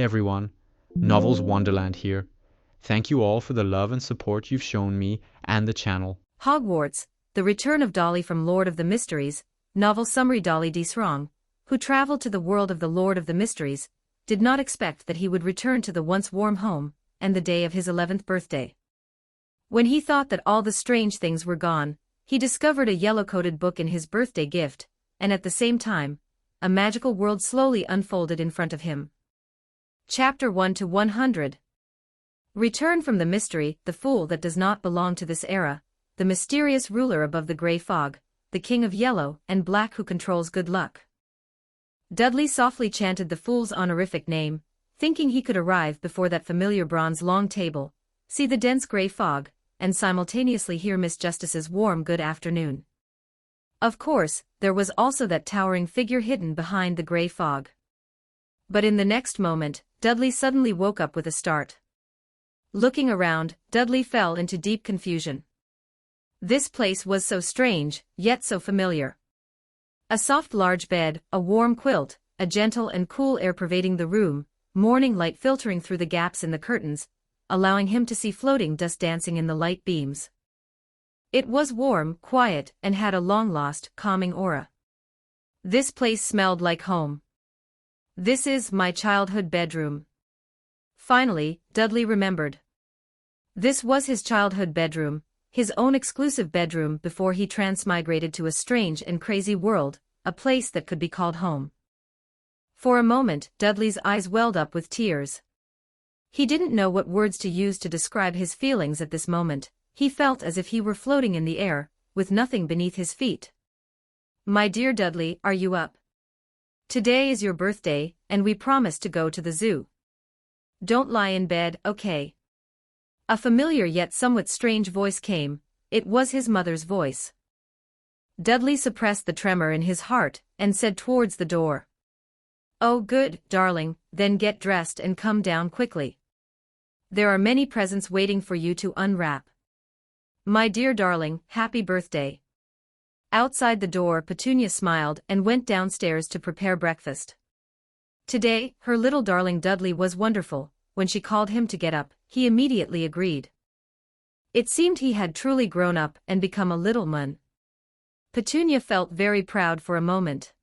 everyone, Novels Wonderland here. Thank you all for the love and support you've shown me and the channel. Hogwarts, The Return of Dali from Lord of the Mysteries, novel summary. Dali Disrong, who traveled to the world of the Lord of the Mysteries, did not expect that he would return to the once warm home, and the day of his 11th birthday. When he thought that all the strange things were gone, he discovered a yellow-coated book in his birthday gift, and at the same time, a magical world slowly unfolded in front of him. Chapter 1 to 100. Return from the mystery, the fool that does not belong to this era, the mysterious ruler above the grey fog, the king of yellow and black who controls good luck. Dudley softly chanted the fool's honorific name, thinking he could arrive before that familiar bronze long table, see the dense grey fog, and simultaneously hear Miss Justice's warm good afternoon. Of course, there was also that towering figure hidden behind the grey fog. But in the next moment, Dudley suddenly woke up with a start. Looking around, Dudley fell into deep confusion. This place was so strange, yet so familiar. A soft large bed, a warm quilt, a gentle and cool air pervading the room, morning light filtering through the gaps in the curtains, allowing him to see floating dust dancing in the light beams. It was warm, quiet, and had a long-lost, calming aura. This place smelled like home. This is my childhood bedroom. Finally, Dudley remembered. This was his childhood bedroom, his own exclusive bedroom before he transmigrated to a strange and crazy world, a place that could be called home. For a moment, Dudley's eyes welled up with tears. He didn't know what words to use to describe his feelings at this moment. He felt as if he were floating in the air, with nothing beneath his feet. My dear Dudley, are you up? Today is your birthday, and we promised to go to the zoo. Don't lie in bed, okay? A familiar yet somewhat strange voice came. It was his mother's voice. Dudley suppressed the tremor in his heart, and said towards the door. Oh good, darling, then get dressed and come down quickly. There are many presents waiting for you to unwrap. My dear darling, happy birthday. Outside the door, Petunia smiled and went downstairs to prepare breakfast. Today, her little darling Dudley was wonderful. When she called him to get up, he immediately agreed. It seemed he had truly grown up and become a little man. Petunia felt very proud for a moment.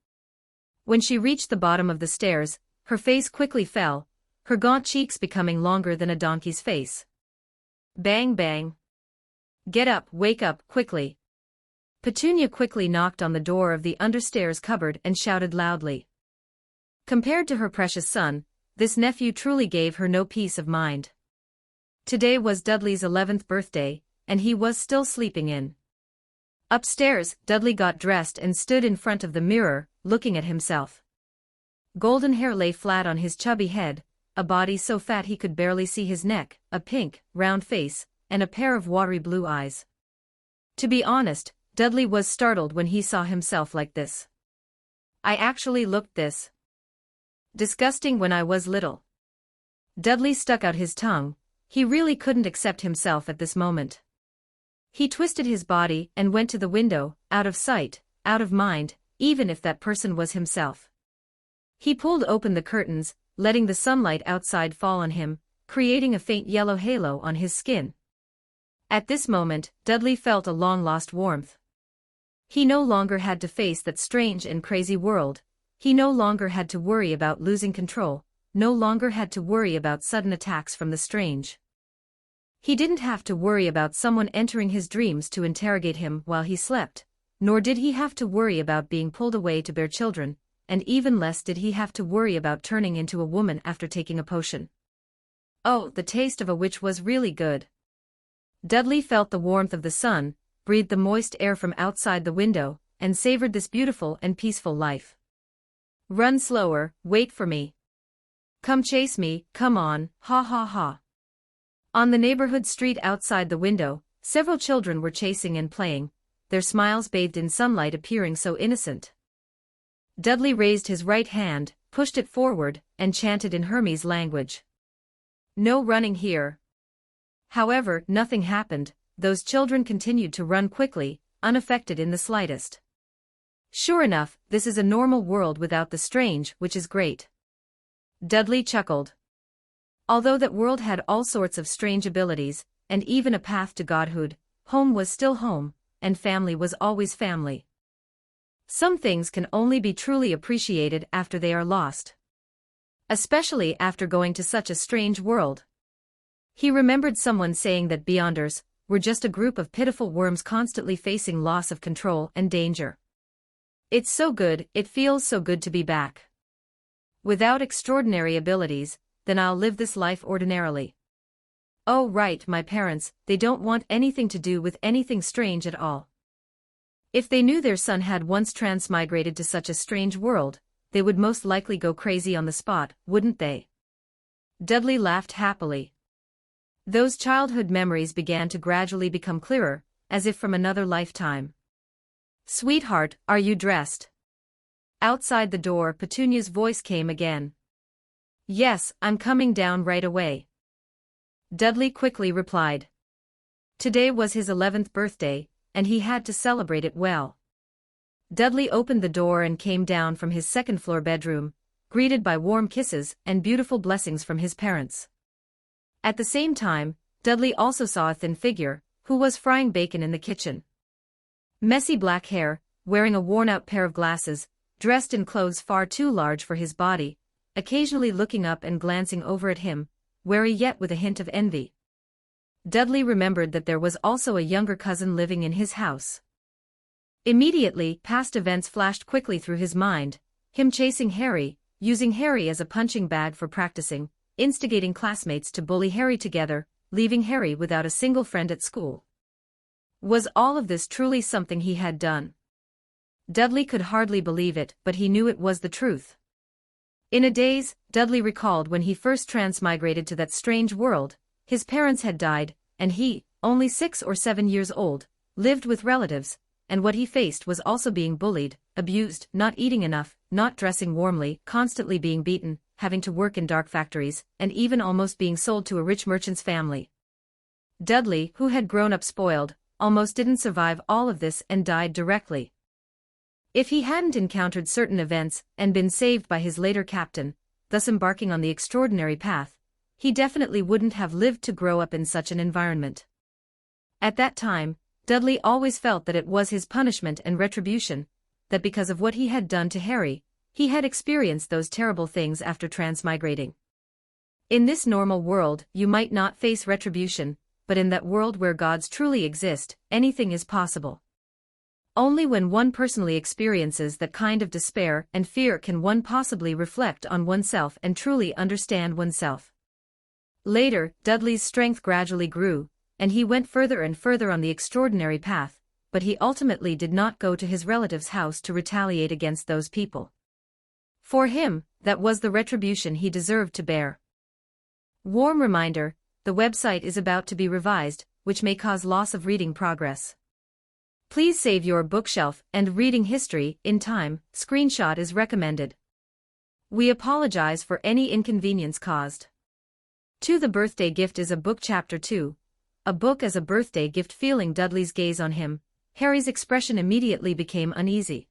When she reached the bottom of the stairs, her face quickly fell, her gaunt cheeks becoming longer than a donkey's face. Bang bang. Get up, wake up, quickly. Petunia quickly knocked on the door of the understairs cupboard and shouted loudly. Compared to her precious son, this nephew truly gave her no peace of mind. Today was Dudley's 11th birthday, and he was still sleeping in. Upstairs, Dudley got dressed and stood in front of the mirror, looking at himself. Golden hair lay flat on his chubby head, a body so fat he could barely see his neck, a pink, round face, and a pair of watery blue eyes. To be honest, Dudley was startled when he saw himself like this. I actually looked this disgusting when I was little. Dudley stuck out his tongue. He really couldn't accept himself at this moment. He twisted his body and went to the window, out of sight, out of mind, even if that person was himself. He pulled open the curtains, letting the sunlight outside fall on him, creating a faint yellow halo on his skin. At this moment, Dudley felt a long-lost warmth. He no longer had to face that strange and crazy world. He no longer had to worry about losing control, no longer had to worry about sudden attacks from the strange. He didn't have to worry about someone entering his dreams to interrogate him while he slept, nor did he have to worry about being pulled away to bear children, and even less did he have to worry about turning into a woman after taking a potion. Oh, the taste of a witch was really good. Dudley felt the warmth of the sun, breathed the moist air from outside the window, and savored this beautiful and peaceful life. Run slower, wait for me. Come chase me, come on, ha ha ha. On the neighborhood street outside the window, several children were chasing and playing, their smiles bathed in sunlight appearing so innocent. Dudley raised his right hand, pushed it forward, and chanted in Hermes language. No running here. However, nothing happened. Those children continued to run quickly, unaffected in the slightest. Sure enough, this is a normal world without the strange, which is great. Dudley chuckled. Although that world had all sorts of strange abilities, and even a path to godhood, home was still home, and family was always family. Some things can only be truly appreciated after they are lost. Especially after going to such a strange world. He remembered someone saying that Beyonders were just a group of pitiful worms constantly facing loss of control and danger. It's so good, it feels so good to be back. Without extraordinary abilities, then I'll live this life ordinarily. Oh right, my parents, they don't want anything to do with anything strange at all. If they knew their son had once transmigrated to such a strange world, they would most likely go crazy on the spot, wouldn't they? Dudley laughed happily. Those childhood memories began to gradually become clearer, as if from another lifetime. Sweetheart, are you dressed? Outside the door, Petunia's voice came again. Yes, I'm coming down right away. Dudley quickly replied. Today was his 11th birthday, and he had to celebrate it well. Dudley opened the door and came down from his second-floor bedroom, greeted by warm kisses and beautiful blessings from his parents. At the same time, Dudley also saw a thin figure, who was frying bacon in the kitchen. Messy black hair, wearing a worn-out pair of glasses, dressed in clothes far too large for his body, occasionally looking up and glancing over at him, wary yet with a hint of envy. Dudley remembered that there was also a younger cousin living in his house. Immediately, past events flashed quickly through his mind, him chasing Harry, using Harry as a punching bag for practicing, instigating classmates to bully Harry together, leaving Harry without a single friend at school. Was all of this truly something he had done? Dudley could hardly believe it, but he knew it was the truth. In a daze, Dudley recalled when he first transmigrated to that strange world, his parents had died, and he, only 6 or 7 years old, lived with relatives, and what he faced was also being bullied, abused, not eating enough, not dressing warmly, constantly being beaten, having to work in dark factories, and even almost being sold to a rich merchant's family. Dudley, who had grown up spoiled, almost didn't survive all of this and died directly. If he hadn't encountered certain events and been saved by his later captain, thus embarking on the extraordinary path, he definitely wouldn't have lived to grow up in such an environment. At that time, Dudley always felt that it was his punishment and retribution, that because of what he had done to Harry, he had experienced those terrible things after transmigrating. In this normal world, you might not face retribution, but in that world where gods truly exist, anything is possible. Only when one personally experiences that kind of despair and fear can one possibly reflect on oneself and truly understand oneself. Later, Dudley's strength gradually grew, and he went further and further on the extraordinary path, but he ultimately did not go to his relative's house to retaliate against those people. For him, that was the retribution he deserved to bear. Warm reminder, the website is about to be revised, which may cause loss of reading progress. Please save your bookshelf and reading history in time. Screenshot is recommended. We apologize for any inconvenience caused. To the Birthday Gift is a book. Chapter 2. A book as a birthday gift. Feeling Dudley's gaze on him, Harry's expression immediately became uneasy.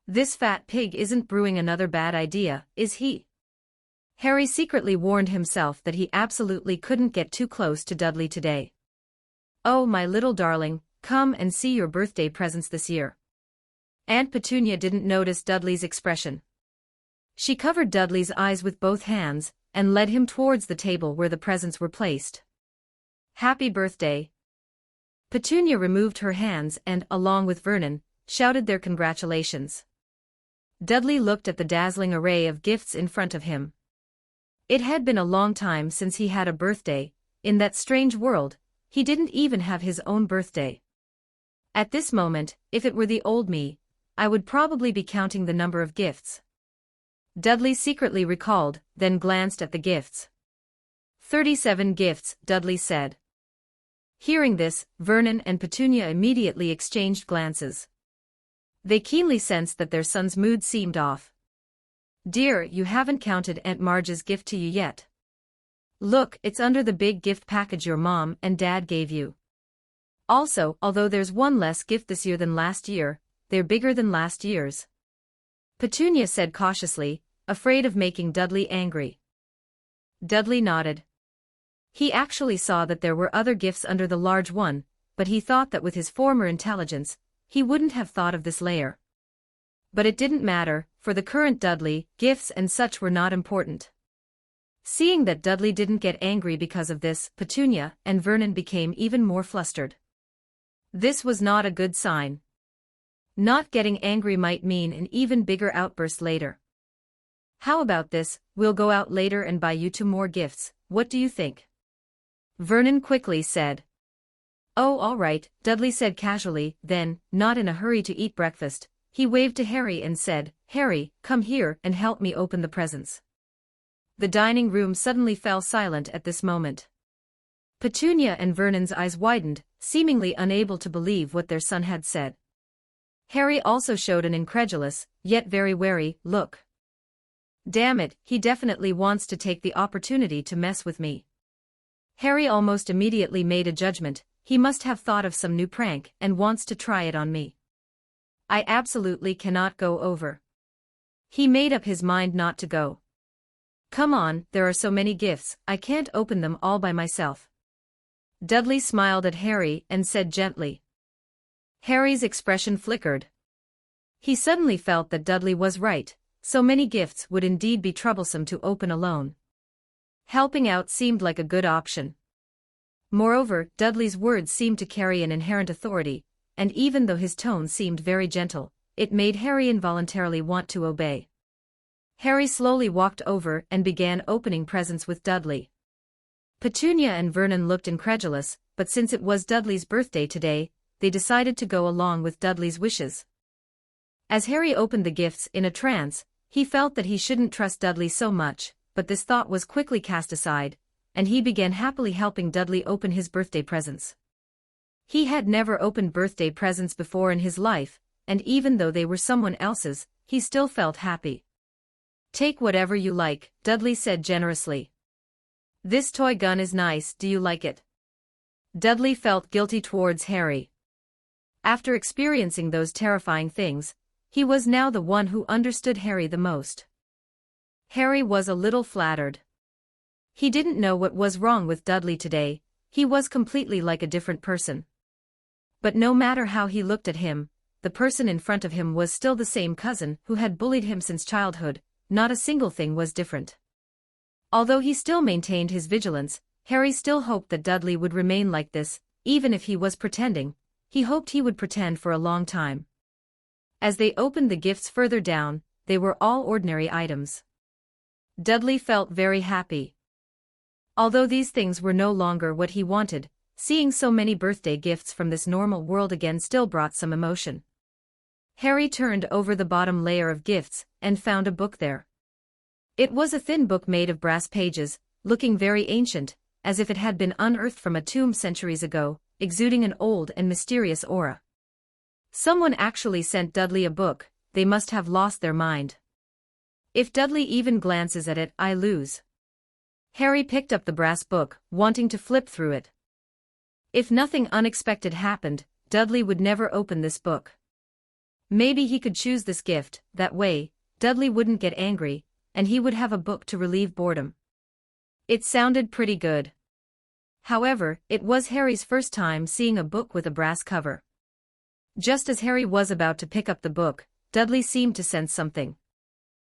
This fat pig isn't brewing another bad idea, is he? Harry secretly warned himself that he absolutely couldn't get too close to Dudley today. Oh, my little darling, come and see your birthday presents this year. Aunt Petunia didn't notice Dudley's expression. She covered Dudley's eyes with both hands, and led him towards the table where the presents were placed. Happy birthday! Petunia removed her hands and, along with Vernon, shouted their congratulations. Dudley looked at the dazzling array of gifts in front of him. It had been a long time since he had a birthday. In that strange world, he didn't even have his own birthday. At this moment, if it were the old me, I would probably be counting the number of gifts. Dudley secretly recalled, then glanced at the gifts. 37 gifts, Dudley said. Hearing this, Vernon and Petunia immediately exchanged glances. They keenly sensed that their son's mood seemed off. Dear, you haven't counted Aunt Marge's gift to you yet. Look, it's under the big gift package your mom and dad gave you. Also, although there's one less gift this year than last year, they're bigger than last year's. Petunia said cautiously, afraid of making Dudley angry. Dudley nodded. He actually saw that there were other gifts under the large one, but he thought that with his former intelligence, he wouldn't have thought of this layer. But it didn't matter, for the current Dudley, gifts and such were not important. Seeing that Dudley didn't get angry because of this, Petunia and Vernon became even more flustered. This was not a good sign. Not getting angry might mean an even bigger outburst later. How about this, we'll go out later and buy you 2 more gifts, what do you think? Vernon quickly said. Oh, all right, Dudley said casually, then, not in a hurry to eat breakfast, he waved to Harry and said, Harry, come here and help me open the presents. The dining room suddenly fell silent at this moment. Petunia and Vernon's eyes widened, seemingly unable to believe what their son had said. Harry also showed an incredulous, yet very wary, look. Damn it, he definitely wants to take the opportunity to mess with me. Harry almost immediately made a judgment, he must have thought of some new prank and wants to try it on me. I absolutely cannot go over. He made up his mind not to go. Come on, there are so many gifts, I can't open them all by myself. Dudley smiled at Harry and said gently. Harry's expression flickered. He suddenly felt that Dudley was right, so many gifts would indeed be troublesome to open alone. Helping out seemed like a good option. Moreover, Dudley's words seemed to carry an inherent authority, and even though his tone seemed very gentle, it made Harry involuntarily want to obey. Harry slowly walked over and began opening presents with Dudley. Petunia and Vernon looked incredulous, but since it was Dudley's birthday today, they decided to go along with Dudley's wishes. As Harry opened the gifts in a trance, he felt that he shouldn't trust Dudley so much, but this thought was quickly cast aside, and he began happily helping Dudley open his birthday presents. He had never opened birthday presents before in his life, and even though they were someone else's, he still felt happy. Take whatever you like, Dudley said generously. This toy gun is nice, do you like it? Dudley felt guilty towards Harry. After experiencing those terrifying things, he was now the one who understood Harry the most. Harry was a little flattered. He didn't know what was wrong with Dudley today, he was completely like a different person. But no matter how he looked at him, the person in front of him was still the same cousin who had bullied him since childhood, not a single thing was different. Although he still maintained his vigilance, Harry still hoped that Dudley would remain like this, even if he was pretending. He hoped he would pretend for a long time. As they opened the gifts further down, they were all ordinary items. Dudley felt very happy. Although these things were no longer what he wanted, seeing so many birthday gifts from this normal world again still brought some emotion. Harry turned over the bottom layer of gifts and found a book there. It was a thin book made of brass pages, looking very ancient, as if it had been unearthed from a tomb centuries ago, exuding an old and mysterious aura. Someone actually sent Dudley a book, they must have lost their mind. If Dudley even glances at it, I lose. Harry picked up the brass book, wanting to flip through it. If nothing unexpected happened, Dudley would never open this book. Maybe he could choose this gift, that way, Dudley wouldn't get angry, and he would have a book to relieve boredom. It sounded pretty good. However, it was Harry's first time seeing a book with a brass cover. Just as Harry was about to pick up the book, Dudley seemed to sense something.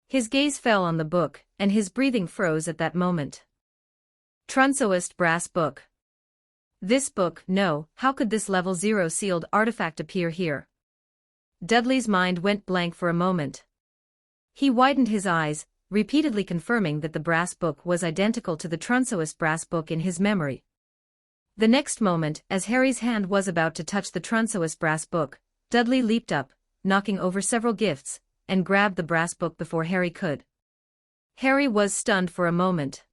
His gaze fell on the book, and his breathing froze at that moment. Trunsoist brass book. This book, no, how could this level 0 sealed artifact appear here? Dudley's mind went blank for a moment. He widened his eyes, repeatedly confirming that the brass book was identical to the Trunsoist brass book in his memory. The next moment, as Harry's hand was about to touch the Trunsoist brass book, Dudley leaped up, knocking over several gifts, and grabbed the brass book before Harry could. Harry was stunned for a moment.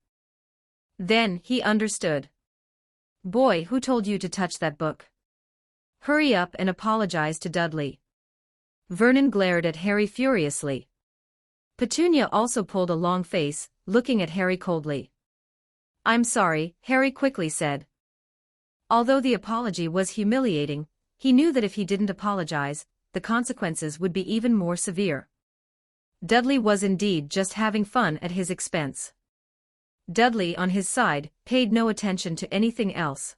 Then, he understood. Boy, who told you to touch that book? Hurry up and apologize to Dudley. Vernon glared at Harry furiously. Petunia also pulled a long face, looking at Harry coldly. I'm sorry, Harry quickly said. Although the apology was humiliating, he knew that if he didn't apologize, the consequences would be even more severe. Dudley was indeed just having fun at his expense. Dudley, on his side, paid no attention to anything else.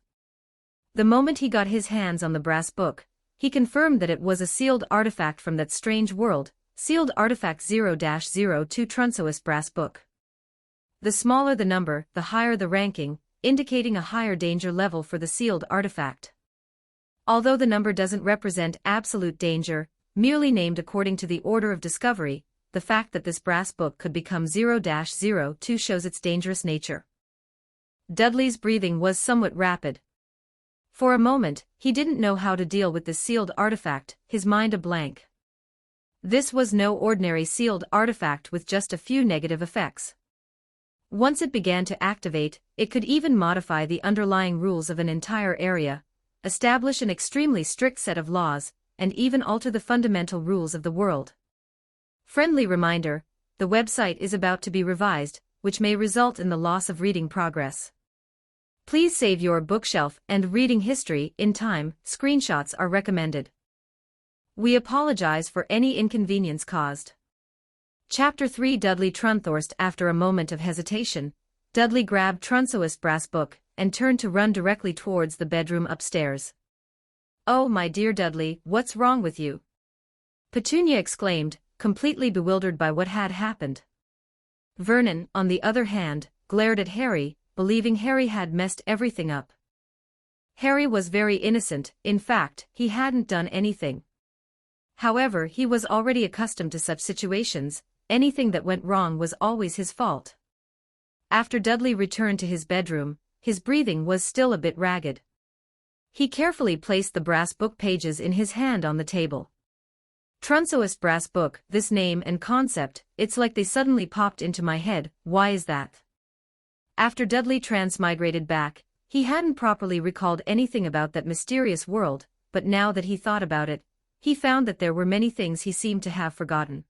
The moment he got his hands on the brass book, he confirmed that it was a sealed artifact from that strange world, sealed artifact 0-02 Trunsois brass book. The smaller the number, the higher the ranking, indicating a higher danger level for the sealed artifact. Although the number doesn't represent absolute danger, merely named according to the order of discovery, the fact that this brass book could become 0-02 shows its dangerous nature. Dudley's breathing was somewhat rapid. For a moment, he didn't know how to deal with this sealed artifact, his mind a blank. This was no ordinary sealed artifact with just a few negative effects. Once it began to activate, it could even modify the underlying rules of an entire area, establish an extremely strict set of laws, and even alter the fundamental rules of the world. Friendly reminder, the website is about to be revised, which may result in the loss of reading progress. Please save your bookshelf and reading history in time. Screenshots are recommended. We apologize for any inconvenience caused. Chapter 3 Dudley Trunthorst. After a moment of hesitation, Dudley grabbed Trunsois' brass book and turned to run directly towards the bedroom upstairs. "Oh, my dear Dudley, what's wrong with you?" Petunia exclaimed, completely bewildered by what had happened. Vernon, on the other hand, glared at Harry, believing Harry had messed everything up. Harry was very innocent, in fact, he hadn't done anything. However, he was already accustomed to such situations. Anything that went wrong was always his fault. After Dudley returned to his bedroom, his breathing was still a bit ragged. He carefully placed the brass book pages in his hand on the table. Trunsois brass book, this name and concept, it's like they suddenly popped into my head. Why is that? After Dudley transmigrated back, he hadn't properly recalled anything about that mysterious world, but now that he thought about it, he found that there were many things he seemed to have forgotten.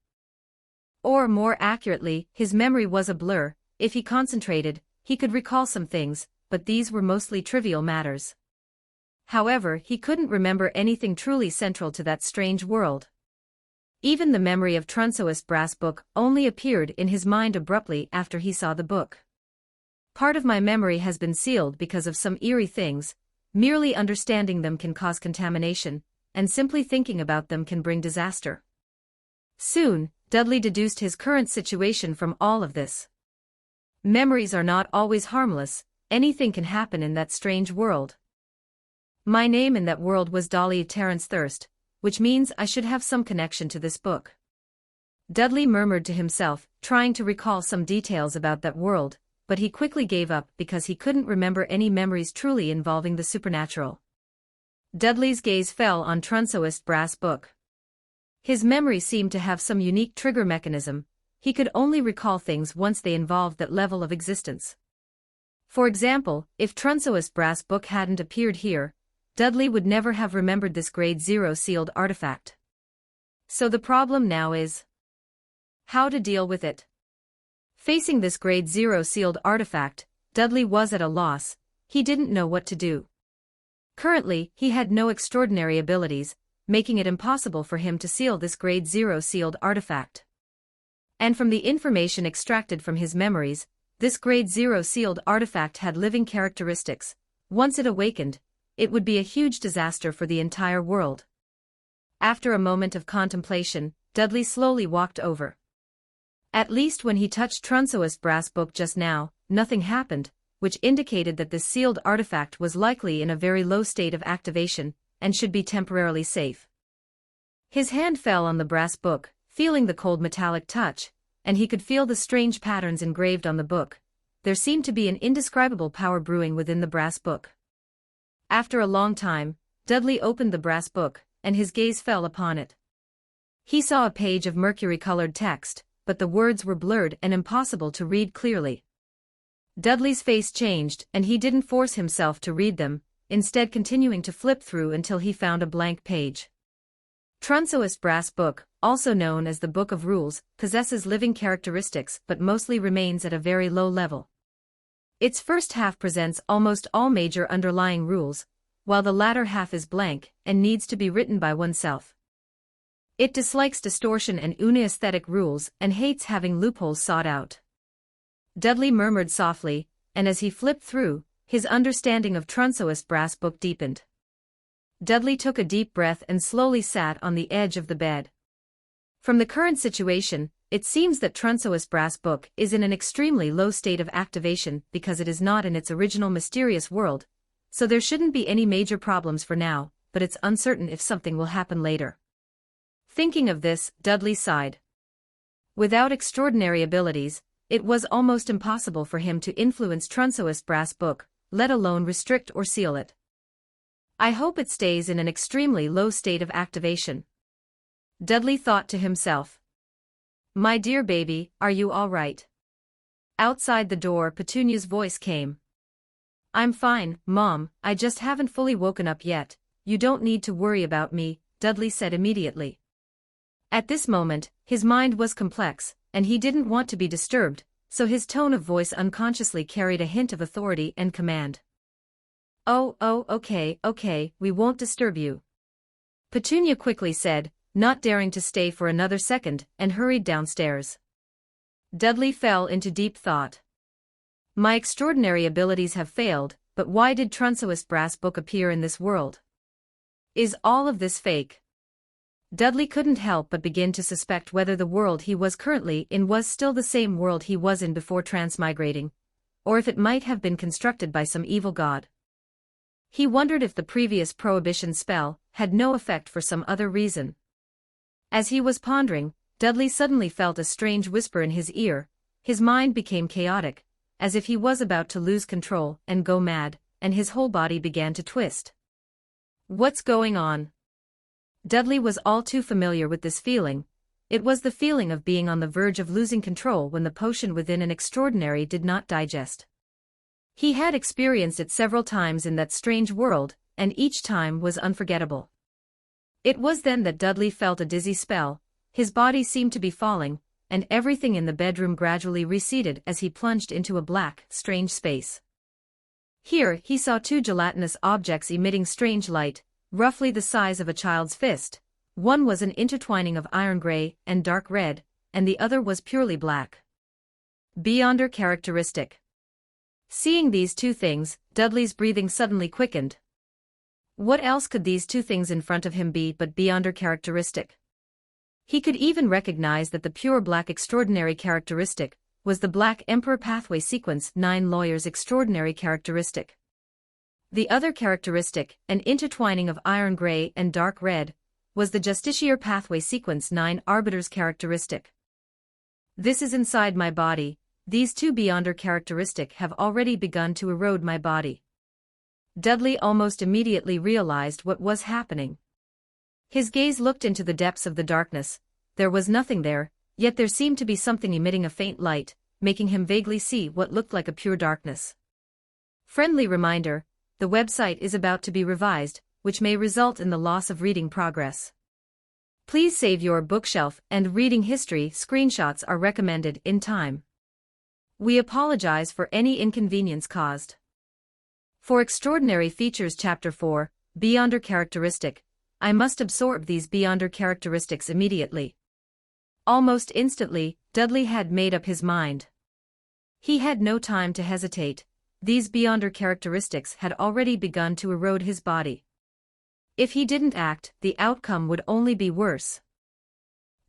Or more accurately, his memory was a blur. If he concentrated, he could recall some things, but these were mostly trivial matters. However, he couldn't remember anything truly central to that strange world. Even the memory of Trunsois' brass book only appeared in his mind abruptly after he saw the book. Part of my memory has been sealed because of some eerie things. Merely understanding them can cause contamination, and simply thinking about them can bring disaster. Soon, Dudley deduced his current situation from all of this. Memories are not always harmless. Anything can happen in that strange world. My name in that world was Dali Terence Thirst, which means I should have some connection to this book. Dudley murmured to himself, trying to recall some details about that world, but he quickly gave up because he couldn't remember any memories truly involving the supernatural. Dudley's gaze fell on Trunsois' brass book. His memory seemed to have some unique trigger mechanism. He could only recall things once they involved that level of existence. For example, if Trunsois' brass book hadn't appeared here, Dudley would never have remembered this grade 0 sealed artifact. So the problem now is how to deal with it. Facing this grade 0 sealed artifact, Dudley was at a loss. He didn't know what to do. Currently, he had no extraordinary abilities, making it impossible for him to seal this grade 0 sealed artifact. And from the information extracted from his memories, this grade 0 sealed artifact had living characteristics. Once it awakened, it would be a huge disaster for the entire world. After a moment of contemplation, Dudley slowly walked over. At least when he touched Trunsois' brass book just now, nothing happened, which indicated that this sealed artifact was likely in a very low state of activation, and should be temporarily safe. His hand fell on the brass book, feeling the cold metallic touch, and he could feel the strange patterns engraved on the book. There seemed to be an indescribable power brewing within the brass book. After a long time, Dudley opened the brass book, and his gaze fell upon it. He saw a page of mercury-colored text, but the words were blurred and impossible to read clearly. Dudley's face changed, and he didn't force himself to read them, instead continuing to flip through until he found a blank page. Trunsois' brass book, also known as the Book of Rules, possesses living characteristics but mostly remains at a very low level. Its first half presents almost all major underlying rules, while the latter half is blank and needs to be written by oneself. It dislikes distortion and unaesthetic rules and hates having loopholes sought out. Dudley murmured softly, and as he flipped through, his understanding of Trunsoest Brass Book deepened. Dudley took a deep breath and slowly sat on the edge of the bed. From the current situation, it seems that Trunsoest Brass Book is in an extremely low state of activation because it is not in its original mysterious world, so there shouldn't be any major problems for now, but it's uncertain if something will happen later. Thinking of this, Dudley sighed. Without extraordinary abilities, it was almost impossible for him to influence Trunsoest Brass Book, let alone restrict or seal it. I hope it stays in an extremely low state of activation. Dudley thought to himself. My dear baby, are you all right? Outside the door, Petunia's voice came. I'm fine, Mom, I just haven't fully woken up yet. You don't need to worry about me, Dudley said immediately. At this moment, his mind was complex, and he didn't want to be disturbed, so his tone of voice unconsciously carried a hint of authority and command. Oh, okay, we won't disturb you. Petunia quickly said, not daring to stay for another second, and hurried downstairs. Dudley fell into deep thought. My extraordinary abilities have failed, but why did Trunsoest Brass Book appear in this world? Is all of this fake? Dudley couldn't help but begin to suspect whether the world he was currently in was still the same world he was in before transmigrating, or if it might have been constructed by some evil god. He wondered if the previous prohibition spell had no effect for some other reason. As he was pondering, Dudley suddenly felt a strange whisper in his ear. His mind became chaotic, as if he was about to lose control and go mad, and his whole body began to twist. What's going on? Dudley was all too familiar with this feeling. It was the feeling of being on the verge of losing control when the potion within an extraordinary did not digest. He had experienced it several times in that strange world, and each time was unforgettable. It was then that Dudley felt a dizzy spell, his body seemed to be falling, and everything in the bedroom gradually receded as he plunged into a black, strange space. Here he saw two gelatinous objects emitting strange light, roughly the size of a child's fist. One was an intertwining of iron gray and dark red, and the other was purely black. Beyonder characteristic. Seeing these two things, Dudley's breathing suddenly quickened. What else could these two things in front of him be but beyonder characteristic? He could even recognize that the pure black extraordinary characteristic was the Black Emperor Pathway Sequence 9 Lawyer's extraordinary characteristic. The other characteristic, an intertwining of iron gray and dark red, was the Justiciar Pathway Sequence 9 Arbiter's characteristic. This is inside my body. These two beyonder characteristic have already begun to erode my body. Dudley almost immediately realized what was happening. His gaze looked into the depths of the darkness. There was nothing there, yet there seemed to be something emitting a faint light, making him vaguely see what looked like a pure darkness. Friendly reminder, the website is about to be revised, which may result in the loss of reading progress. Please save your bookshelf and reading history. Screenshots are recommended in time. We apologize for any inconvenience caused. For extraordinary features Chapter 4, Beyonder characteristic, I must absorb these beyonder characteristics immediately. Almost instantly, Dudley had made up his mind. He had no time to hesitate. These beyonder characteristics had already begun to erode his body. If he didn't act, the outcome would only be worse.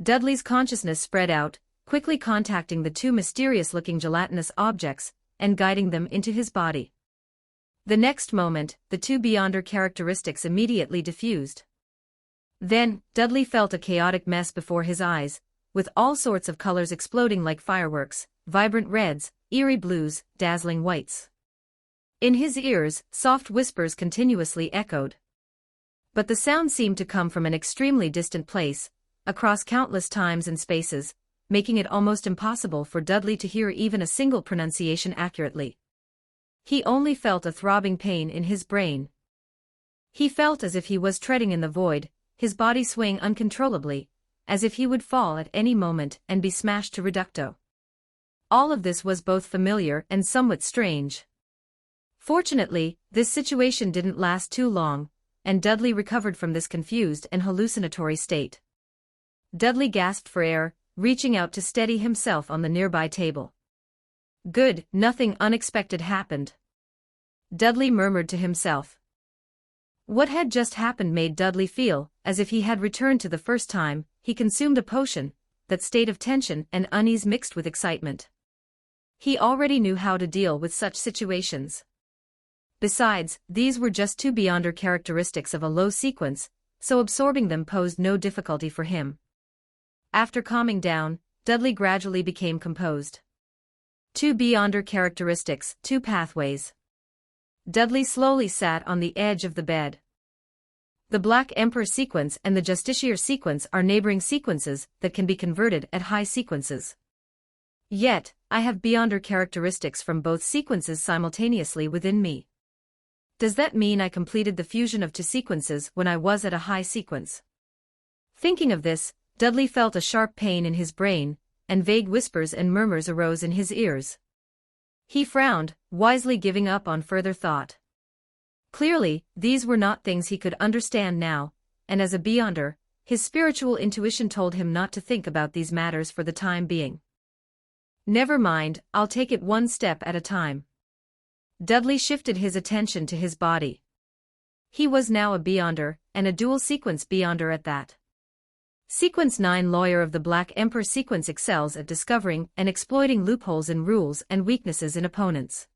Dudley's consciousness spread out, quickly contacting the two mysterious-looking gelatinous objects and guiding them into his body. The next moment, the two beyonder characteristics immediately diffused. Then, Dudley felt a chaotic mess before his eyes, with all sorts of colors exploding like fireworks, vibrant reds, eerie blues, dazzling whites. In his ears, soft whispers continuously echoed. But the sound seemed to come from an extremely distant place, across countless times and spaces, making it almost impossible for Dudley to hear even a single pronunciation accurately. He only felt a throbbing pain in his brain. He felt as if he was treading in the void, his body swaying uncontrollably, as if he would fall at any moment and be smashed to reducto. All of this was both familiar and somewhat strange. Fortunately, this situation didn't last too long, and Dudley recovered from this confused and hallucinatory state. Dudley gasped for air, reaching out to steady himself on the nearby table. Good, nothing unexpected happened. Dudley murmured to himself. What had just happened made Dudley feel as if he had returned to the first time he consumed a potion, that state of tension and unease mixed with excitement. He already knew how to deal with such situations. Besides, these were just two Beyonder characteristics of a low sequence, so absorbing them posed no difficulty for him. After calming down, Dudley gradually became composed. Two Beyonder characteristics, two pathways. Dudley slowly sat on the edge of the bed. The Black Emperor sequence and the Justiciar sequence are neighboring sequences that can be converted at high sequences. Yet, I have Beyonder characteristics from both sequences simultaneously within me. Does that mean I completed the fusion of two sequences when I was at a high sequence? Thinking of this, Dudley felt a sharp pain in his brain, and vague whispers and murmurs arose in his ears. He frowned, wisely giving up on further thought. Clearly, these were not things he could understand now, and as a Beyonder, his spiritual intuition told him not to think about these matters for the time being. Never mind, I'll take it one step at a time. Dudley shifted his attention to his body. He was now a Beyonder, and a dual-sequence Beyonder at that. Sequence 9 Lawyer of the Black Emperor sequence excels at discovering and exploiting loopholes in rules and weaknesses in opponents.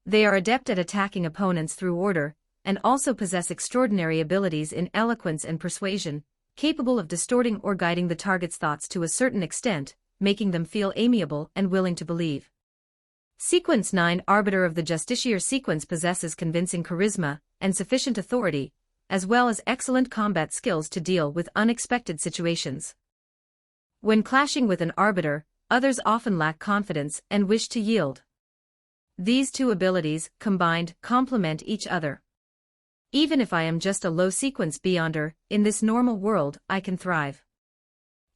They are adept at attacking opponents through order, and also possess extraordinary abilities in eloquence and persuasion, capable of distorting or guiding the target's thoughts to a certain extent, making them feel amiable and willing to believe. Sequence 9 Arbiter of the Justiciar sequence possesses convincing charisma and sufficient authority, as well as excellent combat skills to deal with unexpected situations. When clashing with an arbiter, others often lack confidence and wish to yield. These two abilities, combined, complement each other. Even if I am just a low-sequence Beyonder, in this normal world, I can thrive.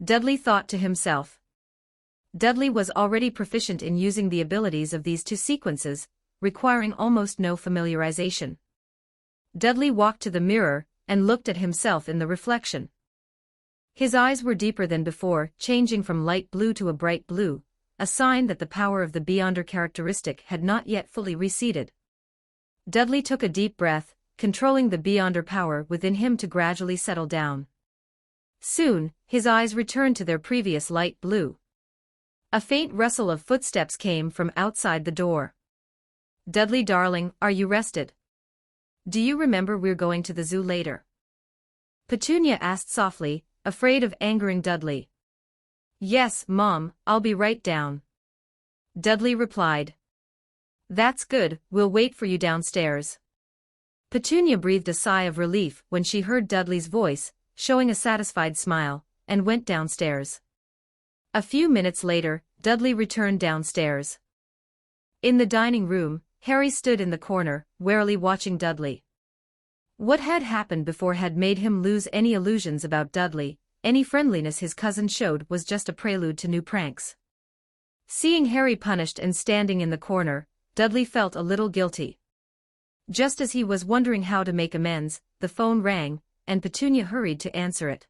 Dudley thought to himself. Dudley was already proficient in using the abilities of these two sequences, requiring almost no familiarization. Dudley walked to the mirror and looked at himself in the reflection. His eyes were deeper than before, changing from light blue to a bright blue, a sign that the power of the Beyonder characteristic had not yet fully receded. Dudley took a deep breath, controlling the Beyonder power within him to gradually settle down. Soon, his eyes returned to their previous light blue. A faint rustle of footsteps came from outside the door. Dudley darling, are you rested? Do you remember we're going to the zoo later? Petunia asked softly, afraid of angering Dudley. Yes, Mom, I'll be right down. Dudley replied. That's good, we'll wait for you downstairs. Petunia breathed a sigh of relief when she heard Dudley's voice, showing a satisfied smile, and went downstairs. A few minutes later, Dudley returned downstairs. In the dining room, Harry stood in the corner, warily watching Dudley. What had happened before had made him lose any illusions about Dudley. Any friendliness his cousin showed was just a prelude to new pranks. Seeing Harry punished and standing in the corner, Dudley felt a little guilty. Just as he was wondering how to make amends, the phone rang, and Petunia hurried to answer it.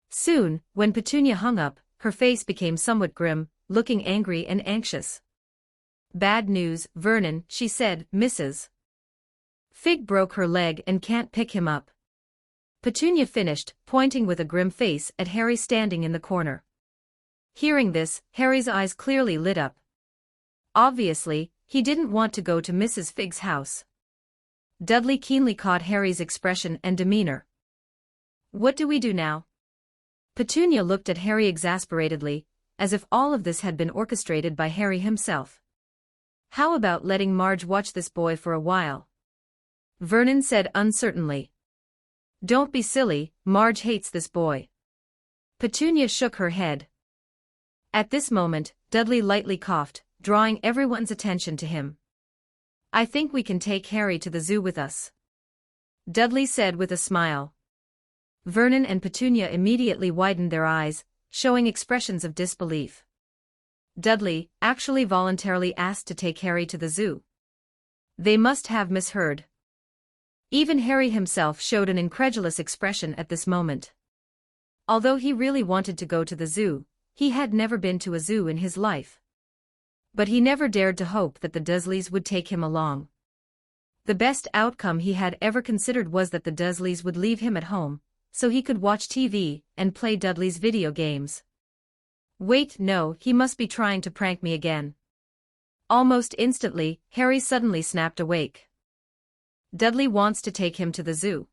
Soon, when Petunia hung up, her face became somewhat grim, looking angry and anxious. Bad news, Vernon, she said, Mrs. Fig broke her leg and can't pick him up. Petunia finished, pointing with a grim face at Harry standing in the corner. Hearing this, Harry's eyes clearly lit up. Obviously, he didn't want to go to Mrs. Fig's house. Dudley keenly caught Harry's expression and demeanor. What do we do now? Petunia looked at Harry exasperatedly, as if all of this had been orchestrated by Harry himself. How about letting Marge watch this boy for a while? Vernon said uncertainly. Don't be silly, Marge hates this boy. Petunia shook her head. At this moment, Dudley lightly coughed, drawing everyone's attention to him. I think we can take Harry to the zoo with us. Dudley said with a smile. Vernon and Petunia immediately widened their eyes, showing expressions of disbelief. Dudley, actually voluntarily asked to take Harry to the zoo. They must have misheard. Even Harry himself showed an incredulous expression at this moment. Although he really wanted to go to the zoo, he had never been to a zoo in his life. But he never dared to hope that the Dursleys would take him along. The best outcome he had ever considered was that the Dursleys would leave him at home, so he could watch TV and play Dudley's video games. Wait, no, he must be trying to prank me again. Almost instantly, Harry suddenly snapped awake. Dudley wants to take him to the zoo.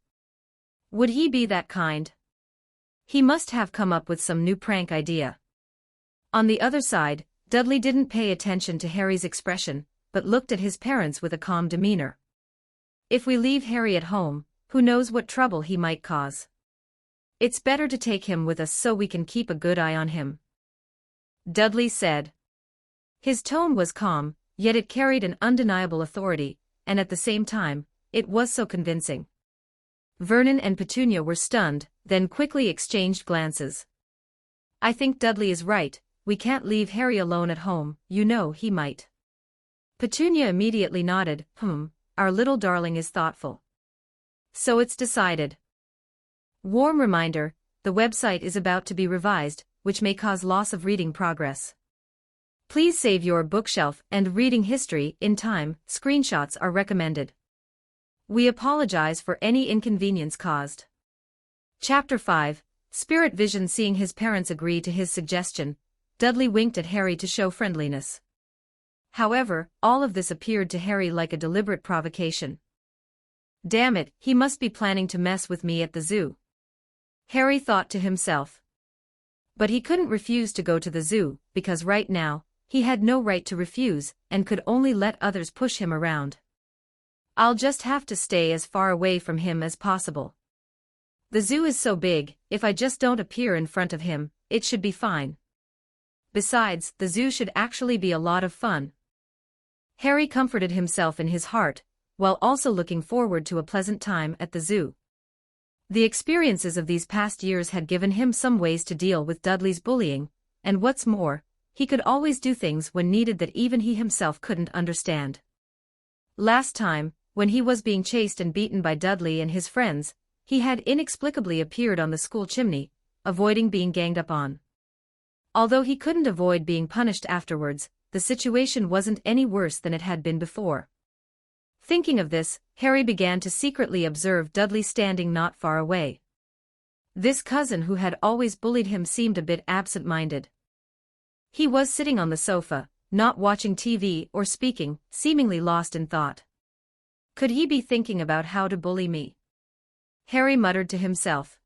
Would he be that kind? He must have come up with some new prank idea. On the other side, Dudley didn't pay attention to Harry's expression, but looked at his parents with a calm demeanor. If we leave Harry at home, who knows what trouble he might cause? It's better to take him with us so we can keep a good eye on him, Dudley said. His tone was calm, yet it carried an undeniable authority, and at the same time, it was so convincing. Vernon and Petunia were stunned, then quickly exchanged glances. I think Dudley is right, we can't leave Harry alone at home, you know he might. Petunia immediately nodded, our little darling is thoughtful. So it's decided. Warm reminder, the website is about to be revised, which may cause loss of reading progress. Please save your bookshelf and reading history in time, screenshots are recommended. We apologize for any inconvenience caused. Chapter 5, Spirit Vision. Seeing his parents agree to his suggestion, Dudley winked at Harry to show friendliness. However, all of this appeared to Harry like a deliberate provocation. Damn it, he must be planning to mess with me at the zoo, Harry thought to himself. But he couldn't refuse to go to the zoo, because right now, he had no right to refuse, and could only let others push him around. I'll just have to stay as far away from him as possible. The zoo is so big, if I just don't appear in front of him, it should be fine. Besides, the zoo should actually be a lot of fun. Harry comforted himself in his heart, while also looking forward to a pleasant time at the zoo. The experiences of these past years had given him some ways to deal with Dudley's bullying, and what's more, he could always do things when needed that even he himself couldn't understand. Last time, when he was being chased and beaten by Dudley and his friends, he had inexplicably appeared on the school chimney, avoiding being ganged up on. Although he couldn't avoid being punished afterwards, the situation wasn't any worse than it had been before. Thinking of this, Harry began to secretly observe Dudley standing not far away. This cousin who had always bullied him seemed a bit absent-minded. He was sitting on the sofa, not watching TV or speaking, seemingly lost in thought. Could he be thinking about how to bully me? Harry muttered to himself.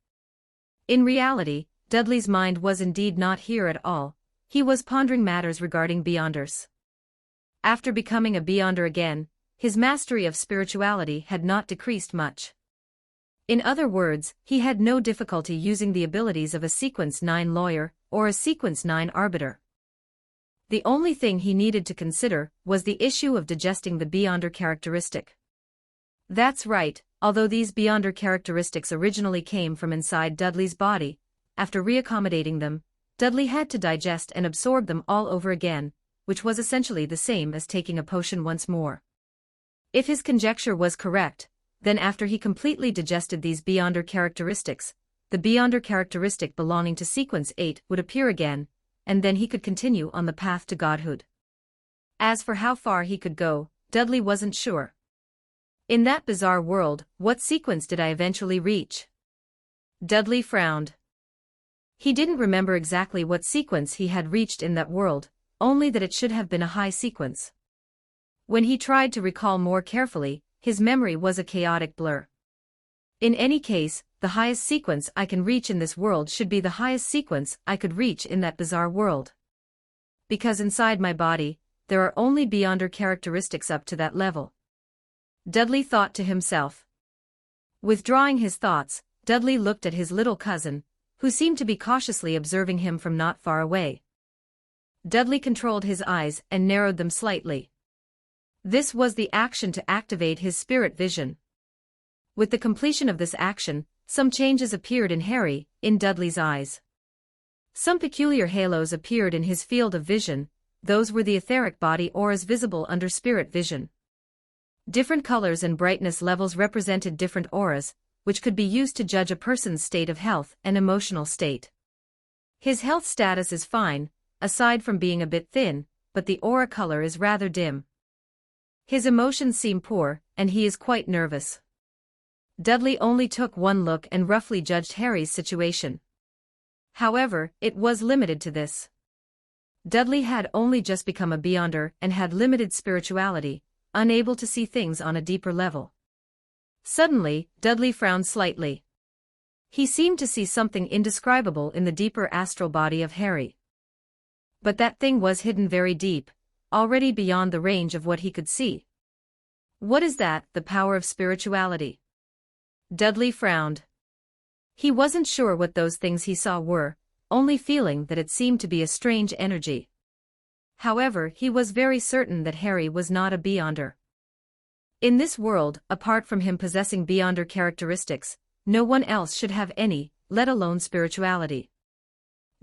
In reality, Dudley's mind was indeed not here at all, he was pondering matters regarding Beyonders. After becoming a Beyonder again, his mastery of spirituality had not decreased much. In other words, he had no difficulty using the abilities of a Sequence 9 lawyer or a Sequence 9 arbiter. The only thing he needed to consider was the issue of digesting the Beyonder characteristic. That's right, although these Beyonder characteristics originally came from inside Dudley's body, after reaccommodating them, Dudley had to digest and absorb them all over again, which was essentially the same as taking a potion once more. If his conjecture was correct, then after he completely digested these Beyonder characteristics, the Beyonder characteristic belonging to Sequence 8 would appear again, and then he could continue on the path to godhood. As for how far he could go, Dudley wasn't sure. In that bizarre world, what sequence did I eventually reach? Dudley frowned. He didn't remember exactly what sequence he had reached in that world, only that it should have been a high sequence. When he tried to recall more carefully, his memory was a chaotic blur. In any case, the highest sequence I can reach in this world should be the highest sequence I could reach in that bizarre world. Because inside my body, there are only Beyonder characteristics up to that level. Dudley thought to himself. Withdrawing his thoughts, Dudley looked at his little cousin, who seemed to be cautiously observing him from not far away. Dudley controlled his eyes and narrowed them slightly. This was the action to activate his spirit vision. With the completion of this action, some changes appeared in Dudley's eyes. Some peculiar halos appeared in his field of vision, those were the etheric body auras visible under spirit vision. Different colors and brightness levels represented different auras, which could be used to judge a person's state of health and emotional state. His health status is fine, aside from being a bit thin, but the aura color is rather dim. His emotions seem poor, and he is quite nervous. Dudley only took one look and roughly judged Harry's situation. However, it was limited to this. Dudley had only just become a Beyonder and had limited spirituality, unable to see things on a deeper level. Suddenly, Dudley frowned slightly. He seemed to see something indescribable in the deeper astral body of Harry. But that thing was hidden very deep, already beyond the range of what he could see. What is that, the power of spirituality? Dudley frowned. He wasn't sure what those things he saw were, only feeling that it seemed to be a strange energy. However, he was very certain that Harry was not a Beyonder. In this world, apart from him possessing Beyonder characteristics, no one else should have any, let alone spirituality.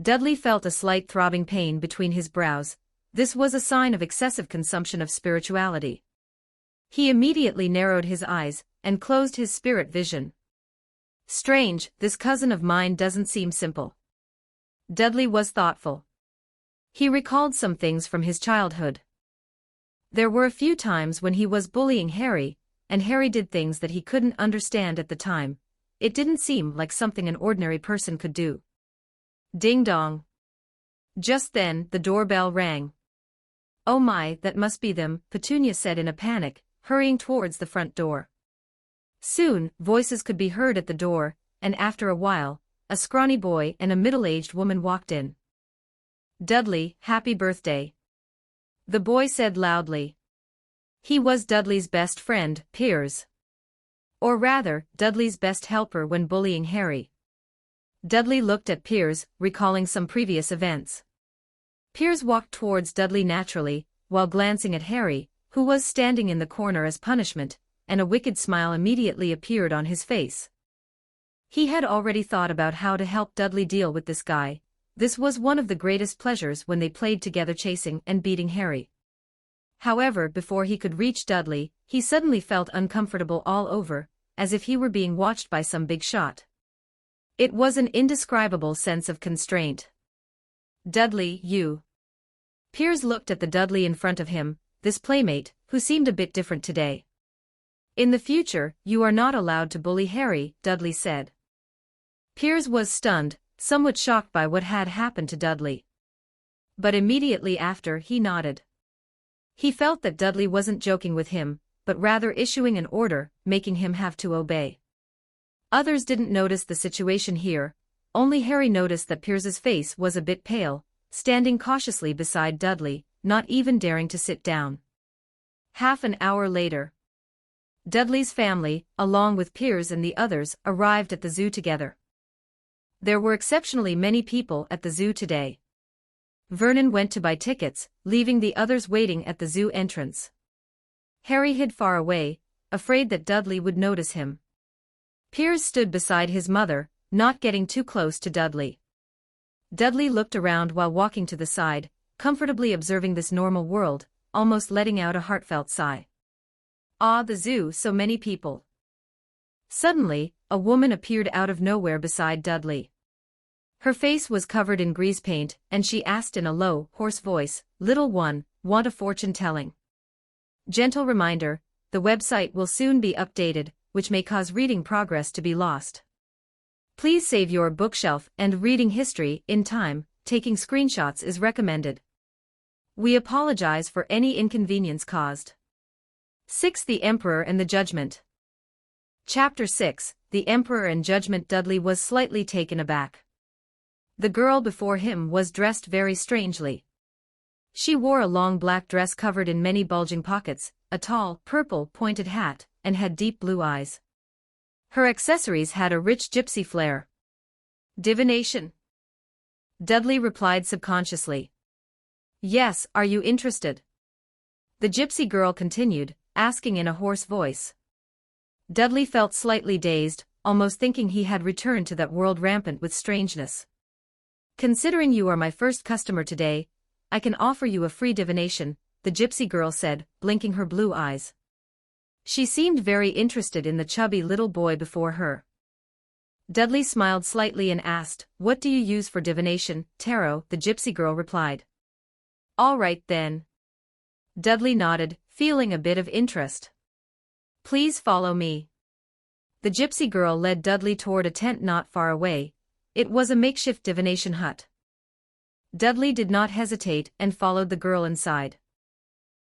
Dudley felt a slight throbbing pain between his brows. This was a sign of excessive consumption of spirituality. He immediately narrowed his eyes and closed his spirit vision. Strange, this cousin of mine doesn't seem simple. Dudley was thoughtful. He recalled some things from his childhood. There were a few times when he was bullying Harry, and Harry did things that he couldn't understand at the time. It didn't seem like something an ordinary person could do. Ding dong. Just then, the doorbell rang. Oh my, that must be them, Petunia said in a panic, hurrying towards the front door. Soon, voices could be heard at the door, and after a while, a scrawny boy and a middle-aged woman walked in. Dudley, happy birthday. The boy said loudly. He was Dudley's best friend, Piers. Or rather, Dudley's best helper when bullying Harry. Dudley looked at Piers, recalling some previous events. Piers walked towards Dudley naturally, while glancing at Harry, who was standing in the corner as punishment, and a wicked smile immediately appeared on his face. He had already thought about how to help Dudley deal with this guy. This was one of the greatest pleasures when they played together chasing and beating Harry. However, before he could reach Dudley, he suddenly felt uncomfortable all over, as if he were being watched by some big shot. It was an indescribable sense of constraint. Dudley, you. Piers looked at the Dudley in front of him, this playmate, who seemed a bit different today. In the future, you are not allowed to bully Harry, Dudley said. Piers was stunned, somewhat shocked by what had happened to Dudley. But immediately after, he nodded. He felt that Dudley wasn't joking with him, but rather issuing an order, making him have to obey. Others didn't notice the situation here, only Harry noticed that Piers's face was a bit pale, standing cautiously beside Dudley, not even daring to sit down. Half an hour later, Dudley's family, along with Piers and the others, arrived at the zoo together. There were exceptionally many people at the zoo today. Vernon went to buy tickets, leaving the others waiting at the zoo entrance. Harry hid far away, afraid that Dudley would notice him. Piers stood beside his mother, not getting too close to Dudley. Dudley looked around while walking to the side, comfortably observing this normal world, almost letting out a heartfelt sigh. Ah, the zoo, so many people. Suddenly, a woman appeared out of nowhere beside Dudley. Her face was covered in grease paint, and she asked in a low, hoarse voice, "Little one, want a fortune-telling?" Gentle reminder, the website will soon be updated, which may cause reading progress to be lost. Please save your bookshelf and reading history in time. Taking screenshots is recommended. We apologize for any inconvenience caused. 6. The Emperor and the Judgment. Chapter 6, The Emperor and Judgment. Dudley was slightly taken aback. The girl before him was dressed very strangely. She wore a long black dress covered in many bulging pockets, a tall, purple, pointed hat, and had deep blue eyes. Her accessories had a rich gypsy flair. Divination? Dudley replied subconsciously. Yes, are you interested? The gypsy girl continued, asking in a hoarse voice. Dudley felt slightly dazed, almost thinking he had returned to that world rampant with strangeness. Considering you are my first customer today, I can offer you a free divination, the gypsy girl said, blinking her blue eyes. She seemed very interested in the chubby little boy before her. Dudley smiled slightly and asked, "What do you use for divination?" "Tarot," the gypsy girl replied. All right then. Dudley nodded, feeling a bit of interest. Please follow me. The gypsy girl led Dudley toward a tent not far away. It was a makeshift divination hut. Dudley did not hesitate and followed the girl inside.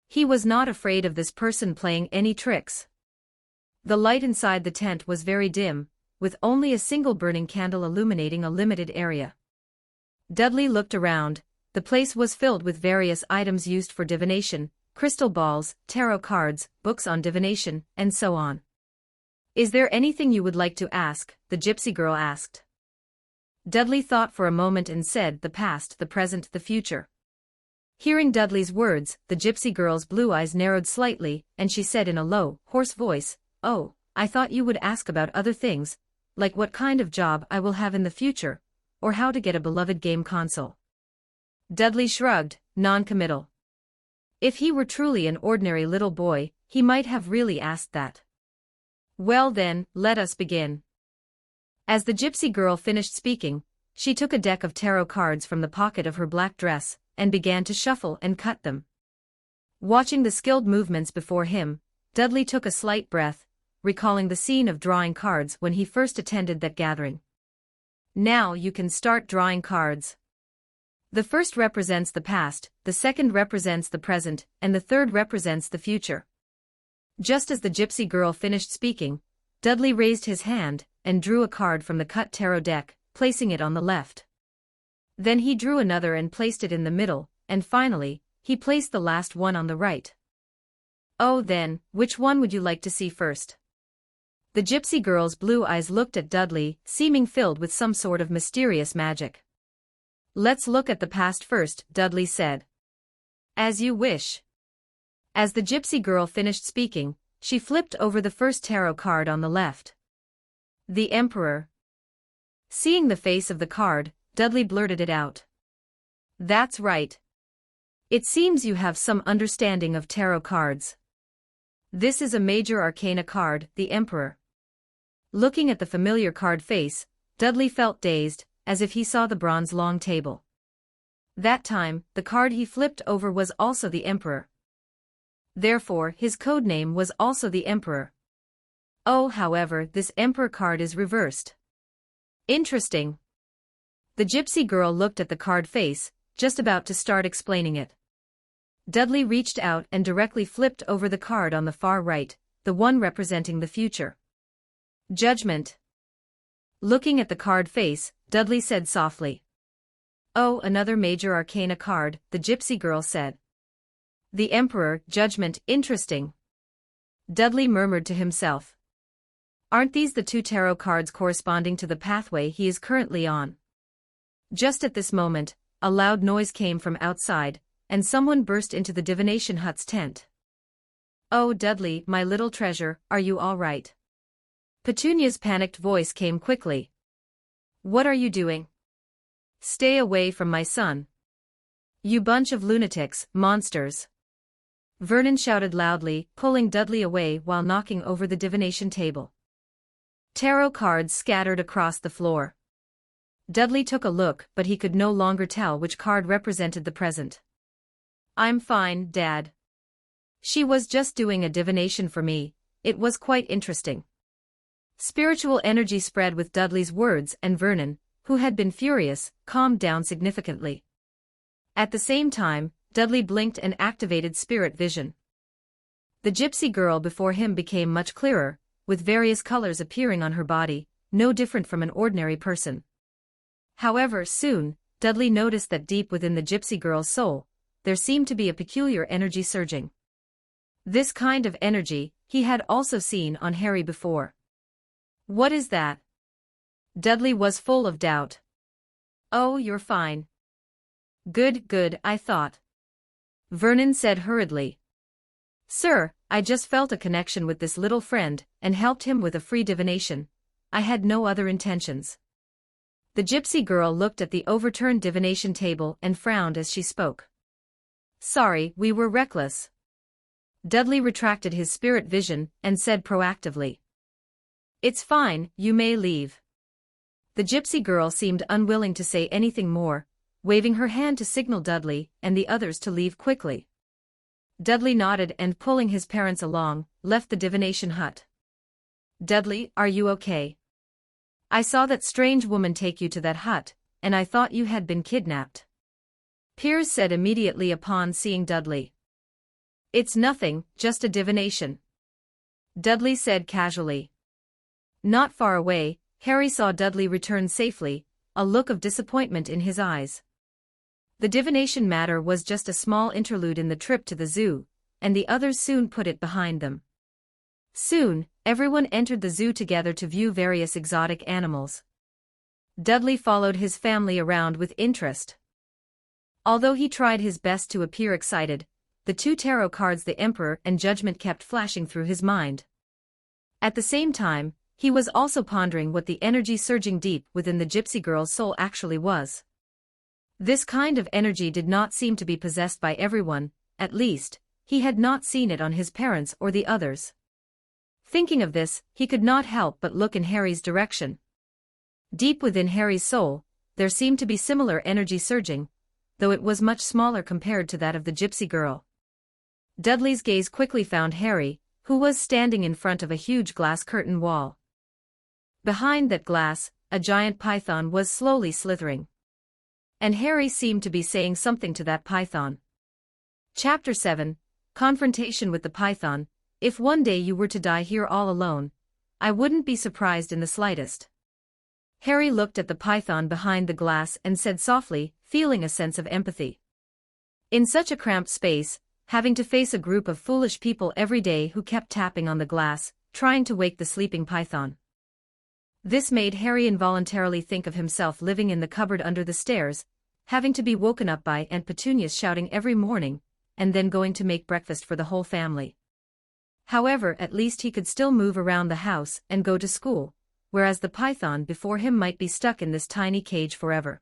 He was not afraid of this person playing any tricks. The light inside the tent was very dim, with only a single burning candle illuminating a limited area. Dudley looked around. The place was filled with various items used for divination, crystal balls, tarot cards, books on divination, and so on. Is there anything you would like to ask? The gypsy girl asked. Dudley thought for a moment and said the past, the present, the future. Hearing Dudley's words, the gypsy girl's blue eyes narrowed slightly, and she said in a low, hoarse voice, "Oh, I thought you would ask about other things, like what kind of job I will have in the future, or how to get a beloved game console." Dudley shrugged, non-committal. If he were truly an ordinary little boy, he might have really asked that. Well then, let us begin. As the gypsy girl finished speaking, she took a deck of tarot cards from the pocket of her black dress, and began to shuffle and cut them. Watching the skilled movements before him, Dudley took a slight breath, recalling the scene of drawing cards when he first attended that gathering. Now you can start drawing cards. The first represents the past, the second represents the present, and the third represents the future. Just as the gypsy girl finished speaking, Dudley raised his hand and drew a card from the cut tarot deck, placing it on the left. Then he drew another and placed it in the middle, and finally, he placed the last one on the right. Oh then, which one would you like to see first? The gypsy girl's blue eyes looked at Dudley, seeming filled with some sort of mysterious magic. Let's look at the past first, Dudley said. As you wish. As the gypsy girl finished speaking, she flipped over the first tarot card on the left. The Emperor. Seeing the face of the card, Dudley blurted it out. That's right. It seems you have some understanding of tarot cards. This is a major arcana card, the Emperor. Looking at the familiar card face, Dudley felt dazed, as if he saw the bronze long table. That time, the card he flipped over was also the Emperor. Therefore, his code name was also the Emperor. Oh, however, this Emperor card is reversed. Interesting. The gypsy girl looked at the card face, just about to start explaining it. Dudley reached out and directly flipped over the card on the far right, the one representing the future. Judgment. Looking at the card face, Dudley said softly. Oh, another major arcana card, the gypsy girl said. The Emperor, Judgment, interesting. Dudley murmured to himself. Aren't these the two tarot cards corresponding to the pathway he is currently on? Just at this moment, a loud noise came from outside, and someone burst into the divination hut's tent. Oh, Dudley, my little treasure, are you all right? Petunia's panicked voice came quickly. What are you doing? Stay away from my son. You bunch of lunatics, monsters. Vernon shouted loudly, pulling Dudley away while knocking over the divination table. Tarot cards scattered across the floor. Dudley took a look, but he could no longer tell which card represented the present. I'm fine, Dad. She was just doing a divination for me. It was quite interesting. Spiritual energy spread with Dudley's words, and Vernon, who had been furious, calmed down significantly. At the same time, Dudley blinked and activated spirit vision. The gypsy girl before him became much clearer, with various colors appearing on her body, no different from an ordinary person. However, soon, Dudley noticed that deep within the gypsy girl's soul, there seemed to be a peculiar energy surging. This kind of energy, he had also seen on Harry before. What is that? Dudley was full of doubt. Oh, you're fine. Good, good, I thought. Vernon said hurriedly. Sir, I just felt a connection with this little friend, and helped him with a free divination. I had no other intentions. The gypsy girl looked at the overturned divination table and frowned as she spoke. Sorry, we were reckless. Dudley retracted his spirit vision and said proactively. It's fine, you may leave. The gypsy girl seemed unwilling to say anything more, waving her hand to signal Dudley and the others to leave quickly. Dudley nodded and, pulling his parents along, left the divination hut. "Dudley, are you okay? I saw that strange woman take you to that hut, and I thought you had been kidnapped," Piers said immediately upon seeing Dudley. "It's nothing, just a divination," Dudley said casually. Not far away, Harry saw Dudley return safely, a look of disappointment in his eyes. The divination matter was just a small interlude in the trip to the zoo, and the others soon put it behind them. Soon, everyone entered the zoo together to view various exotic animals. Dudley followed his family around with interest. Although he tried his best to appear excited, the two tarot cards, the Emperor and Judgment, kept flashing through his mind. At the same time, he was also pondering what the energy surging deep within the gypsy girl's soul actually was. This kind of energy did not seem to be possessed by everyone, at least, he had not seen it on his parents or the others. Thinking of this, he could not help but look in Harry's direction. Deep within Harry's soul, there seemed to be similar energy surging, though it was much smaller compared to that of the gypsy girl. Dudley's gaze quickly found Harry, who was standing in front of a huge glass curtain wall. Behind that glass, a giant python was slowly slithering. And Harry seemed to be saying something to that python. Chapter 7, Confrontation with the Python. "If one day you were to die here all alone, I wouldn't be surprised in the slightest." Harry looked at the python behind the glass and said softly, feeling a sense of empathy. In such a cramped space, having to face a group of foolish people every day who kept tapping on the glass, trying to wake the sleeping python. This made Harry involuntarily think of himself living in the cupboard under the stairs, having to be woken up by Aunt Petunia's shouting every morning, and then going to make breakfast for the whole family. However, at least he could still move around the house and go to school, whereas the python before him might be stuck in this tiny cage forever.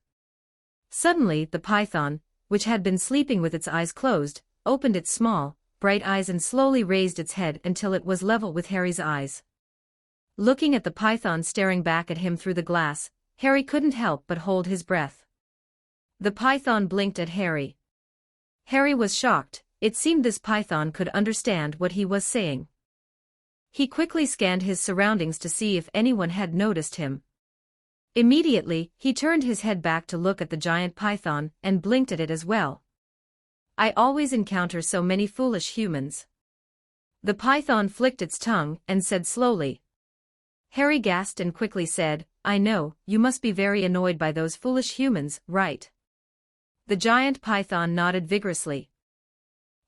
Suddenly, the python, which had been sleeping with its eyes closed, opened its small, bright eyes and slowly raised its head until it was level with Harry's eyes. Looking at the python staring back at him through the glass, Harry couldn't help but hold his breath. The python blinked at Harry. Harry was shocked. It seemed this python could understand what he was saying. He quickly scanned his surroundings to see if anyone had noticed him. Immediately, he turned his head back to look at the giant python and blinked at it as well. "I always encounter so many foolish humans." The python flicked its tongue and said slowly. Harry gasped and quickly said, "I know, you must be very annoyed by those foolish humans, right?" The giant python nodded vigorously.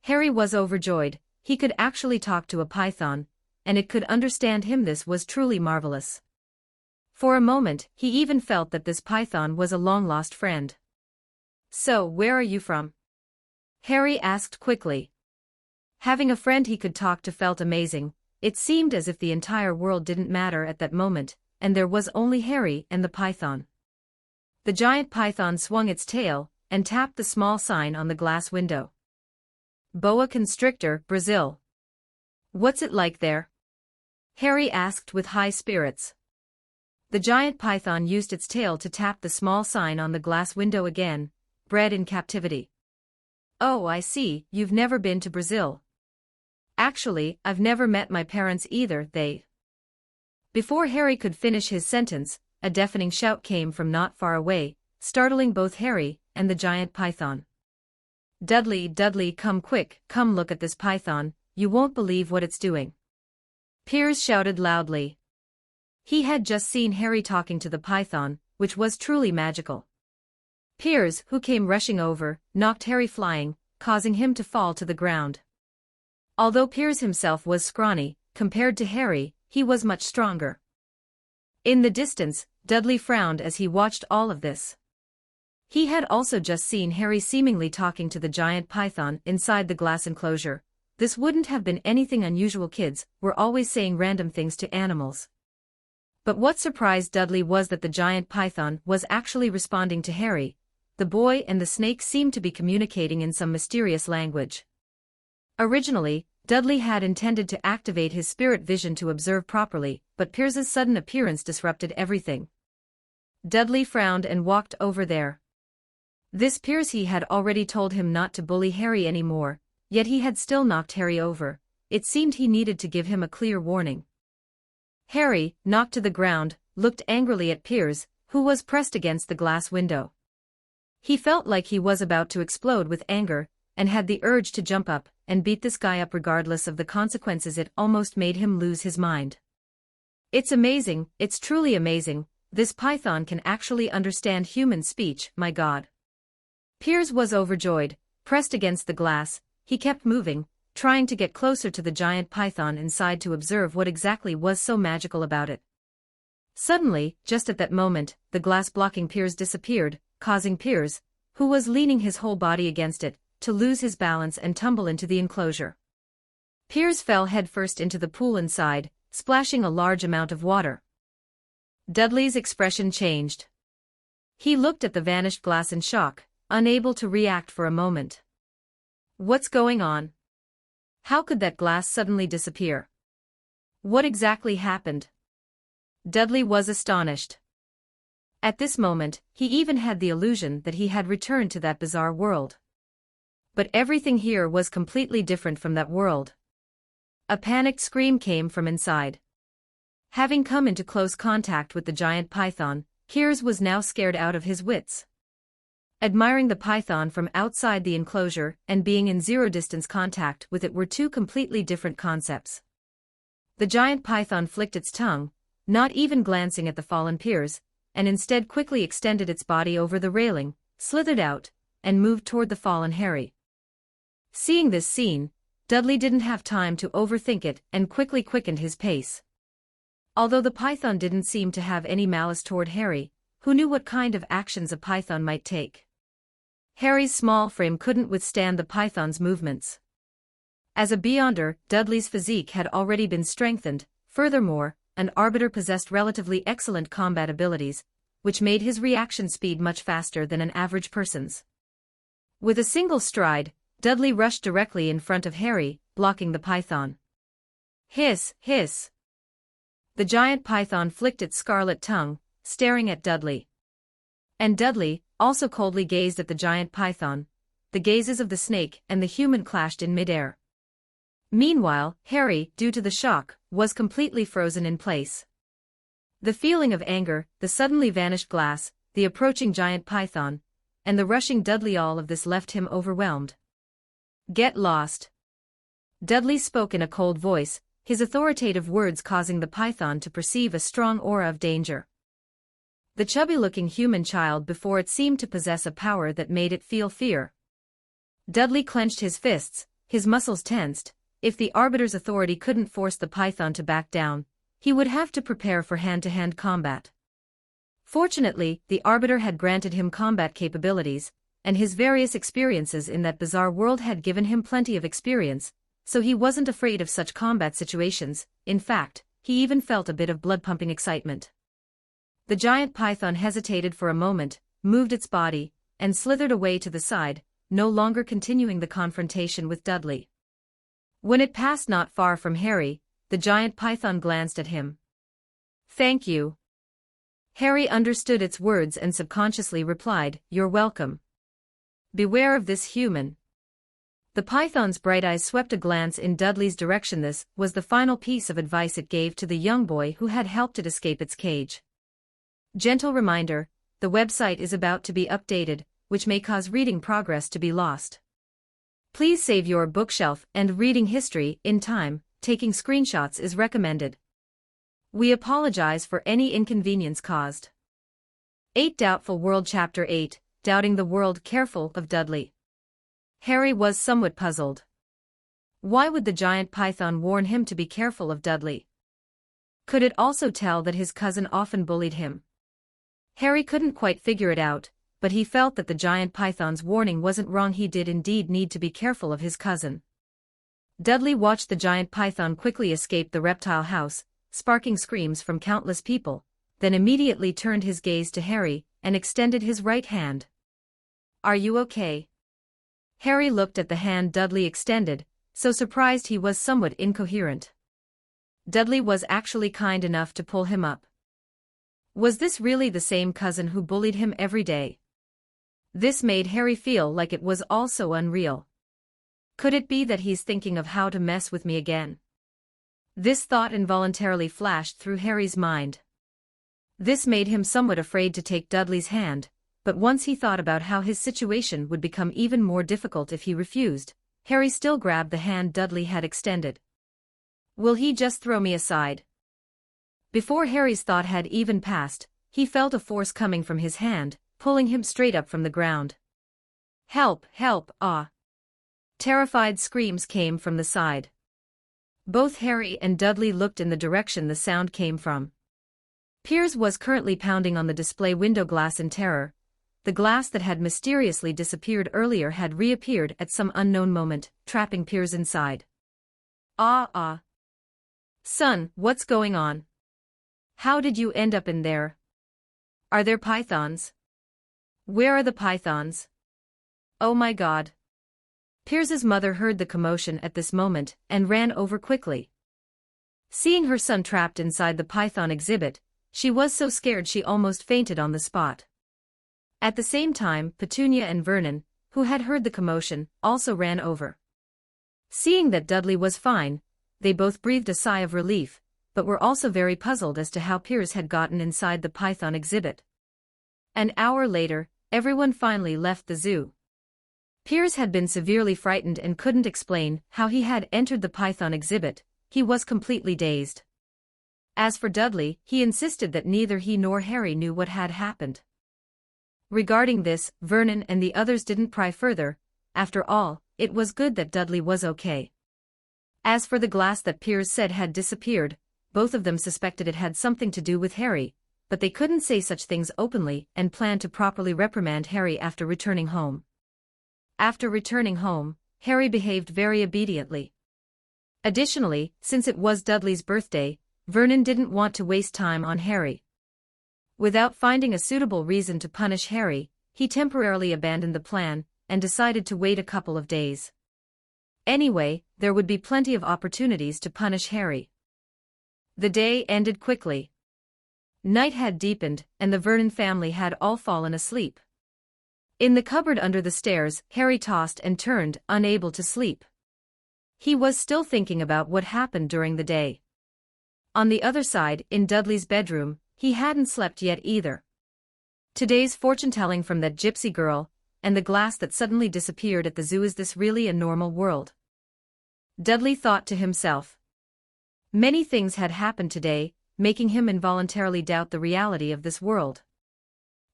Harry was overjoyed. He could actually talk to a python, and it could understand him. This was truly marvelous. For a moment, he even felt that this python was a long-lost friend. "So, where are you from?" Harry asked quickly. Having a friend he could talk to felt amazing. It seemed as if the entire world didn't matter at that moment, and there was only Harry and the python. The giant python swung its tail and tapped the small sign on the glass window. "Boa constrictor, Brazil. What's it like there?" Harry asked with high spirits. The giant python used its tail to tap the small sign on the glass window again. "Bred in captivity." "Oh, I see, you've never been to Brazil." "Actually, I've never met my parents either, they..." Before Harry could finish his sentence, a deafening shout came from not far away, startling both Harry and the giant python. "Dudley, Dudley, come quick, come look at this python, you won't believe what it's doing." Piers shouted loudly. He had just seen Harry talking to the python, which was truly magical. Piers, who came rushing over, knocked Harry flying, causing him to fall to the ground. Although Piers himself was scrawny, compared to Harry, he was much stronger. In the distance, Dudley frowned as he watched all of this. He had also just seen Harry seemingly talking to the giant python inside the glass enclosure. This wouldn't have been anything unusual. Kids were always saying random things to animals. But what surprised Dudley was that the giant python was actually responding to Harry. The boy and the snake seemed to be communicating in some mysterious language. Originally, Dudley had intended to activate his spirit vision to observe properly, but Piers's sudden appearance disrupted everything. Dudley frowned and walked over there. This Piers he had already told him not to bully Harry anymore, yet he had still knocked Harry over. It seemed he needed to give him a clear warning. Harry, knocked to the ground, looked angrily at Piers, who was pressed against the glass window. He felt like he was about to explode with anger, and had the urge to jump up and beat this guy up regardless of the consequences. It almost made him lose his mind. It's amazing, it's truly amazing, this python can actually understand human speech, my god. Piers was overjoyed, pressed against the glass. He kept moving, trying to get closer to the giant python inside to observe what exactly was so magical about it. Suddenly, just at that moment, the glass blocking Piers disappeared, causing Piers, who was leaning his whole body against it, to lose his balance and tumble into the enclosure. Piers fell headfirst into the pool inside, splashing a large amount of water. Dudley's expression changed. He looked at the vanished glass in shock, unable to react for a moment. What's going on? How could that glass suddenly disappear? What exactly happened? Dudley was astonished. At this moment, he even had the illusion that he had returned to that bizarre world. But everything here was completely different from that world. A panicked scream came from inside. Having come into close contact with the giant python, Piers was now scared out of his wits. Admiring the python from outside the enclosure and being in zero-distance contact with it were two completely different concepts. The giant python flicked its tongue, not even glancing at the fallen Piers, and instead quickly extended its body over the railing, slithered out, and moved toward the fallen Harry. Seeing this scene, Dudley didn't have time to overthink it and quickly quickened his pace. Although the python didn't seem to have any malice toward Harry, who knew what kind of actions a python might take. Harry's small frame couldn't withstand the python's movements. As a Beyonder, Dudley's physique had already been strengthened. Furthermore, an Arbiter possessed relatively excellent combat abilities, which made his reaction speed much faster than an average person's. With a single stride, Dudley rushed directly in front of Harry, blocking the python. Hiss, hiss. The giant python flicked its scarlet tongue, staring at Dudley. And Dudley also coldly gazed at the giant python. The gazes of the snake and the human clashed in midair. Meanwhile, Harry, due to the shock, was completely frozen in place. The feeling of anger, the suddenly vanished glass, the approaching giant python, and the rushing Dudley, all of this left him overwhelmed. Get lost. Dudley spoke in a cold voice, his authoritative words causing the python to perceive a strong aura of danger. The chubby-looking human child before it seemed to possess a power that made it feel fear. Dudley clenched his fists, his muscles tensed. If the Arbiter's authority couldn't force the python to back down, he would have to prepare for hand-to-hand combat. Fortunately, the Arbiter had granted him combat capabilities, and his various experiences in that bizarre world had given him plenty of experience, so he wasn't afraid of such combat situations. In fact, he even felt a bit of blood-pumping excitement. The giant python hesitated for a moment, moved its body, and slithered away to the side, no longer continuing the confrontation with Dudley. When it passed not far from Harry, the giant python glanced at him. Thank you. Harry understood its words and subconsciously replied, You're welcome. Beware of this human. The python's bright eyes swept a glance in Dudley's direction. This was the final piece of advice it gave to the young boy who had helped it escape its cage. Gentle reminder, the website is about to be updated, which may cause reading progress to be lost. Please save your bookshelf and reading history in time. Taking screenshots is recommended. We apologize for any inconvenience caused. 8 Doubtful World Chapter 8, Doubting the World. Careful of Dudley. Harry was somewhat puzzled. Why would the giant python warn him to be careful of Dudley? Could it also tell that his cousin often bullied him? Harry couldn't quite figure it out, but he felt that the giant python's warning wasn't wrong. He did indeed need to be careful of his cousin. Dudley watched the giant python quickly escape the reptile house, sparking screams from countless people, then immediately turned his gaze to Harry and extended his right hand. Are you okay? Harry looked at the hand Dudley extended, so surprised he was somewhat incoherent. Dudley was actually kind enough to pull him up. Was this really the same cousin who bullied him every day? This made Harry feel like it was all so unreal. Could it be that he's thinking of how to mess with me again? This thought involuntarily flashed through Harry's mind. This made him somewhat afraid to take Dudley's hand, but once he thought about how his situation would become even more difficult if he refused, Harry still grabbed the hand Dudley had extended. Will he just throw me aside? Before Harry's thought had even passed, he felt a force coming from his hand, pulling him straight up from the ground. Help, help, ah! Terrified screams came from the side. Both Harry and Dudley looked in the direction the sound came from. Piers was currently pounding on the display window glass in terror. The glass that had mysteriously disappeared earlier had reappeared at some unknown moment, trapping Piers inside. Ah. Son, what's going on? How did you end up in there? Are there pythons? Where are the pythons? Oh my God. Piers's mother heard the commotion at this moment and ran over quickly. Seeing her son trapped inside the python exhibit, she was so scared she almost fainted on the spot. At the same time, Petunia and Vernon, who had heard the commotion, also ran over. Seeing that Dudley was fine, they both breathed a sigh of relief, but were also very puzzled as to how Piers had gotten inside the python exhibit. An hour later, everyone finally left the zoo. Piers had been severely frightened and couldn't explain how he had entered the python exhibit. He was completely dazed. As for Dudley, he insisted that neither he nor Harry knew what had happened. Regarding this, Vernon and the others didn't pry further. After all, it was good that Dudley was okay. As for the glass that Piers said had disappeared, both of them suspected it had something to do with Harry, but they couldn't say such things openly and planned to properly reprimand Harry after returning home. After returning home, Harry behaved very obediently. Additionally, since it was Dudley's birthday, Vernon didn't want to waste time on Harry. Without finding a suitable reason to punish Harry, he temporarily abandoned the plan and decided to wait a couple of days. Anyway, there would be plenty of opportunities to punish Harry. The day ended quickly. Night had deepened, and the Vernon family had all fallen asleep. In the cupboard under the stairs, Harry tossed and turned, unable to sleep. He was still thinking about what happened during the day. On the other side, in Dudley's bedroom, he hadn't slept yet either. Today's fortune-telling from that gypsy girl, and the glass that suddenly disappeared at the zoo. Is this really a normal world? Dudley thought to himself. Many things had happened today, making him involuntarily doubt the reality of this world.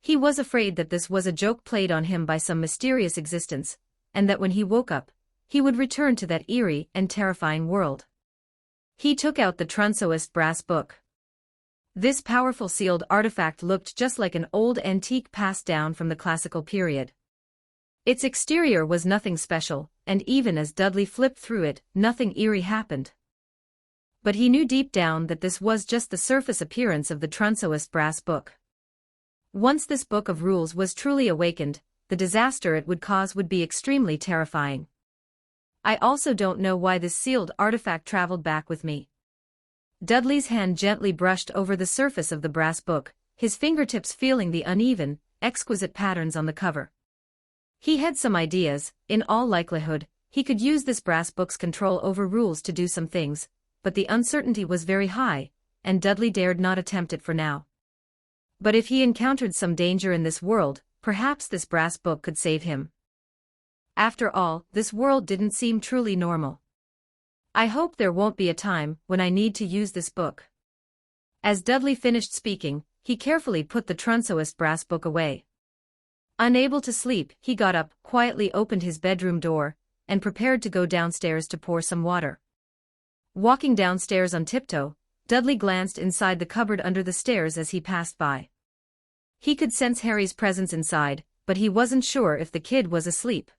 He was afraid that this was a joke played on him by some mysterious existence, and that when he woke up, he would return to that eerie and terrifying world. He took out the Trunsoist brass book. This powerful sealed artifact looked just like an old antique passed down from the classical period. Its exterior was nothing special, and even as Dudley flipped through it, nothing eerie happened. But he knew deep down that this was just the surface appearance of the Trunsoist brass book. Once this book of rules was truly awakened, the disaster it would cause would be extremely terrifying. I also don't know why this sealed artifact traveled back with me. Dudley's hand gently brushed over the surface of the brass book, his fingertips feeling the uneven, exquisite patterns on the cover. He had some ideas. In all likelihood, he could use this brass book's control over rules to do some things, but the uncertainty was very high, and Dudley dared not attempt it for now. But if he encountered some danger in this world, perhaps this brass book could save him. After all, this world didn't seem truly normal. I hope there won't be a time when I need to use this book. As Dudley finished speaking, he carefully put the Trunsoist brass book away. Unable to sleep, he got up, quietly opened his bedroom door, and prepared to go downstairs to pour some water. Walking downstairs on tiptoe, Dudley glanced inside the cupboard under the stairs as he passed by. He could sense Harry's presence inside, but he wasn't sure if the kid was asleep.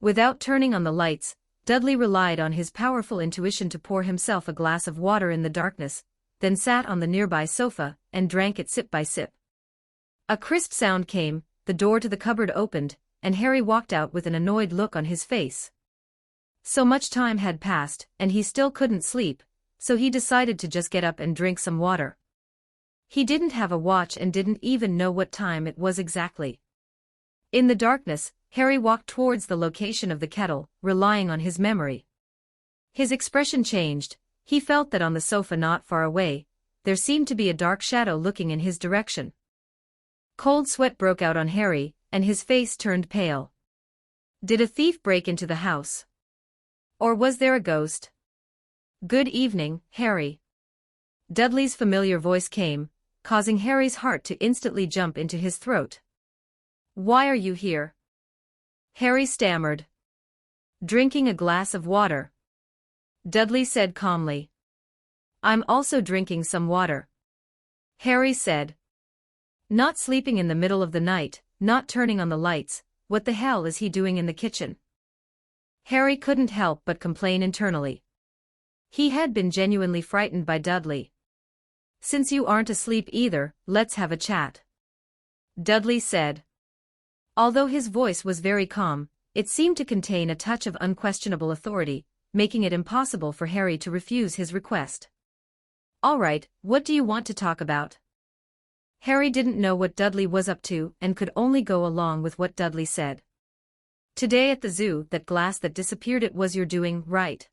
Without turning on the lights, Dudley relied on his powerful intuition to pour himself a glass of water in the darkness, then sat on the nearby sofa and drank it sip by sip. A crisp sound came, the door to the cupboard opened, and Harry walked out with an annoyed look on his face. So much time had passed, and he still couldn't sleep, so he decided to just get up and drink some water. He didn't have a watch and didn't even know what time it was exactly. In the darkness, Harry walked towards the location of the kettle, relying on his memory. His expression changed. He felt that on the sofa not far away, there seemed to be a dark shadow looking in his direction. Cold sweat broke out on Harry, and his face turned pale. Did a thief break into the house? Or was there a ghost? Good evening, Harry. Dudley's familiar voice came, causing Harry's heart to instantly jump into his throat. Why are you here? Harry stammered. Drinking a glass of water. Dudley said calmly. I'm also drinking some water. Harry said. Not sleeping in the middle of the night, not turning on the lights, what the hell is he doing in the kitchen? Harry couldn't help but complain internally. He had been genuinely frightened by Dudley. Since you aren't asleep either, let's have a chat. Dudley said. Although his voice was very calm, it seemed to contain a touch of unquestionable authority, making it impossible for Harry to refuse his request. All right, what do you want to talk about? Harry didn't know what Dudley was up to and could only go along with what Dudley said. Today at the zoo, that glass that disappeared, it was your doing, right?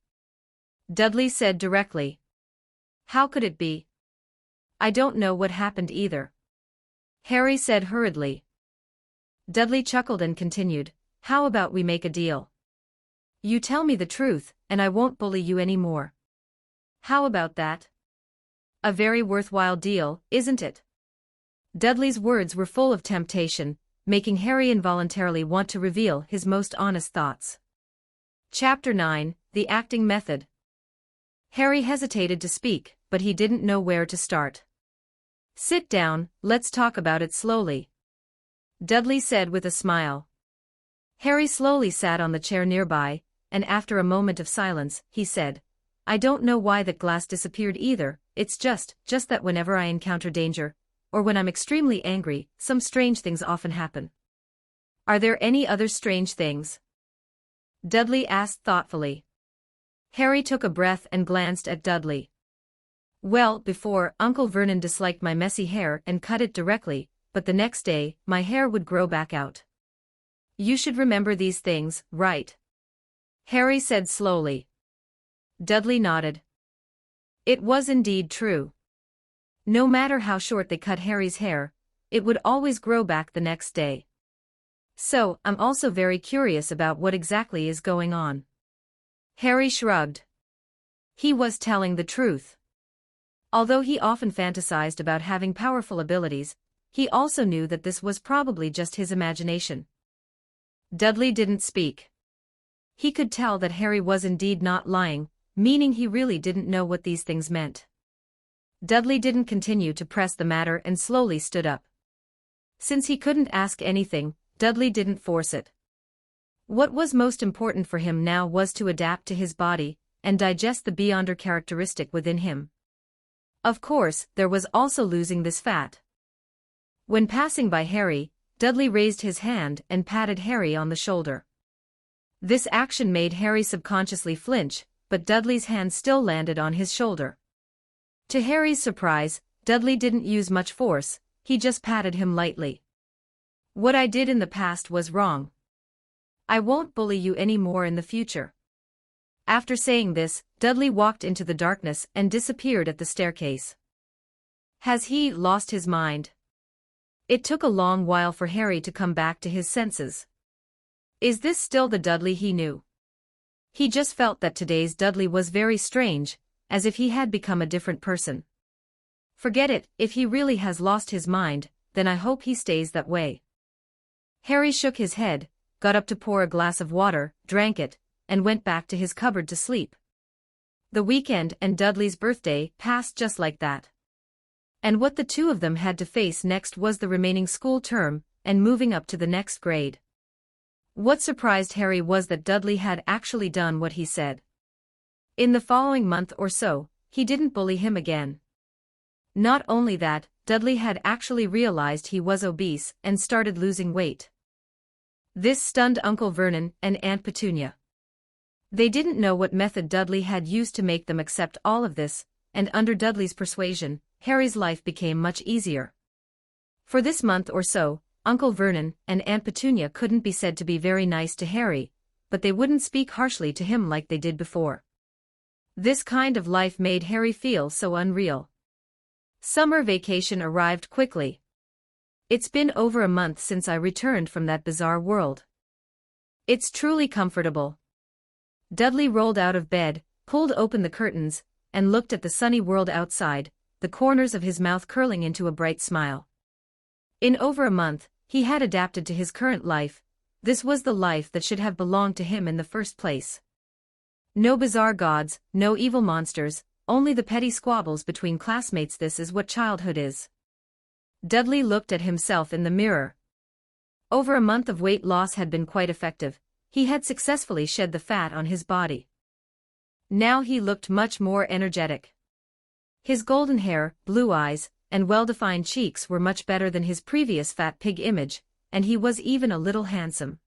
Dudley said directly. How could it be? I don't know what happened either. Harry said hurriedly. Dudley chuckled and continued, how about we make a deal? You tell me the truth, and I won't bully you anymore. How about that? A very worthwhile deal, isn't it? Dudley's words were full of temptation, making Harry involuntarily want to reveal his most honest thoughts. Chapter 9, The Acting Method. Harry hesitated to speak, but he didn't know where to start. Sit down, let's talk about it slowly. Dudley said with a smile. Harry slowly sat on the chair nearby, and after a moment of silence, he said, I don't know why that glass disappeared either, it's just that whenever I encounter danger, or when I'm extremely angry, some strange things often happen. Are there any other strange things? Dudley asked thoughtfully. Harry took a breath and glanced at Dudley. Well, before, Uncle Vernon disliked my messy hair and cut it directly, but the next day, my hair would grow back out. You should remember these things, right? Harry said slowly. Dudley nodded. It was indeed true. No matter how short they cut Harry's hair, it would always grow back the next day. So, I'm also very curious about what exactly is going on. Harry shrugged. He was telling the truth. Although he often fantasized about having powerful abilities, he also knew that this was probably just his imagination. Dudley didn't speak. He could tell that Harry was indeed not lying, meaning he really didn't know what these things meant. Dudley didn't continue to press the matter and slowly stood up. Since he couldn't ask anything, Dudley didn't force it. What was most important for him now was to adapt to his body and digest the beyonder characteristic within him. Of course, there was also losing this fat. When passing by Harry, Dudley raised his hand and patted Harry on the shoulder. This action made Harry subconsciously flinch, but Dudley's hand still landed on his shoulder. To Harry's surprise, Dudley didn't use much force, he just patted him lightly. What I did in the past was wrong. I won't bully you any more in the future. After saying this, Dudley walked into the darkness and disappeared at the staircase. Has he lost his mind? It took a long while for Harry to come back to his senses. Is this still the Dudley he knew? He just felt that today's Dudley was very strange, as if he had become a different person. Forget it, if he really has lost his mind, then I hope he stays that way. Harry shook his head, got up to pour a glass of water, drank it, and went back to his cupboard to sleep. The weekend and Dudley's birthday passed just like that. And what the two of them had to face next was the remaining school term, and moving up to the next grade. What surprised Harry was that Dudley had actually done what he said. In the following month or so, he didn't bully him again. Not only that, Dudley had actually realized he was obese and started losing weight. This stunned Uncle Vernon and Aunt Petunia. They didn't know what method Dudley had used to make them accept all of this, and under Dudley's persuasion, Harry's life became much easier. For this month or so, Uncle Vernon and Aunt Petunia couldn't be said to be very nice to Harry, but they wouldn't speak harshly to him like they did before. This kind of life made Harry feel so unreal. Summer vacation arrived quickly. It's been over a month since I returned from that bizarre world. It's truly comfortable. Dudley rolled out of bed, pulled open the curtains, and looked at the sunny world outside, the corners of his mouth curling into a bright smile. In over a month, he had adapted to his current life. This was the life that should have belonged to him in the first place. No bizarre gods, no evil monsters, only the petty squabbles between classmates. This is what childhood is. Dudley looked at himself in the mirror. Over a month of weight loss had been quite effective. He had successfully shed the fat on his body. Now he looked much more energetic. His golden hair, blue eyes, and well-defined cheeks were much better than his previous fat pig image, and he was even a little handsome.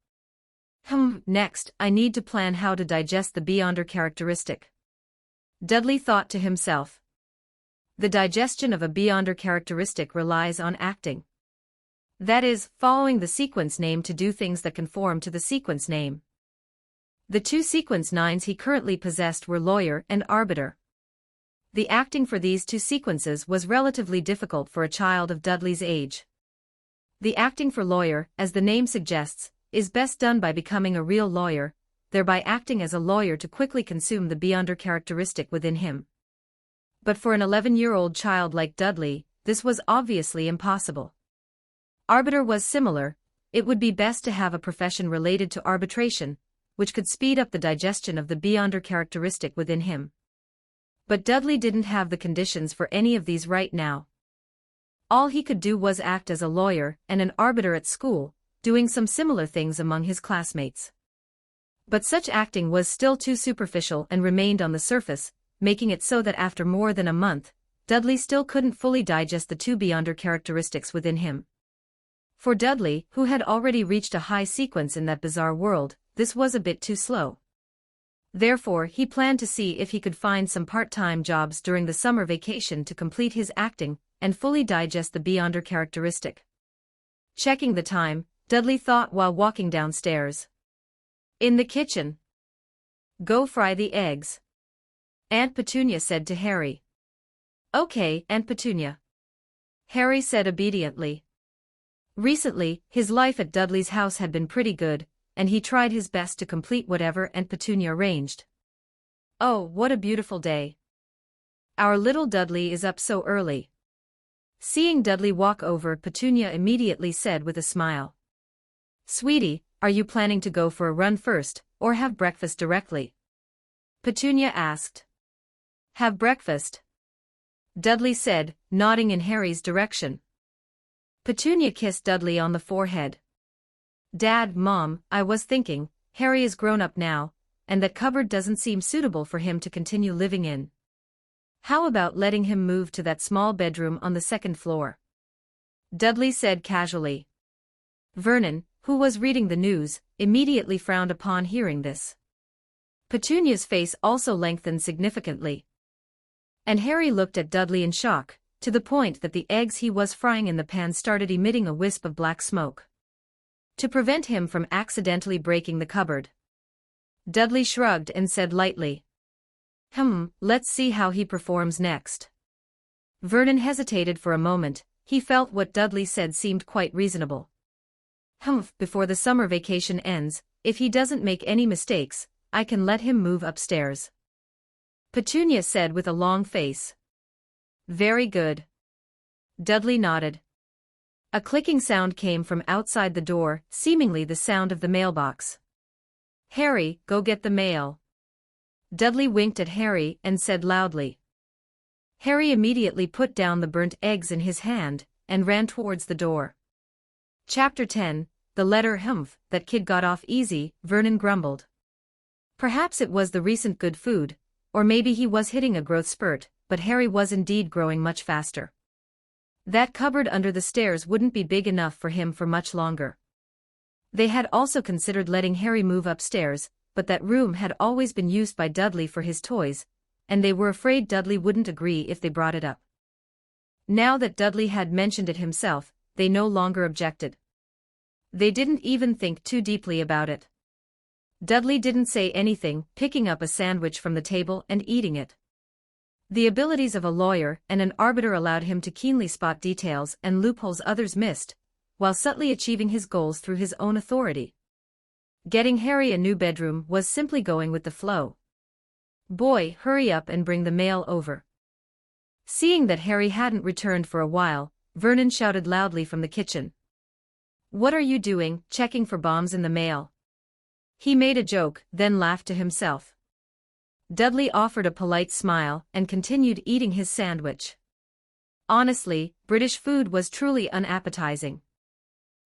Next, I need to plan how to digest the Beyonder characteristic. Dudley thought to himself. The digestion of a Beyonder characteristic relies on acting. That is, following the sequence name to do things that conform to the sequence name. The two sequence nines he currently possessed were lawyer and arbiter. The acting for these two sequences was relatively difficult for a child of Dudley's age. The acting for lawyer, as the name suggests, is best done by becoming a real lawyer, thereby acting as a lawyer to quickly consume the Beyonder characteristic within him. But for an 11-year-old child like Dudley, this was obviously impossible. Arbiter was similar. It would be best to have a profession related to arbitration, which could speed up the digestion of the Beyonder characteristic within him. But Dudley didn't have the conditions for any of these right now. All he could do was act as a lawyer and an arbiter at school, doing some similar things among his classmates. But such acting was still too superficial and remained on the surface, making it so that after more than a month, Dudley still couldn't fully digest the two Beyonder characteristics within him. For Dudley, who had already reached a high sequence in that bizarre world, this was a bit too slow. Therefore, he planned to see if he could find some part-time jobs during the summer vacation to complete his acting and fully digest the Beyonder characteristic. Checking the time, Dudley thought while walking downstairs. In the kitchen. Go fry the eggs. Aunt Petunia said to Harry. Okay, Aunt Petunia. Harry said obediently. Recently, his life at Dudley's house had been pretty good, and he tried his best to complete whatever Aunt Petunia arranged. Oh, what a beautiful day. Our little Dudley is up so early. Seeing Dudley walk over, Petunia immediately said with a smile. Sweetie, are you planning to go for a run first, or have breakfast directly? Petunia asked. Have breakfast. Dudley said, nodding in Harry's direction. Petunia kissed Dudley on the forehead. Dad, Mom, I was thinking, Harry is grown up now, and that cupboard doesn't seem suitable for him to continue living in. How about letting him move to that small bedroom on the second floor? Dudley said casually. Vernon, who was reading the news, immediately frowned upon hearing this. Petunia's face also lengthened significantly. And Harry looked at Dudley in shock, to the point that the eggs he was frying in the pan started emitting a wisp of black smoke. To prevent him from accidentally breaking the cupboard, Dudley shrugged and said lightly. Let's see how he performs next. Vernon hesitated for a moment. He felt what Dudley said seemed quite reasonable. Before the summer vacation ends, if he doesn't make any mistakes, I can let him move upstairs. Petunia said with a long face. Very good. Dudley nodded. A clicking sound came from outside the door, seemingly the sound of the mailbox. Harry, go get the mail. Dudley winked at Harry and said loudly. Harry immediately put down the burnt eggs in his hand and ran towards the door. Chapter 10, The Letter. That kid got off easy, Vernon grumbled. Perhaps it was the recent good food, or maybe he was hitting a growth spurt, but Harry was indeed growing much faster. That cupboard under the stairs wouldn't be big enough for him for much longer. They had also considered letting Harry move upstairs, but that room had always been used by Dudley for his toys, and they were afraid Dudley wouldn't agree if they brought it up. Now that Dudley had mentioned it himself, they no longer objected. They didn't even think too deeply about it. Dudley didn't say anything, picking up a sandwich from the table and eating it. The abilities of a lawyer and an arbiter allowed him to keenly spot details and loopholes others missed, while subtly achieving his goals through his own authority. Getting Harry a new bedroom was simply going with the flow. "Boy, hurry up and bring the mail over." Seeing that Harry hadn't returned for a while, Vernon shouted loudly from the kitchen. "What are you doing, checking for bombs in the mail?" He made a joke, then laughed to himself. Dudley offered a polite smile and continued eating his sandwich. Honestly, British food was truly unappetizing.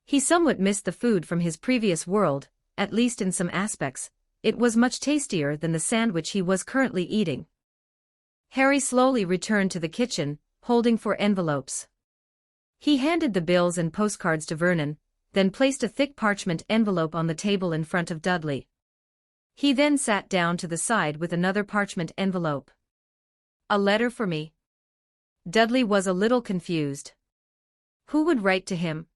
He somewhat missed the food from his previous world, at least in some aspects. It was much tastier than the sandwich he was currently eating. Harry slowly returned to the kitchen, holding 4 envelopes. He handed the bills and postcards to Vernon, then placed a thick parchment envelope on the table in front of Dudley. He then sat down to the side with another parchment envelope. "A letter for me?" Dudley was a little confused. Who would write to him?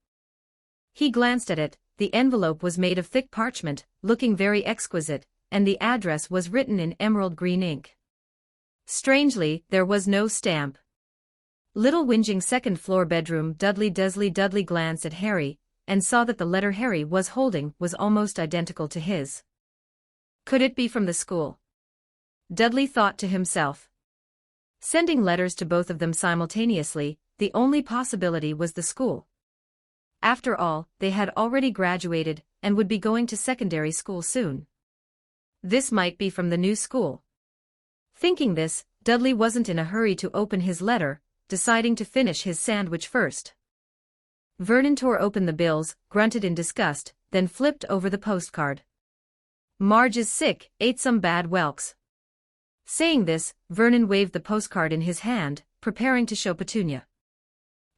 He glanced at it. The envelope was made of thick parchment, looking very exquisite, and the address was written in emerald green ink. Strangely, there was no stamp. "Little whinging second-floor bedroom." Dudley glanced at Harry, and saw that the letter Harry was holding was almost identical to his. Could it be from the school? Dudley thought to himself. Sending letters to both of them simultaneously, the only possibility was the school. After all, they had already graduated, and would be going to secondary school soon. This might be from the new school. Thinking this, Dudley wasn't in a hurry to open his letter, deciding to finish his sandwich first. Vernon tore open the bills, grunted in disgust, then flipped over the postcard. "Marge is sick, ate some bad whelks." Saying this, Vernon waved the postcard in his hand, preparing to show Petunia.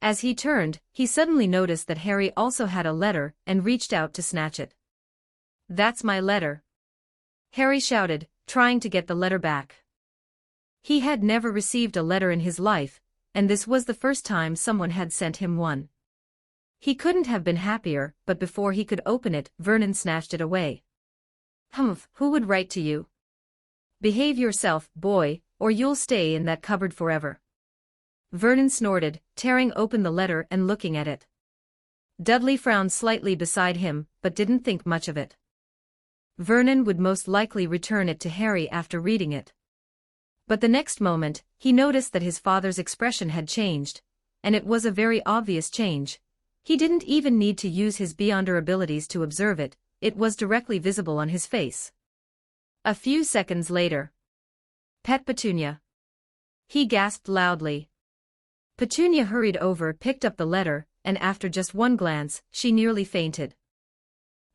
As he turned, he suddenly noticed that Harry also had a letter and reached out to snatch it. "That's my letter," Harry shouted, trying to get the letter back. He had never received a letter in his life, and this was the first time someone had sent him one. He couldn't have been happier, but before he could open it, Vernon snatched it away. "Humph, who would write to you? Behave yourself, boy, or you'll stay in that cupboard forever." Vernon snorted, tearing open the letter and looking at it. Dudley frowned slightly beside him, but didn't think much of it. Vernon would most likely return it to Harry after reading it. But the next moment, he noticed that his father's expression had changed, and it was a very obvious change. He didn't even need to use his beyonder abilities to observe it, it was directly visible on his face. A few seconds later. "Pet Petunia!" he gasped loudly. Petunia hurried over, picked up the letter, and after just one glance, she nearly fainted.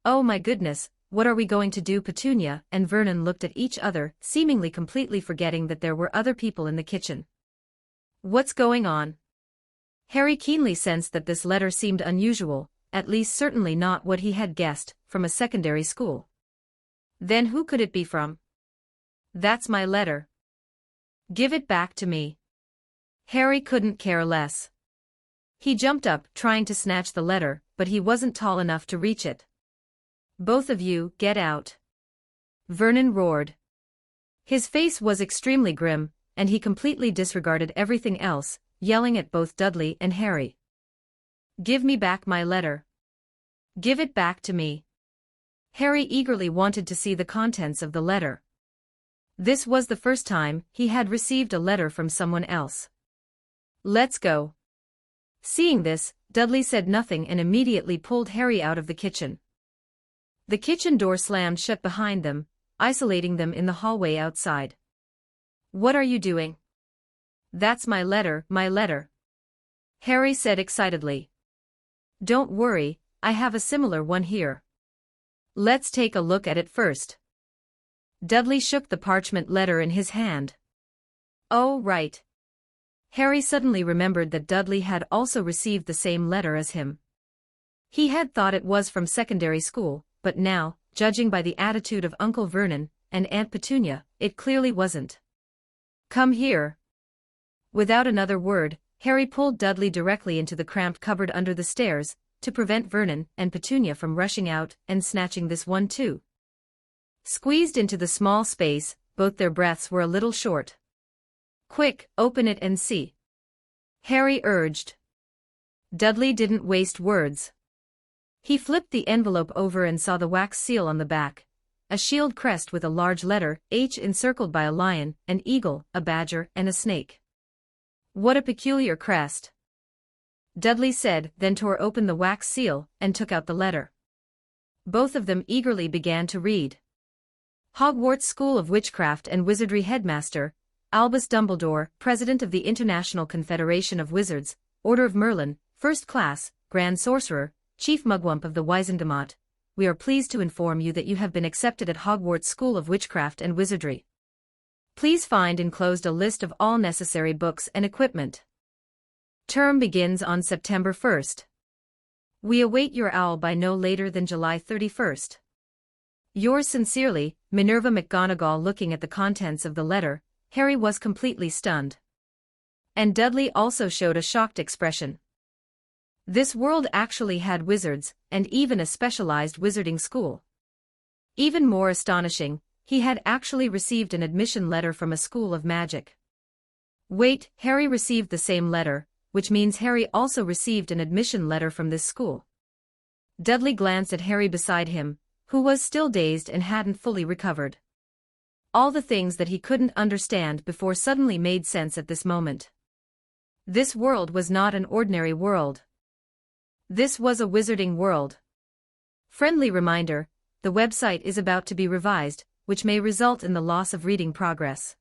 "Oh my goodness, what are we going to do?" Petunia and Vernon looked at each other, seemingly completely forgetting that there were other people in the kitchen. "What's going on?" Harry keenly sensed that this letter seemed unusual, at least certainly not what he had guessed, from a secondary school. Then who could it be from? "That's my letter. Give it back to me." Harry couldn't care less. He jumped up, trying to snatch the letter, but he wasn't tall enough to reach it. "Both of you, get out!" Vernon roared. His face was extremely grim, and he completely disregarded everything else, yelling at both Dudley and Harry. "Give me back my letter. Give it back to me." Harry eagerly wanted to see the contents of the letter. This was the first time he had received a letter from someone else. "Let's go." Seeing this, Dudley said nothing and immediately pulled Harry out of the kitchen. The kitchen door slammed shut behind them, isolating them in the hallway outside. "What are you doing?" "That's my letter, Harry said excitedly. "Don't worry, I have a similar one here. Let's take a look at it first." Dudley shook the parchment letter in his hand. "Oh, right." Harry suddenly remembered that Dudley had also received the same letter as him. He had thought it was from secondary school, but now, judging by the attitude of Uncle Vernon and Aunt Petunia, it clearly wasn't. "Come here." Without another word, Harry pulled Dudley directly into the cramped cupboard under the stairs, to prevent Vernon and Petunia from rushing out and snatching this one too. Squeezed into the small space, both their breaths were a little short. "Quick, open it and see," Harry urged. Dudley didn't waste words. He flipped the envelope over and saw the wax seal on the back, a shield crest with a large letter H encircled by a lion, an eagle, a badger, and a snake. "What a peculiar crest," Dudley said, then tore open the wax seal and took out the letter. Both of them eagerly began to read. Hogwarts School of Witchcraft and Wizardry Headmaster, Albus Dumbledore, President of the International Confederation of Wizards, Order of Merlin, First Class, Grand Sorcerer, Chief Mugwump of the Wizengamot, we are pleased to inform you that you have been accepted at Hogwarts School of Witchcraft and Wizardry. Please find enclosed a list of all necessary books and equipment. Term begins on September 1st. We await your owl by no later than July 31st. Yours sincerely, Minerva McGonagall. Looking at the contents of the letter, Harry was completely stunned. And Dudley also showed a shocked expression. This world actually had wizards, and even a specialized wizarding school. Even more astonishing, he had actually received an admission letter from a school of magic. Wait, Harry received the same letter, which means Harry also received an admission letter from this school. Dudley glanced at Harry beside him, who was still dazed and hadn't fully recovered. All the things that he couldn't understand before suddenly made sense at this moment. This world was not an ordinary world. This was a wizarding world. Friendly reminder, the website is about to be revised, which may result in the loss of reading progress.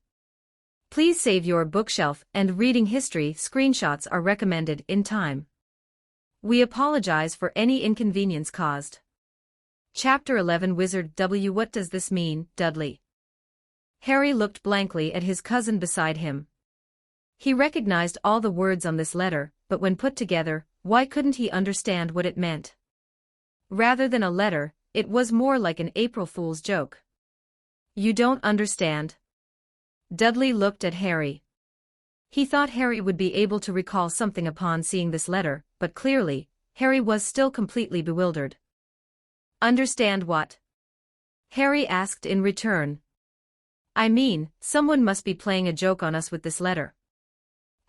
Please save your bookshelf and reading history screenshots are recommended in time. We apologize for any inconvenience caused. Chapter 11 Wizard W. What does this mean, Dudley? Harry looked blankly at his cousin beside him. He recognized all the words on this letter, but when put together, why couldn't he understand what it meant? Rather than a letter, it was more like an April Fool's joke. You don't understand? Dudley looked at Harry. He thought Harry would be able to recall something upon seeing this letter, but clearly, Harry was still completely bewildered. Understand what? Harry asked in return. I mean, someone must be playing a joke on us with this letter.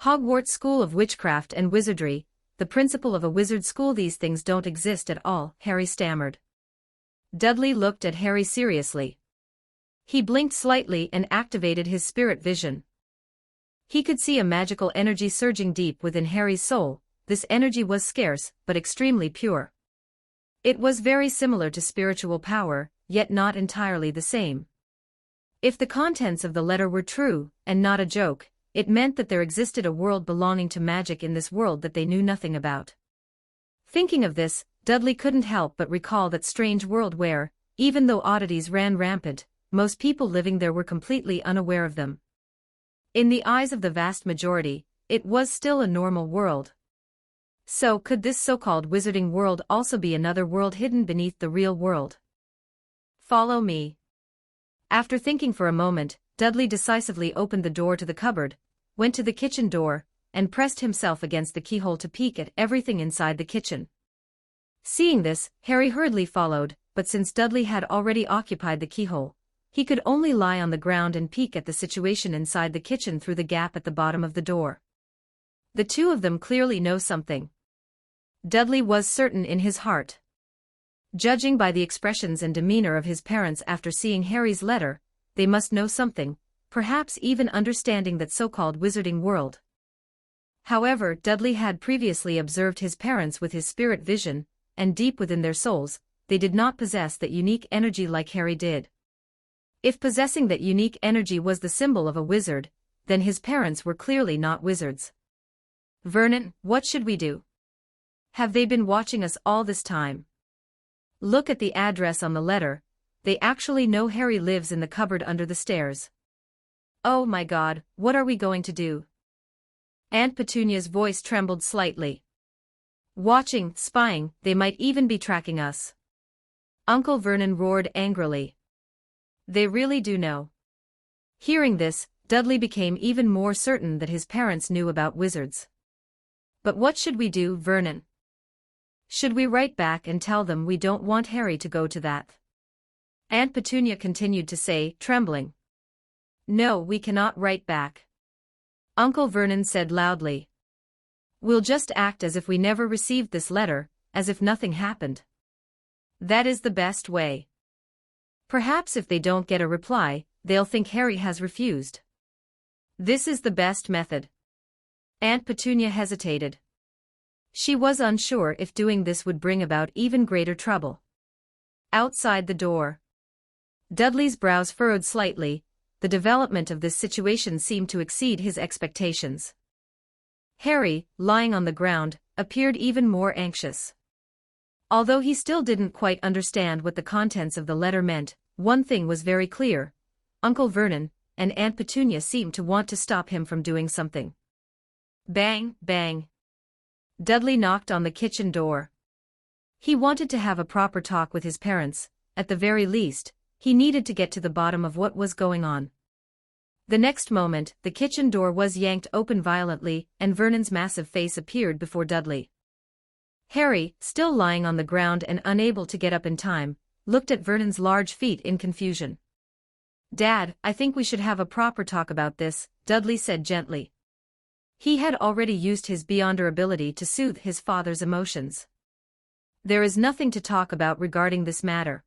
Hogwarts School of Witchcraft and Wizardry, the principal of a wizard school. These things don't exist at all, Harry stammered. Dudley looked at Harry seriously. He blinked slightly and activated his spirit vision. He could see a magical energy surging deep within Harry's soul. This energy was scarce, but extremely pure. It was very similar to spiritual power, yet not entirely the same. If the contents of the letter were true, and not a joke, it meant that there existed a world belonging to magic in this world that they knew nothing about. Thinking of this, Dudley couldn't help but recall that strange world where, even though oddities ran rampant, most people living there were completely unaware of them. In the eyes of the vast majority, it was still a normal world. So could this so-called wizarding world also be another world hidden beneath the real world? Follow me. After thinking for a moment, Dudley decisively opened the door to the cupboard, went to the kitchen door, and pressed himself against the keyhole to peek at everything inside the kitchen. Seeing this, Harry hurriedly followed, but since Dudley had already occupied the keyhole, he could only lie on the ground and peek at the situation inside the kitchen through the gap at the bottom of the door. The two of them clearly know something. Dudley was certain in his heart. Judging by the expressions and demeanor of his parents after seeing Harry's letter, they must know something, perhaps even understanding that so-called wizarding world. However, Dudley had previously observed his parents with his spirit vision, and deep within their souls, they did not possess that unique energy like Harry did. If possessing that unique energy was the symbol of a wizard, then his parents were clearly not wizards. Vernon, what should we do? Have they been watching us all this time? Look at the address on the letter. They actually know Harry lives in the cupboard under the stairs. Oh my God, what are we going to do? Aunt Petunia's voice trembled slightly. Watching, spying, they might even be tracking us. Uncle Vernon roared angrily. They really do know. Hearing this, Dudley became even more certain that his parents knew about wizards. But what should we do, Vernon? Should we write back and tell them we don't want Harry to go to that? Aunt Petunia continued to say, trembling. No, we cannot write back. Uncle Vernon said loudly. We'll just act as if we never received this letter, as if nothing happened. That is the best way. Perhaps if they don't get a reply, they'll think Harry has refused. This is the best method. Aunt Petunia hesitated. She was unsure if doing this would bring about even greater trouble. Outside the door. Dudley's brows furrowed slightly. The development of this situation seemed to exceed his expectations. Harry, lying on the ground, appeared even more anxious. Although he still didn't quite understand what the contents of the letter meant, one thing was very clear. Uncle Vernon and Aunt Petunia seemed to want to stop him from doing something. Bang, bang. Dudley knocked on the kitchen door. He wanted to have a proper talk with his parents. At the very least, he needed to get to the bottom of what was going on. The next moment, the kitchen door was yanked open violently, and Vernon's massive face appeared before Dudley. Harry, still lying on the ground and unable to get up in time, looked at Vernon's large feet in confusion. Dad, I think we should have a proper talk about this, Dudley said gently. He had already used his beyonder ability to soothe his father's emotions. There is nothing to talk about regarding this matter.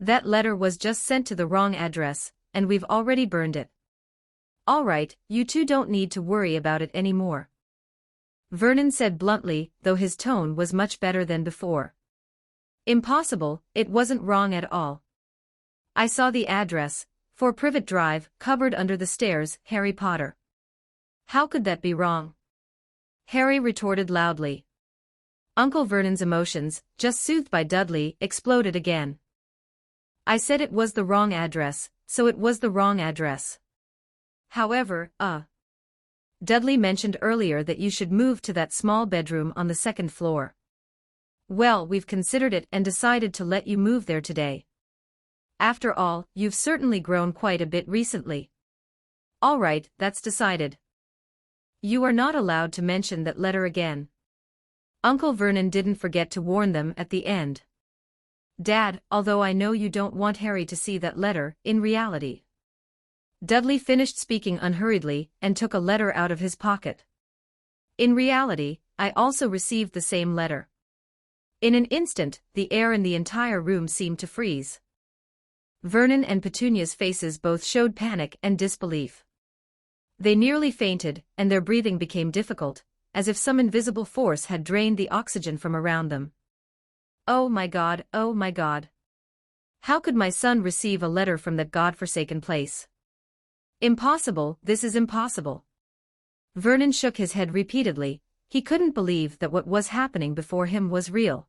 That letter was just sent to the wrong address, and we've already burned it. All right, you two don't need to worry about it anymore. Vernon said bluntly, though his tone was much better than before. Impossible, it wasn't wrong at all. I saw the address, 4 Privet Drive, cupboard under the stairs, Harry Potter. How could that be wrong? Harry retorted loudly. Uncle Vernon's emotions, just soothed by Dudley, exploded again. I said it was the wrong address, so it was the wrong address. However, Dudley mentioned earlier that you should move to that small bedroom on the 2nd floor. Well, we've considered it and decided to let you move there today. After all, you've certainly grown quite a bit recently. All right, that's decided. You are not allowed to mention that letter again. Uncle Vernon didn't forget to warn them at the end. Dad, although I know you don't want Harry to see that letter, in reality. Dudley finished speaking unhurriedly and took a letter out of his pocket. In reality, I also received the same letter. In an instant, the air in the entire room seemed to freeze. Vernon and Petunia's faces both showed panic and disbelief. They nearly fainted, and their breathing became difficult, as if some invisible force had drained the oxygen from around them. Oh my God, oh my God. How could my son receive a letter from that godforsaken place? Impossible, this is impossible. Vernon shook his head repeatedly. He couldn't believe that what was happening before him was real.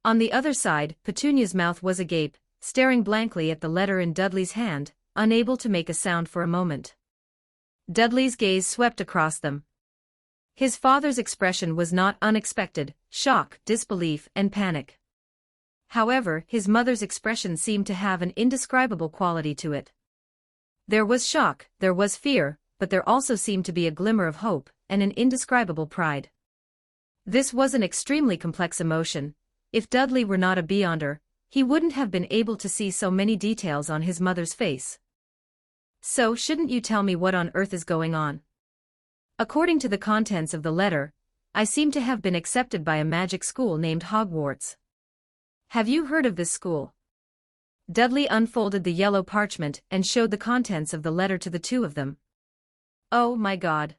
On the other side, Petunia's mouth was agape, staring blankly at the letter in Dudley's hand, unable to make a sound for a moment. Dudley's gaze swept across them. His father's expression was not unexpected: shock, disbelief, and panic. However, his mother's expression seemed to have an indescribable quality to it. There was shock, there was fear, but there also seemed to be a glimmer of hope, and an indescribable pride. This was an extremely complex emotion. If Dudley were not a beyonder, he wouldn't have been able to see so many details on his mother's face. So shouldn't you tell me what on earth is going on? According to the contents of the letter, I seem to have been accepted by a magic school named Hogwarts. Have you heard of this school? Dudley unfolded the yellow parchment and showed the contents of the letter to the two of them. Oh my God.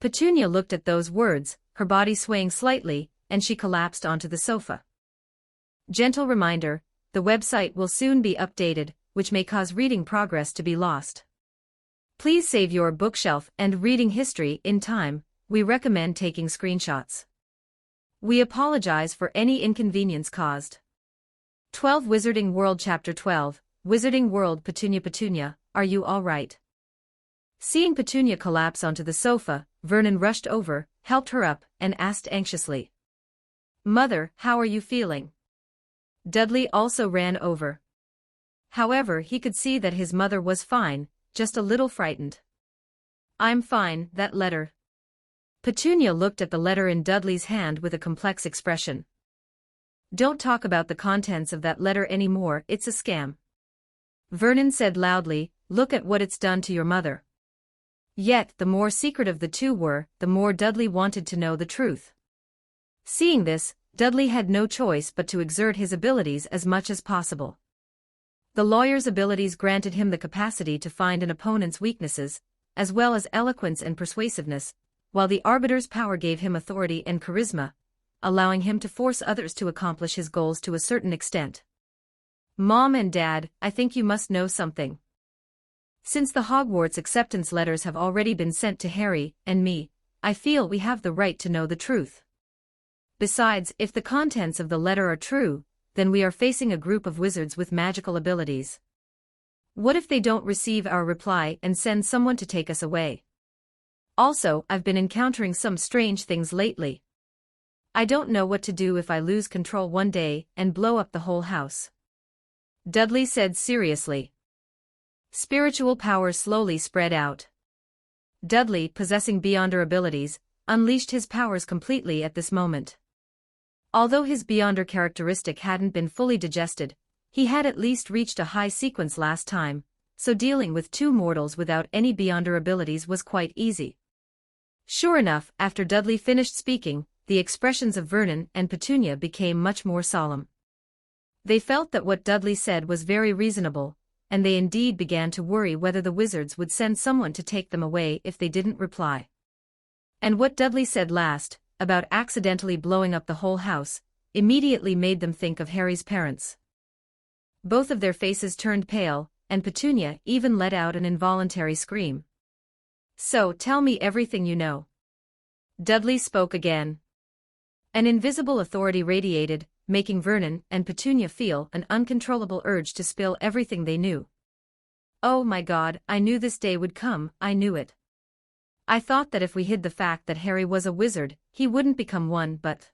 Petunia looked at those words, her body swaying slightly, and she collapsed onto the sofa. Gentle reminder, the website will soon be updated, which may cause reading progress to be lost. Please save your bookshelf and reading history in time. We recommend taking screenshots. We apologize for any inconvenience caused. 12 Wizarding World Chapter 12, Wizarding World. Petunia, are you all right? Seeing Petunia collapse onto the sofa, Vernon rushed over, helped her up, and asked anxiously. Mother, how are you feeling? Dudley also ran over. However, he could see that his mother was fine, just a little frightened. I'm fine, that letter. Petunia looked at the letter in Dudley's hand with a complex expression. "Don't talk about the contents of that letter anymore, it's a scam." Vernon said loudly, "Look at what it's done to your mother." Yet, the more secretive the two were, the more Dudley wanted to know the truth. Seeing this, Dudley had no choice but to exert his abilities as much as possible. The lawyer's abilities granted him the capacity to find an opponent's weaknesses, as well as eloquence and persuasiveness, while the arbiter's power gave him authority and charisma, allowing him to force others to accomplish his goals to a certain extent. "Mom and Dad, I think you must know something. Since the Hogwarts acceptance letters have already been sent to Harry and me, I feel we have the right to know the truth. Besides, if the contents of the letter are true, then we are facing a group of wizards with magical abilities. What if they don't receive our reply and send someone to take us away? Also, I've been encountering some strange things lately. I don't know what to do if I lose control one day and blow up the whole house." Dudley said seriously. Spiritual power slowly spread out. Dudley, possessing Beyonder abilities, unleashed his powers completely at this moment. Although his Beyonder characteristic hadn't been fully digested, he had at least reached a high sequence last time, so dealing with two mortals without any Beyonder abilities was quite easy. Sure enough, after Dudley finished speaking, the expressions of Vernon and Petunia became much more solemn. They felt that what Dudley said was very reasonable, and they indeed began to worry whether the wizards would send someone to take them away if they didn't reply. And what Dudley said last, about accidentally blowing up the whole house, immediately made them think of Harry's parents. Both of their faces turned pale, and Petunia even let out an involuntary scream. "So tell me everything you know." Dudley spoke again. An invisible authority radiated, making Vernon and Petunia feel an uncontrollable urge to spill everything they knew. "Oh my God, I knew this day would come, I knew it. I thought that if we hid the fact that Harry was a wizard, he wouldn't become one, but..."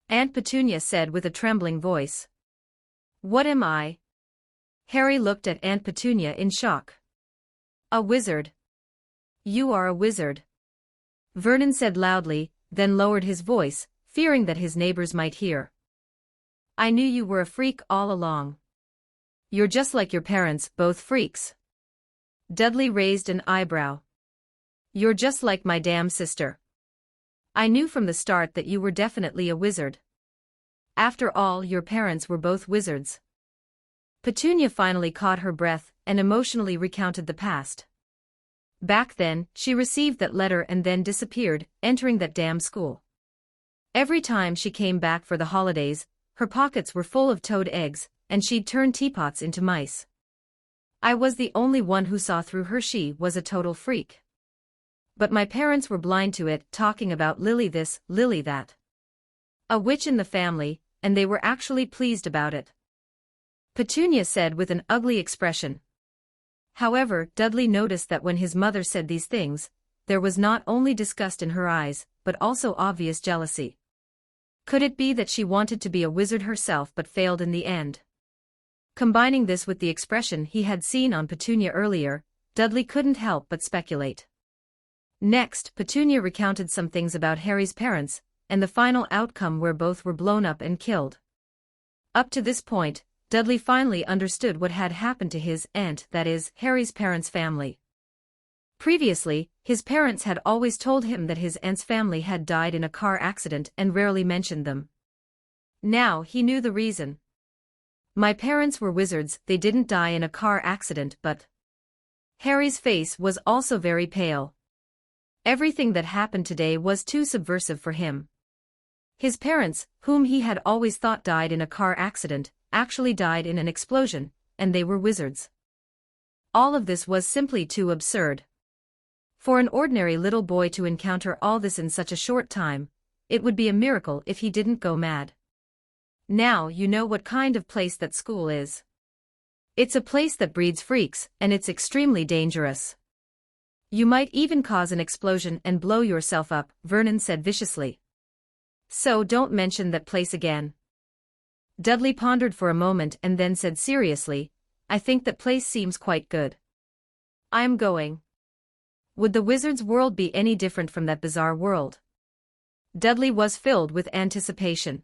Aunt Petunia said with a trembling voice. "What am I?" Harry looked at Aunt Petunia in shock. "A wizard. You are a wizard," Vernon said loudly, then lowered his voice, fearing that his neighbors might hear. "I knew you were a freak all along. You're just like your parents, both freaks." Dudley raised an eyebrow. "You're just like my damn sister. I knew from the start that you were definitely a wizard. After all, your parents were both wizards." Petunia finally caught her breath and emotionally recounted the past. Back then, she received that letter and then disappeared, entering that damn school. Every time she came back for the holidays, her pockets were full of toad eggs, and she'd turn teapots into mice. I was the only one who saw through her. She was a total freak. But my parents were blind to it, talking about Lily this, Lily that. A witch in the family, and they were actually pleased about it," Petunia said with an ugly expression. However, Dudley noticed that when his mother said these things, there was not only disgust in her eyes, but also obvious jealousy. Could it be that she wanted to be a wizard herself but failed in the end? Combining this with the expression he had seen on Petunia earlier, Dudley couldn't help but speculate. Next, Petunia recounted some things about Harry's parents, and the final outcome where both were blown up and killed. Up to this point, Dudley finally understood what had happened to his aunt, that is, Harry's parents' family. Previously, his parents had always told him that his aunt's family had died in a car accident and rarely mentioned them. Now he knew the reason. "My parents were wizards, they didn't die in a car accident, but..." Harry's face was also very pale. Everything that happened today was too subversive for him. His parents, whom he had always thought died in a car accident, actually died in an explosion, and they were wizards. All of this was simply too absurd. For an ordinary little boy to encounter all this in such a short time, it would be a miracle if he didn't go mad. Now you know what kind of place that school is. It's a place that breeds freaks, and it's extremely dangerous. You might even cause an explosion and blow yourself up, Vernon said viciously. So don't mention that place again. Dudley pondered for a moment and then said seriously, I think that place seems quite good. I'm going. Would the wizard's world be any different from that bizarre world? Dudley was filled with anticipation.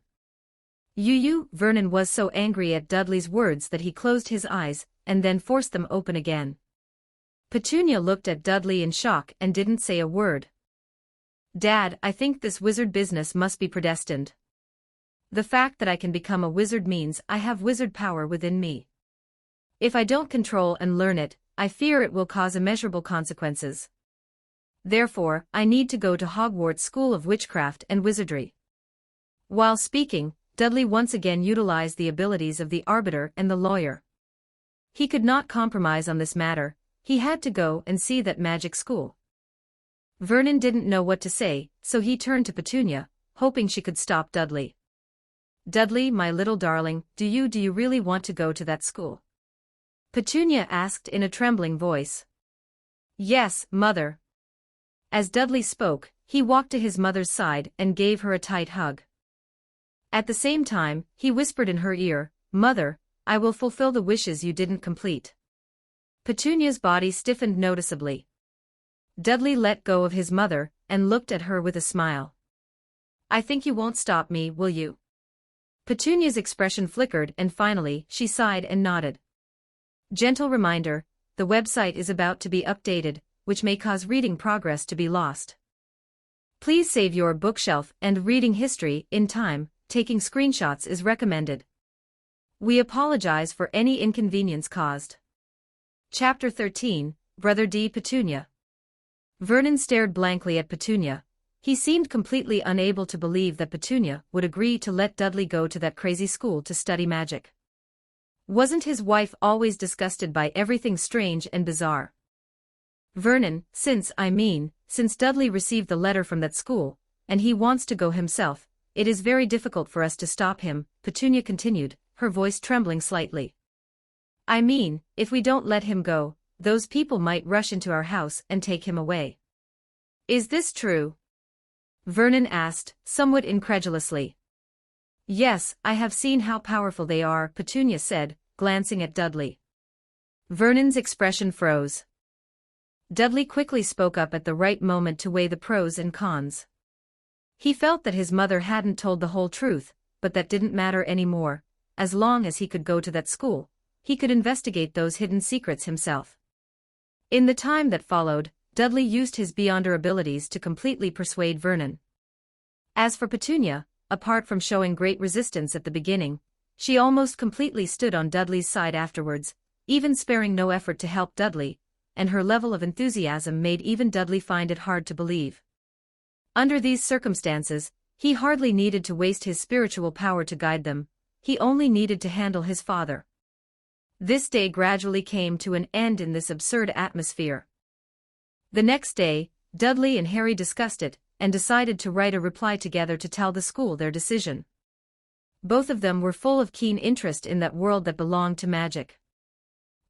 Vernon was so angry at Dudley's words that he closed his eyes, and then forced them open again. Petunia looked at Dudley in shock and didn't say a word. Dad, I think this wizard business must be predestined. The fact that I can become a wizard means I have wizard power within me. If I don't control and learn it, I fear it will cause immeasurable consequences. Therefore, I need to go to Hogwarts School of Witchcraft and Wizardry. While speaking, Dudley once again utilized the abilities of the arbiter and the lawyer. He could not compromise on this matter, he had to go and see that magic school. Vernon didn't know what to say, so he turned to Petunia, hoping she could stop Dudley. Dudley, my little darling, do you really want to go to that school? Petunia asked in a trembling voice. Yes, Mother. As Dudley spoke, he walked to his mother's side and gave her a tight hug. At the same time, he whispered in her ear, Mother, I will fulfill the wishes you didn't complete. Petunia's body stiffened noticeably. Dudley let go of his mother and looked at her with a smile. I think you won't stop me, will you? Petunia's expression flickered and finally she sighed and nodded. Gentle reminder, the website is about to be updated, which may cause reading progress to be lost. Please save your bookshelf and reading history in time, taking screenshots is recommended. We apologize for any inconvenience caused. Chapter 13, Brother D. Petunia. Vernon stared blankly at Petunia. He seemed completely unable to believe that Petunia would agree to let Dudley go to that crazy school to study magic. Wasn't his wife always disgusted by everything strange and bizarre? Vernon, since Dudley received the letter from that school, and he wants to go himself, it is very difficult for us to stop him, Petunia continued, her voice trembling slightly. If we don't let him go, those people might rush into our house and take him away. Is this true? Vernon asked, somewhat incredulously. Yes, I have seen how powerful they are, Petunia said, glancing at Dudley. Vernon's expression froze. Dudley quickly spoke up at the right moment to weigh the pros and cons. He felt that his mother hadn't told the whole truth, but that didn't matter anymore. As long as he could go to that school, he could investigate those hidden secrets himself. In the time that followed, Dudley used his Beyonder abilities to completely persuade Vernon. As for Petunia, apart from showing great resistance at the beginning, she almost completely stood on Dudley's side afterwards, even sparing no effort to help Dudley, and her level of enthusiasm made even Dudley find it hard to believe. Under these circumstances, he hardly needed to waste his spiritual power to guide them, he only needed to handle his father. This day gradually came to an end in this absurd atmosphere. The next day, Dudley and Harry discussed it, and decided to write a reply together to tell the school their decision. Both of them were full of keen interest in that world that belonged to magic.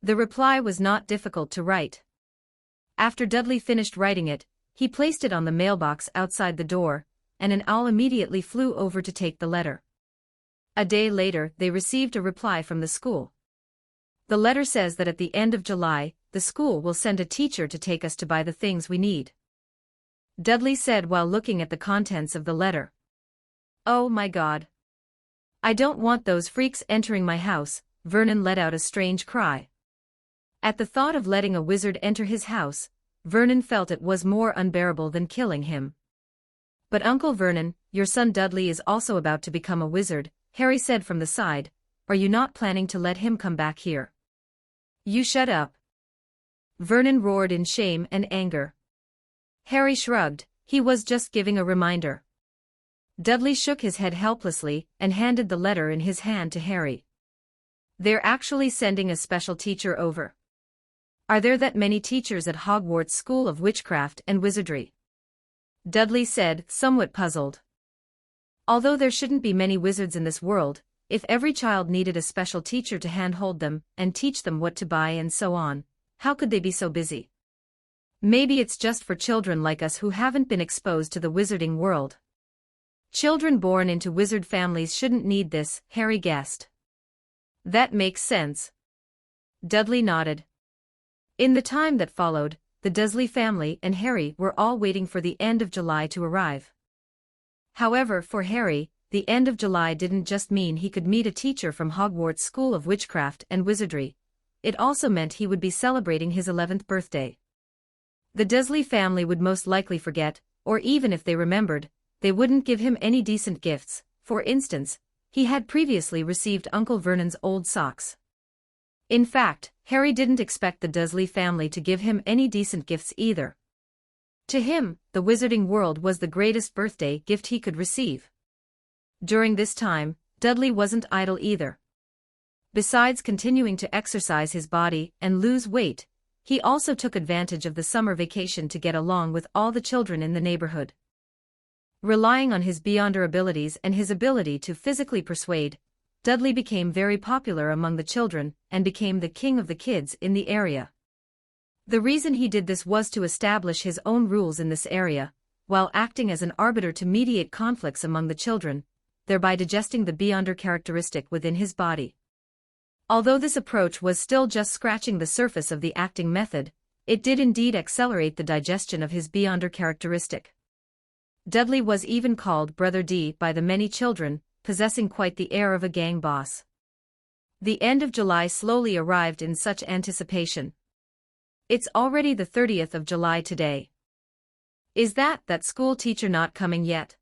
The reply was not difficult to write. After Dudley finished writing it, he placed it on the mailbox outside the door, and an owl immediately flew over to take the letter. A day later, they received a reply from the school. The letter says that at the end of July, the school will send a teacher to take us to buy the things we need. Dudley said while looking at the contents of the letter. Oh my God. I don't want those freaks entering my house, Vernon let out a strange cry. At the thought of letting a wizard enter his house, Vernon felt it was more unbearable than killing him. But Uncle Vernon, your son Dudley is also about to become a wizard, Harry said from the side. Are you not planning to let him come back here? You shut up. Vernon roared in shame and anger. Harry shrugged, he was just giving a reminder. Dudley shook his head helplessly and handed the letter in his hand to Harry. They're actually sending a special teacher over. Are there that many teachers at Hogwarts School of Witchcraft and Wizardry? Dudley said, somewhat puzzled. Although there shouldn't be many wizards in this world, if every child needed a special teacher to handhold them and teach them what to buy and so on, how could they be so busy? Maybe it's just for children like us who haven't been exposed to the wizarding world. Children born into wizard families shouldn't need this, Harry guessed. That makes sense. Dudley nodded. In the time that followed, the Dursley family and Harry were all waiting for the end of July to arrive. However, for Harry, the end of July didn't just mean he could meet a teacher from Hogwarts School of Witchcraft and Wizardry. It also meant he would be celebrating his 11th birthday. The Dursley family would most likely forget, or even if they remembered, they wouldn't give him any decent gifts. For instance, he had previously received Uncle Vernon's old socks. In fact, Harry didn't expect the Dursley family to give him any decent gifts either. To him, the Wizarding World was the greatest birthday gift he could receive. During this time, Dudley wasn't idle either. Besides continuing to exercise his body and lose weight, he also took advantage of the summer vacation to get along with all the children in the neighborhood. Relying on his Beyonder abilities and his ability to physically persuade, Dudley became very popular among the children and became the king of the kids in the area. The reason he did this was to establish his own rules in this area, while acting as an arbiter to mediate conflicts among the children, thereby digesting the Beyonder characteristic within his body. Although this approach was still just scratching the surface of the acting method, it did indeed accelerate the digestion of his Beyonder characteristic. Dudley was even called Brother D by the many children, possessing quite the air of a gang boss. The end of July slowly arrived in such anticipation. It's already the 30th of July today. Is that school teacher not coming yet?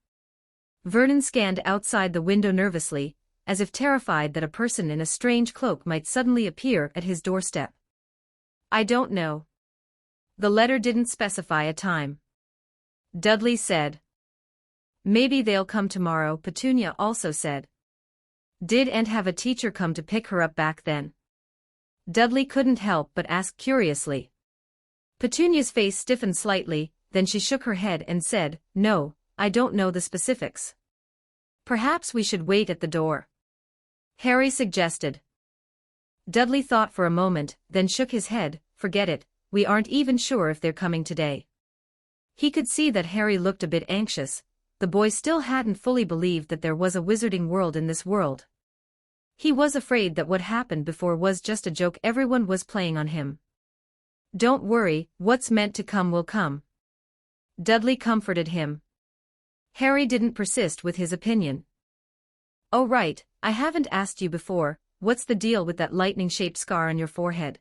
Vernon scanned outside the window nervously, as if terrified that a person in a strange cloak might suddenly appear at his doorstep. I don't know. The letter didn't specify a time. Dudley said. Maybe they'll come tomorrow, Petunia also said. Did Aunt have a teacher come to pick her up back then? Dudley couldn't help but ask curiously. Petunia's face stiffened slightly, then she shook her head and said, No, I don't know the specifics. Perhaps we should wait at the door, Harry suggested. Dudley thought for a moment, then shook his head. Forget it, we aren't even sure if they're coming today. He could see that Harry looked a bit anxious. The boy still hadn't fully believed that there was a wizarding world in this world. He was afraid that what happened before was just a joke everyone was playing on him. Don't worry, what's meant to come will come. Dudley comforted him. Harry didn't persist with his opinion. Oh right, I haven't asked you before, what's the deal with that lightning-shaped scar on your forehead?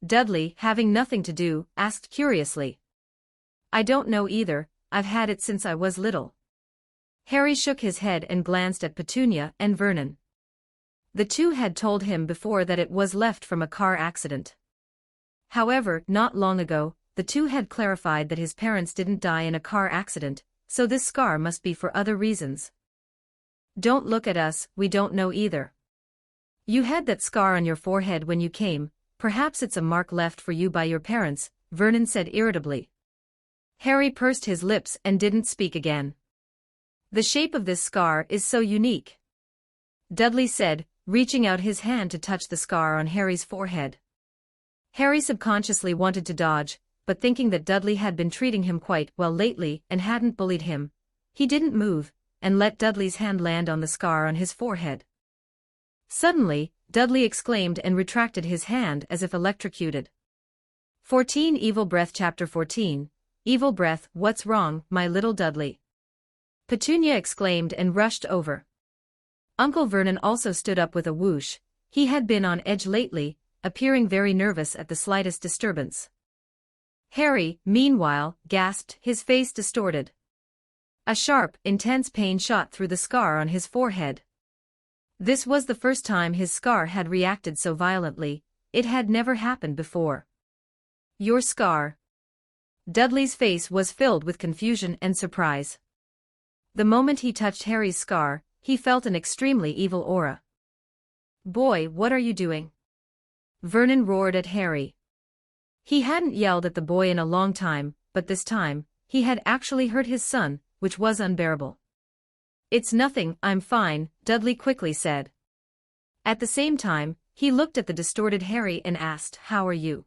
Dudley, having nothing to do, asked curiously. I don't know either, I've had it since I was little. Harry shook his head and glanced at Petunia and Vernon. The two had told him before that it was left from a car accident. However, not long ago, the two had clarified that his parents didn't die in a car accident, so this scar must be for other reasons. Don't look at us, we don't know either. You had that scar on your forehead when you came, perhaps it's a mark left for you by your parents, Vernon said irritably. Harry pursed his lips and didn't speak again. The shape of this scar is so unique, Dudley said, reaching out his hand to touch the scar on Harry's forehead. Harry subconsciously wanted to dodge, but thinking that Dudley had been treating him quite well lately and hadn't bullied him, he didn't move, and let Dudley's hand land on the scar on his forehead. Suddenly, Dudley exclaimed and retracted his hand as if electrocuted. 14 Evil Breath Chapter 14 Evil Breath, what's wrong, my little Dudley? Petunia exclaimed and rushed over. Uncle Vernon also stood up with a whoosh. He had been on edge lately, appearing very nervous at the slightest disturbance. Harry, meanwhile, gasped, his face distorted. A sharp, intense pain shot through the scar on his forehead. This was the first time his scar had reacted so violently. It had never happened before. Your scar. Dudley's face was filled with confusion and surprise. The moment he touched Harry's scar, he felt an extremely evil aura. Boy, what are you doing? Vernon roared at Harry. He hadn't yelled at the boy in a long time, but this time, he had actually hurt his son, which was unbearable. It's nothing, I'm fine, Dudley quickly said. At the same time, he looked at the distorted Harry and asked, How are you?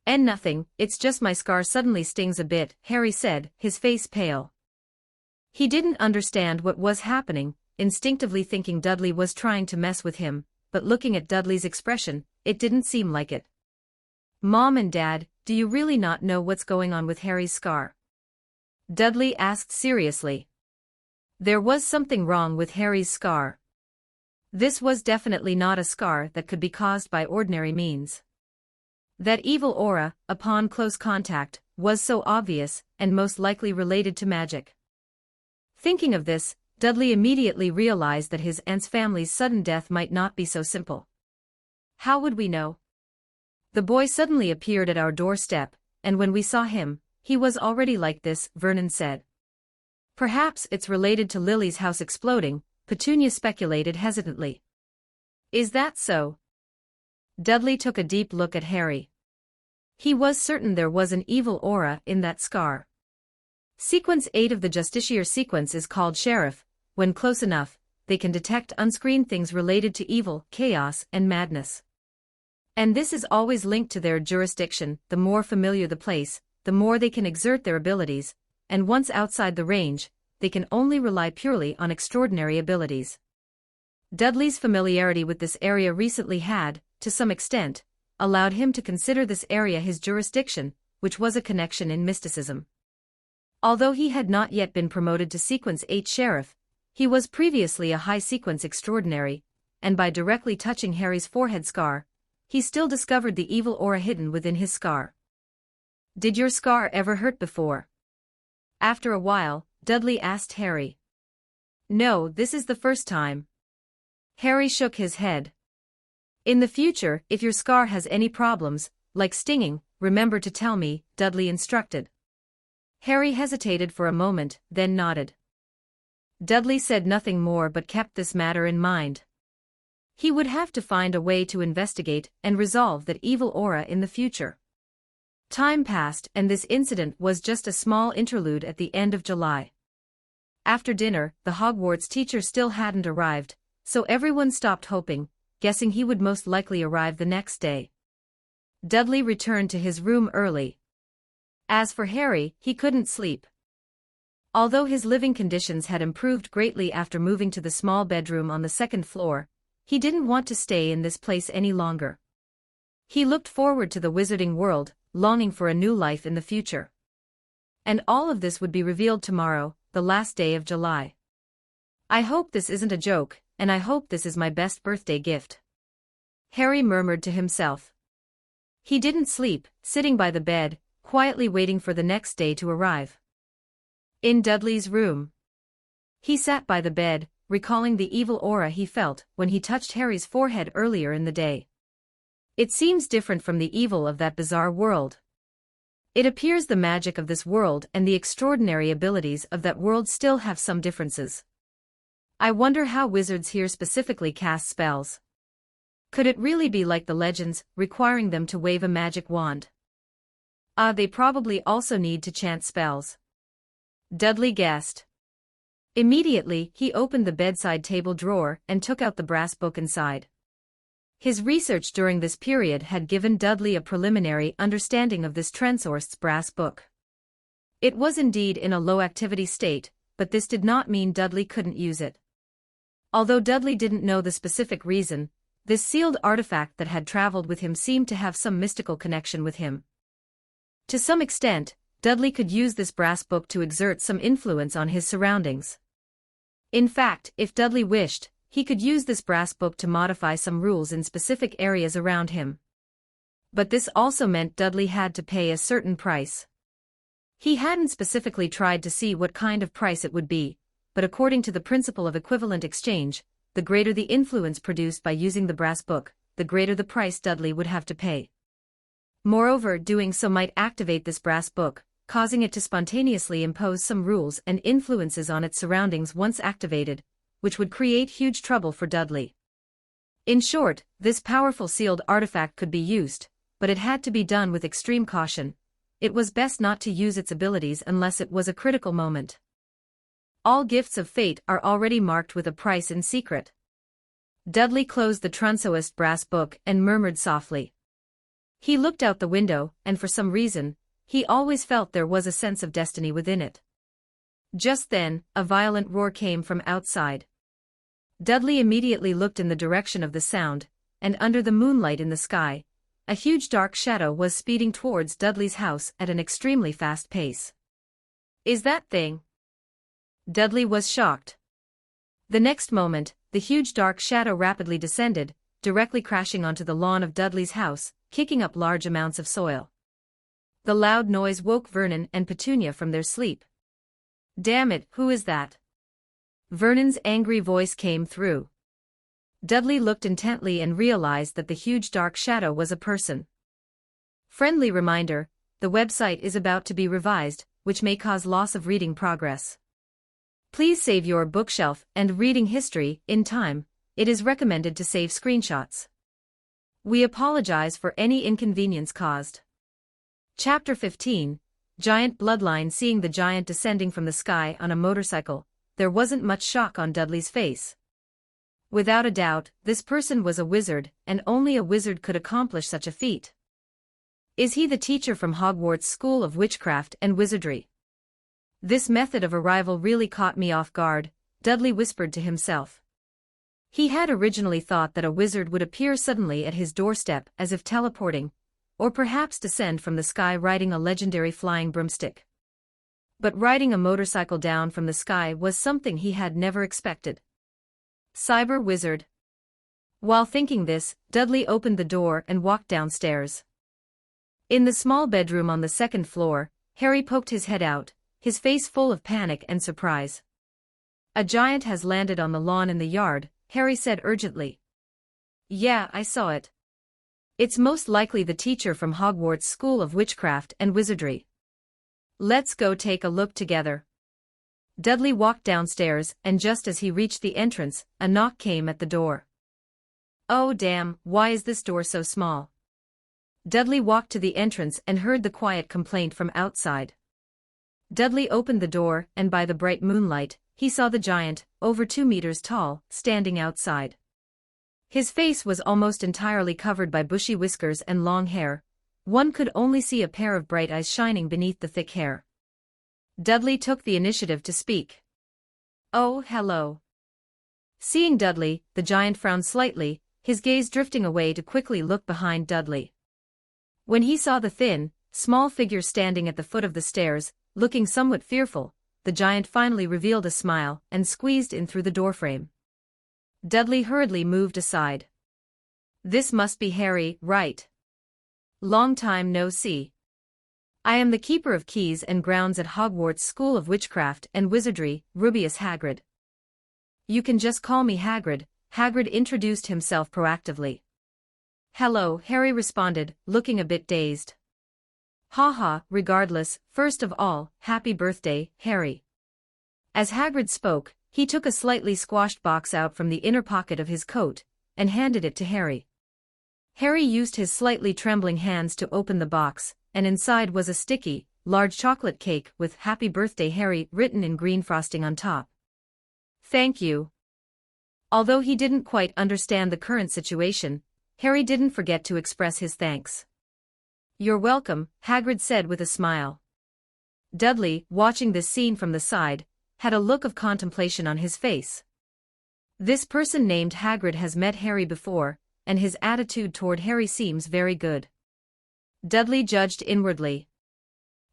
And nothing, it's just my scar suddenly stings a bit, Harry said, his face pale. He didn't understand what was happening, instinctively thinking Dudley was trying to mess with him, but looking at Dudley's expression, it didn't seem like it. Mom and Dad, do you really not know what's going on with Harry's scar? Dudley asked seriously. There was something wrong with Harry's scar. This was definitely not a scar that could be caused by ordinary means. That evil aura, upon close contact, was so obvious, and most likely related to magic. Thinking of this, Dudley immediately realized that his aunt's family's sudden death might not be so simple. How would we know? The boy suddenly appeared at our doorstep, and when we saw him, he was already like this, Vernon said. Perhaps it's related to Lily's house exploding, Petunia speculated hesitantly. Is that so? Dudley took a deep look at Harry. He was certain there was an evil aura in that scar. Sequence 8 of the Justiciar sequence is called Sheriff. When close enough, they can detect unscreened things related to evil, chaos, and madness. And this is always linked to their jurisdiction. The more familiar the place, the more they can exert their abilities, and once outside the range, they can only rely purely on extraordinary abilities. Dudley's familiarity with this area recently had, to some extent, allowed him to consider this area his jurisdiction, which was a connection in mysticism. Although he had not yet been promoted to Sequence 8 Sheriff, he was previously a high Sequence Extraordinary, and by directly touching Harry's forehead scar, he still discovered the evil aura hidden within his scar. Did your scar ever hurt before? After a while, Dudley asked Harry. No, this is the first time. Harry shook his head. In the future, if your scar has any problems, like stinging, remember to tell me, Dudley instructed. Harry hesitated for a moment, then nodded. Dudley said nothing more but kept this matter in mind. He would have to find a way to investigate and resolve that evil aura in the future. Time passed and this incident was just a small interlude at the end of July. After dinner, the Hogwarts teacher still hadn't arrived, so everyone stopped hoping, guessing he would most likely arrive the next day. Dudley returned to his room early. As for Harry, he couldn't sleep. Although his living conditions had improved greatly after moving to the small bedroom on the second floor, he didn't want to stay in this place any longer. He looked forward to the wizarding world, longing for a new life in the future. And all of this would be revealed tomorrow, the last day of July. I hope this isn't a joke, and I hope this is my best birthday gift. Harry murmured to himself. He didn't sleep, sitting by the bed, quietly waiting for the next day to arrive. In Dudley's room. He sat by the bed, recalling the evil aura he felt when he touched Harry's forehead earlier in the day. It seems different from the evil of that bizarre world. It appears the magic of this world and the extraordinary abilities of that world still have some differences. I wonder how wizards here specifically cast spells. Could it really be like the legends, requiring them to wave a magic wand? They probably also need to chant spells. Dudley guessed. Immediately, he opened the bedside table drawer and took out the brass book inside. His research during this period had given Dudley a preliminary understanding of this Trensorst's brass book. It was indeed in a low-activity state, but this did not mean Dudley couldn't use it. Although Dudley didn't know the specific reason, this sealed artifact that had traveled with him seemed to have some mystical connection with him. To some extent, Dudley could use this brass book to exert some influence on his surroundings. In fact, if Dudley wished, he could use this brass book to modify some rules in specific areas around him. But this also meant Dudley had to pay a certain price. He hadn't specifically tried to see what kind of price it would be, but according to the principle of equivalent exchange, the greater the influence produced by using the brass book, the greater the price Dudley would have to pay. Moreover, doing so might activate this brass book, causing it to spontaneously impose some rules and influences on its surroundings once activated, which would create huge trouble for Dudley. In short, this powerful sealed artifact could be used, but it had to be done with extreme caution. It was best not to use its abilities unless it was a critical moment. All gifts of fate are already marked with a price in secret. Dudley closed the Trensorst brass book and murmured softly. He looked out the window, and for some reason, he always felt there was a sense of destiny within it. Just then, a violent roar came from outside. Dudley immediately looked in the direction of the sound, and under the moonlight in the sky, A huge dark shadow was speeding towards Dudley's house at an extremely fast pace. "Is that thing?" Dudley was shocked. The next moment, the huge dark shadow rapidly descended, directly crashing onto the lawn of Dudley's house, kicking up large amounts of soil. The loud noise woke Vernon and Petunia from their sleep. "Damn it, who is that?" Vernon's angry voice came through. Dudley looked intently and realized that the huge dark shadow was a person. Friendly reminder, the website is about to be revised, which may cause loss of reading progress. Please save your bookshelf and reading history in time. It is recommended to save screenshots. We apologize for any inconvenience caused. Chapter 15, Giant Bloodline. Seeing the giant descending from the sky on a motorcycle, there wasn't much shock on Dudley's face. Without a doubt, this person was a wizard, and only a wizard could accomplish such a feat. Is he the teacher from Hogwarts School of Witchcraft and Wizardry? This method of arrival really caught me off guard, Dudley whispered to himself. He had originally thought that a wizard would appear suddenly at his doorstep as if teleporting, or perhaps descend from the sky riding a legendary flying broomstick. But riding a motorcycle down from the sky was something he had never expected. Cyber wizard. While thinking this, Dudley opened the door and walked downstairs. In the small bedroom on the second floor, Harry poked his head out, his face full of panic and surprise. "A giant has landed on the lawn in the yard," Harry said urgently. "Yeah, I saw it. It's most likely the teacher from Hogwarts School of Witchcraft and Wizardry. Let's go take a look together." Dudley walked downstairs, and just as he reached the entrance, a knock came at the door. "Oh damn, why is this door so small?" Dudley walked to the entrance and heard the quiet complaint from outside. Dudley opened the door, and by the bright moonlight, he saw the giant, over 2 meters tall, standing outside. His face was almost entirely covered by bushy whiskers and long hair. One could only see a pair of bright eyes shining beneath the thick hair. Dudley took the initiative to speak. "Oh, hello." Seeing Dudley, the giant frowned slightly, his gaze drifting away to quickly look behind Dudley. When he saw the thin, small figure standing at the foot of the stairs, looking somewhat fearful, the giant finally revealed a smile and squeezed in through the doorframe. Dudley hurriedly moved aside. "This must be Harry, right? Long time no see. I am the keeper of keys and grounds at Hogwarts School of Witchcraft and Wizardry, Rubeus Hagrid." "You can just call me Hagrid," Hagrid introduced himself proactively. "Hello," Harry responded, looking a bit dazed. "Haha, regardless, first of all, happy birthday, Harry." As Hagrid spoke, he took a slightly squashed box out from the inner pocket of his coat, and handed it to Harry. Harry used his slightly trembling hands to open the box, and inside was a sticky, large chocolate cake with "Happy Birthday Harry" written in green frosting on top. "Thank you." Although he didn't quite understand the current situation, Harry didn't forget to express his thanks. "You're welcome," Hagrid said with a smile. Dudley, watching this scene from the side, had a look of contemplation on his face. This person named Hagrid has met Harry before, and his attitude toward Harry seems very good. Dudley judged inwardly.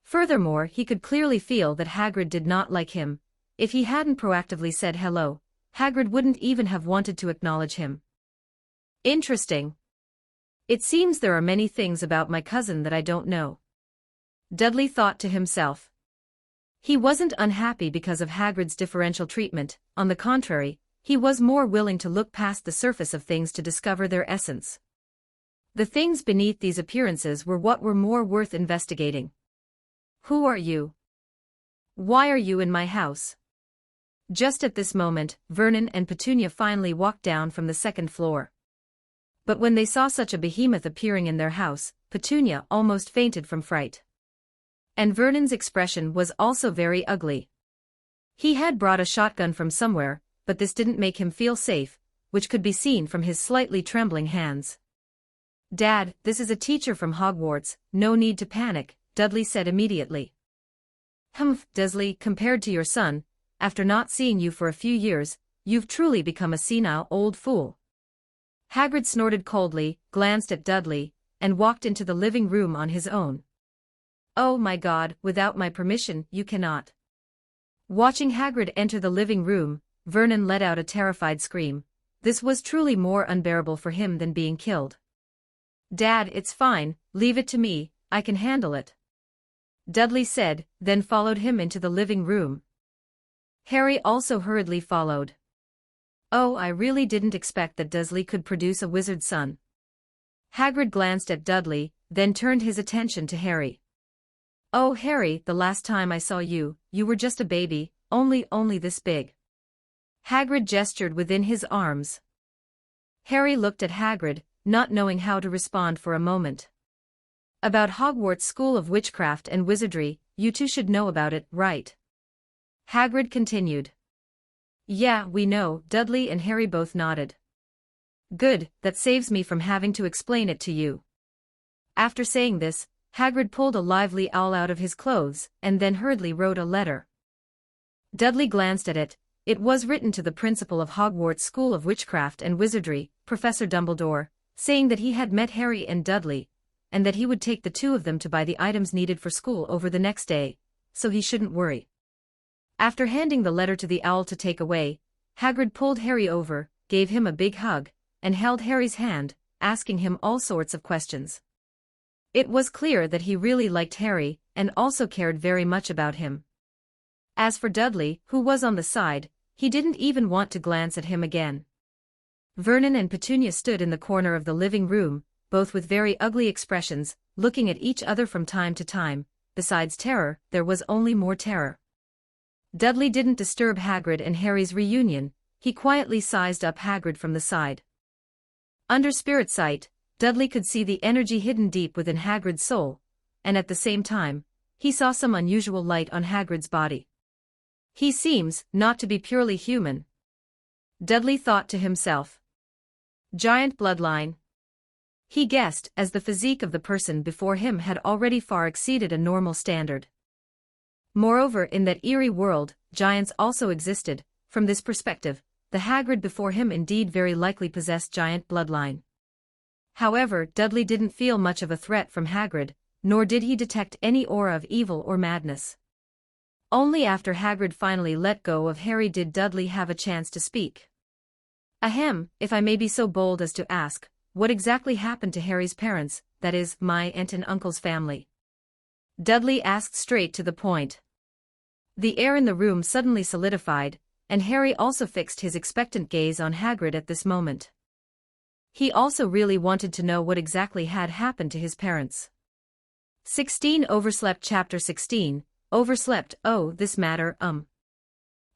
Furthermore, he could clearly feel that Hagrid did not like him. If he hadn't proactively said hello, Hagrid wouldn't even have wanted to acknowledge him. Interesting. It seems there are many things about my cousin that I don't know. Dudley thought to himself. He wasn't unhappy because of Hagrid's differential treatment, on the contrary, he was more willing to look past the surface of things to discover their essence. The things beneath these appearances were what were more worth investigating. "Who are you? Why are you in my house?" Just at this moment, Vernon and Petunia finally walked down from the second floor. But when they saw such a behemoth appearing in their house, Petunia almost fainted from fright. And Vernon's expression was also very ugly. He had brought a shotgun from somewhere, but this didn't make him feel safe, which could be seen from his slightly trembling hands. "Dad, this is a teacher from Hogwarts, no need to panic," Dudley said immediately. "Humph, Dudley, compared to your son, after not seeing you for a few years, you've truly become a senile old fool." Hagrid snorted coldly, glanced at Dudley, and walked into the living room on his own. "Oh my God, without my permission, you cannot." Watching Hagrid enter the living room, Vernon let out a terrified scream. This was truly more unbearable for him than being killed. "Dad, it's fine, leave it to me, I can handle it," Dudley said, then followed him into the living room. Harry also hurriedly followed. "Oh, I really didn't expect that Dudley could produce a wizard's son." Hagrid glanced at Dudley, then turned his attention to Harry. "Oh Harry, the last time I saw you, you were just a baby, only this big." Hagrid gestured within his arms. Harry looked at Hagrid, not knowing how to respond for a moment. "About Hogwarts School of Witchcraft and Wizardry, you two should know about it, right?" Hagrid continued. "Yeah, we know," Dudley and Harry both nodded. "Good, that saves me from having to explain it to you." After saying this, Hagrid pulled a lively owl out of his clothes, and then hurriedly wrote a letter. Dudley glanced at it. It was written to the principal of Hogwarts School of Witchcraft and Wizardry, Professor Dumbledore, saying that he had met Harry and Dudley, and that he would take the two of them to buy the items needed for school over the next day, so he shouldn't worry. After handing the letter to the owl to take away, Hagrid pulled Harry over, gave him a big hug, and held Harry's hand, asking him all sorts of questions. It was clear that he really liked Harry, and also cared very much about him. As for Dudley, who was on the side, he didn't even want to glance at him again. Vernon and Petunia stood in the corner of the living room, both with very ugly expressions, looking at each other from time to time. Besides terror, there was only more terror. Dudley didn't disturb Hagrid and Harry's reunion, he quietly sized up Hagrid from the side. Under spirit sight, Dudley could see the energy hidden deep within Hagrid's soul, and at the same time, he saw some unusual light on Hagrid's body. "He seems not to be purely human," Dudley thought to himself. "Giant bloodline." He guessed, as the physique of the person before him had already far exceeded a normal standard. Moreover, in that eerie world, giants also existed. From this perspective, the Hagrid before him indeed very likely possessed giant bloodline. However, Dudley didn't feel much of a threat from Hagrid, nor did he detect any aura of evil or madness. Only after Hagrid finally let go of Harry did Dudley have a chance to speak. "Ahem, if I may be so bold as to ask, what exactly happened to Harry's parents, that is, my aunt and uncle's family?" Dudley asked straight to the point. The air in the room suddenly solidified, and Harry also fixed his expectant gaze on Hagrid at this moment. He also really wanted to know what exactly had happened to his parents. 16 Overslept Chapter 16, Overslept. Oh, this matter,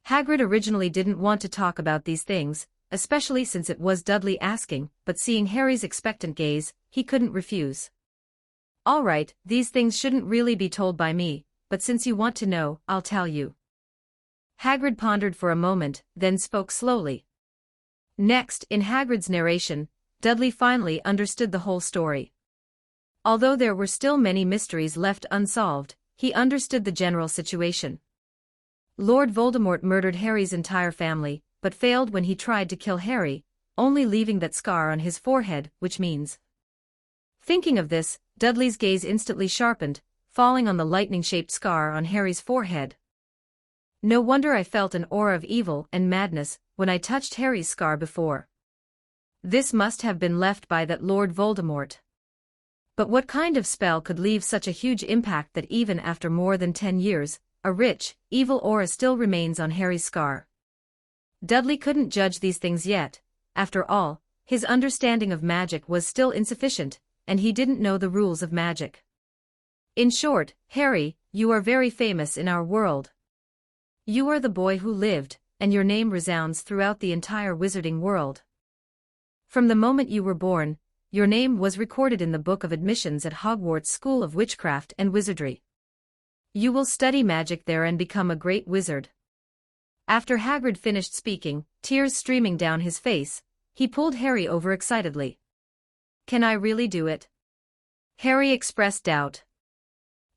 Hagrid originally didn't want to talk about these things, especially since it was Dudley asking, but seeing Harry's expectant gaze, he couldn't refuse. "All right, these things shouldn't really be told by me, but since you want to know, I'll tell you." Hagrid pondered for a moment, then spoke slowly. Next, in Hagrid's narration, Dudley finally understood the whole story. Although there were still many mysteries left unsolved, he understood the general situation. Lord Voldemort murdered Harry's entire family, but failed when he tried to kill Harry, only leaving that scar on his forehead, which means. Thinking of this, Dudley's gaze instantly sharpened, falling on the lightning-shaped scar on Harry's forehead. "No wonder I felt an aura of evil and madness when I touched Harry's scar before. This must have been left by that Lord Voldemort. But what kind of spell could leave such a huge impact that even after more than 10 years, a rich, evil aura still remains on Harry's scar?" Dudley couldn't judge these things yet. After all, his understanding of magic was still insufficient, and he didn't know the rules of magic. "In short, Harry, you are very famous in our world. You are the boy who lived, and your name resounds throughout the entire wizarding world. From the moment you were born, your name was recorded in the Book of Admissions at Hogwarts School of Witchcraft and Wizardry. You will study magic there and become a great wizard." After Hagrid finished speaking, tears streaming down his face, he pulled Harry over excitedly. "Can I really do it?" Harry expressed doubt.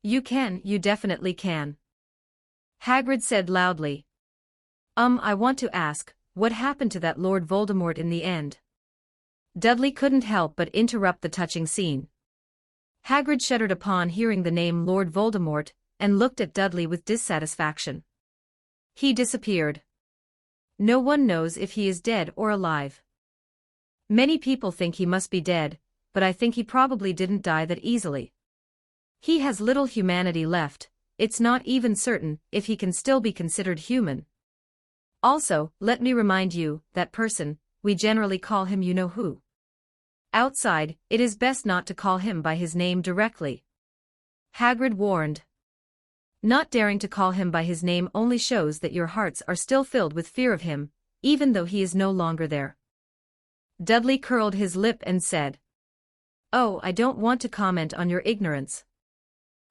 "You can, you definitely can," Hagrid said loudly. I want to ask, what happened to that Lord Voldemort in the end?" Dudley couldn't help but interrupt the touching scene. Hagrid shuddered upon hearing the name Lord Voldemort, and looked at Dudley with dissatisfaction. He disappeared. No one knows if he is dead or alive. Many people think he must be dead, but I think he probably didn't die that easily. He has little humanity left, it's not even certain if he can still be considered human. Also, let me remind you, that person, we generally call him you-know-who. Outside, it is best not to call him by his name directly. Hagrid warned. Not daring to call him by his name only shows that your hearts are still filled with fear of him, even though he is no longer there. Dudley curled his lip and said, "Oh, I don't want to comment on your ignorance.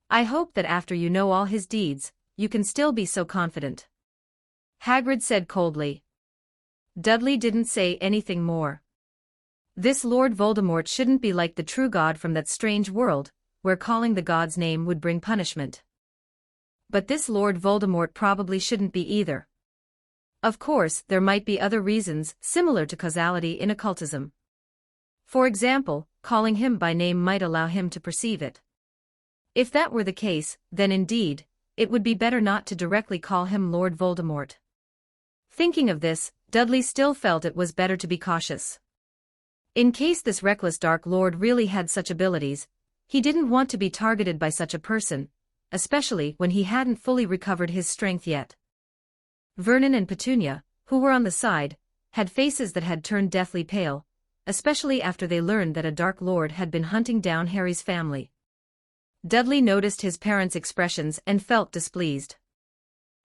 I hope that after you know all his deeds, you can still be so confident." Hagrid said coldly. Dudley didn't say anything more. This Lord Voldemort shouldn't be like the true god from that strange world, where calling the god's name would bring punishment. But this Lord Voldemort probably shouldn't be either. Of course, there might be other reasons similar to causality in occultism. For example, calling him by name might allow him to perceive it. If that were the case, then indeed, it would be better not to directly call him Lord Voldemort. Thinking of this, Dudley still felt it was better to be cautious. In case this reckless Dark Lord really had such abilities, he didn't want to be targeted by such a person, especially when he hadn't fully recovered his strength yet. Vernon and Petunia, who were on the side, had faces that had turned deathly pale, especially after they learned that a Dark Lord had been hunting down Harry's family. Dudley noticed his parents' expressions and felt displeased.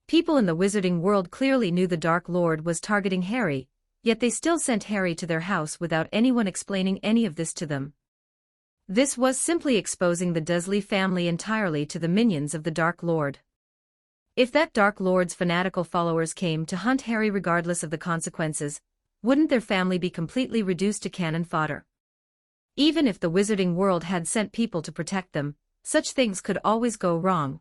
People in the wizarding world clearly knew the Dark Lord was targeting Harry, yet they still sent Harry to their house without anyone explaining any of this to them. This was simply exposing the Dursley family entirely to the minions of the Dark Lord. If that Dark Lord's fanatical followers came to hunt Harry regardless of the consequences, wouldn't their family be completely reduced to cannon fodder? Even if the wizarding world had sent people to protect them, such things could always go wrong.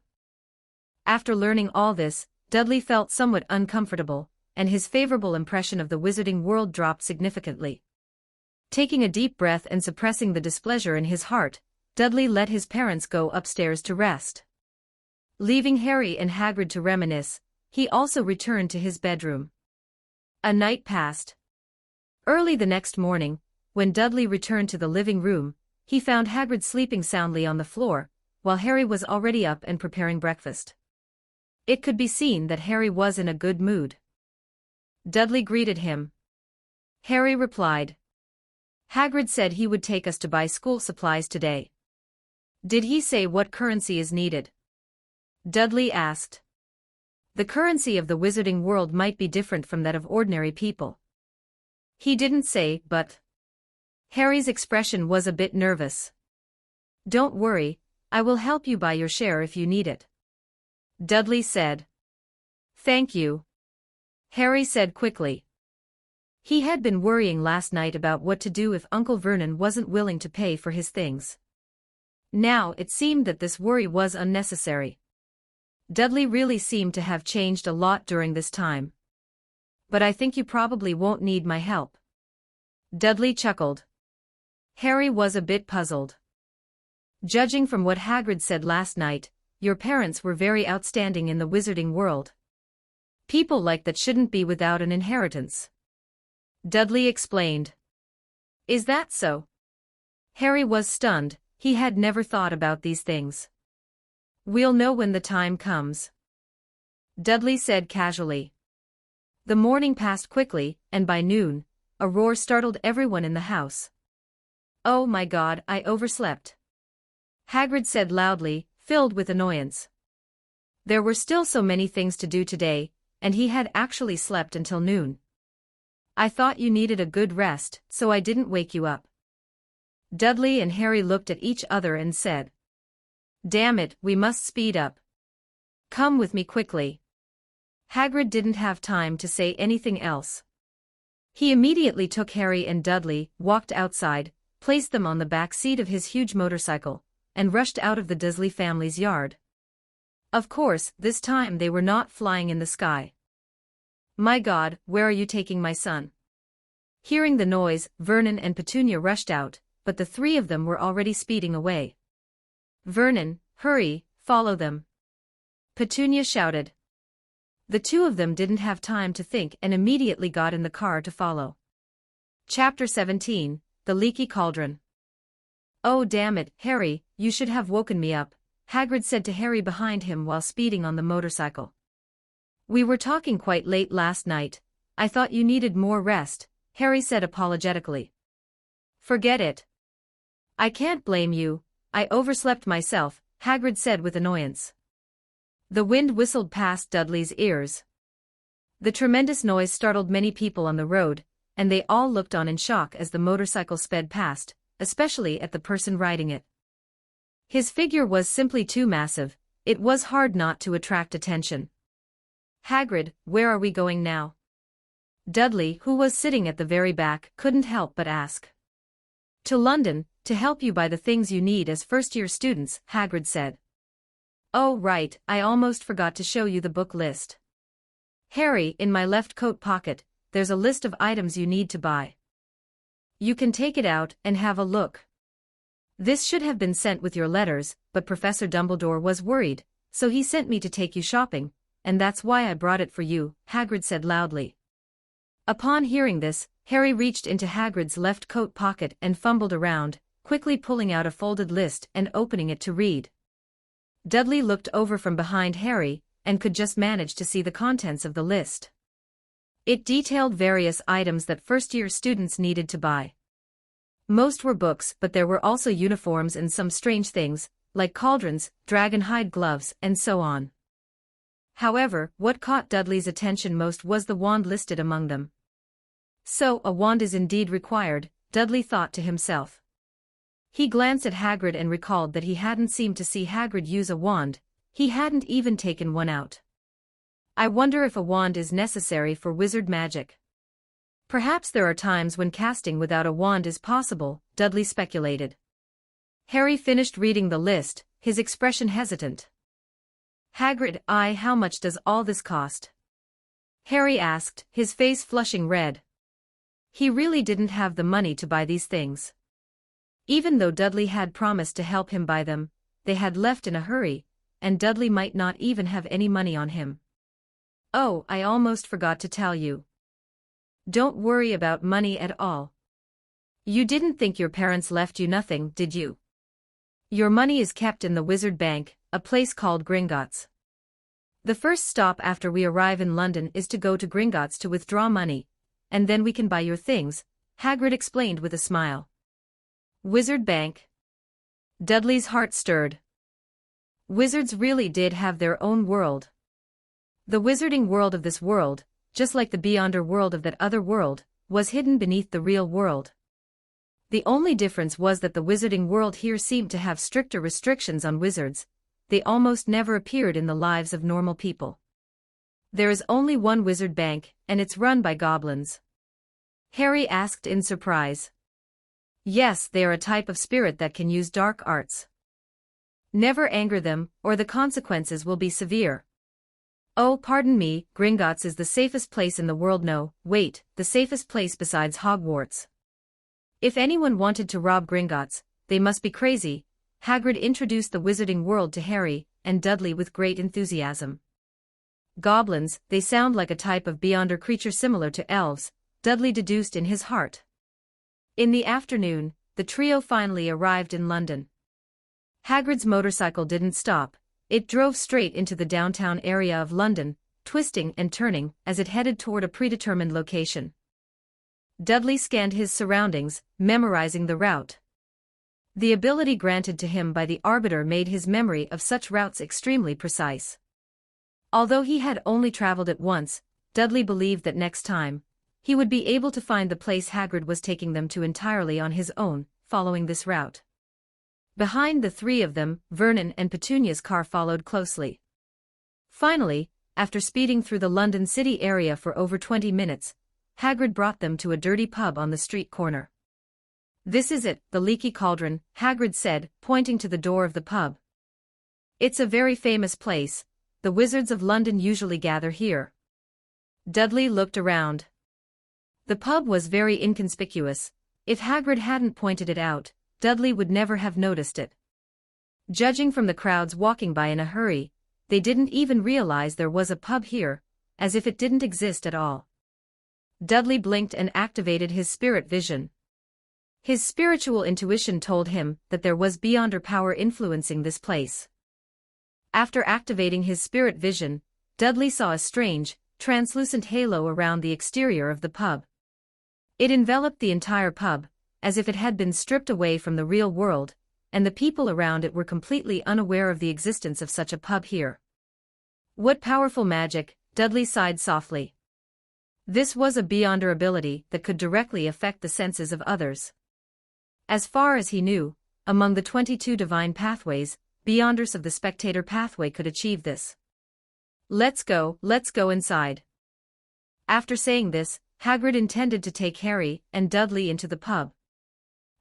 After learning all this, Dudley felt somewhat uncomfortable, and his favorable impression of the wizarding world dropped significantly. Taking a deep breath and suppressing the displeasure in his heart, Dudley let his parents go upstairs to rest. Leaving Harry and Hagrid to reminisce, he also returned to his bedroom. A night passed. Early the next morning, when Dudley returned to the living room, he found Hagrid sleeping soundly on the floor, while Harry was already up and preparing breakfast. It could be seen that Harry was in a good mood. Dudley greeted him. Harry replied. "Hagrid said he would take us to buy school supplies today." "Did he say what currency is needed?" Dudley asked. "The currency of the wizarding world might be different from that of ordinary people." "He didn't say, but..." Harry's expression was a bit nervous. "Don't worry, I will help you buy your share if you need it," Dudley said. "Thank you," Harry said quickly. He had been worrying last night about what to do if Uncle Vernon wasn't willing to pay for his things. Now it seemed that this worry was unnecessary. Dudley really seemed to have changed a lot during this time. "But I think you probably won't need my help." Dudley chuckled. Harry was a bit puzzled. "Judging from what Hagrid said last night, your parents were very outstanding in the wizarding world. People like that shouldn't be without an inheritance," Dudley explained. "Is that so?" Harry was stunned, he had never thought about these things. "We'll know when the time comes," Dudley said casually. The morning passed quickly, and by noon, a roar startled everyone in the house. "Oh my God, I overslept," Hagrid said loudly, filled with annoyance. There were still so many things to do today, and he had actually slept until noon. "I thought you needed a good rest, so I didn't wake you up." Dudley and Harry looked at each other and said, "Damn it, we must speed up. Come with me quickly." Hagrid didn't have time to say anything else. He immediately took Harry and Dudley, walked outside, placed them on the back seat of his huge motorcycle, and rushed out of the Dursley family's yard. Of course, this time they were not flying in the sky. "My God, where are you taking my son?" Hearing the noise, Vernon and Petunia rushed out, but the three of them were already speeding away. Vernon, hurry, follow them. Petunia shouted. The two of them didn't have time to think and immediately got in the car to follow. Chapter 17, The Leaky Cauldron. Oh damn it, Harry, you should have woken me up, Hagrid said to Harry behind him while speeding on the motorcycle. We were talking quite late last night. I thought you needed more rest, Harry said apologetically. Forget it. I can't blame you, I overslept myself, Hagrid said with annoyance. The wind whistled past Dudley's ears. The tremendous noise startled many people on the road, and they all looked on in shock as the motorcycle sped past, especially at the person riding it. His figure was simply too massive, it was hard not to attract attention. Hagrid, where are we going now? Dudley, who was sitting at the very back, couldn't help but ask. To London, to help you buy the things you need as first-year students, Hagrid said. Oh right, I almost forgot to show you the book list. Harry, in my left coat pocket, there's a list of items you need to buy. You can take it out and have a look. This should have been sent with your letters, but Professor Dumbledore was worried, so he sent me to take you shopping, and that's why I brought it for you, Hagrid said loudly. Upon hearing this, Harry reached into Hagrid's left coat pocket and fumbled around, quickly pulling out a folded list and opening it to read. Dudley looked over from behind Harry, and could just manage to see the contents of the list. It detailed various items that first-year students needed to buy. Most were books, but there were also uniforms and some strange things, like cauldrons, dragon hide gloves, and so on. However, what caught Dudley's attention most was the wand listed among them. So, a wand is indeed required, Dudley thought to himself. He glanced at Hagrid and recalled that he hadn't seemed to see Hagrid use a wand, he hadn't even taken one out. I wonder if a wand is necessary for wizard magic. Perhaps there are times when casting without a wand is possible, Dudley speculated. Harry finished reading the list, his expression hesitant. Hagrid, how much does all this cost? Harry asked, his face flushing red. He really didn't have the money to buy these things. Even though Dudley had promised to help him buy them, they had left in a hurry, and Dudley might not even have any money on him. Oh, I almost forgot to tell you. Don't worry about money at all. You didn't think your parents left you nothing, did you? Your money is kept in the Wizard Bank, a place called Gringotts. The first stop after we arrive in London is to go to Gringotts to withdraw money, and then we can buy your things, Hagrid explained with a smile. Wizard Bank. Dudley's heart stirred. Wizards really did have their own world. The wizarding world of this world, just like the beyonder world of that other world, was hidden beneath the real world. The only difference was that the wizarding world here seemed to have stricter restrictions on wizards. They almost never appeared in the lives of normal people. There is only one wizard bank, and it's run by goblins. Harry asked in surprise. Yes, they are a type of spirit that can use dark arts. Never anger them, or the consequences will be severe. Oh, pardon me, Gringotts is the safest place in the world. No, wait, the safest place besides Hogwarts. If anyone wanted to rob Gringotts, they must be crazy. Hagrid introduced the wizarding world to Harry and Dudley with great enthusiasm. Goblins, they sound like a type of beyonder creature similar to elves, Dudley deduced in his heart. In the afternoon, the trio finally arrived in London. Hagrid's motorcycle didn't stop, it drove straight into the downtown area of London, twisting and turning as it headed toward a predetermined location. Dudley scanned his surroundings, memorizing the route. The ability granted to him by the Arbiter made his memory of such routes extremely precise. Although he had only traveled it once, Dudley believed that next time, he would be able to find the place Hagrid was taking them to entirely on his own, following this route. Behind the three of them, Vernon and Petunia's car followed closely. Finally, after speeding through the London City area for over 20 minutes, Hagrid brought them to a dirty pub on the street corner. This is it, the Leaky Cauldron, Hagrid said, pointing to the door of the pub. It's a very famous place, the wizards of London usually gather here. Dudley looked around. The pub was very inconspicuous. If Hagrid hadn't pointed it out, Dudley would never have noticed it. Judging from the crowds walking by in a hurry, they didn't even realize there was a pub here, as if it didn't exist at all. Dudley blinked and activated his spirit vision. His spiritual intuition told him that there was beyonder power influencing this place. After activating his spirit vision, Dudley saw a strange, translucent halo around the exterior of the pub. It enveloped the entire pub, as if it had been stripped away from the real world, and the people around it were completely unaware of the existence of such a pub here. What powerful magic, Dudley sighed softly. This was a beyonder ability that could directly affect the senses of others. As far as he knew, among the 22 divine pathways, beyonders of the spectator pathway could achieve this. Let's go inside. After saying this, Hagrid intended to take Harry and Dudley into the pub.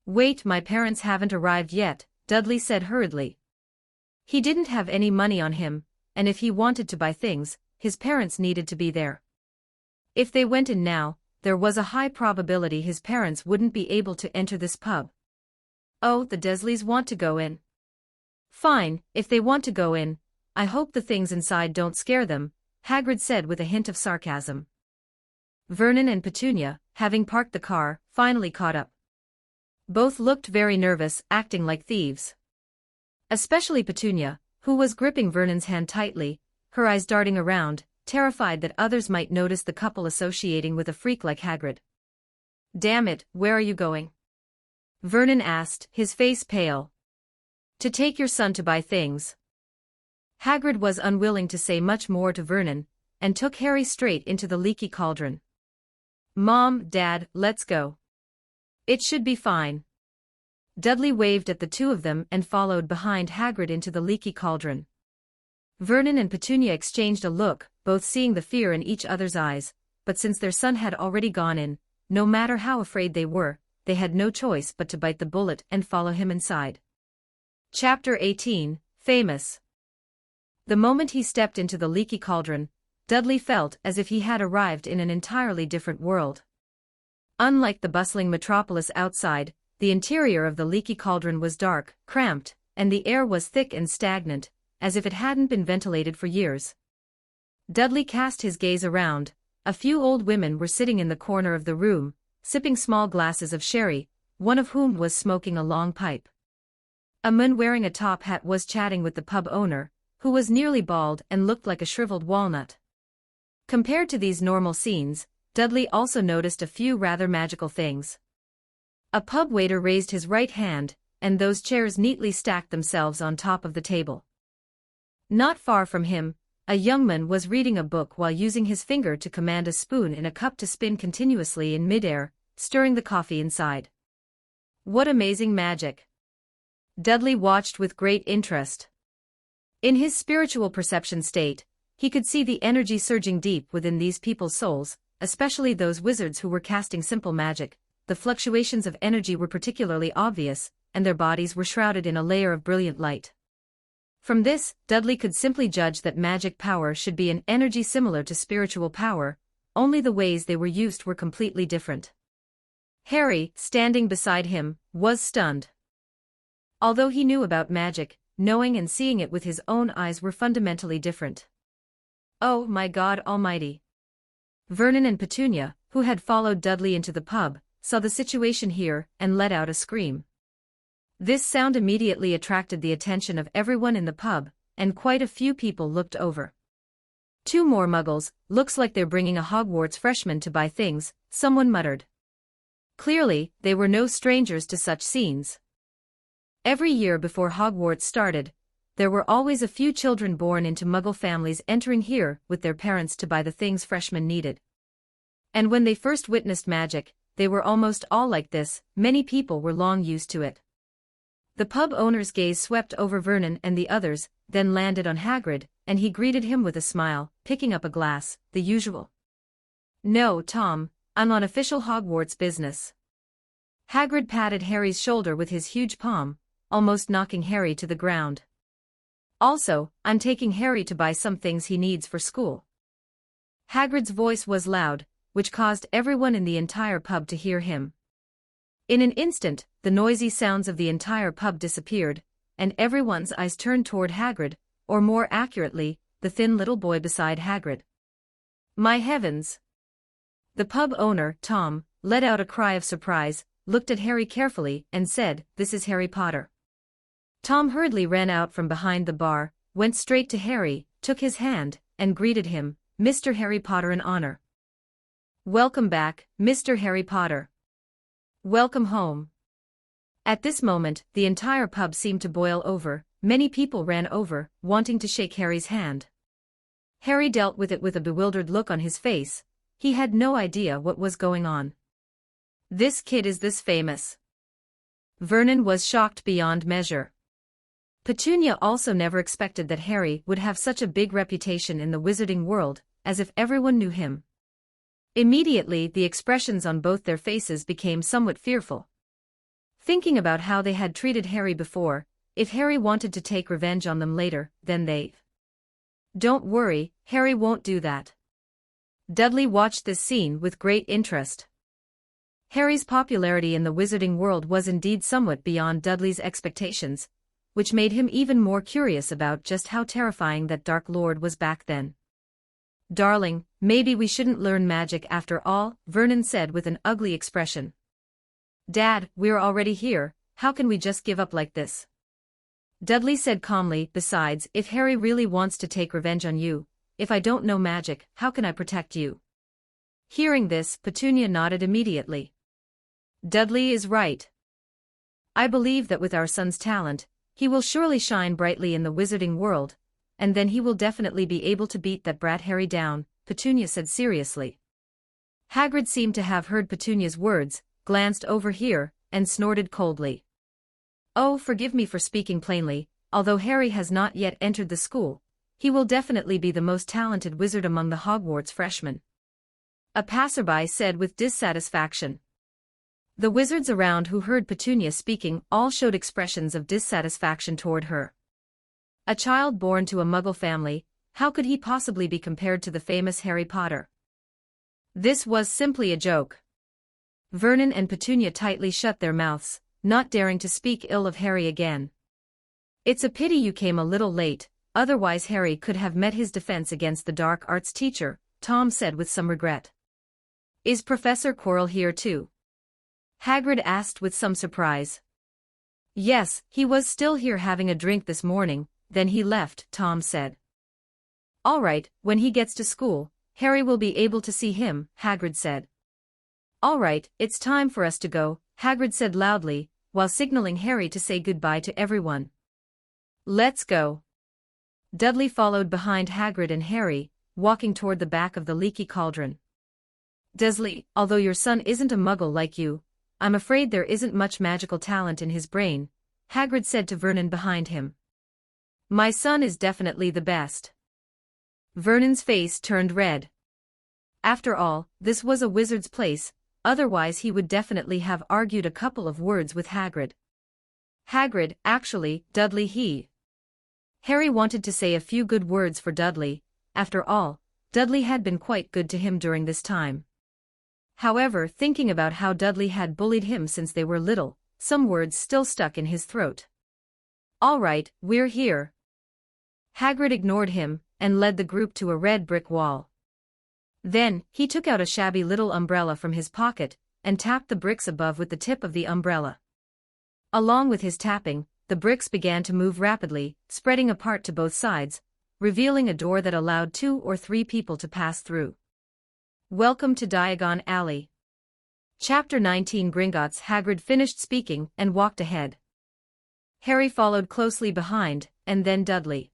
Wait, my parents haven't arrived yet, Dudley said hurriedly. He didn't have any money on him, and if he wanted to buy things, his parents needed to be there. If they went in now, there was a high probability his parents wouldn't be able to enter this pub. Oh, the Dursleys want to go in. Fine, if they want to go in, I hope the things inside don't scare them, Hagrid said with a hint of sarcasm. Vernon and Petunia, having parked the car, finally caught up. Both looked very nervous, acting like thieves. Especially Petunia, who was gripping Vernon's hand tightly, her eyes darting around, terrified that others might notice the couple associating with a freak like Hagrid. Damn it, where are you going? Vernon asked, his face pale. To take your son to buy things. Hagrid was unwilling to say much more to Vernon, and took Harry straight into the leaky cauldron. Mom, Dad, let's go. It should be fine. Dudley waved at the two of them and followed behind Hagrid into the leaky cauldron. Vernon and Petunia exchanged a look, both seeing the fear in each other's eyes, but since their son had already gone in, no matter how afraid they were, they had no choice but to bite the bullet and follow him inside. Chapter 18, Famous. The moment he stepped into the leaky cauldron, Dudley felt as if he had arrived in an entirely different world. Unlike the bustling metropolis outside, the interior of the leaky cauldron was dark, cramped, and the air was thick and stagnant, as if it hadn't been ventilated for years. Dudley cast his gaze around. A few old women were sitting in the corner of the room, sipping small glasses of sherry, one of whom was smoking a long pipe. A man wearing a top hat was chatting with the pub owner, who was nearly bald and looked like a shriveled walnut. Compared to these normal scenes, Dudley also noticed a few rather magical things. A pub waiter raised his right hand, and those chairs neatly stacked themselves on top of the table. Not far from him, a young man was reading a book while using his finger to command a spoon in a cup to spin continuously in midair, stirring the coffee inside. What amazing magic! Dudley watched with great interest. In his spiritual perception state, he could see the energy surging deep within these people's souls, especially those wizards who were casting simple magic. The fluctuations of energy were particularly obvious, and their bodies were shrouded in a layer of brilliant light. From this, Dudley could simply judge that magic power should be an energy similar to spiritual power, only the ways they were used were completely different. Harry, standing beside him, was stunned. Although he knew about magic, knowing and seeing it with his own eyes were fundamentally different. Oh my God Almighty! Vernon and Petunia, who had followed Dudley into the pub, saw the situation here and let out a scream. This sound immediately attracted the attention of everyone in the pub, and quite a few people looked over. Two more muggles, looks like they're bringing a Hogwarts freshman to buy things, someone muttered. Clearly, they were no strangers to such scenes. Every year before Hogwarts started, there were always a few children born into Muggle families entering here with their parents to buy the things freshmen needed. And when they first witnessed magic, they were almost all like this. Many people were long used to it. The pub owner's gaze swept over Vernon and the others, then landed on Hagrid, and he greeted him with a smile, picking up a glass, the usual. No, Tom, I'm on official Hogwarts business. Hagrid patted Harry's shoulder with his huge palm, almost knocking Harry to the ground. Also, I'm taking Harry to buy some things he needs for school. Hagrid's voice was loud, which caused everyone in the entire pub to hear him. In an instant, the noisy sounds of the entire pub disappeared, and everyone's eyes turned toward Hagrid, or more accurately, the thin little boy beside Hagrid. My heavens! The pub owner, Tom, let out a cry of surprise, looked at Harry carefully, and said, "This is Harry Potter." Tom hurriedly ran out from behind the bar, went straight to Harry, took his hand, and greeted him, "Mr. Harry Potter in honor." "Welcome back, Mr. Harry Potter. Welcome home." At this moment, the entire pub seemed to boil over, many people ran over, wanting to shake Harry's hand. Harry dealt with it with a bewildered look on his face. He had no idea what was going on. This kid is this famous. Vernon was shocked beyond measure. Petunia also never expected that Harry would have such a big reputation in the wizarding world, as if everyone knew him. Immediately the expressions on both their faces became somewhat fearful. Thinking about how they had treated Harry before, if Harry wanted to take revenge on them later, then they... Don't worry, Harry won't do that. Dudley watched this scene with great interest. Harry's popularity in the wizarding world was indeed somewhat beyond Dudley's expectations, which made him even more curious about just how terrifying that Dark Lord was back then. "Darling, maybe we shouldn't learn magic after all," Vernon said with an ugly expression. "Dad, we're already here, how can we just give up like this?" Dudley said calmly, "Besides, if Harry really wants to take revenge on you, if I don't know magic, how can I protect you?" Hearing this, Petunia nodded immediately. "Dudley is right. I believe that with our son's talent, he will surely shine brightly in the wizarding world, and then he will definitely be able to beat that brat Harry down," Petunia said seriously. Hagrid seemed to have heard Petunia's words, glanced over here, and snorted coldly. "Oh, forgive me for speaking plainly, although Harry has not yet entered the school, he will definitely be the most talented wizard among the Hogwarts freshmen," a passerby said with dissatisfaction. The wizards around who heard Petunia speaking all showed expressions of dissatisfaction toward her. A child born to a Muggle family, how could he possibly be compared to the famous Harry Potter? This was simply a joke. Vernon and Petunia tightly shut their mouths, not daring to speak ill of Harry again. "It's a pity you came a little late, otherwise Harry could have met his defense against the dark arts teacher," Tom said with some regret. "Is Professor Quirrell here too?" Hagrid asked with some surprise. "Yes, he was still here having a drink this morning, then he left," Tom said. "All right, when he gets to school, Harry will be able to see him," Hagrid said. "All right, it's time for us to go," Hagrid said loudly, while signaling Harry to say goodbye to everyone. "Let's go." Dudley followed behind Hagrid and Harry, walking toward the back of the leaky cauldron. "Dudley, although your son isn't a Muggle like you, I'm afraid there isn't much magical talent in his brain," Hagrid said to Vernon behind him. "My son is definitely the best." Vernon's face turned red. After all, this was a wizard's place, otherwise he would definitely have argued a couple of words with Hagrid. Hagrid, actually, Dudley Harry wanted to say a few good words for Dudley. After all, Dudley had been quite good to him during this time. However, thinking about how Dudley had bullied him since they were little, some words still stuck in his throat. "All right, we're here." Hagrid ignored him, and led the group to a red brick wall. Then, he took out a shabby little umbrella from his pocket, and tapped the bricks above with the tip of the umbrella. Along with his tapping, the bricks began to move rapidly, spreading apart to both sides, revealing a door that allowed 2 or 3 people to pass through. "Welcome to Diagon Alley." Chapter 19 Gringotts. Hagrid finished speaking and walked ahead. Harry followed closely behind, and then Dudley.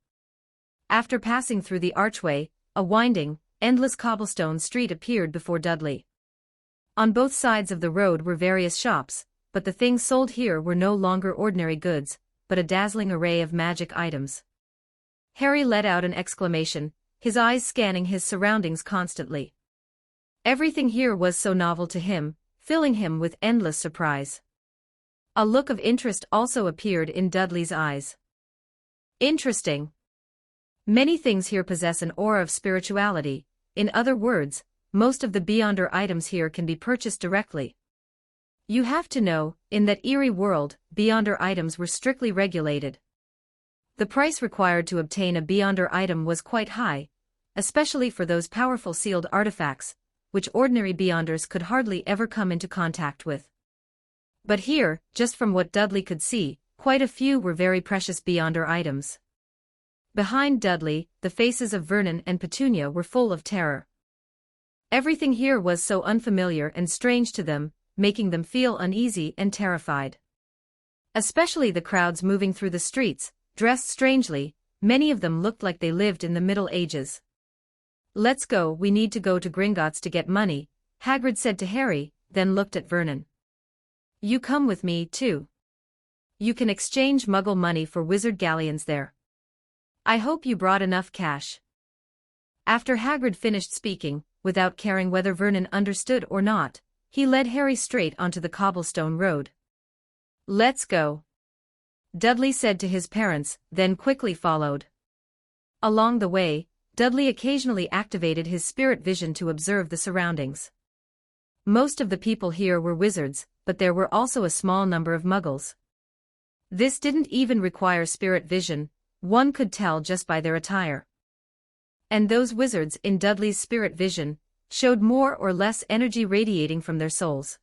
After passing through the archway, a winding, endless cobblestone street appeared before Dudley. On both sides of the road were various shops, but the things sold here were no longer ordinary goods, but a dazzling array of magic items. Harry let out an exclamation, his eyes scanning his surroundings constantly. Everything here was so novel to him, filling him with endless surprise. A look of interest also appeared in Dudley's eyes. "Interesting. Many things here possess an aura of spirituality. In other words, most of the Beyonder items here can be purchased directly. You have to know, in that eerie world, Beyonder items were strictly regulated. The price required to obtain a Beyonder item was quite high, especially for those powerful sealed artifacts, which ordinary Beyonders could hardly ever come into contact with. But here, just from what Dudley could see, quite a few were very precious Beyonder items. Behind Dudley, the faces of Vernon and Petunia were full of terror. Everything here was so unfamiliar and strange to them, making them feel uneasy and terrified. Especially the crowds moving through the streets, dressed strangely, many of them looked like they lived in the Middle Ages. "Let's go, we need to go to Gringotts to get money," Hagrid said to Harry, then looked at Vernon. "You come with me, too. You can exchange Muggle money for wizard galleons there. I hope you brought enough cash." After Hagrid finished speaking, without caring whether Vernon understood or not, he led Harry straight onto the cobblestone road. "Let's go," Dudley said to his parents, then quickly followed. Along the way, Dudley occasionally activated his spirit vision to observe the surroundings. Most of the people here were wizards, but there were also a small number of Muggles. This didn't even require spirit vision, one could tell just by their attire. And those wizards in Dudley's spirit vision showed more or less energy radiating from their souls.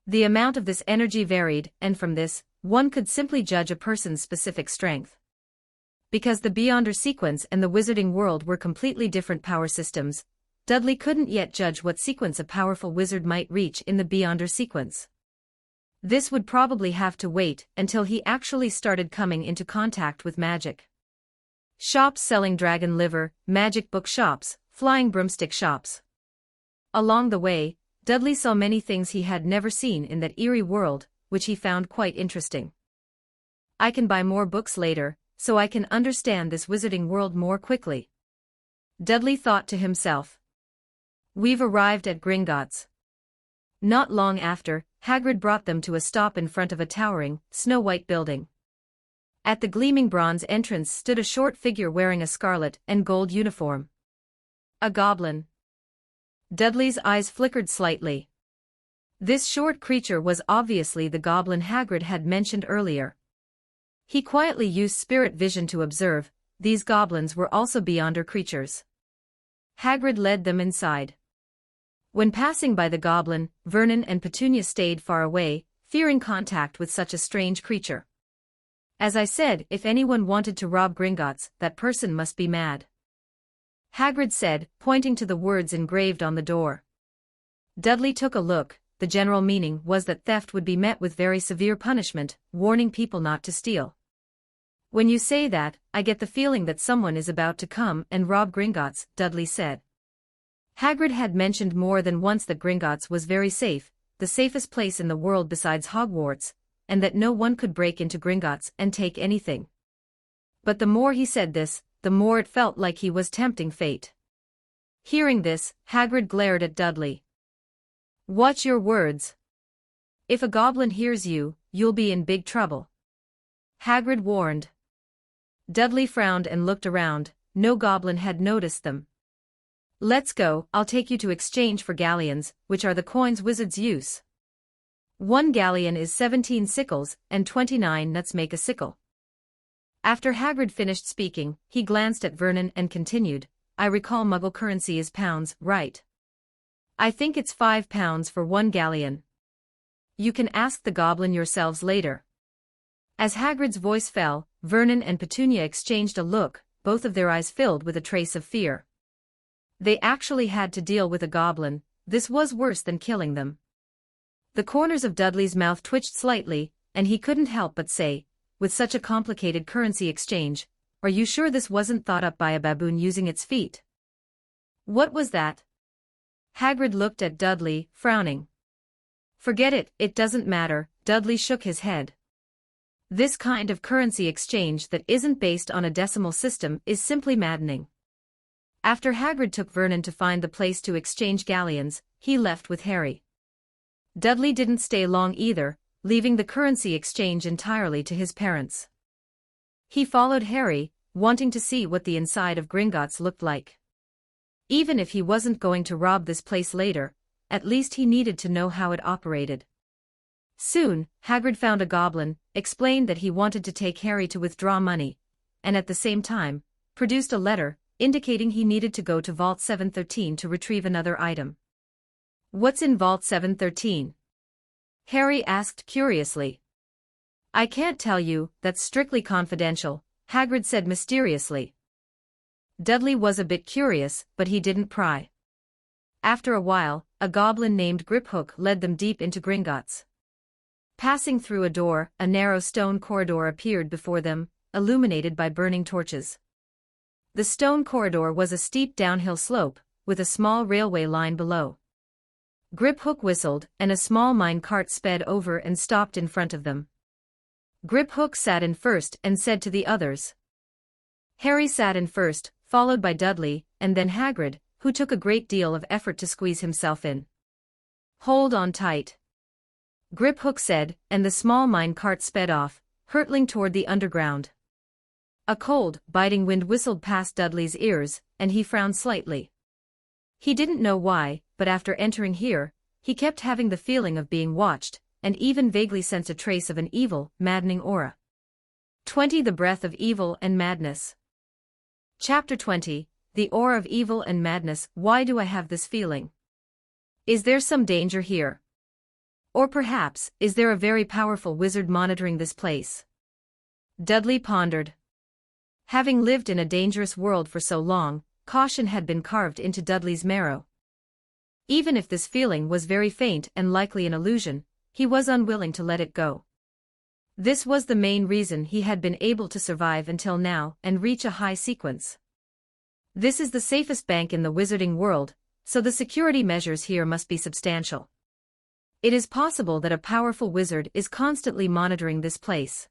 The amount of this energy varied, and from this, one could simply judge a person's specific strength. Because the Beyonder sequence and the wizarding world were completely different power systems, Dudley couldn't yet judge what sequence a powerful wizard might reach in the Beyonder sequence. This would probably have to wait until he actually started coming into contact with magic. Shops selling dragon liver, magic book shops, flying broomstick shops. Along the way, Dudley saw many things he had never seen in that eerie world, which he found quite interesting. "I can buy more books later, so I can understand this wizarding world more quickly," Dudley thought to himself. We've arrived at Gringotts. Not long after, Hagrid brought them to a stop in front of a towering, snow-white building. At the gleaming bronze entrance stood a short figure wearing a scarlet and gold uniform. A goblin. Dudley's eyes flickered slightly. This short creature was obviously the goblin Hagrid had mentioned earlier. He quietly used spirit vision to observe, these goblins were also Beyonder creatures. Hagrid led them inside. When passing by the goblin, Vernon and Petunia stayed far away, fearing contact with such a strange creature. "As I said, if anyone wanted to rob Gringotts, that person must be mad," Hagrid said, pointing to the words engraved on the door. Dudley took a look. The general meaning was that theft would be met with very severe punishment, warning people not to steal. "When you say that, I get the feeling that someone is about to come and rob Gringotts," Dudley said. Hagrid had mentioned more than once that Gringotts was very safe, the safest place in the world besides Hogwarts, and that no one could break into Gringotts and take anything. But the more he said this, the more it felt like he was tempting fate. Hearing this, Hagrid glared at Dudley. "Watch your words. If a goblin hears you, you'll be in big trouble," Hagrid warned. Dudley frowned and looked around. No goblin had noticed them. "Let's go, I'll take you to exchange for galleons, which are the coins wizards use. 1 galleon is 17 sickles, and 29 nuts make a sickle." After Hagrid finished speaking, he glanced at Vernon and continued, "I recall Muggle currency is pounds, right? I think it's 5 pounds for 1 galleon. You can ask the goblin yourselves later." As Hagrid's voice fell, Vernon and Petunia exchanged a look, both of their eyes filled with a trace of fear. They actually had to deal with a goblin. This was worse than killing them. The corners of Dudley's mouth twitched slightly, and he couldn't help but say, "With such a complicated currency exchange, are you sure this wasn't thought up by a baboon using its feet?" "What was that?" Hagrid looked at Dudley, frowning. "Forget it, it doesn't matter," Dudley shook his head. "This kind of currency exchange that isn't based on a decimal system is simply maddening." After Hagrid took Vernon to find the place to exchange galleons, he left with Harry. Dudley didn't stay long either, leaving the currency exchange entirely to his parents. He followed Harry, wanting to see what the inside of Gringotts looked like. Even if he wasn't going to rob this place later, at least he needed to know how it operated. Soon, Hagrid found a goblin, explained that he wanted to take Harry to withdraw money, and at the same time, produced a letter, indicating he needed to go to Vault 713 to retrieve another item. "What's in Vault 713?" Harry asked curiously. "I can't tell you, that's strictly confidential," Hagrid said mysteriously. Dudley was a bit curious, but he didn't pry. After a while, a goblin named Griphook led them deep into Gringotts. Passing through a door, a narrow stone corridor appeared before them, illuminated by burning torches. The stone corridor was a steep downhill slope, with a small railway line below. Griphook whistled, and a small mine cart sped over and stopped in front of them. Griphook sat in first and said to the others. Harry sat in first, followed by Dudley, and then Hagrid, who took a great deal of effort to squeeze himself in. "Hold on tight," Griphook said, and the small mine cart sped off, hurtling toward the underground. A cold, biting wind whistled past Dudley's ears, and he frowned slightly. He didn't know why, but after entering here, he kept having the feeling of being watched, and even vaguely sensed a trace of an evil, maddening aura. 20 The Breath of Evil and Madness. Chapter 20, The Aura of Evil and Madness. Why do I have this feeling? Is there some danger here? Or perhaps, is there a very powerful wizard monitoring this place? Dudley pondered. Having lived in a dangerous world for so long, caution had been carved into Dudley's marrow. Even if this feeling was very faint and likely an illusion, he was unwilling to let it go. This was the main reason he had been able to survive until now and reach a high sequence. This is the safest bank in the wizarding world, so the security measures here must be substantial. It is possible that a powerful wizard is constantly monitoring this place.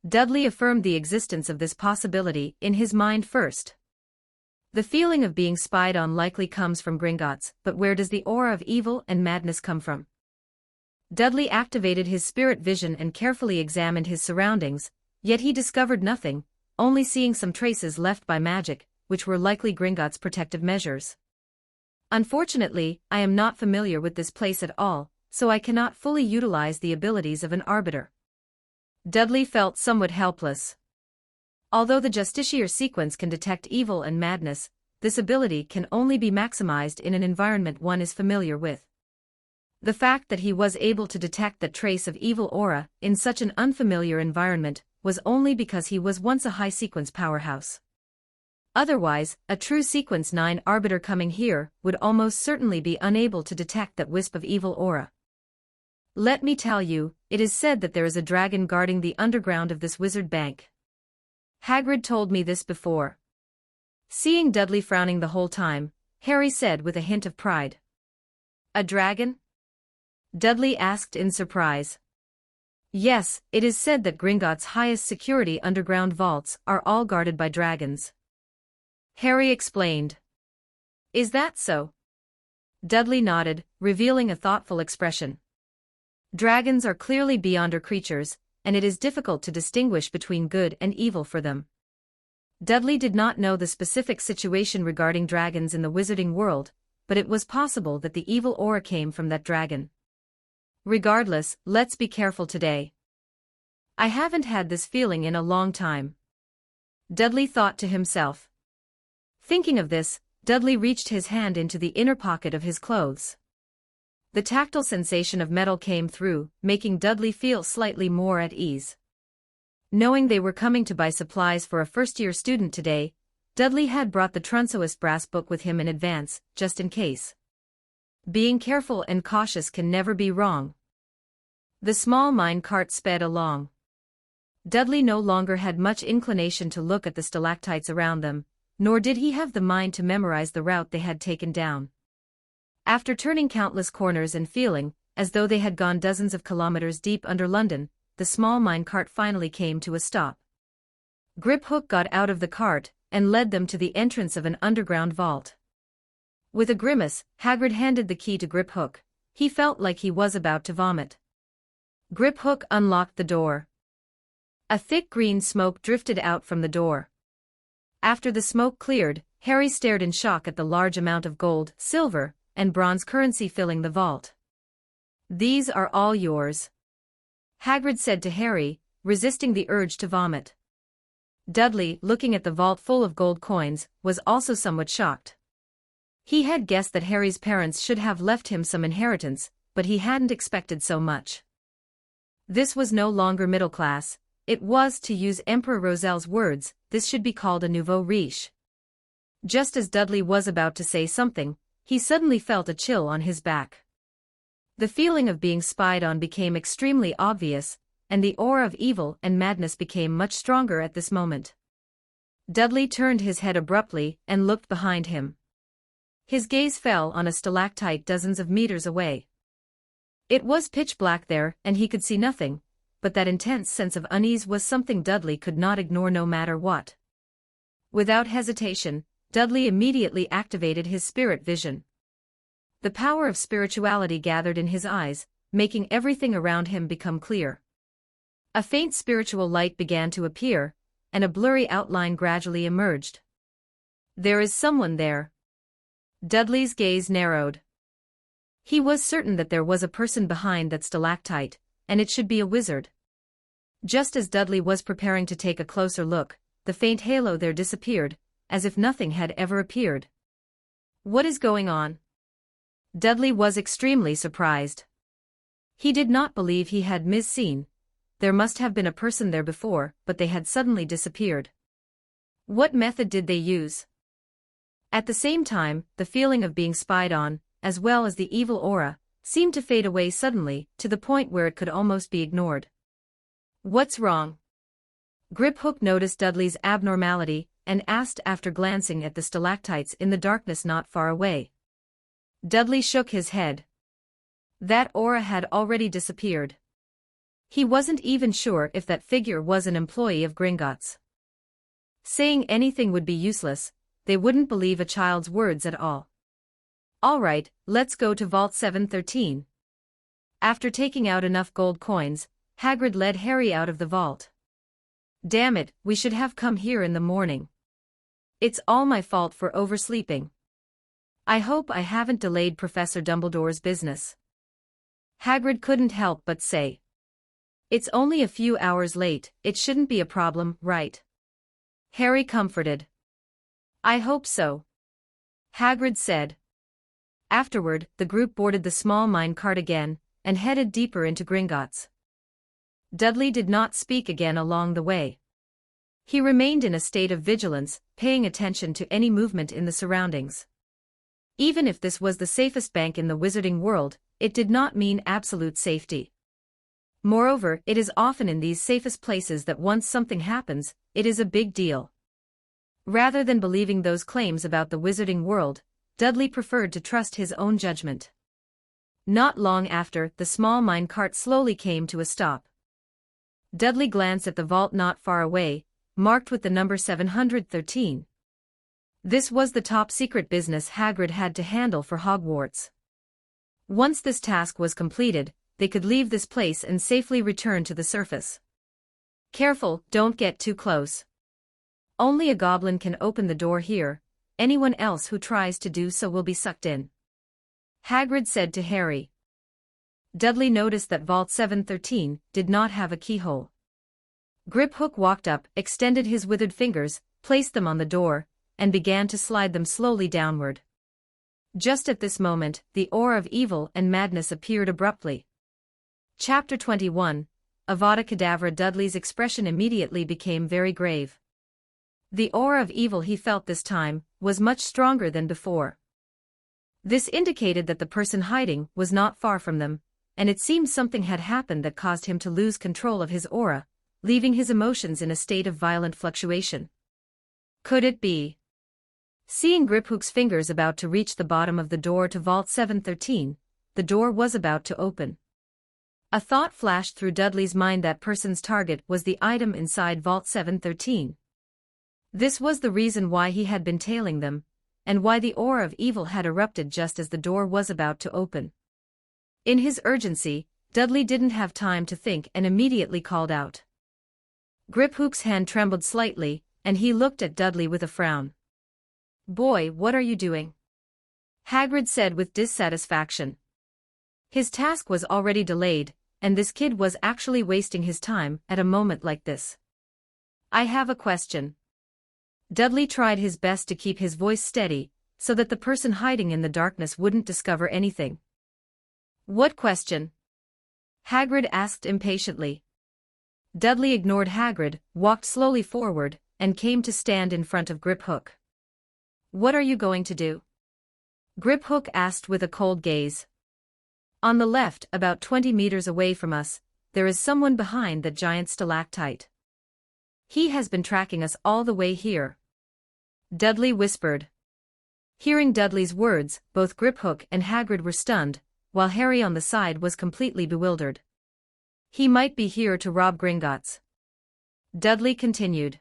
Dudley affirmed the existence of this possibility in his mind first. The feeling of being spied on likely comes from Gringotts, but where does the aura of evil and madness come from? Dudley activated his spirit vision and carefully examined his surroundings, yet he discovered nothing, only seeing some traces left by magic, which were likely Gringotts' protective measures. Unfortunately, I am not familiar with this place at all, so I cannot fully utilize the abilities of an arbiter. Dudley felt somewhat helpless. Although the Justiciar sequence can detect evil and madness, this ability can only be maximized in an environment one is familiar with. The fact that he was able to detect that trace of evil aura in such an unfamiliar environment was only because he was once a high-sequence powerhouse. Otherwise, a true Sequence 9 arbiter coming here would almost certainly be unable to detect that wisp of evil aura. Let me tell you, it is said that there is a dragon guarding the underground of this wizard bank. Hagrid told me this before. Seeing Dudley frowning the whole time, Harry said with a hint of pride. "A dragon?" Dudley asked in surprise. "Yes, it is said that Gringotts' highest security underground vaults are all guarded by dragons," Harry explained. "Is that so?" Dudley nodded, revealing a thoughtful expression. Dragons are clearly beyonder creatures, and it is difficult to distinguish between good and evil for them. Dudley did not know the specific situation regarding dragons in the wizarding world, but it was possible that the evil aura came from that dragon. Regardless, let's be careful today. I haven't had this feeling in a long time, Dudley thought to himself. Thinking of this, Dudley reached his hand into the inner pocket of his clothes. The tactile sensation of metal came through, making Dudley feel slightly more at ease. Knowing they were coming to buy supplies for a first-year student today, Dudley had brought the Trunsoist brass book with him in advance, just in case. Being careful and cautious can never be wrong. The small mine cart sped along. Dudley no longer had much inclination to look at the stalactites around them, nor did he have the mind to memorize the route they had taken down. After turning countless corners and feeling as though they had gone dozens of kilometers deep under London, the small mine cart finally came to a stop. Griphook got out of the cart and led them to the entrance of an underground vault. With a grimace, Hagrid handed the key to Griphook. He felt like he was about to vomit. Griphook unlocked the door. A thick green smoke drifted out from the door. After the smoke cleared, Harry stared in shock at the large amount of gold, silver, and bronze currency filling the vault. "These are all yours," Hagrid said to Harry, resisting the urge to vomit. Dudley, looking at the vault full of gold coins, was also somewhat shocked. He had guessed that Harry's parents should have left him some inheritance, but he hadn't expected so much. This was no longer middle class, it was, to use Emperor Roselle's words, this should be called a nouveau riche. Just as Dudley was about to say something, he suddenly felt a chill on his back. The feeling of being spied on became extremely obvious, and the aura of evil and madness became much stronger at this moment. Dudley turned his head abruptly and looked behind him. His gaze fell on a stalactite dozens of meters away. It was pitch black there, and he could see nothing, but that intense sense of unease was something Dudley could not ignore no matter what. Without hesitation, Dudley immediately activated his spirit vision. The power of spirituality gathered in his eyes, making everything around him become clear. A faint spiritual light began to appear, and a blurry outline gradually emerged. There is someone there. Dudley's gaze narrowed. He was certain that there was a person behind that stalactite, and it should be a wizard. Just as Dudley was preparing to take a closer look, the faint halo there disappeared, as if nothing had ever appeared. What is going on? Dudley was extremely surprised. He did not believe he had misseen. There must have been a person there before, but they had suddenly disappeared. What method did they use? At the same time, the feeling of being spied on, as well as the evil aura, seemed to fade away suddenly, to the point where it could almost be ignored. What's wrong? Griphook noticed Dudley's abnormality, and asked after glancing at the stalactites in the darkness not far away. Dudley shook his head. That aura had already disappeared. He wasn't even sure if that figure was an employee of Gringotts. Saying anything would be useless, they wouldn't believe a child's words at all. All right, let's go to Vault 713. After taking out enough gold coins, Hagrid led Harry out of the vault. Damn it, we should have come here in the morning. It's all my fault for oversleeping. I hope I haven't delayed Professor Dumbledore's business. Hagrid couldn't help but say. It's only a few hours late, it shouldn't be a problem, right? Harry comforted. I hope so. Hagrid said. Afterward, the group boarded the small mine cart again, and headed deeper into Gringotts. Dudley did not speak again along the way. He remained in a state of vigilance, paying attention to any movement in the surroundings. Even if this was the safest bank in the wizarding world, it did not mean absolute safety. Moreover, it is often in these safest places that once something happens, it is a big deal. Rather than believing those claims about the wizarding world, Dudley preferred to trust his own judgment. Not long after, the small mine cart slowly came to a stop. Dudley glanced at the vault not far away, marked with the number 713. This was the top-secret business Hagrid had to handle for Hogwarts. Once this task was completed, they could leave this place and safely return to the surface. Careful, don't get too close. Only a goblin can open the door here, anyone else who tries to do so will be sucked in. Hagrid said to Harry. Dudley noticed that Vault 713 did not have a keyhole. Griphook walked up, extended his withered fingers, placed them on the door, and began to slide them slowly downward. Just at this moment, the aura of evil and madness appeared abruptly. Chapter 21, Avada Kedavra. Dudley's expression immediately became very grave. The aura of evil he felt this time was much stronger than before. This indicated that the person hiding was not far from them, and it seemed something had happened that caused him to lose control of his aura, leaving his emotions in a state of violent fluctuation. Could it be? Seeing Griphook's fingers about to reach the bottom of the door to Vault 713, the door was about to open. A thought flashed through Dudley's mind that person's target was the item inside Vault 713. This was the reason why he had been tailing them, and why the aura of evil had erupted just as the door was about to open. In his urgency, Dudley didn't have time to think and immediately called out. Griphook's hand trembled slightly, and he looked at Dudley with a frown. Boy, what are you doing? Hagrid said with dissatisfaction. His task was already delayed, and this kid was actually wasting his time at a moment like this. I have a question. Dudley tried his best to keep his voice steady, so that the person hiding in the darkness wouldn't discover anything. What question? Hagrid asked impatiently. Dudley ignored Hagrid, walked slowly forward, and came to stand in front of Griphook. What are you going to do? Griphook asked with a cold gaze. On the left, about 20 meters away from us, there is someone behind that giant stalactite. He has been tracking us all the way here. Dudley whispered. Hearing Dudley's words, both Griphook and Hagrid were stunned, while Harry on the side was completely bewildered. He might be here to rob Gringotts. Dudley continued.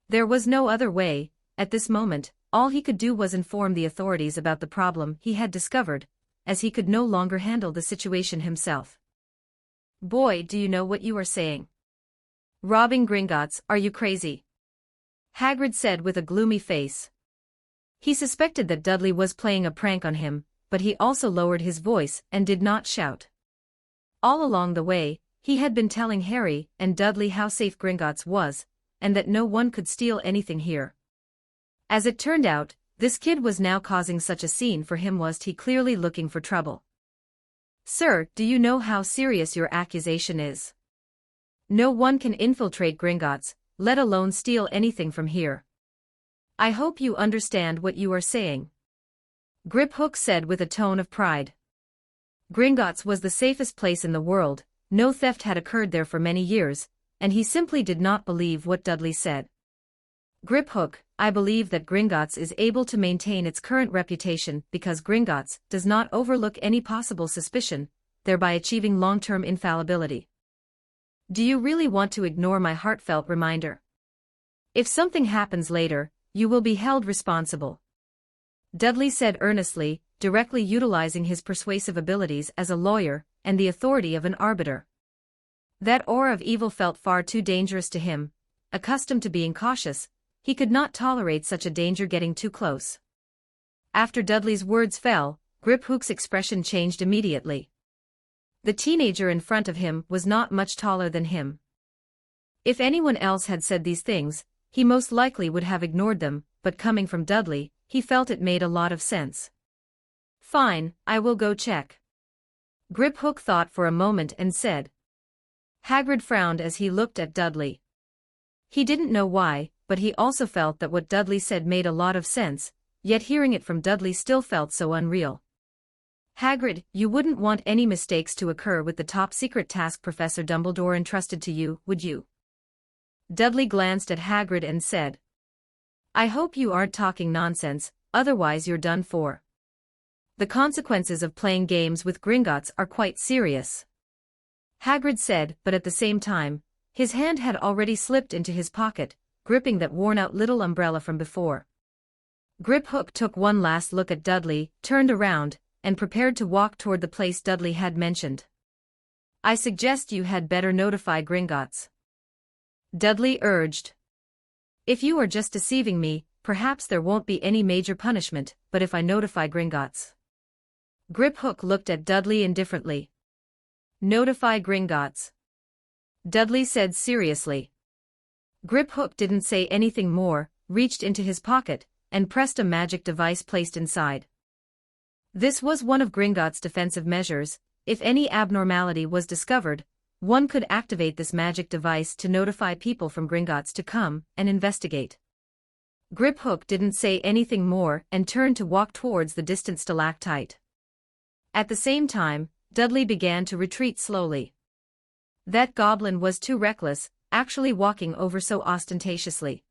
There was no other way. At this moment, all he could do was inform the authorities about the problem he had discovered, as he could no longer handle the situation himself. Boy, do you know what you are saying. Robbing Gringotts, are you crazy? Hagrid said with a gloomy face. He suspected that Dudley was playing a prank on him, but he also lowered his voice and did not shout. All along the way, he had been telling Harry and Dudley how safe Gringotts was, and that no one could steal anything here. As it turned out, this kid was now causing such a scene for him. Was he clearly looking for trouble? Sir, do you know how serious your accusation is? No one can infiltrate Gringotts, let alone steal anything from here. I hope you understand what you are saying. Griphook said with a tone of pride. Gringotts was the safest place in the world, no theft had occurred there for many years, and he simply did not believe what Dudley said. Griphook, I believe that Gringotts is able to maintain its current reputation because Gringotts does not overlook any possible suspicion, thereby achieving long-term infallibility. Do you really want to ignore my heartfelt reminder? If something happens later, you will be held responsible. Dudley said earnestly, directly utilizing his persuasive abilities as a lawyer and the authority of an arbiter. That aura of evil felt far too dangerous to him. Accustomed to being cautious, he could not tolerate such a danger getting too close. After Dudley's words fell, Griphook's expression changed immediately. The teenager in front of him was not much taller than him. If anyone else had said these things, he most likely would have ignored them, but coming from Dudley, he felt it made a lot of sense. Fine, I will go check. Griphook thought for a moment and said. Hagrid frowned as he looked at Dudley. He didn't know why, but he also felt that what Dudley said made a lot of sense, yet hearing it from Dudley still felt so unreal. Hagrid, you wouldn't want any mistakes to occur with the top-secret task Professor Dumbledore entrusted to you, would you? Dudley glanced at Hagrid and said. I hope you aren't talking nonsense, otherwise you're done for. The consequences of playing games with Gringotts are quite serious. Hagrid said, but at the same time, his hand had already slipped into his pocket, gripping that worn-out little umbrella from before. Griphook took one last look at Dudley, turned around, and prepared to walk toward the place Dudley had mentioned. I suggest you had better notify Gringotts. Dudley urged. If you are just deceiving me, perhaps there won't be any major punishment, but if I notify Gringotts. Griphook looked at Dudley indifferently. Notify Gringotts. Dudley said seriously. Griphook didn't say anything more, reached into his pocket, and pressed a magic device placed inside. This was one of Gringotts' defensive measures. If any abnormality was discovered, one could activate this magic device to notify people from Gringotts to come and investigate. Griphook didn't say anything more and turned to walk towards the distant stalactite. At the same time, Dudley began to retreat slowly. That goblin was too reckless, actually walking over so ostentatiously.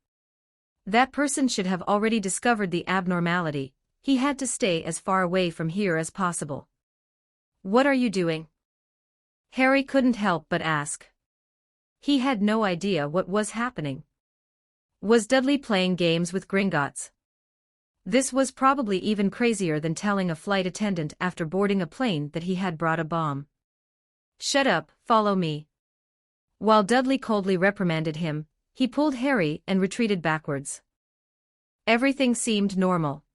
That person should have already discovered the abnormality. He had to stay as far away from here as possible. What are you doing? Harry couldn't help but ask. He had no idea what was happening. Was Dudley playing games with Gringotts? This was probably even crazier than telling a flight attendant after boarding a plane that he had brought a bomb. Shut up, follow me. While Dudley coldly reprimanded him, he pulled Harry and retreated backwards. Everything seemed normal.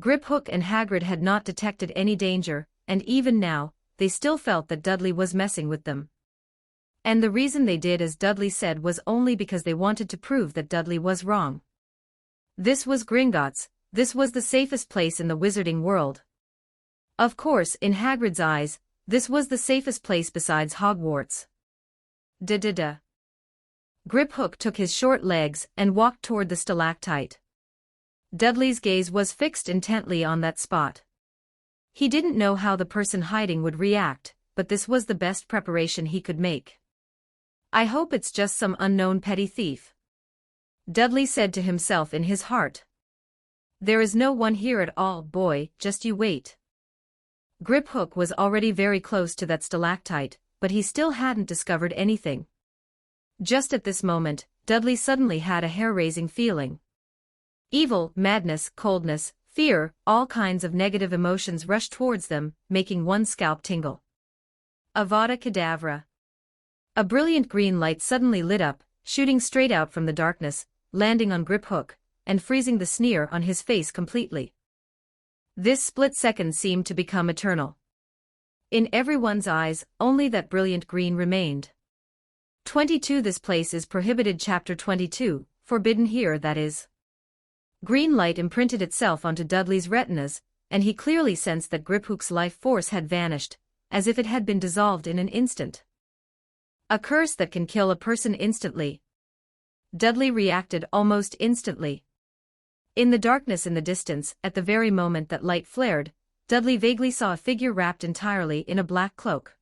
Griphook and Hagrid had not detected any danger, and even now, they still felt that Dudley was messing with them. And the reason they did as Dudley said was only because they wanted to prove that Dudley was wrong. This was Gringotts, this was the safest place in the wizarding world. Of course, in Hagrid's eyes, this was the safest place besides Hogwarts. Da-da-da. Griphook took his short legs and walked toward the stalactite. Dudley's gaze was fixed intently on that spot. He didn't know how the person hiding would react, but this was the best preparation he could make. I hope it's just some unknown petty thief, Dudley said to himself in his heart. There is no one here at all, boy, just you wait. Griphook was already very close to that stalactite, but he still hadn't discovered anything. Just at this moment, Dudley suddenly had a hair-raising feeling. Evil, madness, coldness, fear, all kinds of negative emotions rushed towards them, making one's scalp tingle. Avada Kedavra. A brilliant green light suddenly lit up, shooting straight out from the darkness, landing on Griphook, and freezing the sneer on his face completely. This split second seemed to become eternal. In everyone's eyes, only that brilliant green remained. 22 This place is prohibited. Chapter 22, Forbidden here, that is. Green light imprinted itself onto Dudley's retinas, and he clearly sensed that Griphook's life force had vanished, as if it had been dissolved in an instant. A curse that can kill a person instantly. Dudley reacted almost instantly. In the darkness in the distance, at the very moment that light flared, Dudley vaguely saw a figure wrapped entirely in a black cloak.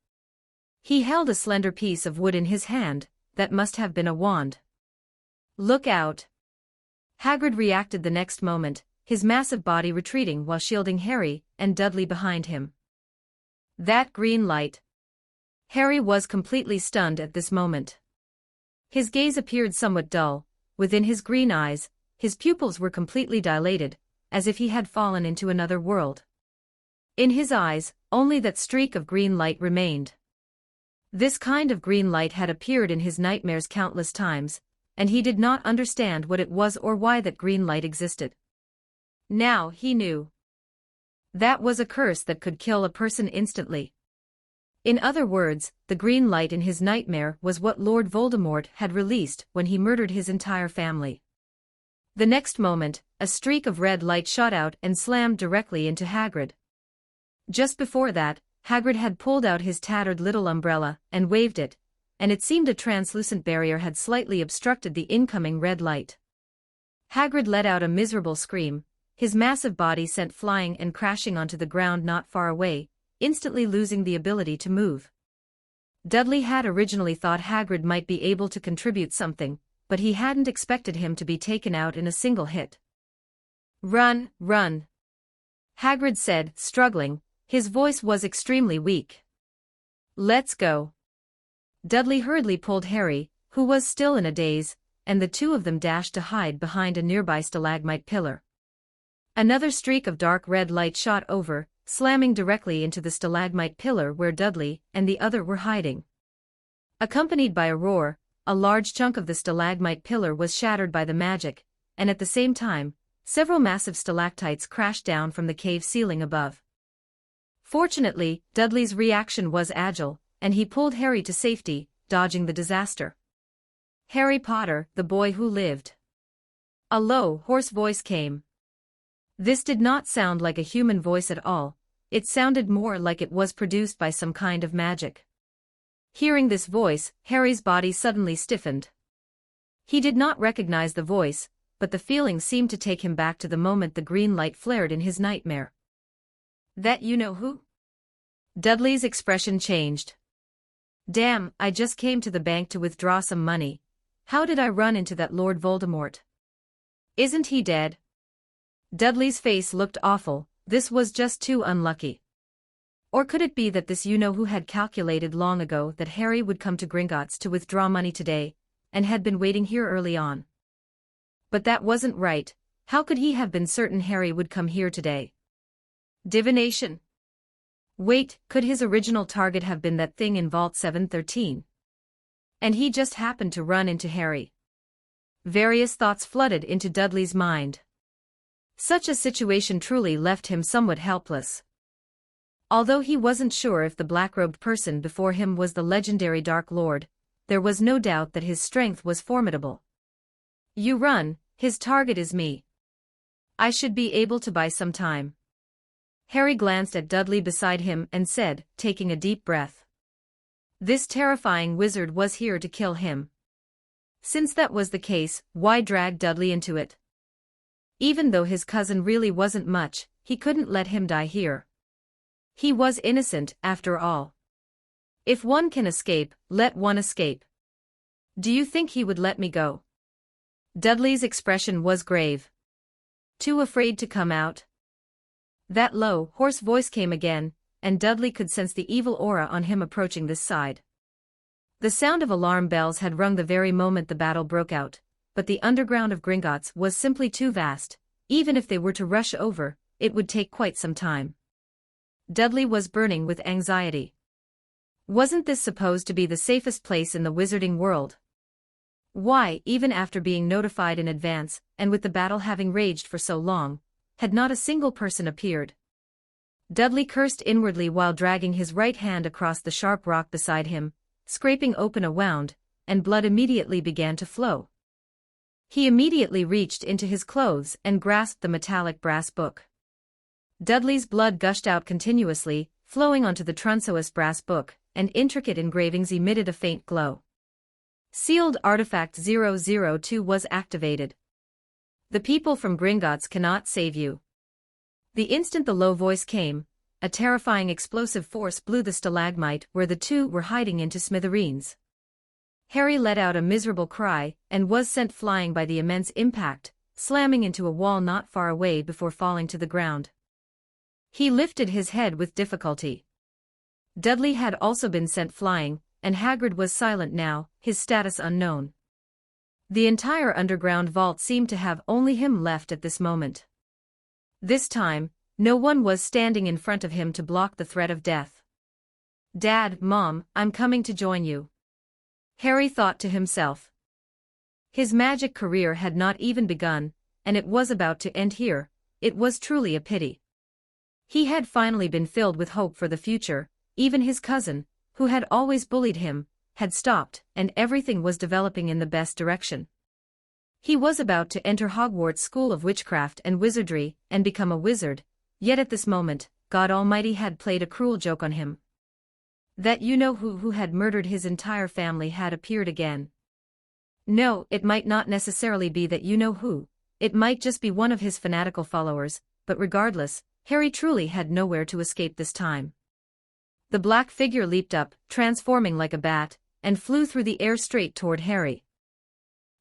He held a slender piece of wood in his hand, that must have been a wand. Look out! Hagrid reacted the next moment, his massive body retreating while shielding Harry and Dudley behind him. That green light! Harry was completely stunned at this moment. His gaze appeared somewhat dull, within his green eyes, his pupils were completely dilated, as if he had fallen into another world. In his eyes, only that streak of green light remained. This kind of green light had appeared in his nightmares countless times, and he did not understand what it was or why that green light existed. Now he knew. That was a curse that could kill a person instantly. In other words, the green light in his nightmare was what Lord Voldemort had released when he murdered his entire family. The next moment, a streak of red light shot out and slammed directly into Hagrid. Just before that, Hagrid had pulled out his tattered little umbrella and waved it, and it seemed a translucent barrier had slightly obstructed the incoming red light. Hagrid let out a miserable scream, his massive body sent flying and crashing onto the ground not far away, instantly losing the ability to move. Dudley had originally thought Hagrid might be able to contribute something, but he hadn't expected him to be taken out in a single hit. Run, run! Hagrid said, struggling. His voice was extremely weak. Let's go. Dudley hurriedly pulled Harry, who was still in a daze, and the two of them dashed to hide behind a nearby stalagmite pillar. Another streak of dark red light shot over, slamming directly into the stalagmite pillar where Dudley and the other were hiding. Accompanied by a roar, a large chunk of the stalagmite pillar was shattered by the magic, and at the same time, several massive stalactites crashed down from the cave ceiling above. Fortunately, Dudley's reaction was agile, and he pulled Harry to safety, dodging the disaster. Harry Potter, the boy who lived. A low, hoarse voice came. This did not sound like a human voice at all, it sounded more like it was produced by some kind of magic. Hearing this voice, Harry's body suddenly stiffened. He did not recognize the voice, but the feeling seemed to take him back to the moment the green light flared in his nightmare. That you-know-who? Dudley's expression changed. Damn, I just came to the bank to withdraw some money. How did I run into that Lord Voldemort? Isn't he dead? Dudley's face looked awful, this was just too unlucky. Or could it be that this you-know-who had calculated long ago that Harry would come to Gringotts to withdraw money today, and had been waiting here early on? But that wasn't right, how could he have been certain Harry would come here today? Divination. Wait, could his original target have been that thing in Vault 713? And he just happened to run into Harry. Various thoughts flooded into Dudley's mind. Such a situation truly left him somewhat helpless. Although he wasn't sure if the black-robed person before him was the legendary Dark Lord, there was no doubt that his strength was formidable. "You run, his target is me. I should be able to buy some time." Harry glanced at Dudley beside him and said, taking a deep breath. This terrifying wizard was here to kill him. Since that was the case, why drag Dudley into it? Even though his cousin really wasn't much, he couldn't let him die here. He was innocent, after all. If one can escape, let one escape. Do you think he would let me go? Dudley's expression was grave. Too afraid to come out? That low, hoarse voice came again, and Dudley could sense the evil aura on him approaching this side. The sound of alarm bells had rung the very moment the battle broke out, but the underground of Gringotts was simply too vast. Even if they were to rush over, it would take quite some time. Dudley was burning with anxiety. Wasn't this supposed to be the safest place in the wizarding world? Why, even after being notified in advance, and with the battle having raged for so long, had not a single person appeared? Dudley cursed inwardly while dragging his right hand across the sharp rock beside him, scraping open a wound, and blood immediately began to flow. He immediately reached into his clothes and grasped the metallic brass book. Dudley's blood gushed out continuously, flowing onto the trunceous brass book, and intricate engravings emitted a faint glow. Sealed Artifact 002 was activated. The people from Gringotts cannot save you. The instant the low voice came, a terrifying explosive force blew the stalagmite where the two were hiding into smithereens. Harry let out a miserable cry, and was sent flying by the immense impact, slamming into a wall not far away before falling to the ground. He lifted his head with difficulty. Dudley had also been sent flying, and Hagrid was silent now, his status unknown. The entire underground vault seemed to have only him left at this moment. This time, no one was standing in front of him to block the threat of death. "Dad, Mom, I'm coming to join you," Harry thought to himself. His magic career had not even begun, and it was about to end here. It was truly a pity. He had finally been filled with hope for the future. Even his cousin, who had always bullied him, had stopped, and everything was developing in the best direction. He was about to enter Hogwarts School of Witchcraft and Wizardry, and become a wizard, yet at this moment, God Almighty had played a cruel joke on him. That you-know-who who had murdered his entire family had appeared again. No, it might not necessarily be that you-know-who, it might just be one of his fanatical followers, but regardless, Harry truly had nowhere to escape this time. The black figure leaped up, transforming like a bat, and flew through the air straight toward Harry.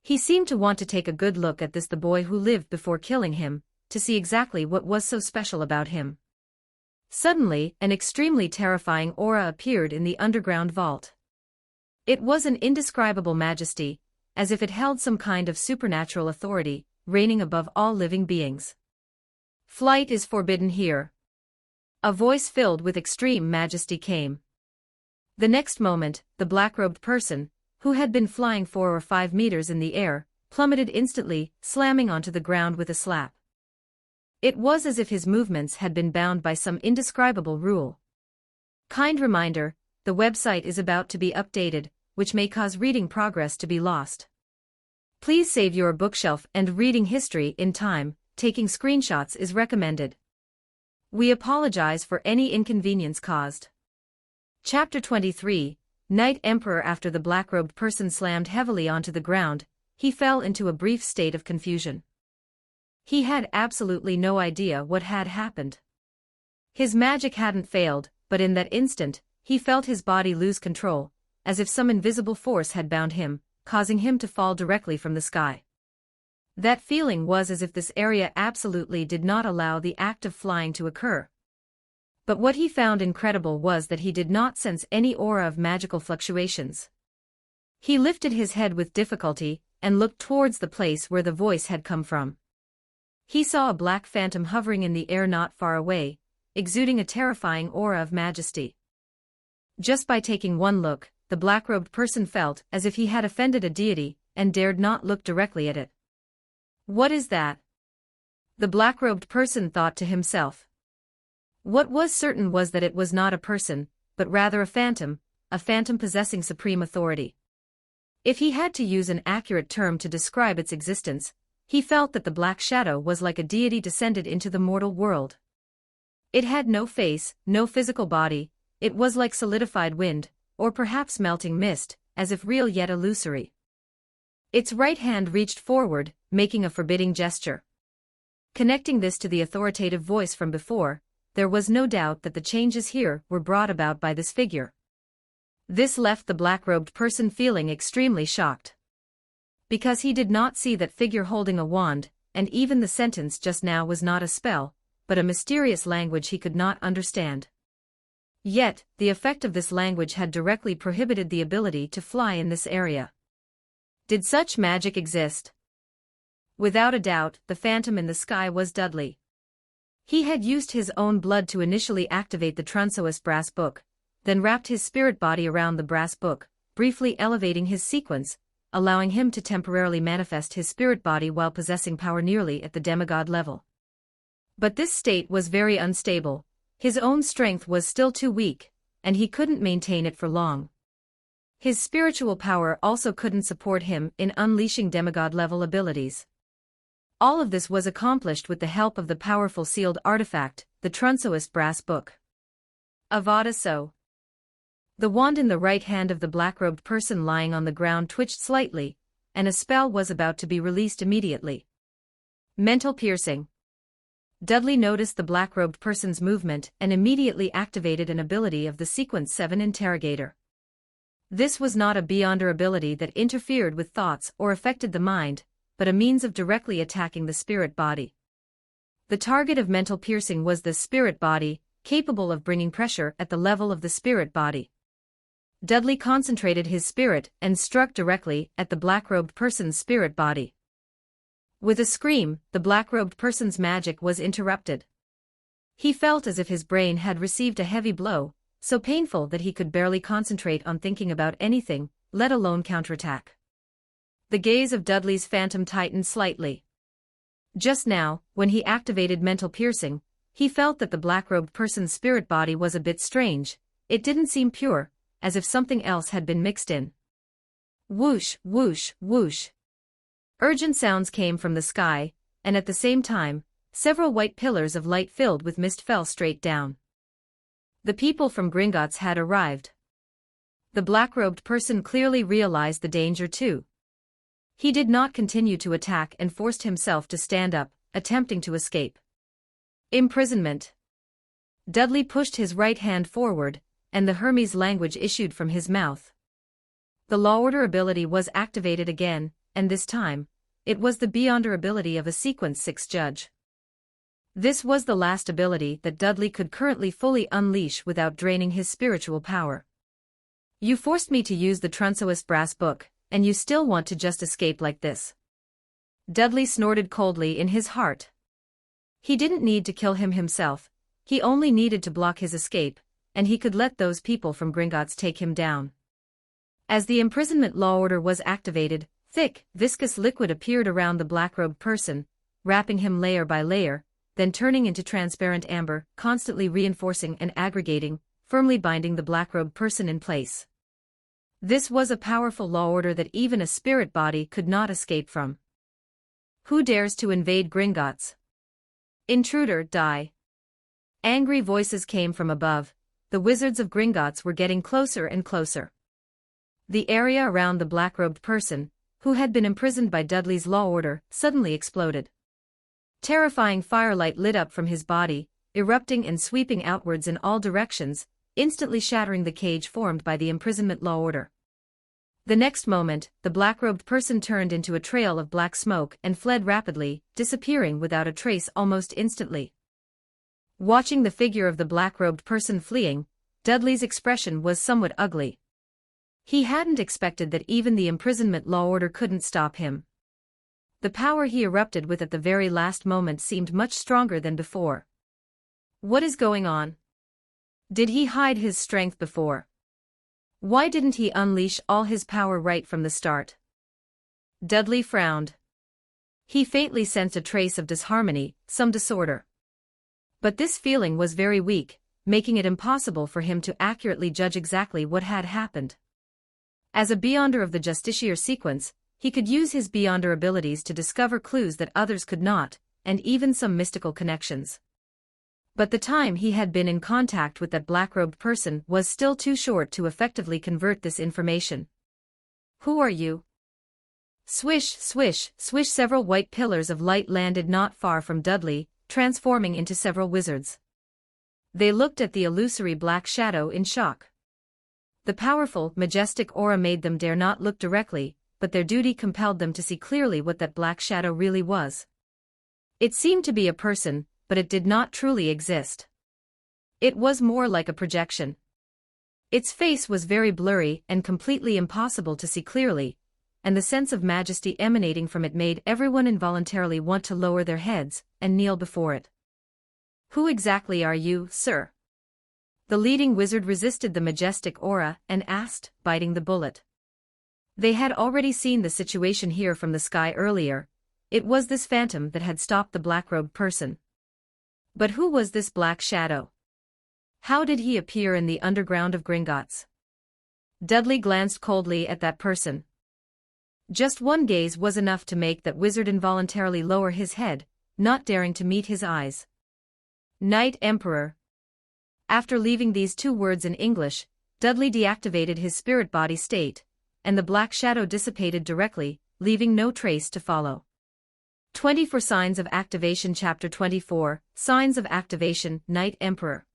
He seemed to want to take a good look at the boy who lived before killing him, to see exactly what was so special about him. Suddenly, an extremely terrifying aura appeared in the underground vault. It was an indescribable majesty, as if it held some kind of supernatural authority, reigning above all living beings. "Flight is forbidden here." A voice filled with extreme majesty came. The next moment, the black-robed person, who had been flying 4 or 5 meters in the air, plummeted instantly, slamming onto the ground with a slap. It was as if his movements had been bound by some indescribable rule. Kind reminder, the website is about to be updated, which may cause reading progress to be lost. Please save your bookshelf and reading history in time. Taking screenshots is recommended. We apologize for any inconvenience caused. Chapter 23, Knight Emperor. After the black-robed person slammed heavily onto the ground, he fell into a brief state of confusion. He had absolutely no idea what had happened. His magic hadn't failed, but in that instant, he felt his body lose control, as if some invisible force had bound him, causing him to fall directly from the sky. That feeling was as if this area absolutely did not allow the act of flying to occur. But what he found incredible was that he did not sense any aura of magical fluctuations. He lifted his head with difficulty, and looked towards the place where the voice had come from. He saw a black phantom hovering in the air not far away, exuding a terrifying aura of majesty. Just by taking one look, the black-robed person felt as if he had offended a deity, and dared not look directly at it. "What is that?" the black-robed person thought to himself. What was certain was that it was not a person, but rather a phantom possessing supreme authority. If he had to use an accurate term to describe its existence, he felt that the Black Shadow was like a deity descended into the mortal world. It had no face, no physical body, it was like solidified wind, or perhaps melting mist, as if real yet illusory. Its right hand reached forward, making a forbidding gesture. Connecting this to the authoritative voice from before, there was no doubt that the changes here were brought about by this figure. This left the black-robed person feeling extremely shocked. Because he did not see that figure holding a wand, and even the sentence just now was not a spell, but a mysterious language he could not understand. Yet, the effect of this language had directly prohibited the ability to fly in this area. Did such magic exist? Without a doubt, the phantom in the sky was Dudley. He had used his own blood to initially activate the Trunsoist brass book, then wrapped his spirit body around the brass book, briefly elevating his sequence, allowing him to temporarily manifest his spirit body while possessing power nearly at the demigod level. But this state was very unstable, his own strength was still too weak, and he couldn't maintain it for long. His spiritual power also couldn't support him in unleashing demigod-level abilities. All of this was accomplished with the help of the powerful sealed artifact, the Trunsoist brass book. Avada so. The wand in the right hand of the black-robed person lying on the ground twitched slightly, and a spell was about to be released immediately. Mental piercing. Dudley noticed the black-robed person's movement and immediately activated an ability of the Sequence 7 interrogator. This was not a beyonder ability that interfered with thoughts or affected the mind, but a means of directly attacking the spirit body. The target of mental piercing was the spirit body, capable of bringing pressure at the level of the spirit body. Dudley concentrated his spirit and struck directly at the black-robed person's spirit body. With a scream, the black-robed person's magic was interrupted. He felt as if his brain had received a heavy blow, so painful that he could barely concentrate on thinking about anything, let alone counterattack. The gaze of Dudley's phantom tightened slightly. Just now, when he activated mental piercing, he felt that the black-robed person's spirit body was a bit strange, it didn't seem pure, as if something else had been mixed in. Whoosh, whoosh, whoosh. Urgent sounds came from the sky, and at the same time, several white pillars of light filled with mist fell straight down. The people from Gringotts had arrived. The black-robed person clearly realized the danger too. He did not continue to attack and forced himself to stand up, attempting to escape. Imprisonment. Dudley pushed his right hand forward, and the Hermes language issued from his mouth. The Law Order ability was activated again, and this time, it was the beyonder ability of a Sequence 6 judge. This was the last ability that Dudley could currently fully unleash without draining his spiritual power. You forced me to use the Trunsoist brass book, and you still want to just escape like this. Dudley snorted coldly in his heart. He didn't need to kill him himself, he only needed to block his escape, and he could let those people from Gringotts take him down. As the imprisonment law order was activated, thick, viscous liquid appeared around the black-robed person, wrapping him layer by layer, then turning into transparent amber, constantly reinforcing and aggregating, firmly binding the black-robed person in place. This was a powerful law order that even a spirit body could not escape from. Who dares to invade Gringotts? Intruder, die. Angry voices came from above, the wizards of Gringotts were getting closer and closer. The area around the black-robed person, who had been imprisoned by Dudley's law order, suddenly exploded. Terrifying firelight lit up from his body, erupting and sweeping outwards in all directions, instantly shattering the cage formed by the imprisonment law order. The next moment, the black-robed person turned into a trail of black smoke and fled rapidly, disappearing without a trace almost instantly. Watching the figure of the black-robed person fleeing, Dudley's expression was somewhat ugly. He hadn't expected that even the imprisonment law order couldn't stop him. The power he erupted with at the very last moment seemed much stronger than before. What is going on? Did he hide his strength before? Why didn't he unleash all his power right from the start? Dudley frowned. He faintly sensed a trace of disharmony, some disorder. But this feeling was very weak, making it impossible for him to accurately judge exactly what had happened. As a Beyonder of the Justiciar sequence, he could use his Beyonder abilities to discover clues that others could not, and even some mystical connections. But the time he had been in contact with that black-robed person was still too short to effectively convert this information. "Who are you?" Swish, swish, swish. Several white pillars of light landed not far from Dudley, transforming into several wizards. They looked at the illusory black shadow in shock. The powerful, majestic aura made them dare not look directly, but their duty compelled them to see clearly what that black shadow really was. It seemed to be a person, but it did not truly exist. It was more like a projection. Its face was very blurry and completely impossible to see clearly, and the sense of majesty emanating from it made everyone involuntarily want to lower their heads and kneel before it. "Who exactly are you, sir?" The leading wizard resisted the majestic aura and asked, biting the bullet. They had already seen the situation here from the sky earlier. It was this phantom that had stopped the black-robed person. But who was this black shadow? How did he appear in the underground of Gringotts? Dudley glanced coldly at that person. Just one gaze was enough to make that wizard involuntarily lower his head, not daring to meet his eyes. "Knight Emperor." After leaving these two words in English, Dudley deactivated his spirit body state, and the black shadow dissipated directly, leaving no trace to follow. 24 Signs of Activation. Chapter 24, Signs of Activation. Knight Emperor.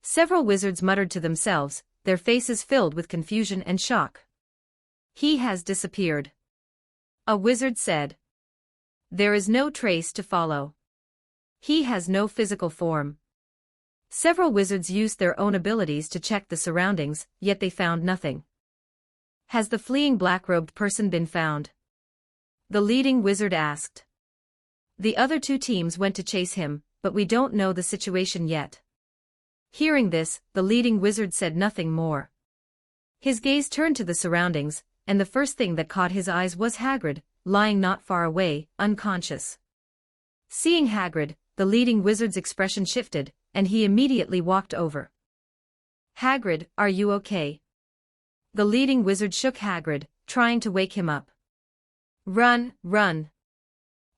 Several wizards muttered to themselves, their faces filled with confusion and shock. "He has disappeared," a wizard said. "There is no trace to follow. He has no physical form." Several wizards used their own abilities to check the surroundings, yet they found nothing. "Has the fleeing black-robed person been found?" the leading wizard asked. "The other two teams went to chase him, but we don't know the situation yet." Hearing this, the leading wizard said nothing more. His gaze turned to the surroundings, and the first thing that caught his eyes was Hagrid, lying not far away, unconscious. Seeing Hagrid, the leading wizard's expression shifted, and he immediately walked over. "Hagrid, are you okay?" The leading wizard shook Hagrid, trying to wake him up. "Run, run."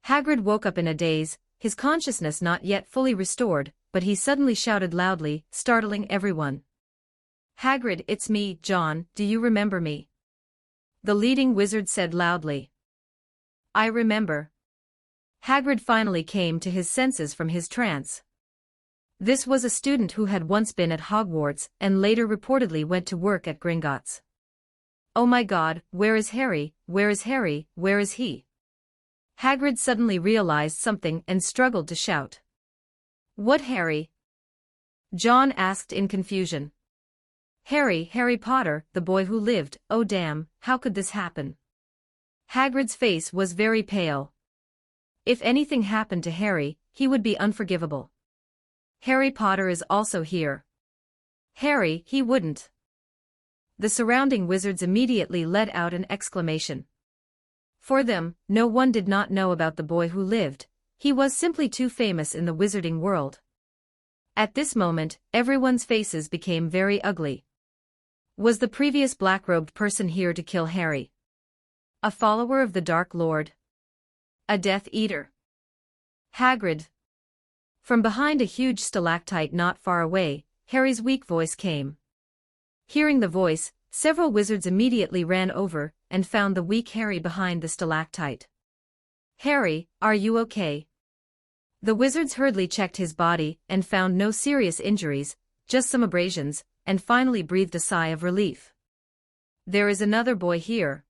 Hagrid woke up in a daze, his consciousness not yet fully restored, but he suddenly shouted loudly, startling everyone. "Hagrid, it's me, John, do you remember me?" The leading wizard said loudly. "I remember." Hagrid finally came to his senses from his trance. This was a student who had once been at Hogwarts and later reportedly went to work at Gringotts. "Oh my God, where is Harry, where is Harry, where is he?" Hagrid suddenly realized something and struggled to shout. "What Harry?" John asked in confusion. Harry Potter, the boy who lived." "Oh damn, how could this happen?" Hagrid's face was very pale. If anything happened to Harry, he would be unforgivable. "Harry Potter is also here." "Harry, he wouldn't." The surrounding wizards immediately let out an exclamation. For them, no one did not know about the boy who lived. He was simply too famous in the wizarding world. At this moment, everyone's faces became very ugly. Was the previous black-robed person here to kill Harry? A follower of the Dark Lord? A Death Eater? Hagrid. From behind a huge stalactite not far away, Harry's weak voice came. Hearing the voice, several wizards immediately ran over and found the weak Harry behind the stalactite. "Harry, are you okay?" The wizards hurriedly checked his body and found no serious injuries, just some abrasions, and finally breathed a sigh of relief. "There is another boy here."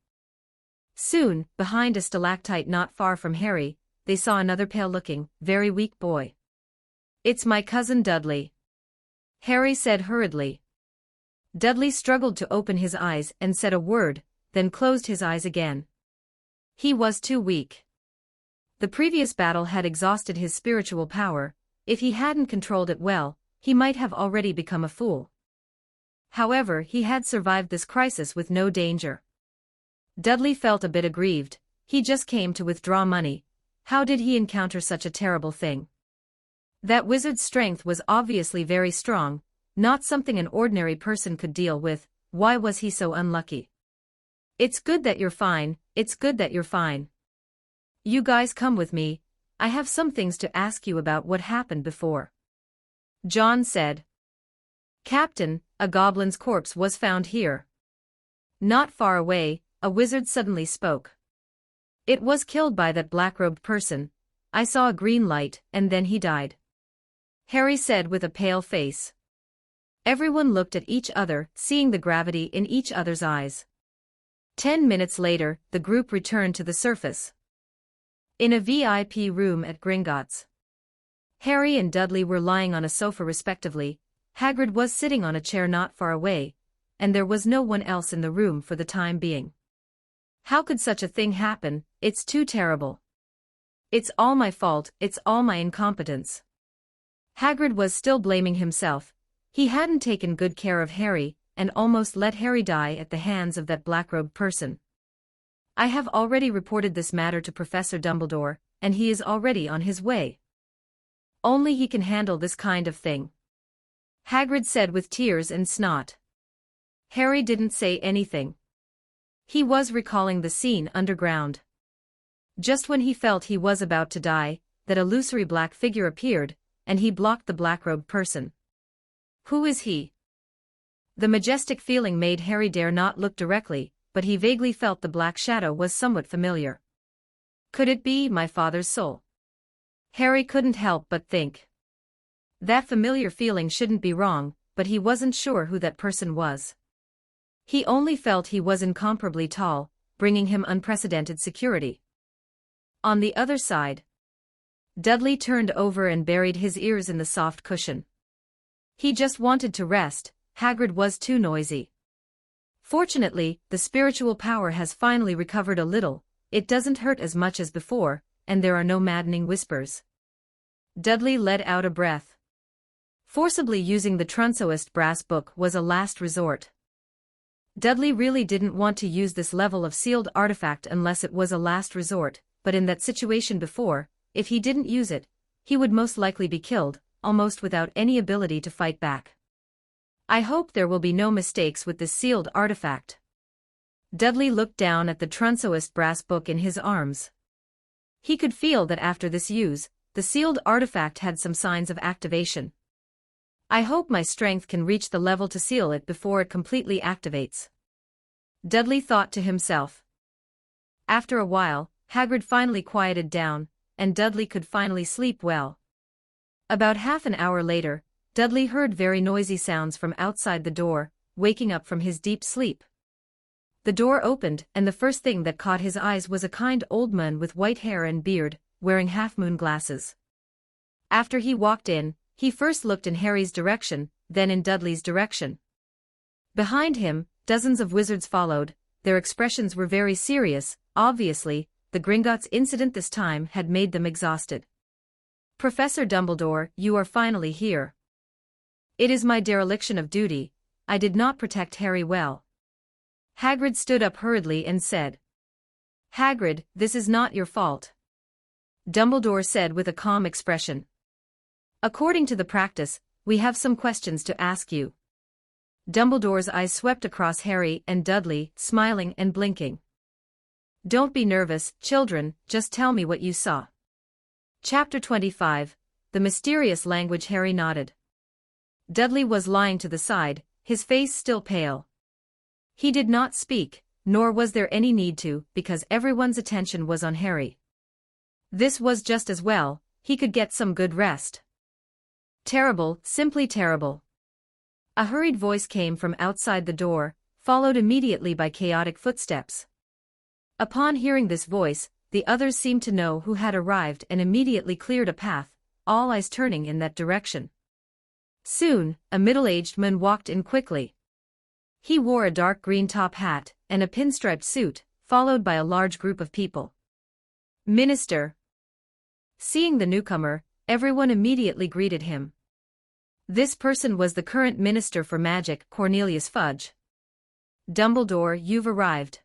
Soon, behind a stalactite not far from Harry, they saw another pale-looking, very weak boy. "It's my cousin Dudley," Harry said hurriedly. Dudley struggled to open his eyes and said a word, then closed his eyes again. He was too weak. The previous battle had exhausted his spiritual power. If he hadn't controlled it well, he might have already become a fool. However, he had survived this crisis with no danger. Dudley felt a bit aggrieved. He just came to withdraw money. How did he encounter such a terrible thing? That wizard's strength was obviously very strong, not something an ordinary person could deal with. Why was he so unlucky? It's good that you're fine, it's good that you're fine. You guys come with me, I have some things to ask you about what happened before. John said. Captain, a goblin's corpse was found here. Not far away, a wizard suddenly spoke. It was killed by that black-robed person. I saw a green light, and then he died. Harry said with a pale face. Everyone looked at each other, seeing the gravity in each other's eyes. 10 minutes later, the group returned to the surface. In a VIP room at Gringotts. Harry and Dudley were lying on a sofa respectively, Hagrid was sitting on a chair not far away, and there was no one else in the room for the time being. How could such a thing happen? It's too terrible. It's all my fault, it's all my incompetence. Hagrid was still blaming himself. He hadn't taken good care of Harry, and almost let Harry die at the hands of that black-robed person. I have already reported this matter to Professor Dumbledore, and he is already on his way. Only he can handle this kind of thing. Hagrid said with tears and snot. Harry didn't say anything. He was recalling the scene underground. Just when he felt he was about to die, that illusory black figure appeared, and he blocked the black-robed person. Who is he? The majestic feeling made Harry dare not look directly, but he vaguely felt the black shadow was somewhat familiar. Could it be my father's soul? Harry couldn't help but think. That familiar feeling shouldn't be wrong, but he wasn't sure who that person was. He only felt he was incomparably tall, bringing him unprecedented security. On the other side, Dudley turned over and buried his ears in the soft cushion. He just wanted to rest. Hagrid was too noisy. Fortunately, the spiritual power has finally recovered a little, it doesn't hurt as much as before, and there are no maddening whispers. Dudley let out a breath. Forcibly using the Trunsoist brass book was a last resort. Dudley really didn't want to use this level of sealed artifact unless it was a last resort, but in that situation before, if he didn't use it, he would most likely be killed, almost without any ability to fight back. I hope there will be no mistakes with this sealed artifact. Dudley looked down at the Trunsoist brass book in his arms. He could feel that after this use, the sealed artifact had some signs of activation. I hope my strength can reach the level to seal it before it completely activates. Dudley thought to himself. After a while, Hagrid finally quieted down, and Dudley could finally sleep well. About half an hour later, Dudley heard very noisy sounds from outside the door, waking up from his deep sleep. The door opened, and the first thing that caught his eyes was a kind old man with white hair and beard, wearing half-moon glasses. After he walked in, he first looked in Harry's direction, then in Dudley's direction. Behind him, dozens of wizards followed. Their expressions were very serious. Obviously, the Gringotts incident this time had made them exhausted. Professor Dumbledore, you are finally here. It is my dereliction of duty. I did not protect Harry well. Hagrid stood up hurriedly and said. Hagrid, this is not your fault. Dumbledore said with a calm expression. According to the practice, we have some questions to ask you. Dumbledore's eyes swept across Harry and Dudley, smiling and blinking. Don't be nervous, children, just tell me what you saw. Chapter 25, The Mysterious Language. Harry nodded. Dudley was lying to the side, his face still pale. He did not speak, nor was there any need to, because everyone's attention was on Harry. This was just as well, he could get some good rest. Terrible, simply terrible. A hurried voice came from outside the door, followed immediately by chaotic footsteps. Upon hearing this voice, the others seemed to know who had arrived and immediately cleared a path, all eyes turning in that direction. Soon, a middle-aged man walked in quickly. He wore a dark green top hat and a pinstriped suit, followed by a large group of people. Minister. Seeing the newcomer, everyone immediately greeted him. This person was the current Minister for Magic, Cornelius Fudge. Dumbledore, you've arrived.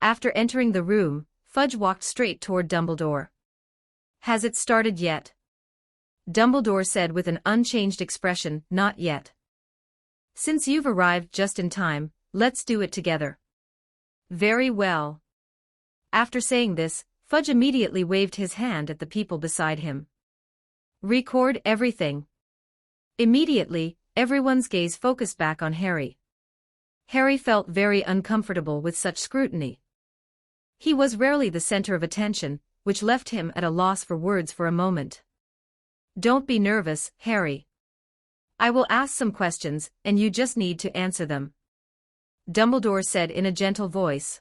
After entering the room, Fudge walked straight toward Dumbledore. Has it started yet? Dumbledore said with an unchanged expression, not yet. Since you've arrived just in time, let's do it together. Very well. After saying this, Fudge immediately waved his hand at the people beside him. Record everything. Immediately, everyone's gaze focused back on Harry. Harry felt very uncomfortable with such scrutiny. He was rarely the center of attention, which left him at a loss for words for a moment. Don't be nervous, Harry. I will ask some questions, and you just need to answer them. Dumbledore said in a gentle voice.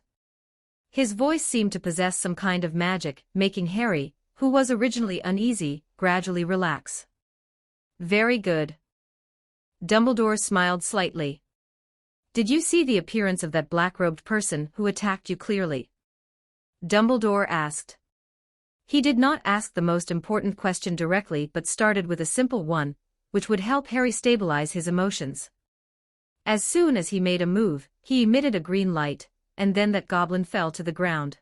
His voice seemed to possess some kind of magic, making Harry, who was originally uneasy, gradually relax. Very good. Dumbledore smiled slightly. Did you see the appearance of that black-robed person who attacked you clearly? Dumbledore asked. He did not ask the most important question directly but started with a simple one, which would help Harry stabilize his emotions. As soon as he made a move, he emitted a green light, and then that goblin fell to the ground.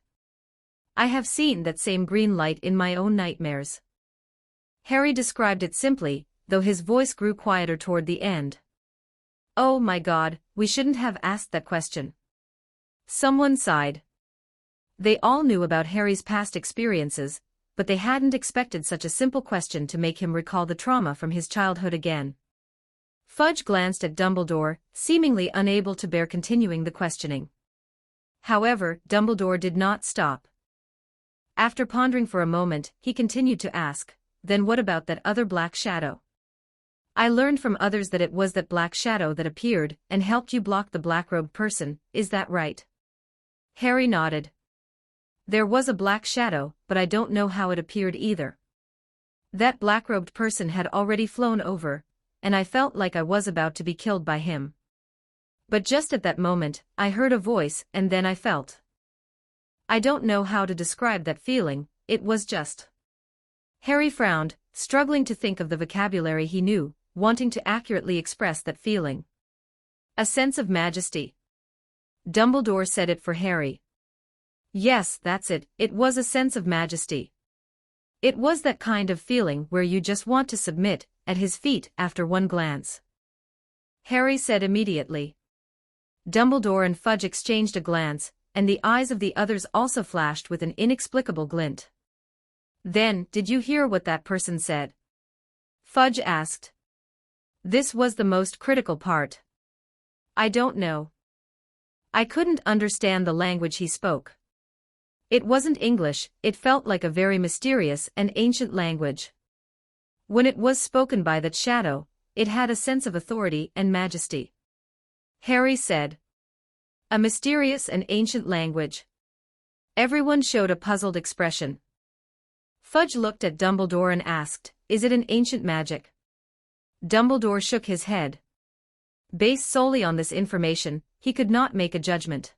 I have seen that same green light in my own nightmares. Harry described it simply, though his voice grew quieter toward the end. Oh my God, we shouldn't have asked that question. Someone sighed. They all knew about Harry's past experiences, but they hadn't expected such a simple question to make him recall the trauma from his childhood again. Fudge glanced at Dumbledore, seemingly unable to bear continuing the questioning. However, Dumbledore did not stop. After pondering for a moment, he continued to ask, then what about that other black shadow? I learned from others that it was that black shadow that appeared and helped you block the black-robed person, is that right? Harry nodded. There was a black shadow, but I don't know how it appeared either. That black-robed person had already flown over, and I felt like I was about to be killed by him. But just at that moment, I heard a voice and then I felt. I don't know how to describe that feeling, it was just. Harry frowned, struggling to think of the vocabulary he knew, wanting to accurately express that feeling. A sense of majesty. Dumbledore said it for Harry. Yes, that's it, it was a sense of majesty. It was that kind of feeling where you just want to submit at his feet after one glance. Harry said immediately. Dumbledore and Fudge exchanged a glance, and the eyes of the others also flashed with an inexplicable glint. Then, did you hear what that person said? Fudge asked. This was the most critical part. I don't know. I couldn't understand the language he spoke. It wasn't English, it felt like a very mysterious and ancient language. When it was spoken by that shadow, it had a sense of authority and majesty. Harry said. A mysterious and ancient language. Everyone showed a puzzled expression. Fudge looked at Dumbledore and asked, is it an ancient magic? Dumbledore shook his head. Based solely on this information, he could not make a judgment.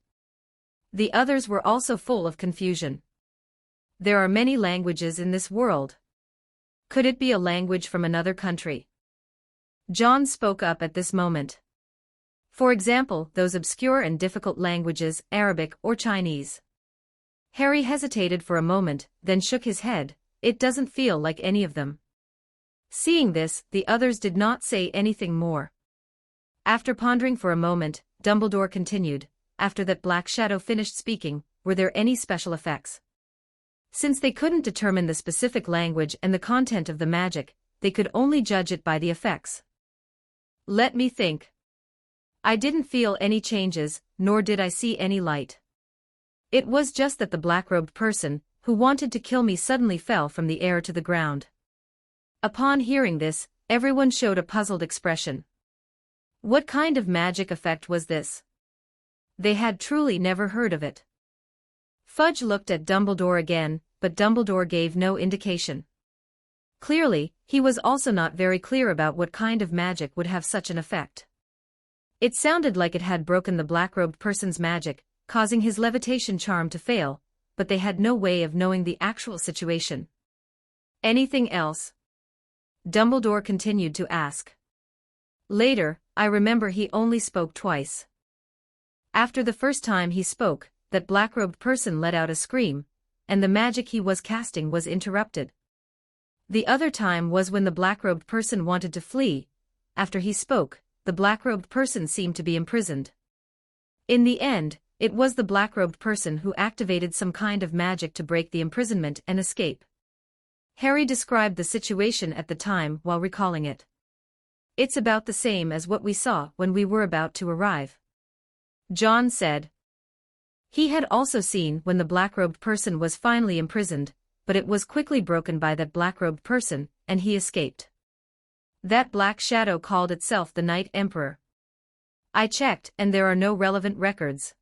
The others were also full of confusion. There are many languages in this world. Could it be a language from another country? John spoke up at this moment. For example, those obscure and difficult languages, Arabic or Chinese. Harry hesitated for a moment, then shook his head, it doesn't feel like any of them. Seeing this, the others did not say anything more. After pondering for a moment, Dumbledore continued, after that black shadow finished speaking, were there any special effects? Since they couldn't determine the specific language and the content of the magic, they could only judge it by the effects. Let me think. I didn't feel any changes, nor did I see any light. It was just that the black-robed person, who wanted to kill me suddenly fell from the air to the ground. Upon hearing this, everyone showed a puzzled expression. What kind of magic effect was this? They had truly never heard of it. Fudge looked at Dumbledore again, but Dumbledore gave no indication. Clearly, he was also not very clear about what kind of magic would have such an effect. It sounded like it had broken the black-robed person's magic, causing his levitation charm to fail, but they had no way of knowing the actual situation. Anything else? Dumbledore continued to ask. Later, I remember he only spoke twice. After the first time he spoke, that black-robed person let out a scream, and the magic he was casting was interrupted. The other time was when the black-robed person wanted to flee. After he spoke, the black-robed person seemed to be imprisoned. In the end, It was the black-robed person who activated some kind of magic to break the imprisonment and escape. Harry described the situation at the time while recalling it. It's about the same as what we saw when we were about to arrive, John said. He had also seen when the black-robed person was finally imprisoned, but it was quickly broken by that black-robed person, and he escaped. That black shadow called itself the Night Emperor. I checked, and there are no relevant records.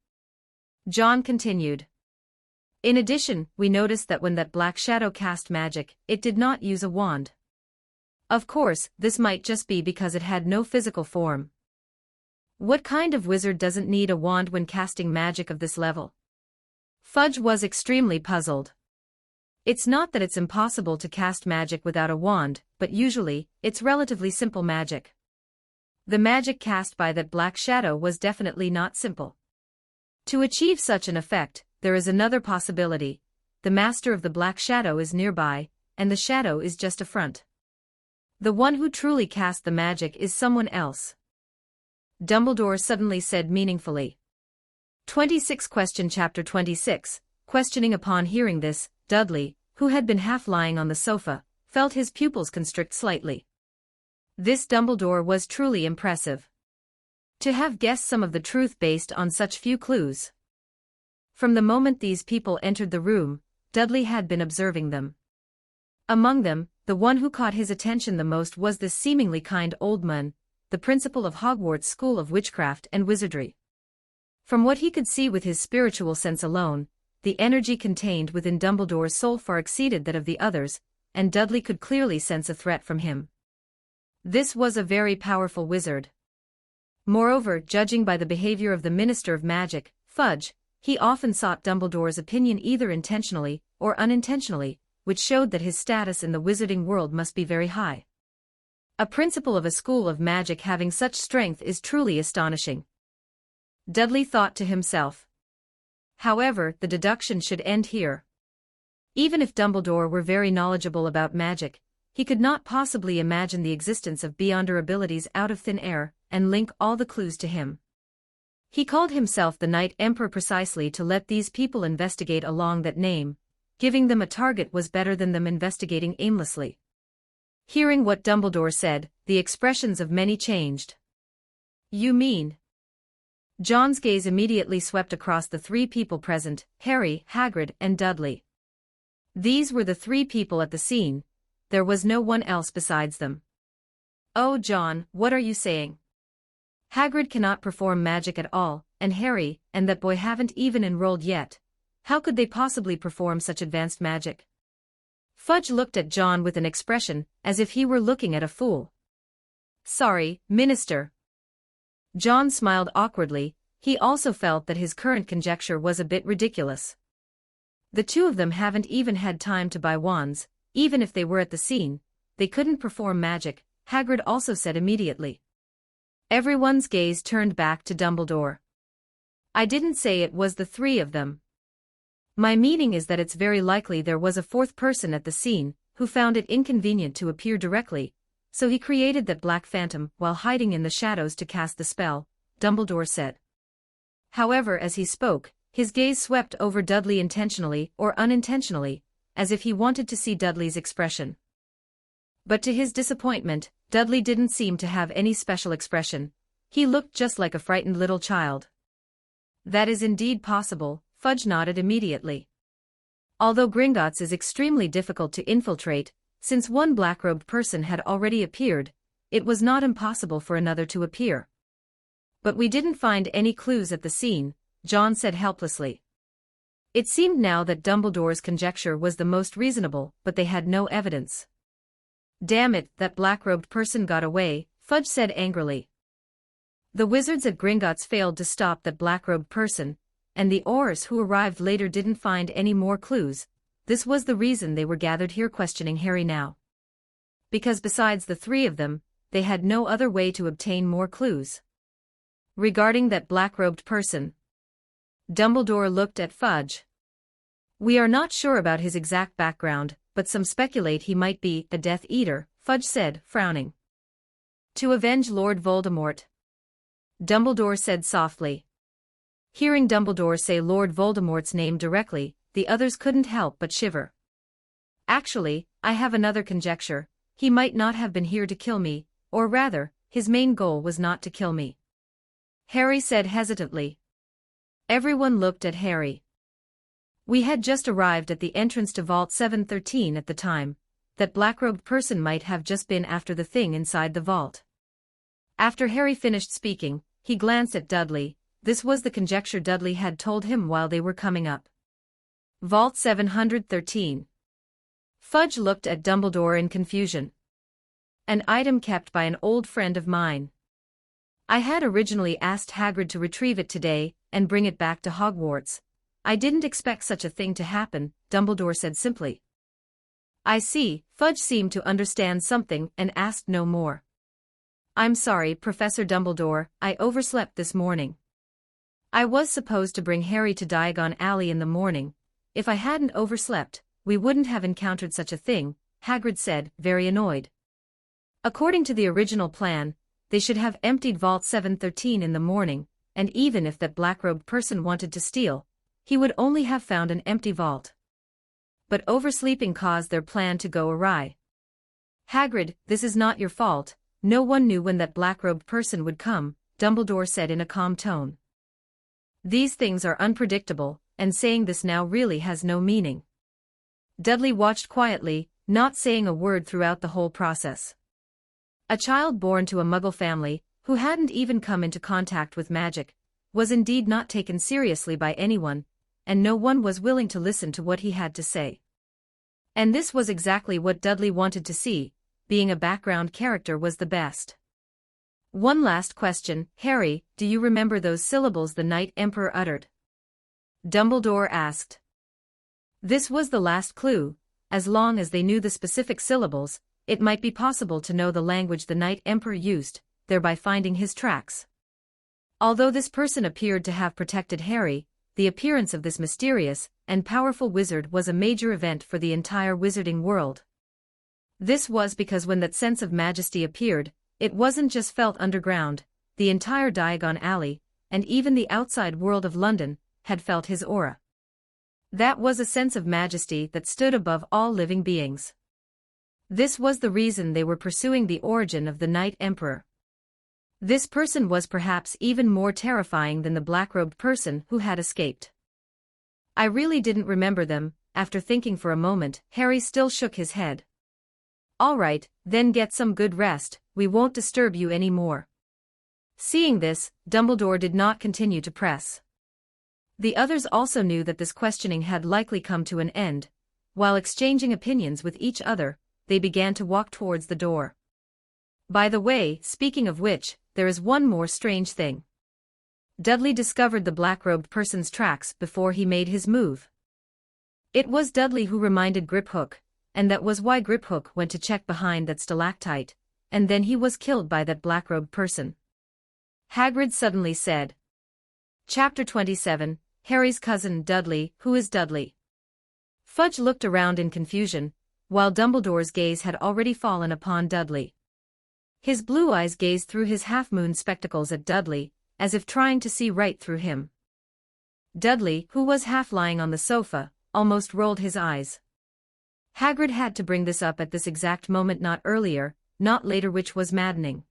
John continued. In addition, we noticed that when that black shadow cast magic, it did not use a wand. Of course, this might just be because it had no physical form. What kind of wizard doesn't need a wand when casting magic of this level? Fudge was extremely puzzled. It's not that it's impossible to cast magic without a wand, but usually, it's relatively simple magic. The magic cast by that black shadow was definitely not simple. To achieve such an effect, there is another possibility. The master of the black shadow is nearby, and the shadow is just a front. The one who truly cast the magic is someone else. Dumbledore suddenly said meaningfully. 26 Question Chapter 26, Questioning. Upon hearing this, Dudley, who had been half lying on the sofa, felt his pupils constrict slightly. This Dumbledore was truly impressive. To have guessed some of the truth based on such few clues. From the moment these people entered the room, Dudley had been observing them. Among them, the one who caught his attention the most was this seemingly kind old man, the principal of Hogwarts School of Witchcraft and Wizardry. From what he could see with his spiritual sense alone, the energy contained within Dumbledore's soul far exceeded that of the others, and Dudley could clearly sense a threat from him. This was a very powerful wizard. Moreover, judging by the behavior of the Minister of Magic, Fudge, he often sought Dumbledore's opinion either intentionally or unintentionally, which showed that his status in the wizarding world must be very high. A principal of a school of magic having such strength is truly astonishing, Dudley thought to himself. However, the deduction should end here. Even if Dumbledore were very knowledgeable about magic, he could not possibly imagine the existence of beyonder abilities out of thin air, and link all the clues to him. He called himself the Night Emperor precisely to let these people investigate along that name. Giving them a target was better than them investigating aimlessly. Hearing what Dumbledore said, the expressions of many changed. You mean? John's gaze immediately swept across the three people present, Harry, Hagrid, and Dudley. These were the three people at the scene. There was no one else besides them. Oh John, what are you saying? Hagrid cannot perform magic at all, and Harry and that boy haven't even enrolled yet. How could they possibly perform such advanced magic? Fudge looked at John with an expression, as if he were looking at a fool. Sorry, Minister. John smiled awkwardly. He also felt that his current conjecture was a bit ridiculous. The two of them haven't even had time to buy wands. Even if they were at the scene, they couldn't perform magic, Hagrid also said immediately. Everyone's gaze turned back to Dumbledore. I didn't say it was the three of them. My meaning is that it's very likely there was a fourth person at the scene, who found it inconvenient to appear directly, so he created that black phantom while hiding in the shadows to cast the spell, Dumbledore said. However, as he spoke, his gaze swept over Dudley intentionally or unintentionally, as if he wanted to see Dudley's expression. But to his disappointment, Dudley didn't seem to have any special expression. He looked just like a frightened little child. That is indeed possible, Fudge nodded immediately. Although Gringotts is extremely difficult to infiltrate, since one black-robed person had already appeared, it was not impossible for another to appear. But we didn't find any clues at the scene, John said helplessly. It seemed now that Dumbledore's conjecture was the most reasonable, but they had no evidence. Damn it, that black-robed person got away, Fudge said angrily. The wizards at Gringotts failed to stop that black-robed person, and the Aurors who arrived later didn't find any more clues. This was the reason they were gathered here questioning Harry now. Because besides the three of them, they had no other way to obtain more clues. Regarding that black-robed person, Dumbledore looked at Fudge. We are not sure about his exact background, but some speculate he might be a Death Eater, Fudge said, frowning. To avenge Lord Voldemort, Dumbledore said softly. Hearing Dumbledore say Lord Voldemort's name directly, the others couldn't help but shiver. Actually, I have another conjecture. He might not have been here to kill me, or rather, his main goal was not to kill me. Harry said hesitantly. Everyone looked at Harry. We had just arrived at the entrance to Vault 713 at the time. That black-robed person might have just been after the thing inside the vault. After Harry finished speaking, he glanced at Dudley. This was the conjecture Dudley had told him while they were coming up. Vault 713. Fudge looked at Dumbledore in confusion. An item kept by an old friend of mine. I had originally asked Hagrid to retrieve it today and bring it back to Hogwarts. I didn't expect such a thing to happen, Dumbledore said simply. I see. Fudge seemed to understand something and asked no more. I'm sorry, Professor Dumbledore, I overslept this morning. I was supposed to bring Harry to Diagon Alley in the morning. If I hadn't overslept, we wouldn't have encountered such a thing, Hagrid said, very annoyed. According to the original plan, they should have emptied Vault 713 in the morning, and even if that black-robed person wanted to steal, he would only have found an empty vault. But oversleeping caused their plan to go awry. Hagrid, this is not your fault. No one knew when that black-robed person would come, Dumbledore said in a calm tone. These things are unpredictable, and saying this now really has no meaning. Dudley watched quietly, not saying a word throughout the whole process. A child born to a Muggle family, who hadn't even come into contact with magic, was indeed not taken seriously by anyone, and no one was willing to listen to what he had to say. And this was exactly what Dudley wanted to see. Being a background character was the best. One last question, Harry, do you remember those syllables the Knight Emperor uttered? Dumbledore asked. This was the last clue. As long as they knew the specific syllables, it might be possible to know the language the Knight Emperor used, thereby finding his tracks. Although this person appeared to have protected Harry, the appearance of this mysterious and powerful wizard was a major event for the entire wizarding world. This was because when that sense of majesty appeared, it wasn't just felt underground, the entire Diagon Alley, and even the outside world of London, had felt his aura. That was a sense of majesty that stood above all living beings. This was the reason they were pursuing the origin of the Knight Emperor. This person was perhaps even more terrifying than the black-robed person who had escaped. I really didn't remember them. After thinking for a moment, Harry still shook his head. All right, then get some good rest, we won't disturb you any more. Seeing this, Dumbledore did not continue to press. The others also knew that this questioning had likely come to an end. While exchanging opinions with each other, they began to walk towards the door. By the way, speaking of which, there is one more strange thing. Dudley discovered the black-robed person's tracks before he made his move. It was Dudley who reminded Griphook, and that was why Griphook went to check behind that stalactite, and then he was killed by that black-robed person. Hagrid suddenly said. Chapter 27, Harry's cousin Dudley. Who is Dudley? Fudge looked around in confusion, while Dumbledore's gaze had already fallen upon Dudley. His blue eyes gazed through his half-moon spectacles at Dudley, as if trying to see right through him. Dudley, who was half lying on the sofa, almost rolled his eyes. Hagrid had to bring this up at this exact moment, not earlier, not later, which was maddening.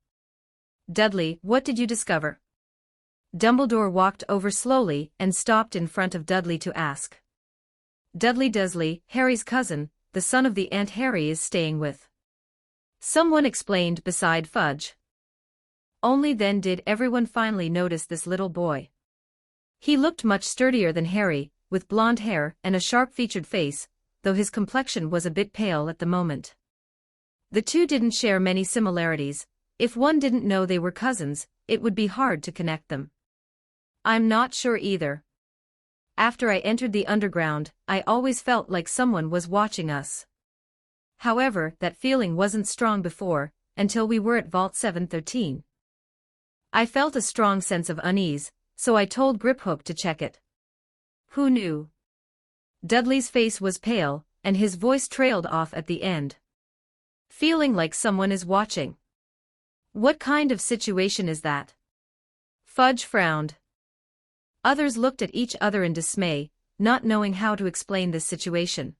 Dudley, what did you discover? Dumbledore walked over slowly and stopped in front of Dudley to ask. Dudley Dursley, Harry's cousin, the son of the aunt Harry is staying with. Someone explained beside Fudge. Only then did everyone finally notice this little boy. He looked much sturdier than Harry, with blonde hair and a sharp-featured face, though his complexion was a bit pale at the moment. The two didn't share many similarities. If one didn't know they were cousins, it would be hard to connect them. I'm not sure either. After I entered the underground, I always felt like someone was watching us. However, that feeling wasn't strong before, until we were at Vault 713. I felt a strong sense of unease, so I told Griphook to check it. Who knew? Dudley's face was pale, and his voice trailed off at the end. Feeling like someone is watching. What kind of situation is that? Fudge frowned. Others looked at each other in dismay, not knowing how to explain this situation.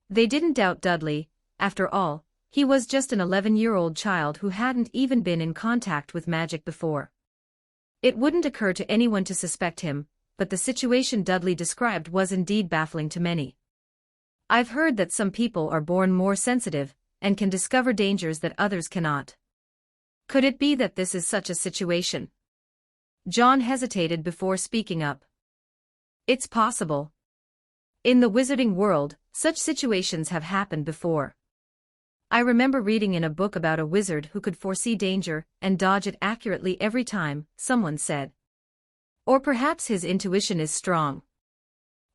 They didn't doubt Dudley. After all, he was just an 11-year-old child who hadn't even been in contact with magic before. It wouldn't occur to anyone to suspect him, but the situation Dudley described was indeed baffling to many. I've heard that some people are born more sensitive, and can discover dangers that others cannot. Could it be that this is such a situation? John hesitated before speaking up. It's possible. In the wizarding world, such situations have happened before. I remember reading in a book about a wizard who could foresee danger and dodge it accurately every time, someone said. Or perhaps his intuition is strong.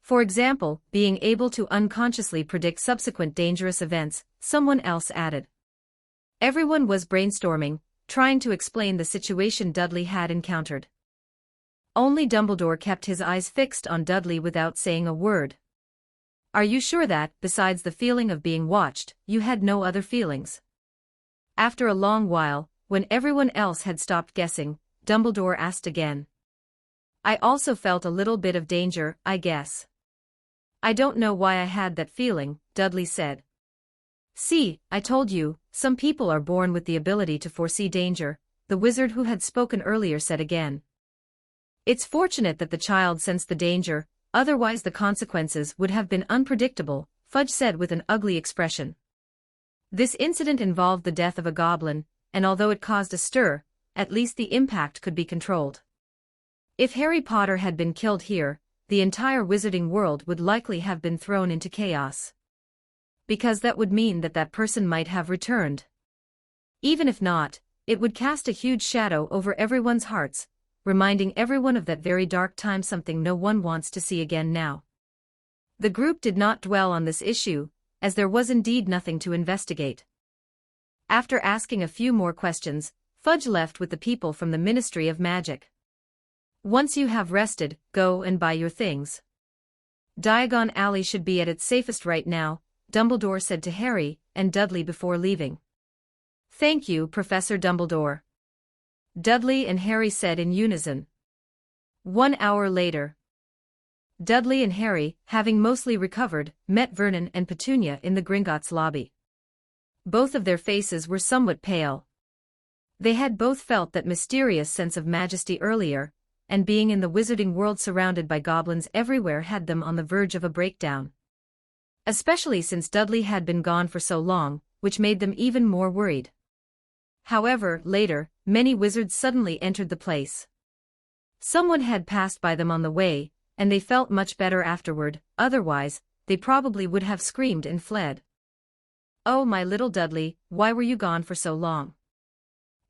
For example, being able to unconsciously predict subsequent dangerous events, someone else added. Everyone was brainstorming, trying to explain the situation Dudley had encountered. Only Dumbledore kept his eyes fixed on Dudley without saying a word. Are you sure that, besides the feeling of being watched, you had no other feelings? After a long while, when everyone else had stopped guessing, Dumbledore asked again. I also felt a little bit of danger, I guess. I don't know why I had that feeling, Dudley said. See, I told you, some people are born with the ability to foresee danger, the wizard who had spoken earlier said again. It's fortunate that the child sensed the danger, otherwise the consequences would have been unpredictable, Fudge said with an ugly expression. This incident involved the death of a goblin, and although it caused a stir, at least the impact could be controlled. If Harry Potter had been killed here, the entire wizarding world would likely have been thrown into chaos. Because that would mean that that person might have returned. Even if not, it would cast a huge shadow over everyone's hearts, reminding everyone of that very dark time, something no one wants to see again now. The group did not dwell on this issue, as there was indeed nothing to investigate. After asking a few more questions, Fudge left with the people from the Ministry of Magic. Once you have rested, go and buy your things. Diagon Alley should be at its safest right now, Dumbledore said to Harry and Dudley before leaving. Thank you, Professor Dumbledore. Dudley and Harry said in unison. 1 hour later. Dudley and Harry, having mostly recovered, met Vernon and Petunia in the Gringotts lobby. Both of their faces were somewhat pale. They had both felt that mysterious sense of majesty earlier, and being in the wizarding world surrounded by goblins everywhere had them on the verge of a breakdown. Especially since Dudley had been gone for so long, which made them even more worried. However, later, many wizards suddenly entered the place. Someone had passed by them on the way, and they felt much better afterward, otherwise, they probably would have screamed and fled. Oh, my little Dudley, why were you gone for so long?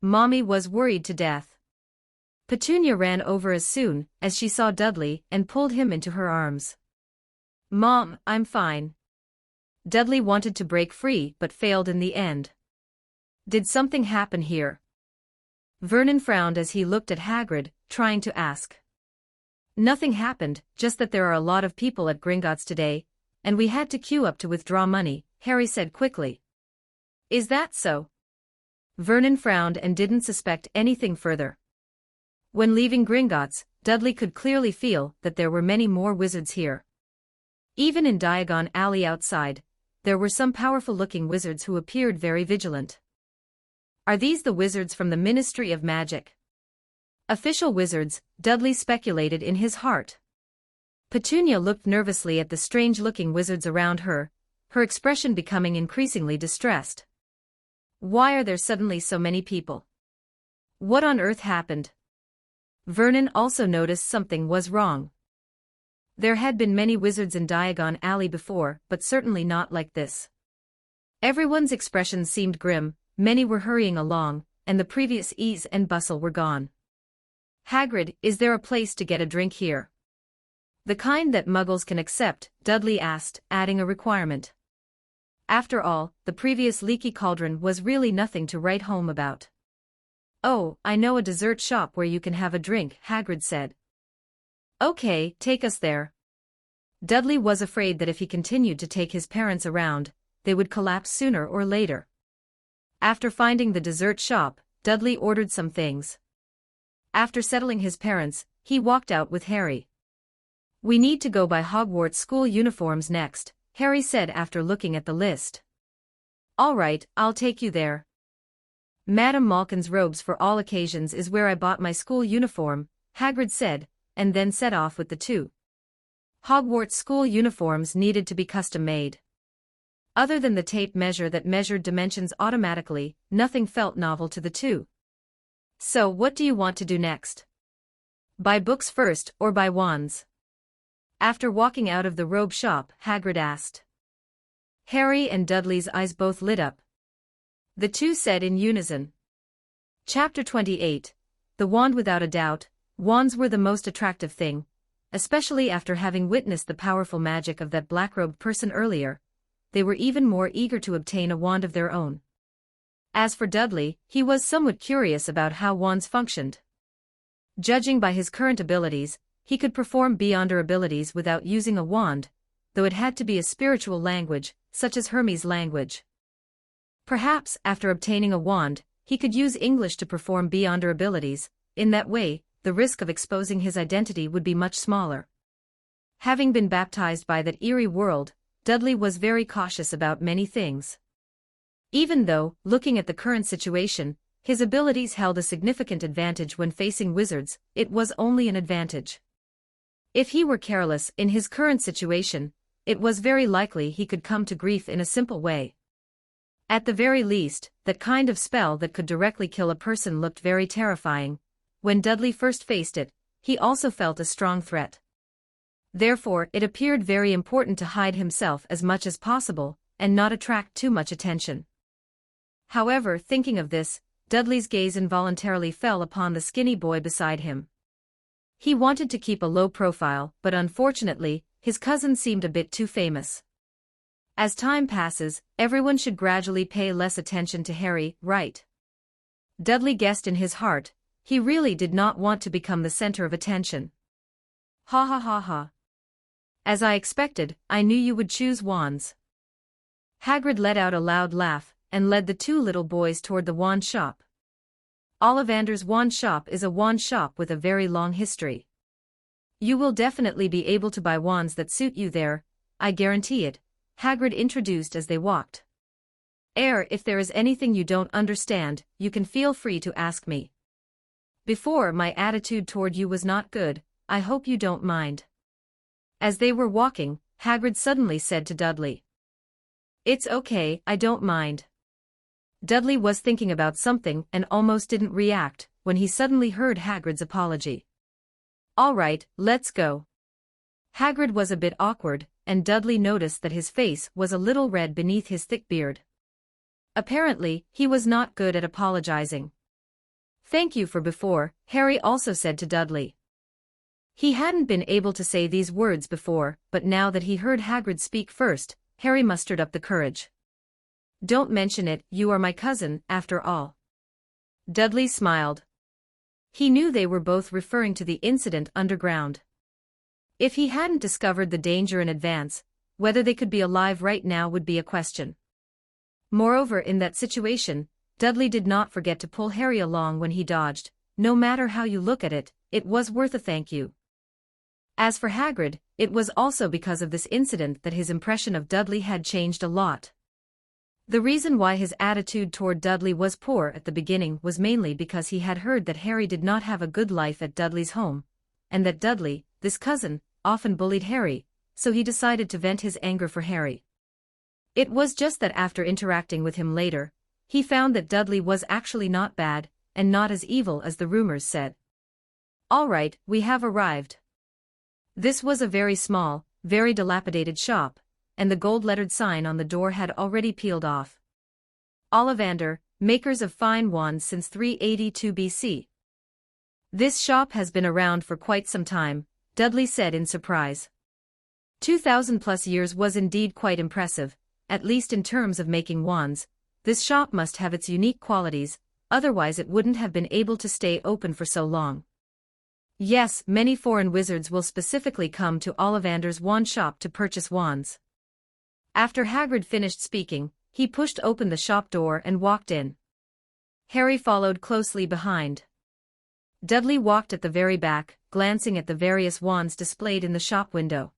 Mommy was worried to death. Petunia ran over as soon as she saw Dudley and pulled him into her arms. Mom, I'm fine. Dudley wanted to break free but failed in the end. Did something happen here? Vernon frowned as he looked at Hagrid, trying to ask. Nothing happened, just that there are a lot of people at Gringotts today, and we had to queue up to withdraw money, Harry said quickly. Is that so? Vernon frowned and didn't suspect anything further. When leaving Gringotts, Dudley could clearly feel that there were many more wizards here. Even in Diagon Alley outside, there were some powerful-looking wizards who appeared very vigilant. Are these the wizards from the Ministry of Magic? Official wizards, Dudley speculated in his heart. Petunia looked nervously at the strange-looking wizards around her, her expression becoming increasingly distressed. Why are there suddenly so many people? What on earth happened? Vernon also noticed something was wrong. There had been many wizards in Diagon Alley before, but certainly not like this. Everyone's expressions seemed grim, many were hurrying along, and the previous ease and bustle were gone. Hagrid, is there a place to get a drink here? The kind that muggles can accept, Dudley asked, adding a requirement. After all, the previous leaky cauldron was really nothing to write home about. Oh, I know a dessert shop where you can have a drink, Hagrid said. Okay, take us there. Dudley was afraid that if he continued to take his parents around, they would collapse sooner or later. After finding the dessert shop, Dudley ordered some things. After settling his parents, he walked out with Harry. "We need to go buy Hogwarts school uniforms next," Harry said after looking at the list. "All right, I'll take you there. Madame Malkin's robes for all occasions is where I bought my school uniform," Hagrid said, and then set off with the two. Hogwarts school uniforms needed to be custom-made. Other than the tape measure that measured dimensions automatically, nothing felt novel to the two. "So what do you want to do next? Buy books first or buy wands?" After walking out of the robe shop, Hagrid asked. Harry and Dudley's eyes both lit up. The two said in unison. Chapter 28. The wand. Without a doubt, wands were the most attractive thing, especially after having witnessed the powerful magic of that black-robed person earlier. They were even more eager to obtain a wand of their own. As for Dudley, he was somewhat curious about how wands functioned. Judging by his current abilities, he could perform Beyonder abilities without using a wand, though it had to be a spiritual language, such as Hermes' language. Perhaps, after obtaining a wand, he could use English to perform Beyonder abilities. In that way, the risk of exposing his identity would be much smaller. Having been baptized by that eerie world, Dudley was very cautious about many things. Even though, looking at the current situation, his abilities held a significant advantage when facing wizards, it was only an advantage. If he were careless in his current situation, it was very likely he could come to grief in a simple way. At the very least, that kind of spell that could directly kill a person looked very terrifying. When Dudley first faced it, he also felt a strong threat. Therefore, it appeared very important to hide himself as much as possible, and not attract too much attention. However, thinking of this, Dudley's gaze involuntarily fell upon the skinny boy beside him. He wanted to keep a low profile, but unfortunately, his cousin seemed a bit too famous. As time passes, everyone should gradually pay less attention to Harry, right? Dudley guessed in his heart, he really did not want to become the center of attention. "Ha ha ha ha. As I expected, I knew you would choose wands." Hagrid let out a loud laugh, and led the two little boys toward the wand shop. Ollivander's wand shop is a wand shop with a very long history. "You will definitely be able to buy wands that suit you there, I guarantee it," Hagrid introduced as they walked. If there is anything you don't understand, you can feel free to ask me. Before, my attitude toward you was not good, I hope you don't mind." As they were walking, Hagrid suddenly said to Dudley, "It's okay, I don't mind." Dudley was thinking about something and almost didn't react, when he suddenly heard Hagrid's apology. "All right, let's go." Hagrid was a bit awkward, and Dudley noticed that his face was a little red beneath his thick beard. Apparently, he was not good at apologizing. "Thank you for before," Harry also said to Dudley. He hadn't been able to say these words before, but now that he heard Hagrid speak first, Harry mustered up the courage. "Don't mention it, you are my cousin, after all." Dudley smiled. He knew they were both referring to the incident underground. If he hadn't discovered the danger in advance, whether they could be alive right now would be a question. Moreover, in that situation, Dudley did not forget to pull Harry along when he dodged. No matter how you look at it, it was worth a thank you. As for Hagrid, it was also because of this incident that his impression of Dudley had changed a lot. The reason why his attitude toward Dudley was poor at the beginning was mainly because he had heard that Harry did not have a good life at Dudley's home, and that Dudley, this cousin, often bullied Harry, so he decided to vent his anger for Harry. It was just that after interacting with him later, he found that Dudley was actually not bad, and not as evil as the rumors said. "All right, we have arrived." This was a very small, very dilapidated shop, and the gold-lettered sign on the door had already peeled off. "Ollivander, makers of fine wands since 382 BC. This shop has been around for quite some time," Dudley said in surprise. 2,000 plus years was indeed quite impressive, at least in terms of making wands. This shop must have its unique qualities, otherwise it wouldn't have been able to stay open for so long. "Yes, many foreign wizards will specifically come to Ollivander's wand shop to purchase wands." After Hagrid finished speaking, he pushed open the shop door and walked in. Harry followed closely behind. Dudley walked at the very back, glancing at the various wands displayed in the shop window.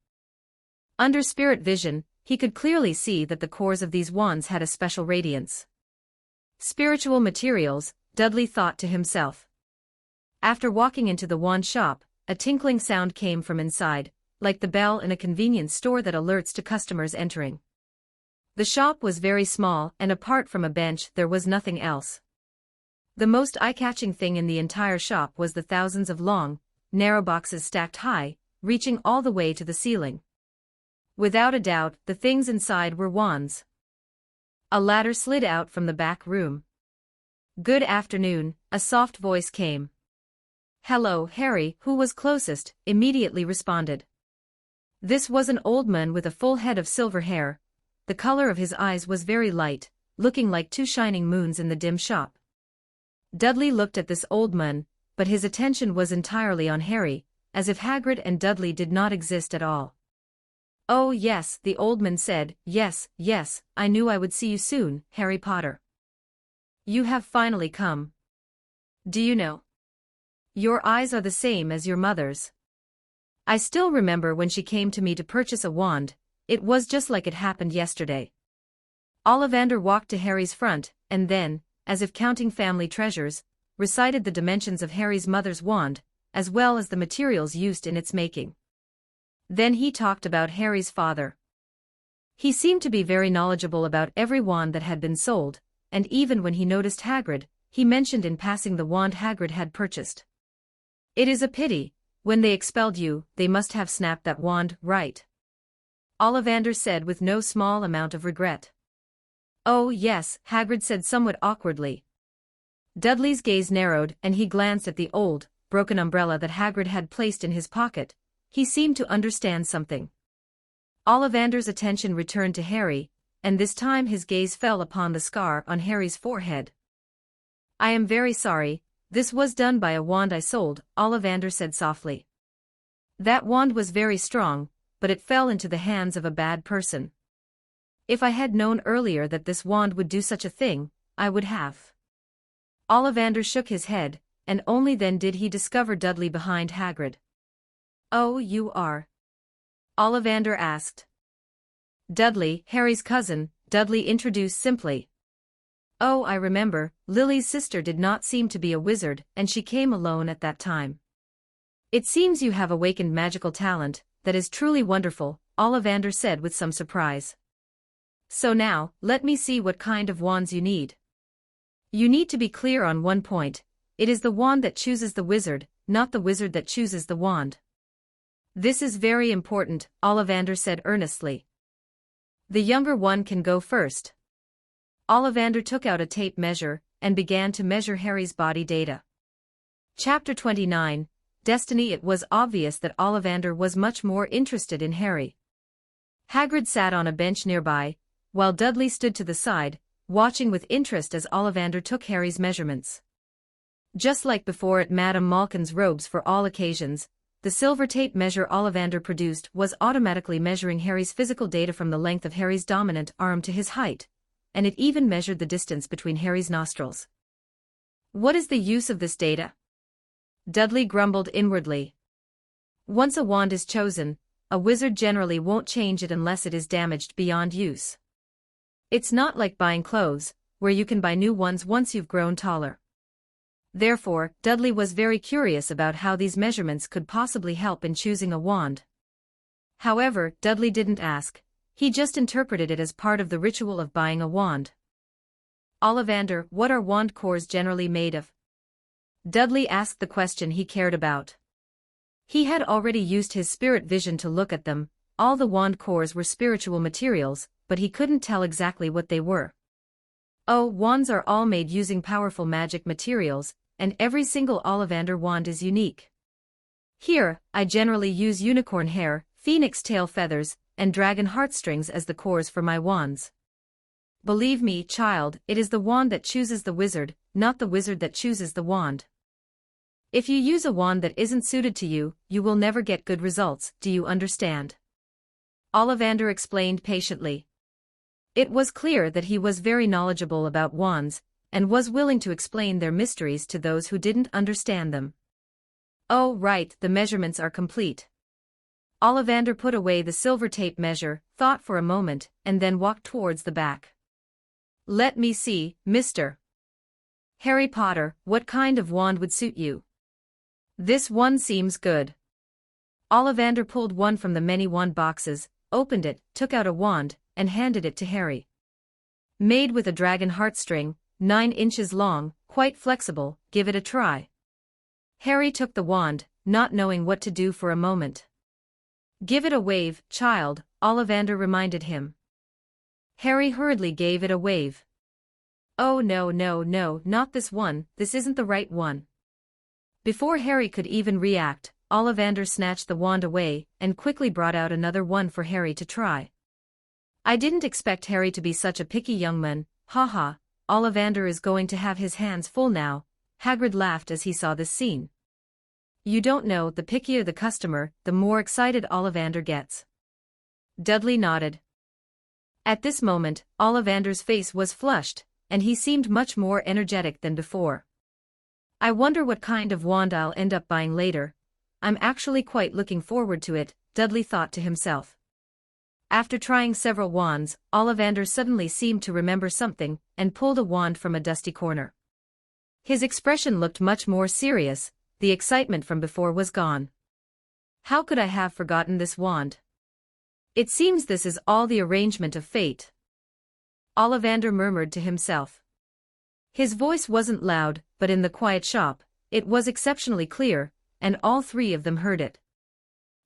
Under spirit vision, he could clearly see that the cores of these wands had a special radiance. Spiritual materials, Dudley thought to himself. After walking into the wand shop, a tinkling sound came from inside, like the bell in a convenience store that alerts to customers entering. The shop was very small, and apart from a bench there was nothing else. The most eye-catching thing in the entire shop was the thousands of long, narrow boxes stacked high, reaching all the way to the ceiling. Without a doubt, the things inside were wands. A ladder slid out from the back room. "Good afternoon," a soft voice came. "Hello, Harry," who was closest, immediately responded. This was an old man with a full head of silver hair. The color of his eyes was very light, looking like two shining moons in the dim shop. Dudley looked at this old man, but his attention was entirely on Harry, as if Hagrid and Dudley did not exist at all. "Oh yes," the old man said, yes, I knew I would see you soon, Harry Potter. You have finally come. Do you know? Your eyes are the same as your mother's. I still remember when she came to me to purchase a wand, it was just like it happened yesterday." Ollivander walked to Harry's front, and then, as if counting family treasures, recited the dimensions of Harry's mother's wand, as well as the materials used in its making. Then he talked about Harry's father. He seemed to be very knowledgeable about every wand that had been sold, and even when he noticed Hagrid, he mentioned in passing the wand Hagrid had purchased. "It is a pity, when they expelled you, they must have snapped that wand, right?" Ollivander said with no small amount of regret. "Oh yes," Hagrid said somewhat awkwardly. Dudley's gaze narrowed and he glanced at the old, broken umbrella that Hagrid had placed in his pocket. He seemed to understand something. Ollivander's attention returned to Harry, and this time his gaze fell upon the scar on Harry's forehead. "I am very sorry, this was done by a wand I sold," Ollivander said softly. "That wand was very strong, but it fell into the hands of a bad person. If I had known earlier that this wand would do such a thing, I would have." Ollivander shook his head, and only then did he discover Dudley behind Hagrid. "Oh, you are?" Ollivander asked. "Dudley, Harry's cousin," Dudley introduced simply. "Oh, I remember, Lily's sister did not seem to be a wizard, and she came alone at that time. It seems you have awakened magical talent, that is truly wonderful," Ollivander said with some surprise. "So now, let me see what kind of wands you need. You need to be clear on one point, it is the wand that chooses the wizard, not the wizard that chooses the wand. This is very important," Ollivander said earnestly. "The younger one can go first." Ollivander took out a tape measure, and began to measure Harry's body data. Chapter 29, Destiny. It was obvious that Ollivander was much more interested in Harry. Hagrid sat on a bench nearby, while Dudley stood to the side, watching with interest as Ollivander took Harry's measurements. Just like before at Madame Malkin's robes for all occasions, the silver tape measure Ollivander produced was automatically measuring Harry's physical data from the length of Harry's dominant arm to his height, and it even measured the distance between Harry's nostrils. "What is the use of this data?" Dudley grumbled inwardly. "Once a wand is chosen, a wizard generally won't change it unless it is damaged beyond use. It's not like buying clothes, where you can buy new ones once you've grown taller." Therefore, Dudley was very curious about how these measurements could possibly help in choosing a wand. However, Dudley didn't ask, he just interpreted it as part of the ritual of buying a wand. "Ollivander, what are wand cores generally made of?" Dudley asked the question he cared about. He had already used his spirit vision to look at them. All the wand cores were spiritual materials, but he couldn't tell exactly what they were. "Oh, wands are all made using powerful magic materials, and every single Ollivander wand is unique. Here, I generally use unicorn hair, phoenix tail feathers, and dragon heartstrings as the cores for my wands. Believe me, child, it is the wand that chooses the wizard, not the wizard that chooses the wand. If you use a wand that isn't suited to you, you will never get good results, do you understand?" Ollivander explained patiently. It was clear that he was very knowledgeable about wands, and was willing to explain their mysteries to those who didn't understand them. Oh right, the measurements are complete. Ollivander put away the silver tape measure, thought for a moment, and then walked towards the back. Let me see, Mr. Harry Potter, what kind of wand would suit you? This one seems good. Ollivander pulled one from the many wand boxes, opened it, took out a wand, and handed it to Harry. Made with a dragon heartstring, 9 inches long, quite flexible, give it a try. Harry took the wand, not knowing what to do for a moment. Give it a wave, child, Ollivander reminded him. Harry hurriedly gave it a wave. Oh no, not this one, this isn't the right one. Before Harry could even react, Ollivander snatched the wand away and quickly brought out another one for Harry to try. I didn't expect Harry to be such a picky young man, haha, Ollivander is going to have his hands full now, Hagrid laughed as he saw this scene. You don't know, the pickier the customer, the more excited Ollivander gets. Dudley nodded. At this moment, Ollivander's face was flushed, and he seemed much more energetic than before. I wonder what kind of wand I'll end up buying later. I'm actually quite looking forward to it, Dudley thought to himself. After trying several wands, Ollivander suddenly seemed to remember something, and pulled a wand from a dusty corner. His expression looked much more serious, the excitement from before was gone. How could I have forgotten this wand? It seems this is all the arrangement of fate. Ollivander murmured to himself. His voice wasn't loud, but in the quiet shop, it was exceptionally clear, and all three of them heard it.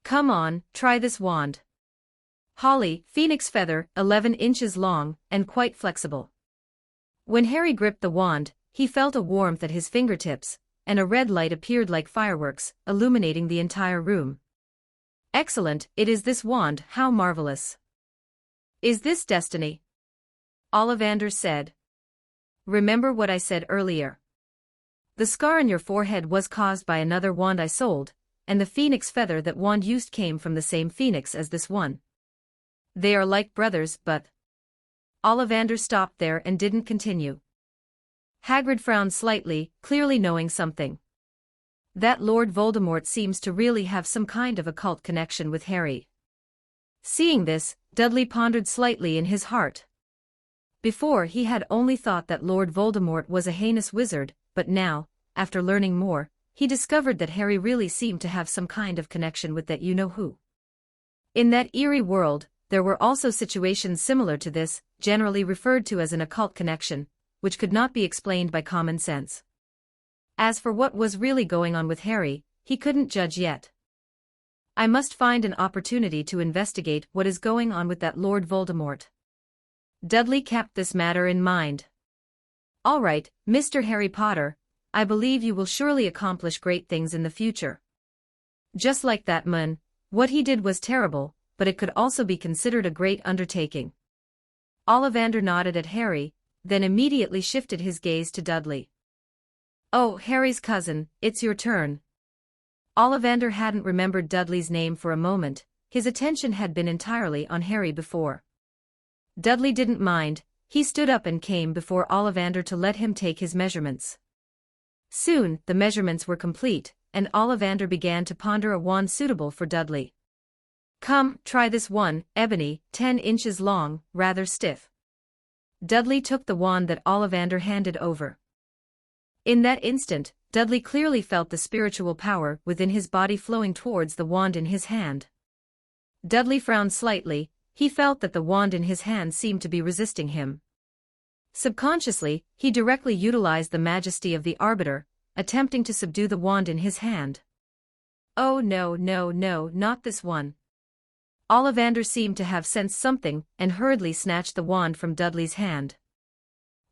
Come on, try this wand. Holly, phoenix feather, 11 inches long, and quite flexible. When Harry gripped the wand, he felt a warmth at his fingertips, and a red light appeared like fireworks, illuminating the entire room. Excellent, it is this wand, how marvelous. Is this destiny? Ollivander said. Remember what I said earlier. The scar on your forehead was caused by another wand I sold, and the phoenix feather that wand used came from the same phoenix as this one. They are like brothers, but... Ollivander stopped there and didn't continue. Hagrid frowned slightly, clearly knowing something. That Lord Voldemort seems to really have some kind of occult connection with Harry. Seeing this, Dudley pondered slightly in his heart. Before he had only thought that Lord Voldemort was a heinous wizard, but now, after learning more, he discovered that Harry really seemed to have some kind of connection with that you-know-who. In that eerie world, there were also situations similar to this, generally referred to as an occult connection, which could not be explained by common sense. As for what was really going on with Harry, he couldn't judge yet. I must find an opportunity to investigate what is going on with that Lord Voldemort. Dudley kept this matter in mind. All right, Mr. Harry Potter, I believe you will surely accomplish great things in the future. Just like that man, what he did was terrible, but it could also be considered a great undertaking. Ollivander nodded at Harry, then immediately shifted his gaze to Dudley. Oh, Harry's cousin, it's your turn. Ollivander hadn't remembered Dudley's name for a moment, his attention had been entirely on Harry before. Dudley didn't mind, he stood up and came before Ollivander to let him take his measurements. Soon, the measurements were complete, and Ollivander began to ponder a wand suitable for Dudley. Come, try this one, ebony, 10 inches long, rather stiff. Dudley took the wand that Ollivander handed over. In that instant, Dudley clearly felt the spiritual power within his body flowing towards the wand in his hand. Dudley frowned slightly, he felt that the wand in his hand seemed to be resisting him. Subconsciously, he directly utilized the majesty of the Arbiter, attempting to subdue the wand in his hand. Oh no, not this one. Ollivander seemed to have sensed something and hurriedly snatched the wand from Dudley's hand.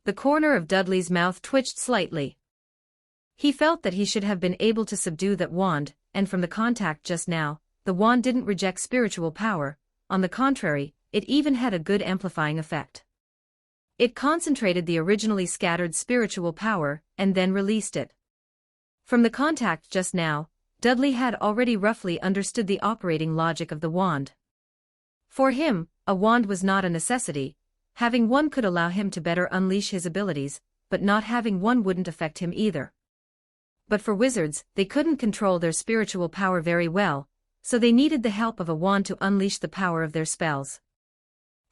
The corner of Dudley's mouth twitched slightly. He felt that he should have been able to subdue that wand, and from the contact just now, the wand didn't reject spiritual power, on the contrary, it even had a good amplifying effect. It concentrated the originally scattered spiritual power, and then released it. From the contact just now, Dudley had already roughly understood the operating logic of the wand. For him, a wand was not a necessity. Having one could allow him to better unleash his abilities, but not having one wouldn't affect him either. But for wizards, they couldn't control their spiritual power very well, so they needed the help of a wand to unleash the power of their spells.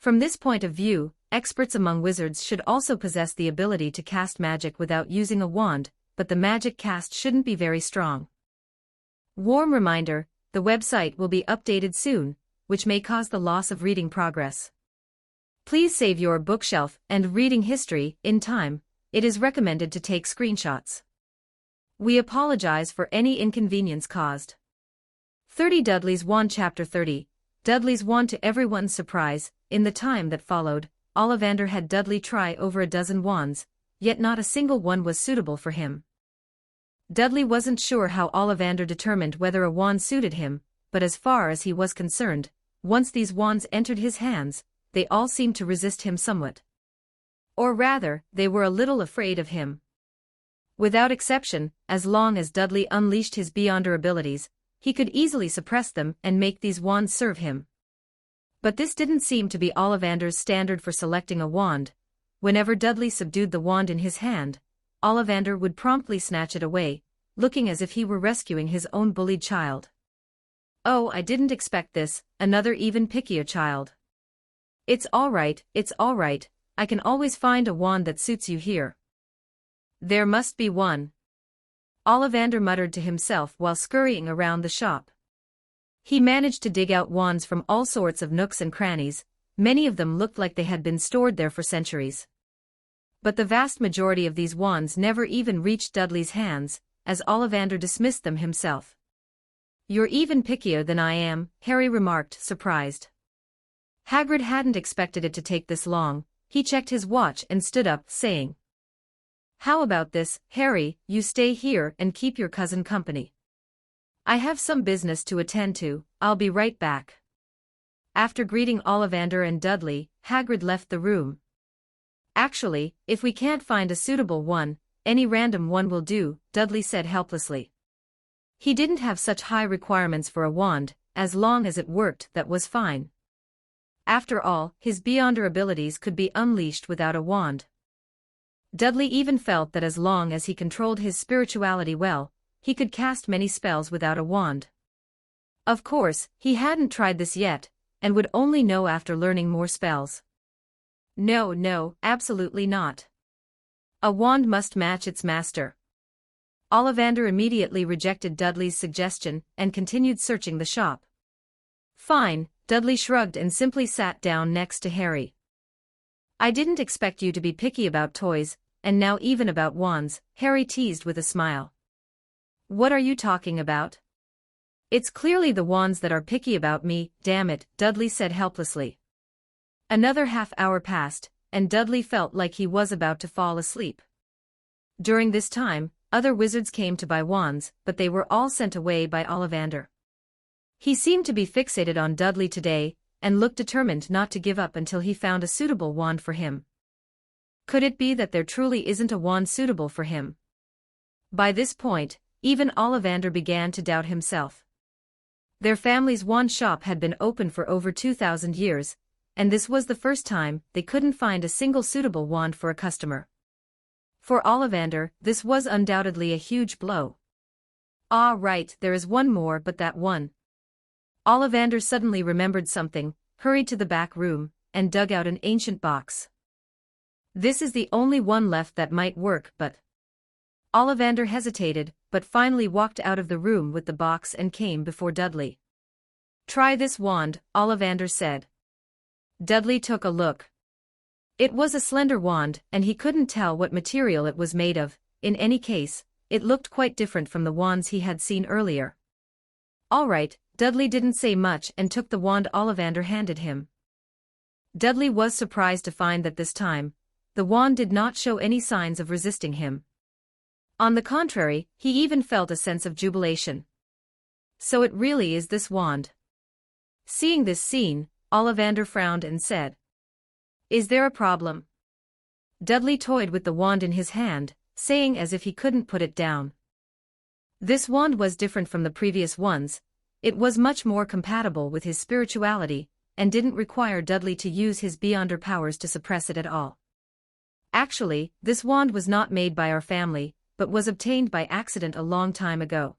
From this point of view, experts among wizards should also possess the ability to cast magic without using a wand, but the magic cast shouldn't be very strong. Warm reminder, the website will be updated soon, which may cause the loss of reading progress. Please save your bookshelf and reading history in time. It is recommended to take screenshots. We apologize for any inconvenience caused. 30 Dudley's Wand Chapter 30. Dudley's Wand. To everyone's surprise, in the time that followed, Ollivander had Dudley try over a dozen wands, yet not a single one was suitable for him. Dudley wasn't sure how Ollivander determined whether a wand suited him, but as far as he was concerned, once these wands entered his hands, they all seemed to resist him somewhat. Or rather, they were a little afraid of him. Without exception, as long as Dudley unleashed his Beyonder abilities, he could easily suppress them and make these wands serve him. But this didn't seem to be Ollivander's standard for selecting a wand. Whenever Dudley subdued the wand in his hand, Ollivander would promptly snatch it away, looking as if he were rescuing his own bullied child. "Oh, I didn't expect this," another even pickier child. It's all right, I can always find a wand that suits you here." "There must be one," Ollivander muttered to himself while scurrying around the shop. He managed to dig out wands from all sorts of nooks and crannies. Many of them looked like they had been stored there for centuries. But the vast majority of these wands never even reached Dudley's hands, as Ollivander dismissed them himself. "You're even pickier than I am," Harry remarked, surprised. Hagrid hadn't expected it to take this long. He checked his watch and stood up, saying, "How about this, Harry, you stay here and keep your cousin company. I have some business to attend to, I'll be right back." After greeting Ollivander and Dudley, Hagrid left the room. "Actually, if we can't find a suitable one, any random one will do," Dudley said helplessly. He didn't have such high requirements for a wand. As long as it worked, that was fine. After all, his Beyonder abilities could be unleashed without a wand. Dudley even felt that as long as he controlled his spirituality well, he could cast many spells without a wand. Of course, he hadn't tried this yet, and would only know after learning more spells. No, absolutely not. A wand must match its master. Ollivander immediately rejected Dudley's suggestion and continued searching the shop. "Fine," Dudley shrugged and simply sat down next to Harry. "I didn't expect you to be picky about toys, and now even about wands," Harry teased with a smile. "What are you talking about?" "It's clearly the wands that are picky about me, damn it," Dudley said helplessly. Another half-hour passed, and Dudley felt like he was about to fall asleep. During this time, other wizards came to buy wands, but they were all sent away by Ollivander. He seemed to be fixated on Dudley today, and looked determined not to give up until he found a suitable wand for him. Could it be that there truly isn't a wand suitable for him? By this point, even Ollivander began to doubt himself. Their family's wand shop had been open for over 2,000 years, and this was the first time they couldn't find a single suitable wand for a customer. For Ollivander, this was undoubtedly a huge blow. "Ah, right, there is one more, but that one." Ollivander suddenly remembered something, hurried to the back room, and dug out an ancient box. "This is the only one left that might work, but..." Ollivander hesitated, but finally walked out of the room with the box and came before Dudley. "Try this wand," Ollivander said. Dudley took a look. It was a slender wand, and he couldn't tell what material it was made of. In any case, it looked quite different from the wands he had seen earlier. "All right," Dudley didn't say much and took the wand Ollivander handed him. Dudley was surprised to find that this time, the wand did not show any signs of resisting him. On the contrary, he even felt a sense of jubilation. "So it really is this wand." Seeing this scene, Ollivander frowned and said, "Is there a problem?" Dudley toyed with the wand in his hand, saying as if he couldn't put it down. This wand was different from the previous ones. It was much more compatible with his spirituality, and didn't require Dudley to use his Beyonder powers to suppress it at all. "Actually, this wand was not made by our family," but was obtained by accident a long time ago.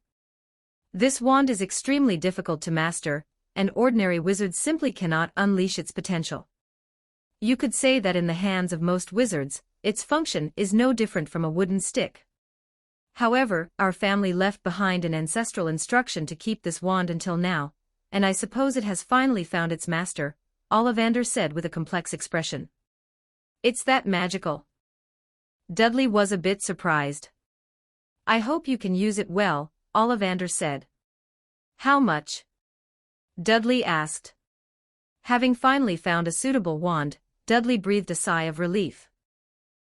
This wand is extremely difficult to master, and ordinary wizards simply cannot unleash its potential. You could say that in the hands of most wizards, its function is no different from a wooden stick. However, our family left behind an ancestral instruction to keep this wand until now, and I suppose it has finally found its master, Ollivander said with a complex expression. It's that magical. Dudley was a bit surprised. I hope you can use it well, Ollivander said. How much? Dudley asked. Having finally found a suitable wand, Dudley breathed a sigh of relief.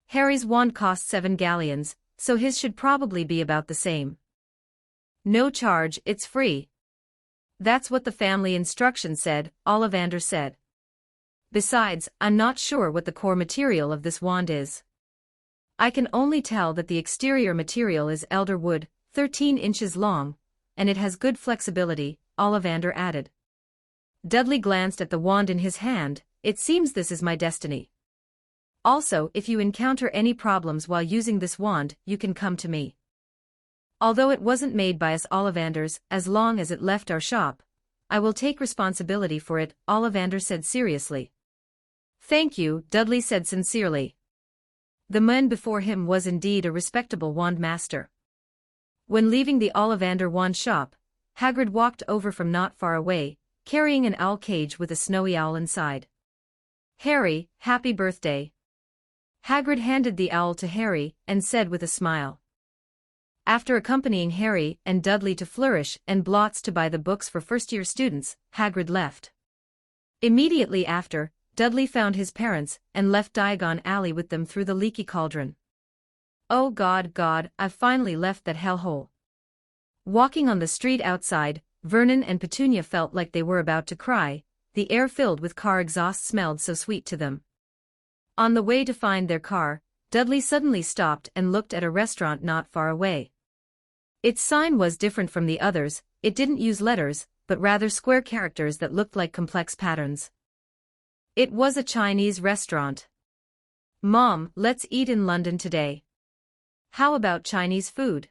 Harry's wand cost 7 galleons, so his should probably be about the same. No charge, it's free. That's what the family instruction said, Ollivander said. Besides, I'm not sure what the core material of this wand is. I can only tell that the exterior material is elder wood, 13 inches long, and it has good flexibility, Ollivander added. Dudley glanced at the wand in his hand. It seems this is my destiny. Also, if you encounter any problems while using this wand, you can come to me. Although it wasn't made by us Ollivanders, as long as it left our shop, I will take responsibility for it, Ollivander said seriously. Thank you, Dudley said sincerely. The man before him was indeed a respectable wand master. When leaving the Ollivander wand shop, Hagrid walked over from not far away, carrying an owl cage with a snowy owl inside. Harry, happy birthday. Hagrid handed the owl to Harry and said with a smile. After accompanying Harry and Dudley to Flourish and Blotts to buy the books for first-year students, Hagrid left. Immediately after, Dudley found his parents and left Diagon Alley with them through the leaky cauldron. Oh God, I've finally left that hellhole. Walking on the street outside, Vernon and Petunia felt like they were about to cry. The air filled with car exhaust smelled so sweet to them. On the way to find their car, Dudley suddenly stopped and looked at a restaurant not far away. Its sign was different from the others. It didn't use letters, but rather square characters that looked like complex patterns. It was a Chinese restaurant. Mom, let's eat in London today. How about Chinese food?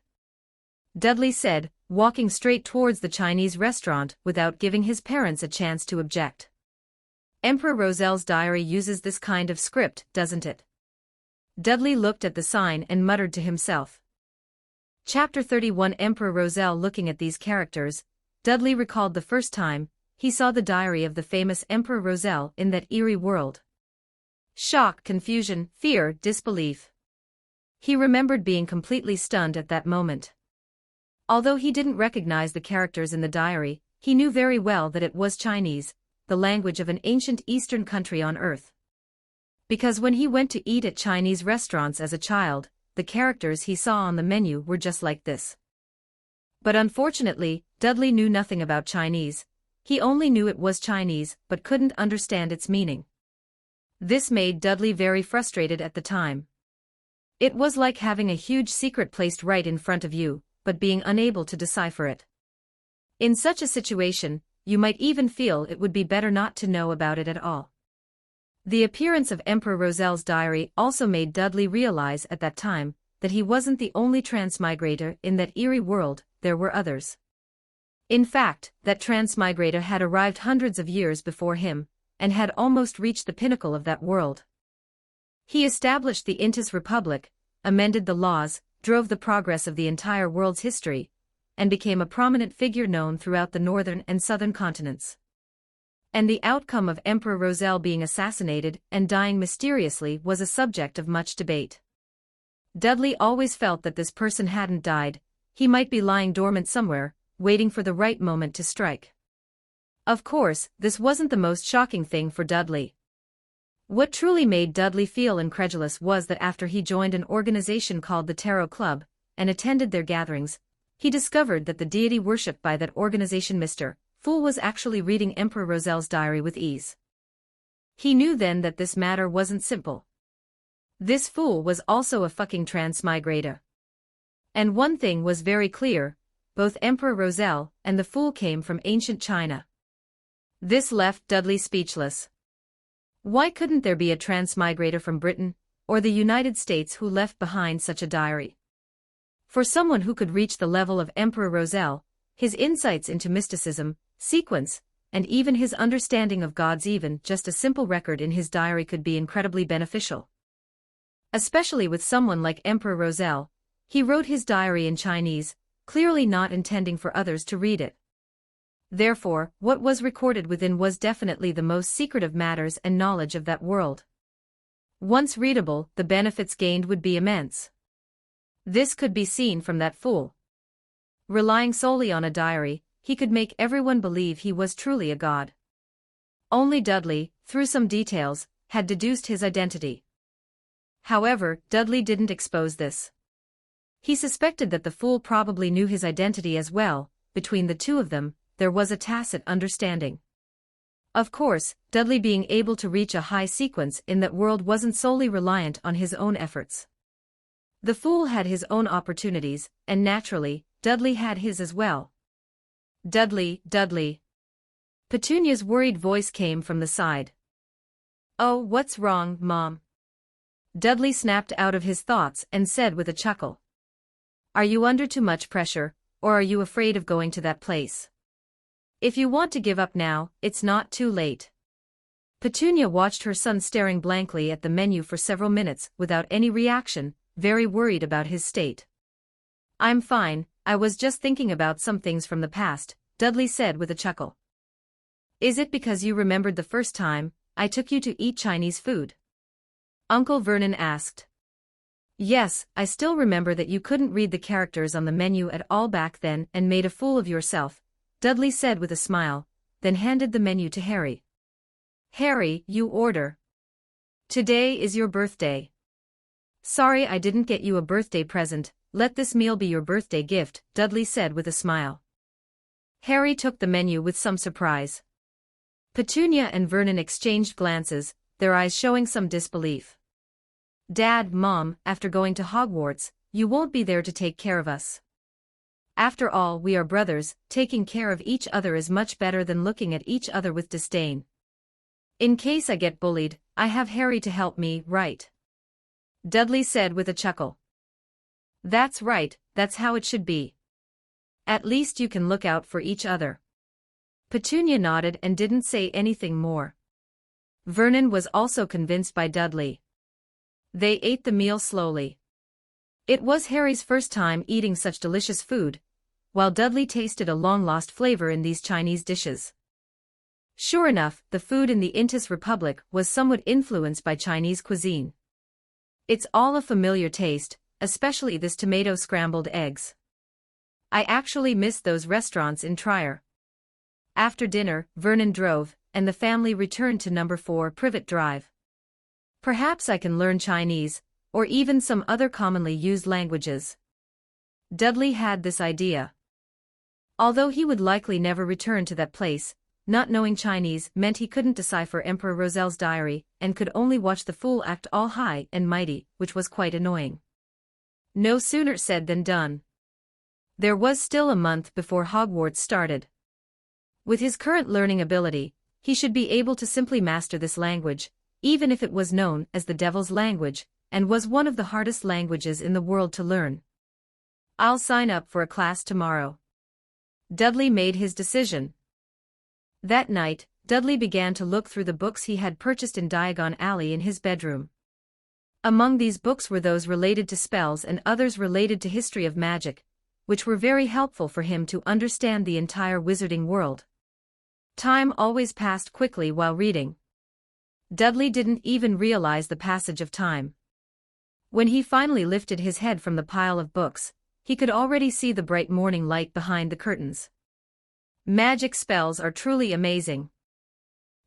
Dudley said, walking straight towards the Chinese restaurant without giving his parents a chance to object. Emperor Roselle's diary uses this kind of script, doesn't it? Dudley looked at the sign and muttered to himself. Chapter 31 Emperor Roselle. Looking at these characters, Dudley recalled the first time he saw the diary of the famous Emperor Roselle in that eerie world. Shock, confusion, fear, disbelief. He remembered being completely stunned at that moment. Although he didn't recognize the characters in the diary, he knew very well that it was Chinese, the language of an ancient Eastern country on Earth. Because when he went to eat at Chinese restaurants as a child, the characters he saw on the menu were just like this. But unfortunately, Dudley knew nothing about Chinese. He only knew it was Chinese, but couldn't understand its meaning. This made Dudley very frustrated at the time. It was like having a huge secret placed right in front of you, but being unable to decipher it. In such a situation, you might even feel it would be better not to know about it at all. The appearance of Emperor Roselle's diary also made Dudley realize at that time that he wasn't the only transmigrator in that eerie world. There were others. In fact, that transmigrator had arrived hundreds of years before him, and had almost reached the pinnacle of that world. He established the Intis Republic, amended the laws, drove the progress of the entire world's history, and became a prominent figure known throughout the northern and southern continents. And the outcome of Emperor Roselle being assassinated and dying mysteriously was a subject of much debate. Dudley always felt that this person hadn't died. He might be lying dormant somewhere, waiting for the right moment to strike. Of course, this wasn't the most shocking thing for Dudley. What truly made Dudley feel incredulous was that after he joined an organization called the Tarot Club, and attended their gatherings, he discovered that the deity worshipped by that organization, Mr. Fool, was actually reading Emperor Roselle's diary with ease. He knew then that this matter wasn't simple. This fool was also a fucking transmigrator. And one thing was very clear, both Emperor Roselle and the fool came from ancient China. This left Dudley speechless. Why couldn't there be a transmigrator from Britain, or the United States who left behind such a diary? For someone who could reach the level of Emperor Roselle, his insights into mysticism, sequence, and even his understanding of gods, even just a simple record in his diary could be incredibly beneficial. Especially with someone like Emperor Roselle, he wrote his diary in Chinese, clearly not intending for others to read it. Therefore, what was recorded within was definitely the most secretive matters and knowledge of that world. Once readable, the benefits gained would be immense. This could be seen from that fool. Relying solely on a diary, he could make everyone believe he was truly a god. Only Dudley, through some details, had deduced his identity. However, Dudley didn't expose this. He suspected that the fool probably knew his identity as well. Between the two of them, there was a tacit understanding. Of course, Dudley being able to reach a high sequence in that world wasn't solely reliant on his own efforts. The fool had his own opportunities, and naturally, Dudley had his as well. Dudley, Dudley. Petunia's worried voice came from the side. Oh, what's wrong, Mom? Dudley snapped out of his thoughts and said with a chuckle. Are you under too much pressure, or are you afraid of going to that place? If you want to give up now, it's not too late. Petunia watched her son staring blankly at the menu for several minutes without any reaction, very worried about his state. I'm fine, I was just thinking about some things from the past, Dudley said with a chuckle. Is it because you remembered the first time I took you to eat Chinese food? Uncle Vernon asked. Yes, I still remember that you couldn't read the characters on the menu at all back then and made a fool of yourself, Dudley said with a smile, then handed the menu to Harry. Harry, you order. Today is your birthday. Sorry I didn't get you a birthday present, let this meal be your birthday gift, Dudley said with a smile. Harry took the menu with some surprise. Petunia and Vernon exchanged glances, their eyes showing some disbelief. Dad, Mom, after going to Hogwarts, you won't be there to take care of us. After all, we are brothers, taking care of each other is much better than looking at each other with disdain. In case I get bullied, I have Harry to help me, right? Dudley said with a chuckle. That's right, that's how it should be. At least you can look out for each other. Petunia nodded and didn't say anything more. Vernon was also convinced by Dudley. They ate the meal slowly. It was Harry's first time eating such delicious food, while Dudley tasted a long-lost flavor in these Chinese dishes. Sure enough, the food in the Intis Republic was somewhat influenced by Chinese cuisine. It's all a familiar taste, especially this tomato scrambled eggs. I actually missed those restaurants in Trier. After dinner, Vernon drove, and the family returned to number 4 Privet Drive. Perhaps I can learn Chinese, or even some other commonly used languages. Dudley had this idea. Although he would likely never return to that place, not knowing Chinese meant he couldn't decipher Emperor Roselle's diary and could only watch the fool act all high and mighty, which was quite annoying. No sooner said than done. There was still a month before Hogwarts started. With his current learning ability, he should be able to simply master this language, even if it was known as the Devil's Language, and was one of the hardest languages in the world to learn. I'll sign up for a class tomorrow. Dudley made his decision. That night, Dudley began to look through the books he had purchased in Diagon Alley in his bedroom. Among these books were those related to spells and others related to history of magic, which were very helpful for him to understand the entire wizarding world. Time always passed quickly while reading. Dudley didn't even realize the passage of time. When he finally lifted his head from the pile of books, he could already see the bright morning light behind the curtains. Magic spells are truly amazing.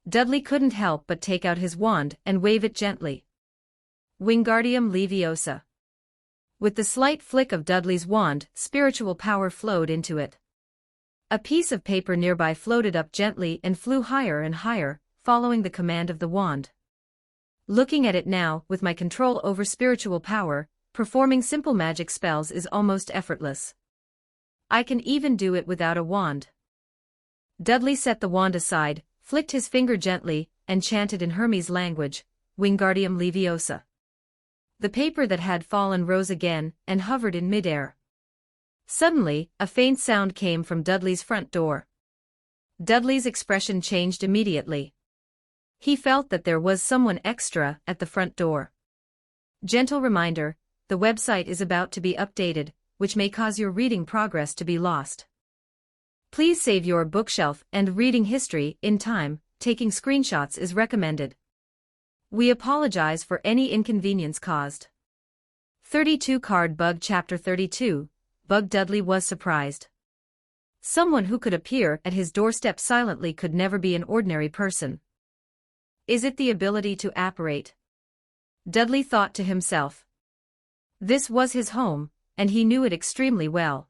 Dudley couldn't help but take out his wand and wave it gently. Wingardium Leviosa. With the slight flick of Dudley's wand, spiritual power flowed into it. A piece of paper nearby floated up gently and flew higher and higher, following the command of the wand. Looking at it now, with my control over spiritual power, performing simple magic spells is almost effortless. I can even do it without a wand. Dudley set the wand aside, flicked his finger gently, and chanted in Hermes language, Wingardium Leviosa. The paper that had fallen rose again and hovered in midair. Suddenly, a faint sound came from Dudley's front door. Dudley's expression changed immediately. He felt that there was someone extra at the front door. Gentle reminder, the website is about to be updated, which may cause your reading progress to be lost. Please save your bookshelf and reading history in time. Taking screenshots is recommended. We apologize for any inconvenience caused. 32 Card Bug Chapter 32, Bug Dudley was surprised. Someone who could appear at his doorstep silently could never be an ordinary person. Is it the ability to apparate? Dudley thought to himself. This was his home, and he knew it extremely well.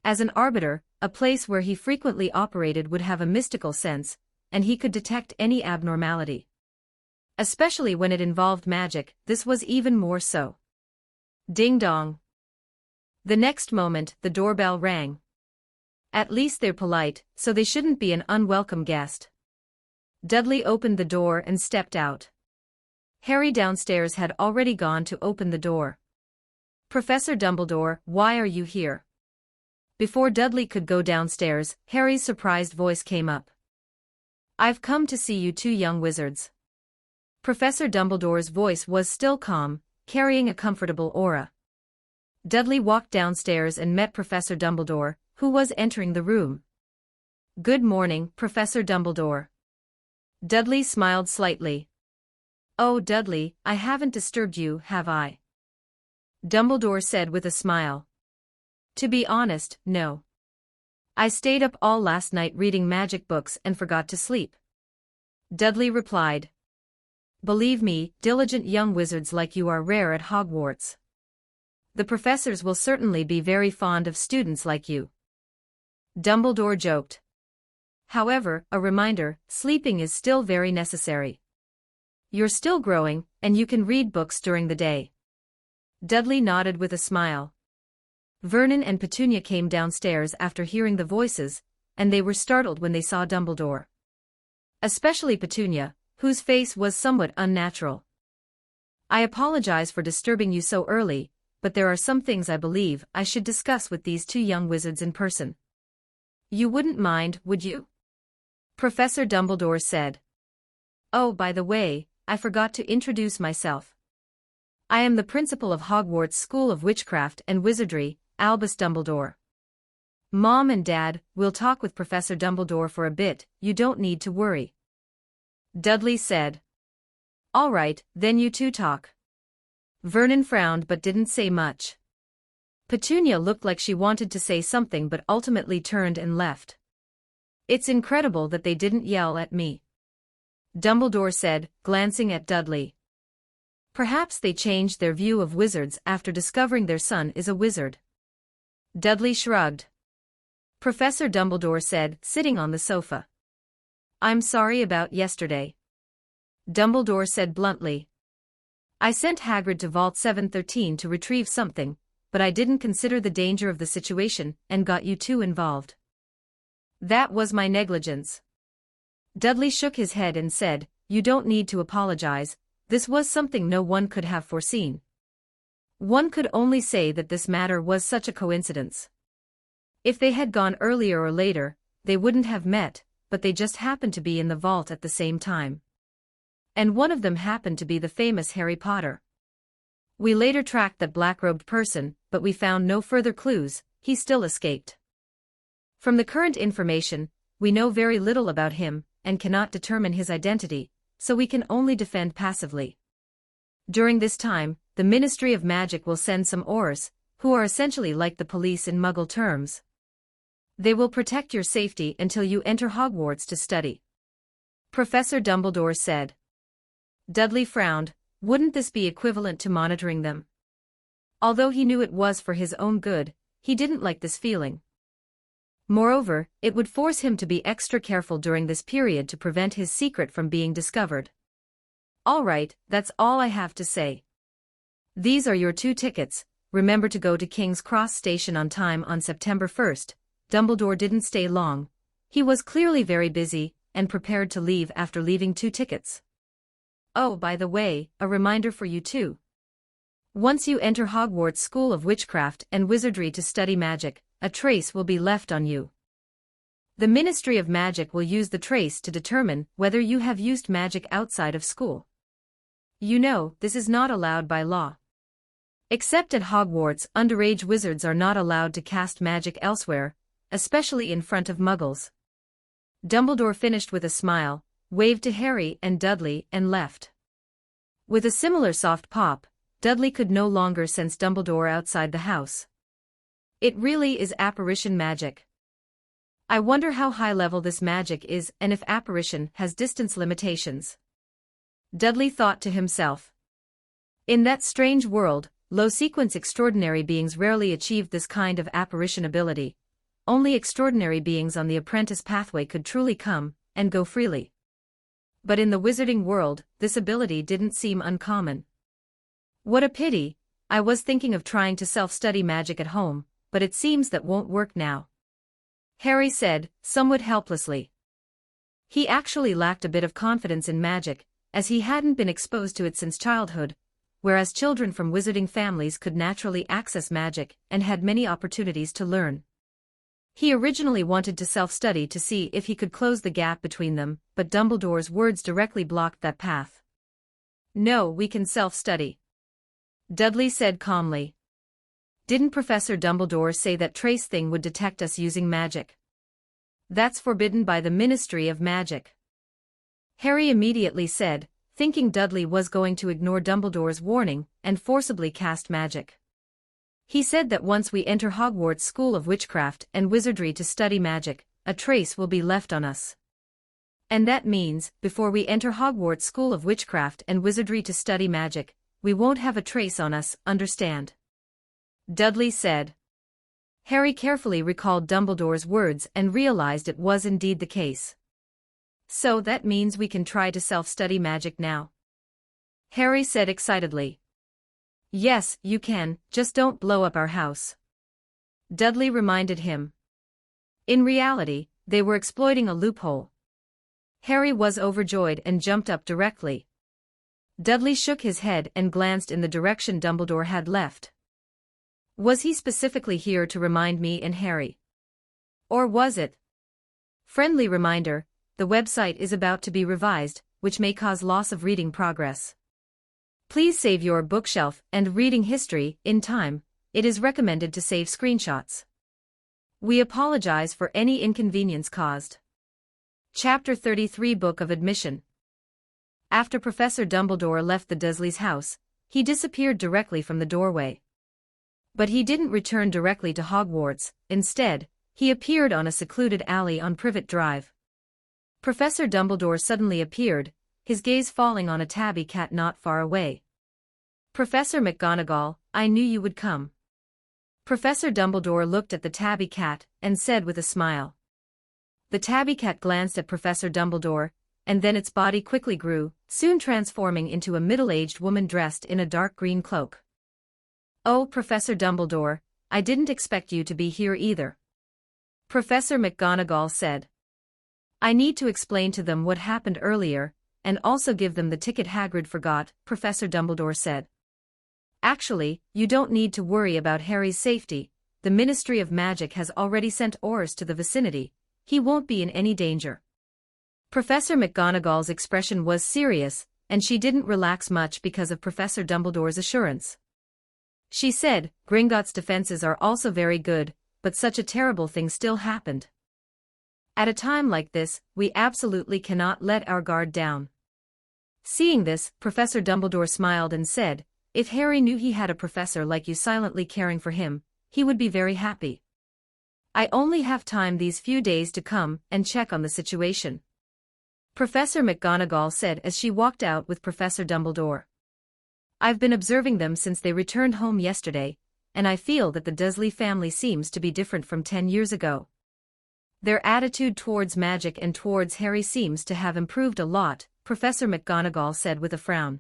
As an arbiter, a place where he frequently operated would have a mystical sense, and he could detect any abnormality. Especially when it involved magic, this was even more so. Ding dong. The next moment, the doorbell rang. At least they're polite, so they shouldn't be an unwelcome guest. Dudley opened the door and stepped out. Harry downstairs had already gone to open the door. Professor Dumbledore, why are you here? Before Dudley could go downstairs, Harry's surprised voice came up. I've come to see you two young wizards. Professor Dumbledore's voice was still calm, carrying a comfortable aura. Dudley walked downstairs and met Professor Dumbledore, who was entering the room. Good morning, Professor Dumbledore. Dudley smiled slightly. Oh, Dudley, I haven't disturbed you, have I? Dumbledore said with a smile. To be honest, no. I stayed up all last night reading magic books and forgot to sleep. Dudley replied. Believe me, diligent young wizards like you are rare at Hogwarts. The professors will certainly be very fond of students like you. Dumbledore joked. However, a reminder, sleeping is still very necessary. You're still growing, and you can read books during the day. Dudley nodded with a smile. Vernon and Petunia came downstairs after hearing the voices, and they were startled when they saw Dumbledore. Especially Petunia, whose face was somewhat unnatural. I apologize for disturbing you so early, but there are some things I believe I should discuss with these two young wizards in person. You wouldn't mind, would you? Professor Dumbledore said. Oh, by the way, I forgot to introduce myself. I am the principal of Hogwarts School of Witchcraft and Wizardry, Albus Dumbledore. Mom and Dad, we'll talk with Professor Dumbledore for a bit, you don't need to worry. Dudley said. All right, then you two talk. Vernon frowned but didn't say much. Petunia looked like she wanted to say something but ultimately turned and left. It's incredible that they didn't yell at me. Dumbledore said, glancing at Dudley. Perhaps they changed their view of wizards after discovering their son is a wizard. Dudley shrugged. Professor Dumbledore said, sitting on the sofa. I'm sorry about yesterday. Dumbledore said bluntly. I sent Hagrid to Vault 713 to retrieve something, but I didn't consider the danger of the situation and got you two involved. That was my negligence. Dudley shook his head and said, you don't need to apologize, this was something no one could have foreseen. One could only say that this matter was such a coincidence. If they had gone earlier or later, they wouldn't have met, but they just happened to be in the vault at the same time. And one of them happened to be the famous Harry Potter. We later tracked that black-robed person, but we found no further clues, he still escaped. From the current information, we know very little about him, and cannot determine his identity, so we can only defend passively. During this time, the Ministry of Magic will send some Aurors, who are essentially like the police in Muggle terms. They will protect your safety until you enter Hogwarts to study. Professor Dumbledore said. Dudley frowned, wouldn't this be equivalent to monitoring them? Although he knew it was for his own good, he didn't like this feeling. Moreover, it would force him to be extra careful during this period to prevent his secret from being discovered. All right, that's all I have to say. These are your 2 tickets, remember to go to King's Cross Station on time on September 1st. Dumbledore didn't stay long. He was clearly very busy, and prepared to leave after leaving 2 tickets. Oh, by the way, a reminder for you too. Once you enter Hogwarts School of Witchcraft and Wizardry to study magic, a trace will be left on you. The Ministry of Magic will use the trace to determine whether you have used magic outside of school. You know, this is not allowed by law. Except at Hogwarts, underage wizards are not allowed to cast magic elsewhere, especially in front of muggles. Dumbledore finished with a smile, waved to Harry and Dudley and left. With a similar soft pop, Dudley could no longer sense Dumbledore outside the house. It really is apparition magic. I wonder how high level this magic is and if apparition has distance limitations. Dudley thought to himself. In that strange world, low-sequence extraordinary beings rarely achieved this kind of apparition ability. Only extraordinary beings on the apprentice pathway could truly come and go freely. But in the wizarding world, this ability didn't seem uncommon. What a pity, I was thinking of trying to self-study magic at home, but it seems that won't work now. Harry said, somewhat helplessly. He actually lacked a bit of confidence in magic, as he hadn't been exposed to it since childhood, whereas children from wizarding families could naturally access magic and had many opportunities to learn. He originally wanted to self-study to see if he could close the gap between them, but Dumbledore's words directly blocked that path. No, we can self-study. Dudley said calmly. Didn't Professor Dumbledore say that trace thing would detect us using magic? That's forbidden by the Ministry of Magic. Harry immediately said, thinking Dudley was going to ignore Dumbledore's warning and forcibly cast magic. He said that once we enter Hogwarts School of Witchcraft and Wizardry to study magic, a trace will be left on us. And that means, before we enter Hogwarts School of Witchcraft and Wizardry to study magic, we won't have a trace on us, understand? Dudley said. Harry carefully recalled Dumbledore's words and realized it was indeed the case. So that means we can try to self-study magic now? Harry said excitedly. Yes, you can, just don't blow up our house. Dudley reminded him. In reality, they were exploiting a loophole. Harry was overjoyed and jumped up directly. Dudley shook his head and glanced in the direction Dumbledore had left. Was he specifically here to remind me and Harry? Or was it? Friendly reminder, the website is about to be revised, which may cause loss of reading progress. Please save your bookshelf and reading history in time. It is recommended to save screenshots. We apologize for any inconvenience caused. Chapter 33 Book of Admission. After Professor Dumbledore left the Dursleys' house, he disappeared directly from the doorway. But he didn't return directly to Hogwarts. Instead, he appeared on a secluded alley on Privet Drive. Professor Dumbledore suddenly appeared, his gaze falling on a tabby cat not far away. Professor McGonagall, I knew you would come. Professor Dumbledore looked at the tabby cat and said with a smile. The tabby cat glanced at Professor Dumbledore, and then its body quickly grew, soon transforming into a middle-aged woman dressed in a dark green cloak. Oh, Professor Dumbledore, I didn't expect you to be here either. Professor McGonagall said. I need to explain to them what happened earlier, and also give them the ticket Hagrid forgot, Professor Dumbledore said. Actually, you don't need to worry about Harry's safety. The Ministry of Magic has already sent Aurors to the vicinity. He won't be in any danger. Professor McGonagall's expression was serious, and she didn't relax much because of Professor Dumbledore's assurance. She said, Gringotts' defenses are also very good, but such a terrible thing still happened. At a time like this, we absolutely cannot let our guard down. Seeing this, Professor Dumbledore smiled and said, if Harry knew he had a professor like you silently caring for him, he would be very happy. I only have time these few days to come and check on the situation. Professor McGonagall said as she walked out with Professor Dumbledore. I've been observing them since they returned home yesterday, and I feel that the Dursley family seems to be different from 10 years ago. Their attitude towards magic and towards Harry seems to have improved a lot, Professor McGonagall said with a frown.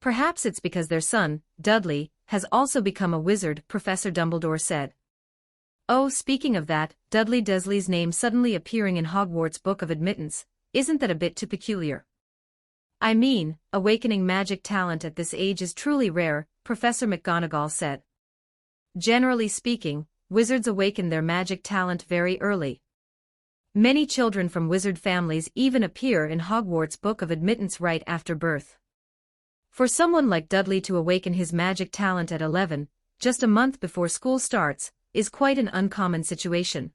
Perhaps it's because their son, Dudley, has also become a wizard, Professor Dumbledore said. Oh, speaking of that, Dudley Dursley's name suddenly appearing in Hogwarts' Book of Admittance, isn't that a bit too peculiar? I mean, awakening magic talent at this age is truly rare, Professor McGonagall said. Generally speaking, wizards awaken their magic talent very early. Many children from wizard families even appear in Hogwarts' Book of Admittance right after birth. For someone like Dudley to awaken his magic talent at 11, just a month before school starts, is quite an uncommon situation.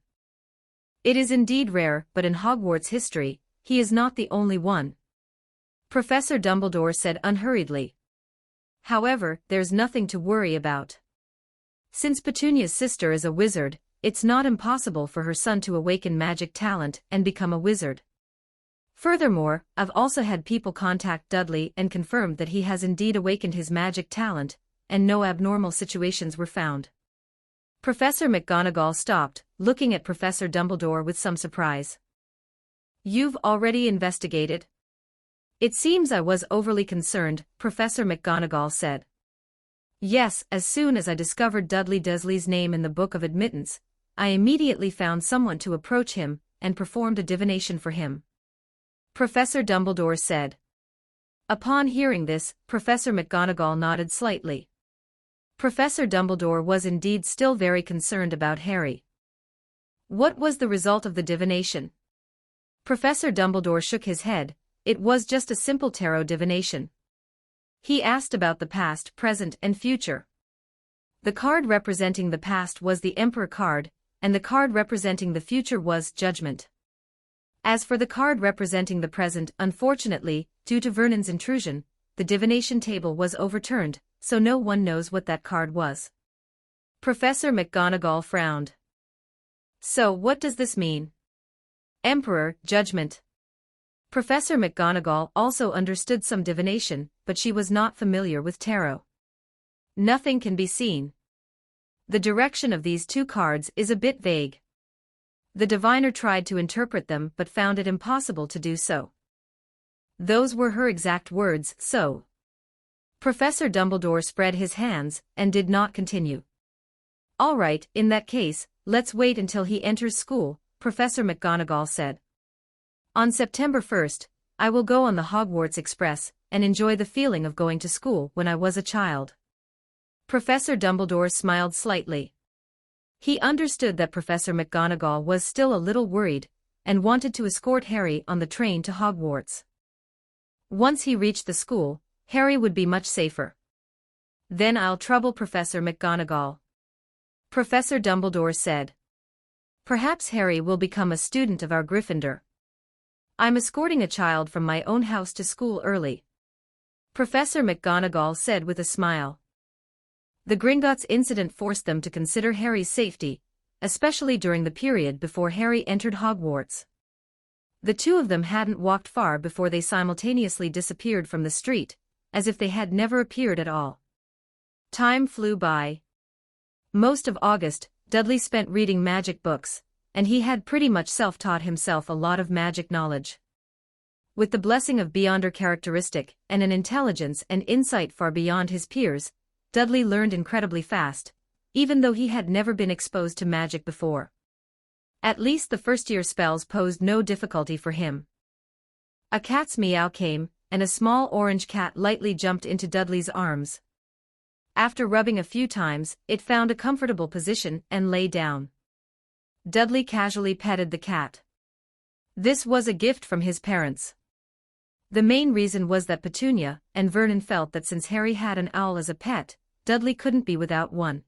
It is indeed rare, but in Hogwarts history, he is not the only one. Professor Dumbledore said unhurriedly. However, there's nothing to worry about. Since Petunia's sister is a wizard, it's not impossible for her son to awaken magic talent and become a wizard. Furthermore, I've also had people contact Dudley and confirmed that he has indeed awakened his magic talent, and no abnormal situations were found. Professor McGonagall stopped, looking at Professor Dumbledore with some surprise. You've already investigated? It seems I was overly concerned, Professor McGonagall said. Yes, as soon as I discovered Dudley Dursley's name in the Book of Admittance, I immediately found someone to approach him and performed a divination for him. Professor Dumbledore said. Upon hearing this, Professor McGonagall nodded slightly. Professor Dumbledore was indeed still very concerned about Harry. What was the result of the divination? Professor Dumbledore shook his head. It was just a simple tarot divination. He asked about the past, present, and future. The card representing the past was the Emperor card, and the card representing the future was Judgment. As for the card representing the present, unfortunately, due to Vernon's intrusion, the divination table was overturned, so no one knows what that card was. Professor McGonagall frowned. So what does this mean? Emperor, Judgment. Professor McGonagall also understood some divination, but she was not familiar with tarot. Nothing can be seen. The direction of these two cards is a bit vague. The diviner tried to interpret them but found it impossible to do so. Those were her exact words, so. Professor Dumbledore spread his hands and did not continue. All right, in that case, let's wait until he enters school, Professor McGonagall said. On September 1st, I will go on the Hogwarts Express and enjoy the feeling of going to school when I was a child. Professor Dumbledore smiled slightly. He understood that Professor McGonagall was still a little worried and wanted to escort Harry on the train to Hogwarts. Once he reached the school, Harry would be much safer. Then I'll trouble Professor McGonagall. Professor Dumbledore said. Perhaps Harry will become a student of our Gryffindor. I'm escorting a child from my own house to school early. Professor McGonagall said with a smile. The Gringotts incident forced them to consider Harry's safety, especially during the period before Harry entered Hogwarts. The two of them hadn't walked far before they simultaneously disappeared from the street, as if they had never appeared at all. Time flew by. Most of August, Dudley spent reading magic books, and he had pretty much self-taught himself a lot of magic knowledge. With the blessing of Beyonder characteristic and an intelligence and insight far beyond his peers, Dudley learned incredibly fast, even though he had never been exposed to magic before. At least the first-year spells posed no difficulty for him. A cat's meow came, and a small orange cat lightly jumped into Dudley's arms. After rubbing a few times, it found a comfortable position and lay down. Dudley casually petted the cat. This was a gift from his parents. The main reason was that Petunia and Vernon felt that since Harry had an owl as a pet, Dudley couldn't be without one.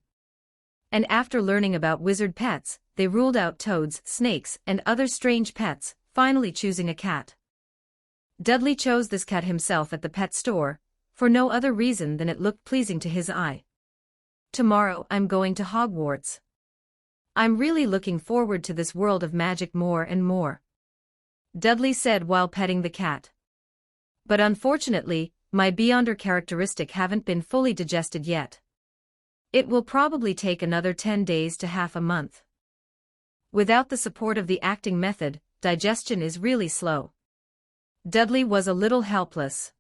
And after learning about wizard pets, they ruled out toads, snakes, and other strange pets, finally choosing a cat. Dudley chose this cat himself at the pet store, for no other reason than it looked pleasing to his eye. Tomorrow I'm going to Hogwarts. I'm really looking forward to this world of magic more and more, Dudley said while petting the cat. But unfortunately, my Beyonder characteristic haven't been fully digested yet. It will probably take another 10 days to half a month. Without the support of the acting method, digestion is really slow. Dudley was a little helpless.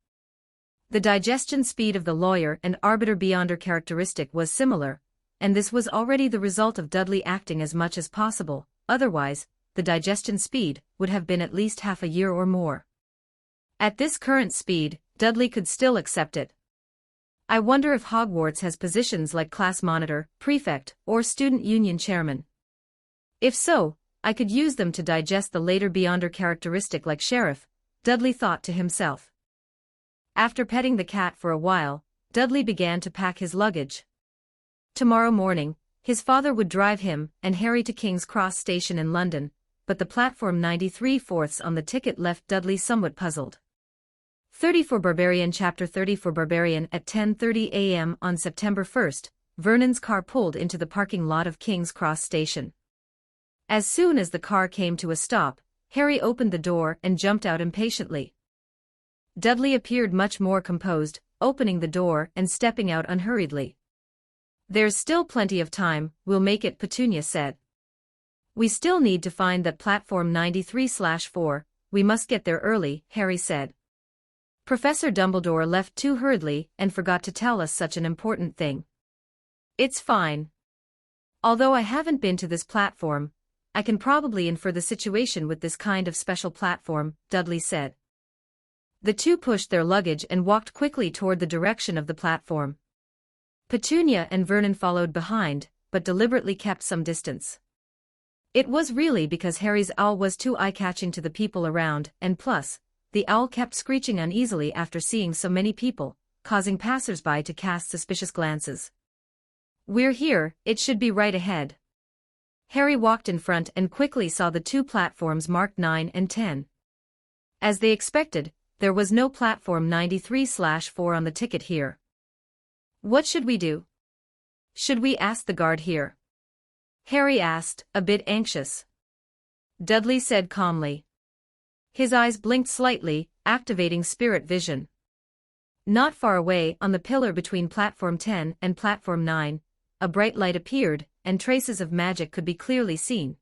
The digestion speed of the lawyer and arbiter Beyonder characteristic was similar, and this was already the result of Dudley acting as much as possible, otherwise, the digestion speed would have been at least half a year or more. At this current speed, Dudley could still accept it. I wonder if Hogwarts has positions like class monitor, prefect, or student union chairman. If so, I could use them to digest the later Beyonder characteristic like sheriff, Dudley thought to himself. After petting the cat for a while, Dudley began to pack his luggage. Tomorrow morning, his father would drive him and Harry to King's Cross Station in London, but the platform 93/4 on the ticket left Dudley somewhat puzzled. 30 for Barbarian Chapter 30 for Barbarian At 10:30 a.m. on September 1st, Vernon's car pulled into the parking lot of King's Cross Station. As soon as the car came to a stop, Harry opened the door and jumped out impatiently. Dudley appeared much more composed, opening the door and stepping out unhurriedly. "There's still plenty of time, we'll make it," Petunia said. "We still need to find that platform 93/4, we must get there early," Harry said. "Professor Dumbledore left too hurriedly and forgot to tell us such an important thing." "It's fine. Although I haven't been to this platform, I can probably infer the situation with this kind of special platform," Dudley said. The two pushed their luggage and walked quickly toward the direction of the platform. Petunia and Vernon followed behind, but deliberately kept some distance. It was really because Harry's owl was too eye-catching to the people around, and plus, the owl kept screeching uneasily after seeing so many people, causing passers-by to cast suspicious glances. "We're here, it should be right ahead." Harry walked in front and quickly saw the two platforms marked 9 and 10. As they expected, there was no platform 93/4 on the ticket here. "What should we do? Should we ask the guard here?" Harry asked, a bit anxious. Dudley said calmly. His eyes blinked slightly, activating spirit vision. Not far away, on the pillar between platform 10 and platform 9, a bright light appeared, and traces of magic could be clearly seen.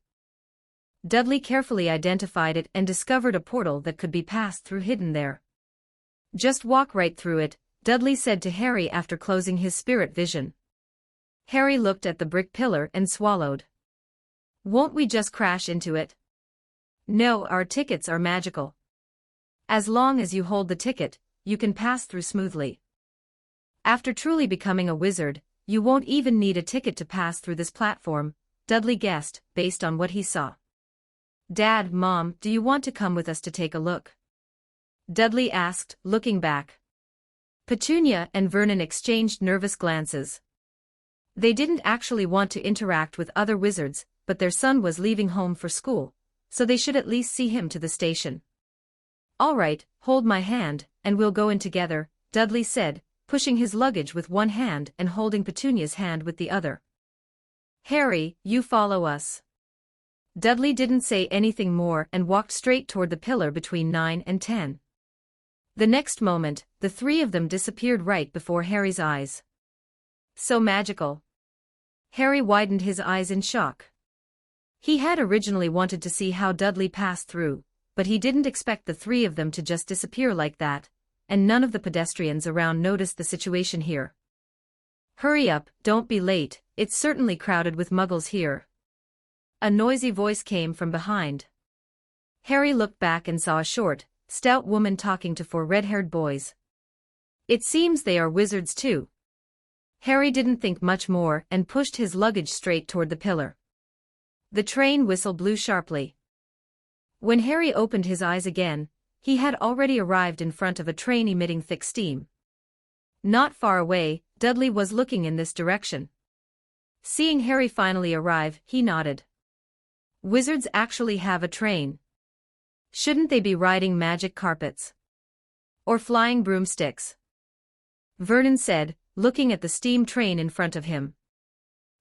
Dudley carefully identified it and discovered a portal that could be passed through hidden there. "Just walk right through it," Dudley said to Harry after closing his spirit vision. Harry looked at the brick pillar and swallowed. "Won't we just crash into it?" "No, our tickets are magical. As long as you hold the ticket, you can pass through smoothly. After truly becoming a wizard, you won't even need a ticket to pass through this platform," Dudley guessed, based on what he saw. "Dad, Mom, do you want to come with us to take a look?" Dudley asked, looking back. Petunia and Vernon exchanged nervous glances. They didn't actually want to interact with other wizards, but their son was leaving home for school, so they should at least see him to the station. "All right, hold my hand, and we'll go in together," Dudley said, pushing his luggage with one hand and holding Petunia's hand with the other. "Harry, you follow us." Dudley didn't say anything more and walked straight toward the pillar between 9 and 10. The next moment, the three of them disappeared right before Harry's eyes. "So magical." Harry widened his eyes in shock. He had originally wanted to see how Dudley passed through, but he didn't expect the three of them to just disappear like that, and none of the pedestrians around noticed the situation here. "Hurry up, don't be late, it's certainly crowded with muggles here." A noisy voice came from behind. Harry looked back and saw a short, stout woman talking to four red-haired boys. "It seems they are wizards too." Harry didn't think much more and pushed his luggage straight toward the pillar. The train whistle blew sharply. When Harry opened his eyes again, he had already arrived in front of a train emitting thick steam. Not far away, Dudley was looking in this direction. Seeing Harry finally arrive, he nodded. "Wizards actually have a train. Shouldn't they be riding magic carpets? Or flying broomsticks?" Vernon said, looking at the steam train in front of him.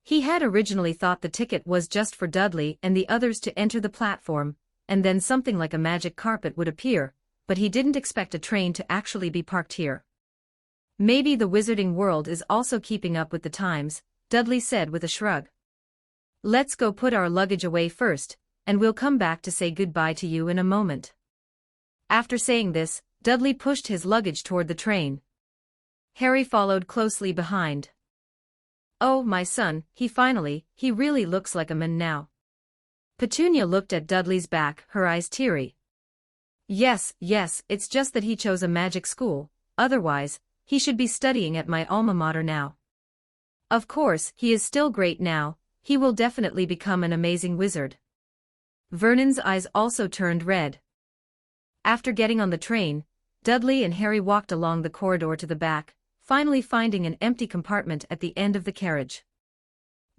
He had originally thought the ticket was just for Dudley and the others to enter the platform, and then something like a magic carpet would appear, but he didn't expect a train to actually be parked here. "Maybe the wizarding world is also keeping up with the times," Dudley said with a shrug. "Let's go put our luggage away first, and we'll come back to say goodbye to you in a moment." After saying this, Dudley pushed his luggage toward the train. Harry followed closely behind. "Oh, my son, he really looks like a man now." Petunia looked at Dudley's back, her eyes teary. Yes, it's just that he chose a magic school, otherwise, he should be studying at my alma mater now. Of course, he is still great now, he will definitely become an amazing wizard. Vernon's eyes also turned red. After getting on the train, Dudley and Harry walked along the corridor to the back, finally finding an empty compartment at the end of the carriage.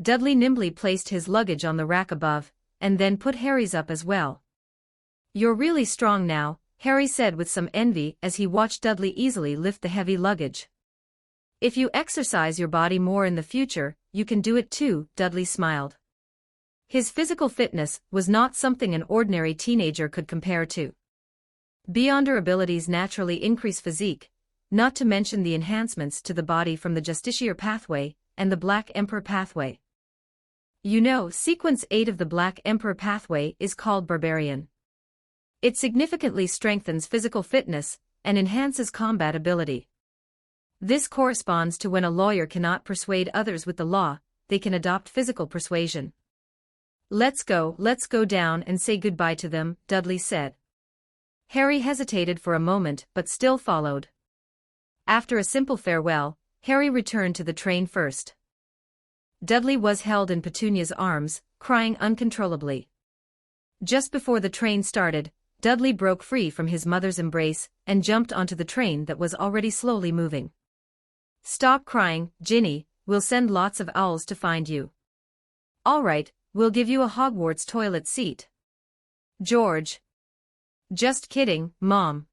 Dudley nimbly placed his luggage on the rack above, and then put Harry's up as well. "You're really strong now," Harry said with some envy as he watched Dudley easily lift the heavy luggage. "If you exercise your body more in the future, you can do it too," Dudley smiled. His physical fitness was not something an ordinary teenager could compare to. Beyonder abilities naturally increase physique, not to mention the enhancements to the body from the Justiciar pathway and the Black Emperor pathway. You know, Sequence 8 of the Black Emperor pathway is called Barbarian. It significantly strengthens physical fitness and enhances combat ability. This corresponds to when a lawyer cannot persuade others with the law, they can adopt physical persuasion. Let's go down and say goodbye to them," Dudley said. Harry hesitated for a moment but still followed. After a simple farewell, Harry returned to the train first. Dudley was held in Petunia's arms, crying uncontrollably. Just before the train started, Dudley broke free from his mother's embrace and jumped onto the train that was already slowly moving. "Stop crying, Ginny, we'll send lots of owls to find you." "All right, we'll give you a Hogwarts toilet seat." "George." "Just kidding, Mom."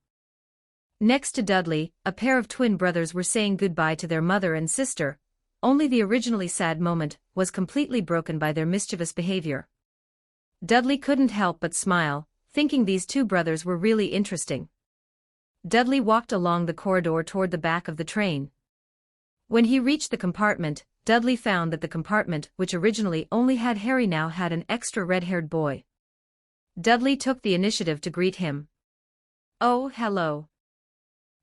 Next to Dudley, a pair of twin brothers were saying goodbye to their mother and sister, only the originally sad moment was completely broken by their mischievous behavior. Dudley couldn't help but smile, thinking these two brothers were really interesting. Dudley walked along the corridor toward the back of the train. When he reached the compartment, Dudley found that the compartment which originally only had Harry now had an extra red-haired boy. Dudley took the initiative to greet him. "Oh, hello.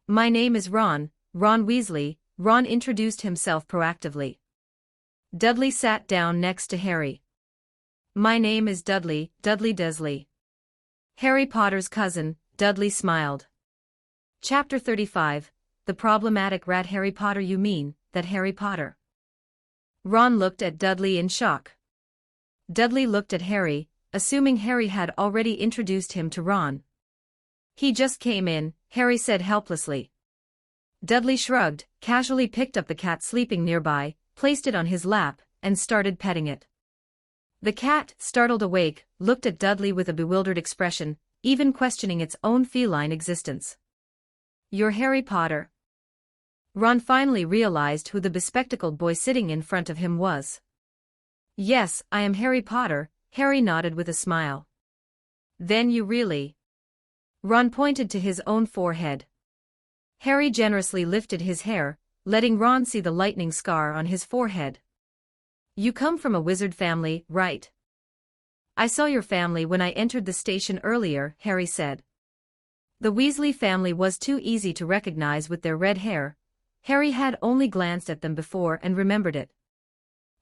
My name is Ron Weasley," Ron introduced himself proactively. Dudley sat down next to Harry. "My name is Dudley Dursley. Harry Potter's cousin," Dudley smiled. Chapter 35, The Problematic Rat. "Harry Potter, you mean, that Harry Potter?" Ron looked at Dudley in shock. Dudley looked at Harry, assuming Harry had already introduced him to Ron. "He just came in," Harry said helplessly. Dudley shrugged, casually picked up the cat sleeping nearby, placed it on his lap, and started petting it. The cat, startled awake, looked at Dudley with a bewildered expression, even questioning its own feline existence. "You're Harry Potter?" Ron finally realized who the bespectacled boy sitting in front of him was. "Yes, I am Harry Potter," Harry nodded with a smile. "Then you really..." Ron pointed to his own forehead. Harry generously lifted his hair, letting Ron see the lightning scar on his forehead. "You come from a wizard family, right?" "I saw your family when I entered the station earlier," Harry said. The Weasley family was too easy to recognize with their red hair. Harry had only glanced at them before and remembered it.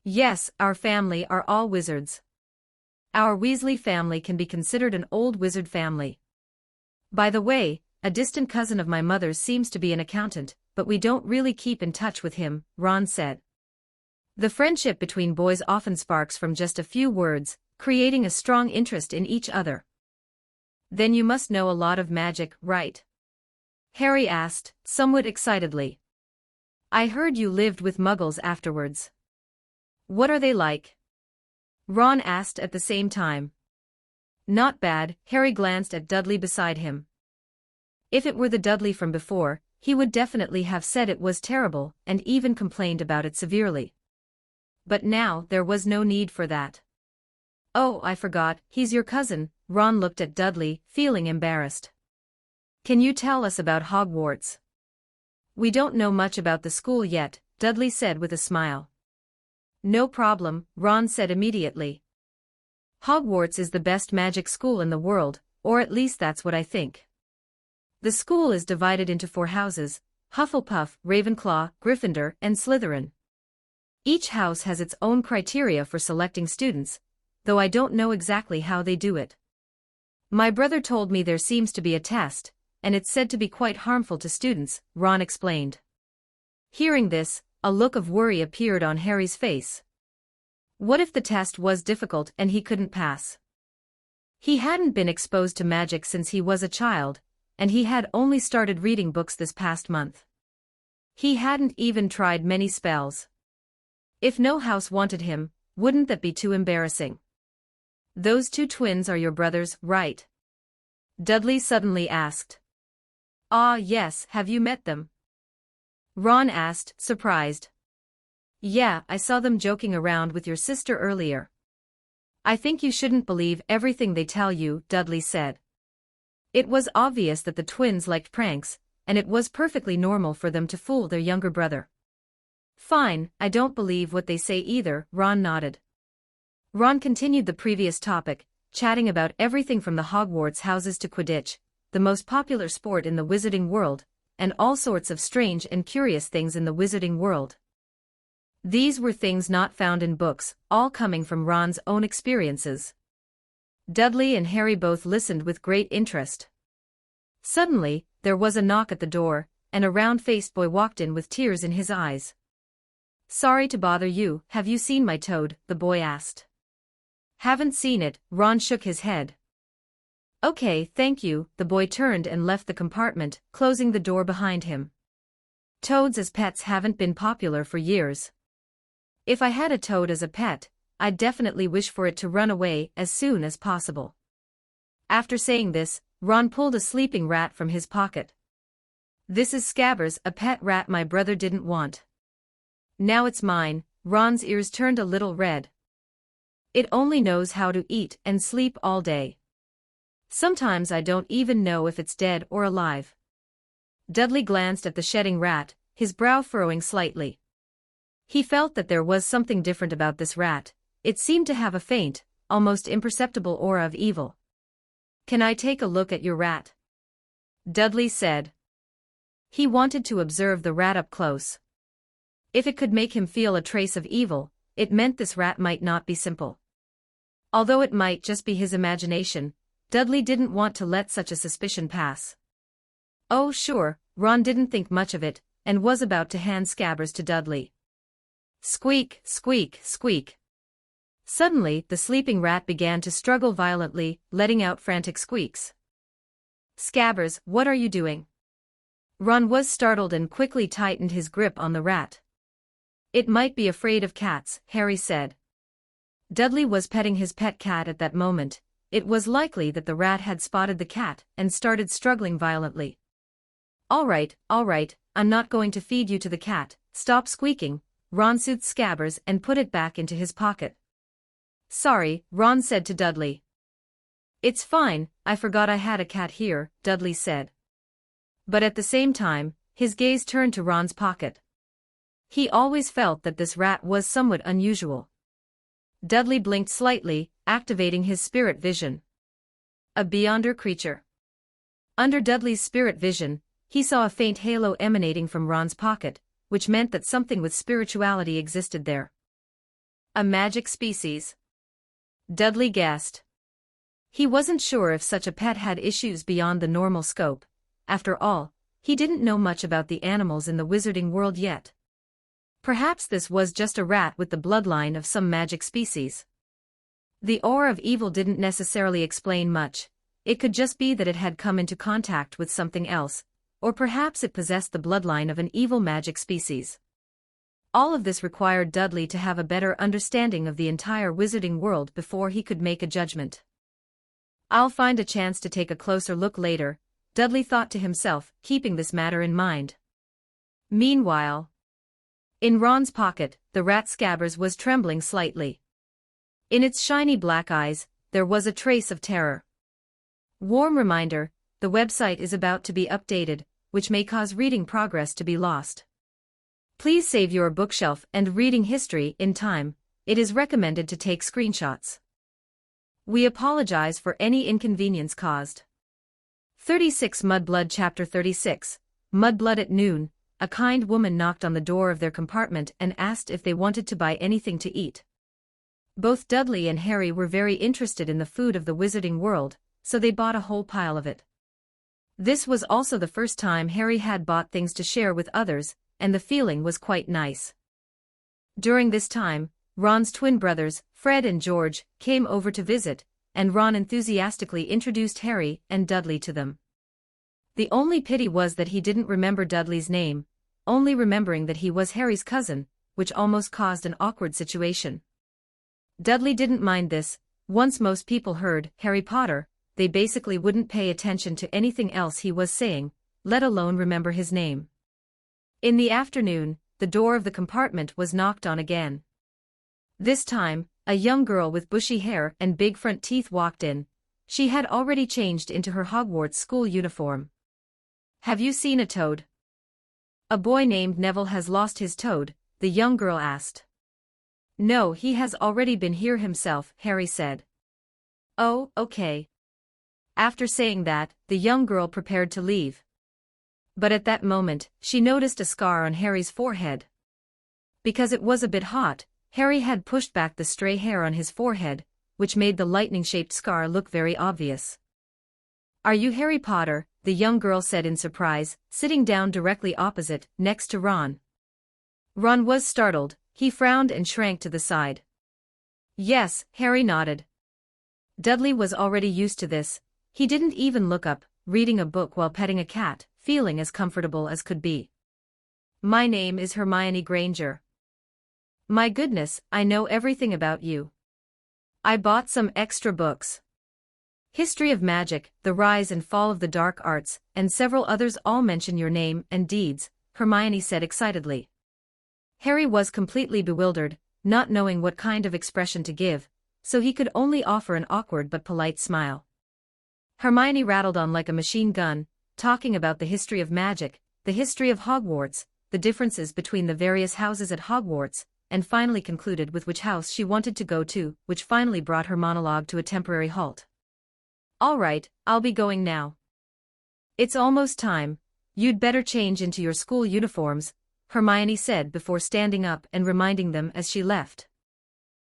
"Yes, our family are all wizards. Our Weasley family can be considered an old wizard family. By the way, a distant cousin of my mother's seems to be an accountant, but we don't really keep in touch with him," Ron said. The friendship between boys often sparks from just a few words, creating a strong interest in each other. "Then you must know a lot of magic, right?" Harry asked, somewhat excitedly. "I heard you lived with muggles afterwards." "What are they like?" Ron asked at the same time. "Not bad," Harry glanced at Dudley beside him. If it were the Dudley from before, he would definitely have said it was terrible and even complained about it severely. But now there was no need for that. "Oh, I forgot, he's your cousin," Ron looked at Dudley, feeling embarrassed. "Can you tell us about Hogwarts?" "We don't know much about the school yet," Dudley said with a smile. "No problem," Ron said immediately. "Hogwarts is the best magic school in the world, or at least that's what I think. The school is divided into 4 houses: Hufflepuff, Ravenclaw, Gryffindor, and Slytherin. Each house has its own criteria for selecting students, though I don't know exactly how they do it. My brother told me there seems to be a test, and it's said to be quite harmful to students," Ron explained. Hearing this, a look of worry appeared on Harry's face. What if the test was difficult and he couldn't pass? He hadn't been exposed to magic since he was a child, and he had only started reading books this past month. He hadn't even tried many spells. If no house wanted him, wouldn't that be too embarrassing? Those two twins are your brothers, right? Dudley suddenly asked. Ah, yes, have you met them? Ron asked, surprised. Yeah, I saw them joking around with your sister earlier. I think you shouldn't believe everything they tell you, Dudley said. It was obvious that the twins liked pranks, and it was perfectly normal for them to fool their younger brother. Fine, I don't believe what they say either, Ron nodded. Ron continued the previous topic, chatting about everything from the Hogwarts houses to Quidditch, the most popular sport in the wizarding world, and all sorts of strange and curious things in the wizarding world. These were things not found in books, all coming from Ron's own experiences. Dudley and Harry both listened with great interest. Suddenly, there was a knock at the door, and a round-faced boy walked in with tears in his eyes. Sorry to bother you, have you seen my toad? The boy asked. Haven't seen it, Ron shook his head. Okay, thank you, the boy turned and left the compartment, closing the door behind him. Toads as pets haven't been popular for years. If I had a toad as a pet, I'd definitely wish for it to run away as soon as possible. After saying this, Ron pulled a sleeping rat from his pocket. This is Scabbers, a pet rat my brother didn't want. Now it's mine. Ron's ears turned a little red. It only knows how to eat and sleep all day. Sometimes I don't even know if it's dead or alive. Dudley glanced at the shedding rat, his brow furrowing slightly. He felt that there was something different about this rat. It seemed to have a faint, almost imperceptible aura of evil. Can I take a look at your rat? Dudley said. He wanted to observe the rat up close. If it could make him feel a trace of evil, it meant this rat might not be simple. Although it might just be his imagination, Dudley didn't want to let such a suspicion pass. Oh sure, Ron didn't think much of it, and was about to hand Scabbers to Dudley. Squeak, squeak, squeak. Suddenly, the sleeping rat began to struggle violently, letting out frantic squeaks. Scabbers, what are you doing? Ron was startled and quickly tightened his grip on the rat. It might be afraid of cats, Harry said. Dudley was petting his pet cat at that moment. It was likely that the rat had spotted the cat and started struggling violently. All right, I'm not going to feed you to the cat, stop squeaking. Ron soothed Scabbers and put it back into his pocket. Sorry, Ron said to Dudley. It's fine, I forgot I had a cat here, Dudley said. But at the same time, his gaze turned to Ron's pocket. He always felt that this rat was somewhat unusual. Dudley blinked slightly, activating his spirit vision. A beyonder creature. Under Dudley's spirit vision, he saw a faint halo emanating from Ron's pocket, which meant that something with spirituality existed there. A magic species. Dudley guessed. He wasn't sure if such a pet had issues beyond the normal scope. After all, he didn't know much about the animals in the wizarding world yet. Perhaps this was just a rat with the bloodline of some magic species. The aura of evil didn't necessarily explain much. It could just be that it had come into contact with something else, or perhaps it possessed the bloodline of an evil magic species. All of this required Dudley to have a better understanding of the entire wizarding world before he could make a judgment. I'll find a chance to take a closer look later, Dudley thought to himself, keeping this matter in mind. Meanwhile, in Ron's pocket, the rat Scabbers was trembling slightly. In its shiny black eyes, there was a trace of terror. Warm reminder, the website is about to be updated, which may cause reading progress to be lost. Please save your bookshelf and reading history in time. It is recommended to take screenshots. We apologize for any inconvenience caused. 36 Mudblood Chapter 36, Mudblood at noon. A kind woman knocked on the door of their compartment and asked if they wanted to buy anything to eat. Both Dudley and Harry were very interested in the food of the wizarding world, so they bought a whole pile of it. This was also the first time Harry had bought things to share with others, and the feeling was quite nice. During this time, Ron's twin brothers, Fred and George, came over to visit, and Ron enthusiastically introduced Harry and Dudley to them. The only pity was that he didn't remember Dudley's name, only remembering that he was Harry's cousin, which almost caused an awkward situation. Dudley didn't mind this. Once most people heard Harry Potter, they basically wouldn't pay attention to anything else he was saying, let alone remember his name. In the afternoon, the door of the compartment was knocked on again. This time, a young girl with bushy hair and big front teeth walked in. She had already changed into her Hogwarts school uniform. "Have you seen a toad?" "A boy named Neville has lost his toad," the young girl asked. "No, he has already been here himself," Harry said. "Oh, okay." After saying that, the young girl prepared to leave. But at that moment, she noticed a scar on Harry's forehead. Because it was a bit hot, Harry had pushed back the stray hair on his forehead, which made the lightning-shaped scar look very obvious. "Are you Harry Potter?" the young girl said in surprise, sitting down directly opposite, next to Ron. Ron was startled. He frowned and shrank to the side. "Yes," Harry nodded. Dudley was already used to this. He didn't even look up, reading a book while petting a cat, feeling as comfortable as could be. "My name is Hermione Granger." "My goodness, I know everything about you. I bought some extra books. History of Magic, The Rise and Fall of the Dark Arts, and several others all mention your name and deeds," Hermione said excitedly. Harry was completely bewildered, not knowing what kind of expression to give, so he could only offer an awkward but polite smile. Hermione rattled on like a machine gun, talking about the history of magic, the history of Hogwarts, the differences between the various houses at Hogwarts, and finally concluded with which house she wanted to go to, which finally brought her monologue to a temporary halt. "All right, I'll be going now. It's almost time. You'd better change into your school uniforms," Hermione said before standing up and reminding them as she left.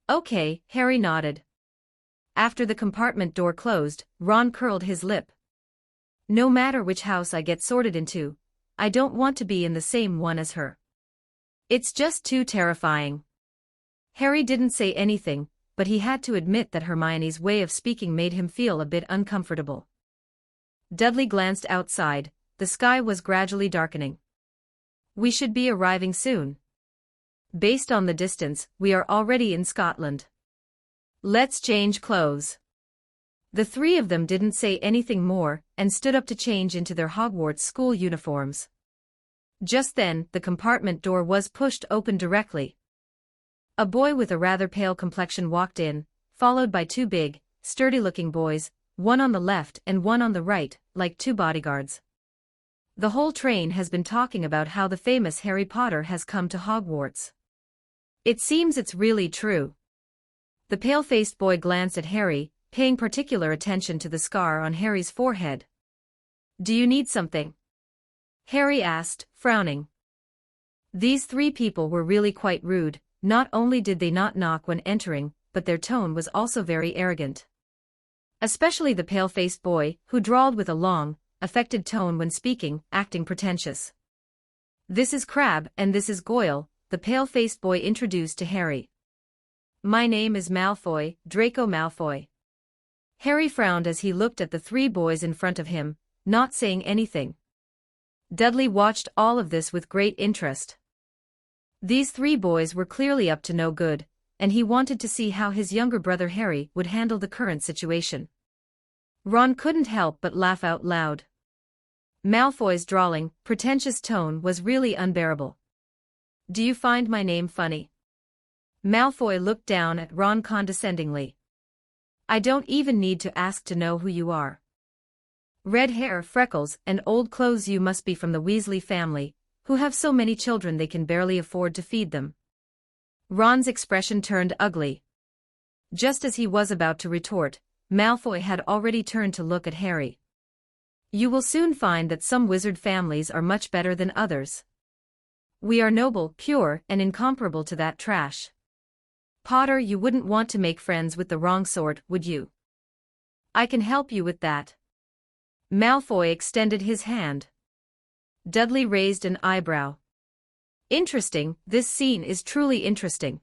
"Okay," Harry nodded. After the compartment door closed, Ron curled his lip. "No matter which house I get sorted into, I don't want to be in the same one as her. It's just too terrifying." Harry didn't say anything, but he had to admit that Hermione's way of speaking made him feel a bit uncomfortable. Dudley glanced outside. The sky was gradually darkening. "We should be arriving soon. Based on the distance, we are already in Scotland. Let's change clothes." The three of them didn't say anything more, and stood up to change into their Hogwarts school uniforms. Just then, the compartment door was pushed open directly. A boy with a rather pale complexion walked in, followed by two big, sturdy-looking boys, one on the left and one on the right, like two bodyguards. "The whole train has been talking about how the famous Harry Potter has come to Hogwarts. It seems it's really true." The pale-faced boy glanced at Harry, paying particular attention to the scar on Harry's forehead. "Do you need something?" Harry asked, frowning. These three people were really quite rude. Not only did they not knock when entering, but their tone was also very arrogant. Especially the pale-faced boy, who drawled with a long, affected tone when speaking, acting pretentious. "This is Crabbe and this is Goyle," the pale-faced boy introduced to Harry. "My name is Malfoy, Draco Malfoy." Harry frowned as he looked at the three boys in front of him, not saying anything. Dudley watched all of this with great interest. These three boys were clearly up to no good, and he wanted to see how his younger brother Harry would handle the current situation. Ron couldn't help but laugh out loud. Malfoy's drawling, pretentious tone was really unbearable. "Do you find my name funny?" Malfoy looked down at Ron condescendingly. "I don't even need to ask to know who you are. Red hair, freckles, and old clothes. You must be from the Weasley family, who have so many children they can barely afford to feed them." Ron's expression turned ugly. Just as he was about to retort, Malfoy had already turned to look at Harry. "You will soon find that some wizard families are much better than others. We are noble, pure, and incomparable to that trash. Potter, you wouldn't want to make friends with the wrong sort, would you? I can help you with that." Malfoy extended his hand. Dudley raised an eyebrow. Interesting, this scene is truly interesting.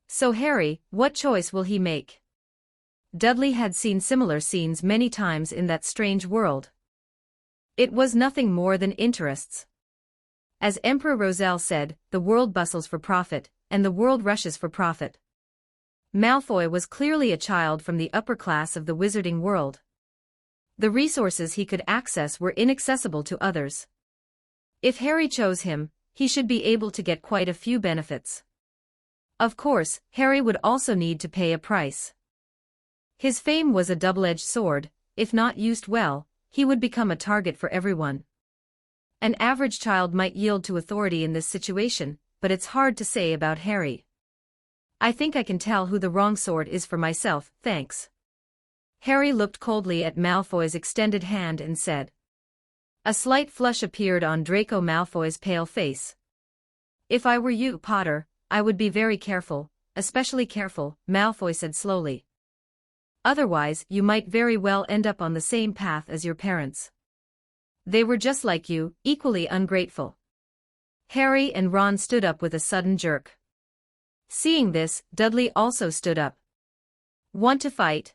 So Harry, what choice will he make? Dudley had seen similar scenes many times in that strange world. It was nothing more than interests. As Emperor Roselle said, the world bustles for profit, and the world rushes for profit. Malfoy was clearly a child from the upper class of the wizarding world. The resources he could access were inaccessible to others. If Harry chose him, he should be able to get quite a few benefits. Of course, Harry would also need to pay a price. His fame was a double-edged sword. If not used well, he would become a target for everyone. An average child might yield to authority in this situation, but it's hard to say about Harry. I think I can tell who the wrong sort is for myself, thanks. Harry looked coldly at Malfoy's extended hand and said. A slight flush appeared on Draco Malfoy's pale face. If I were you, Potter, I would be very careful, especially careful, Malfoy said slowly. Otherwise, you might very well end up on the same path as your parents. They were just like you, equally ungrateful. Harry and Ron stood up with a sudden jerk. Seeing this, Dudley also stood up. Want to fight?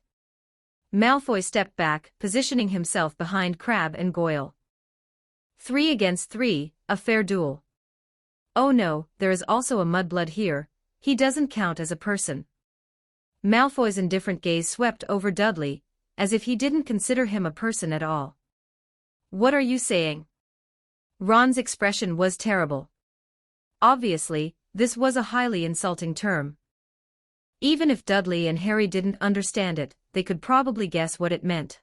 Malfoy stepped back, positioning himself behind Crabbe and Goyle. 3 against 3, a fair duel. Oh no, there is also a mudblood here, he doesn't count as a person. Malfoy's indifferent gaze swept over Dudley, as if he didn't consider him a person at all. What are you saying? Ron's expression was terrible. Obviously, this was a highly insulting term. Even if Dudley and Harry didn't understand it, they could probably guess what it meant.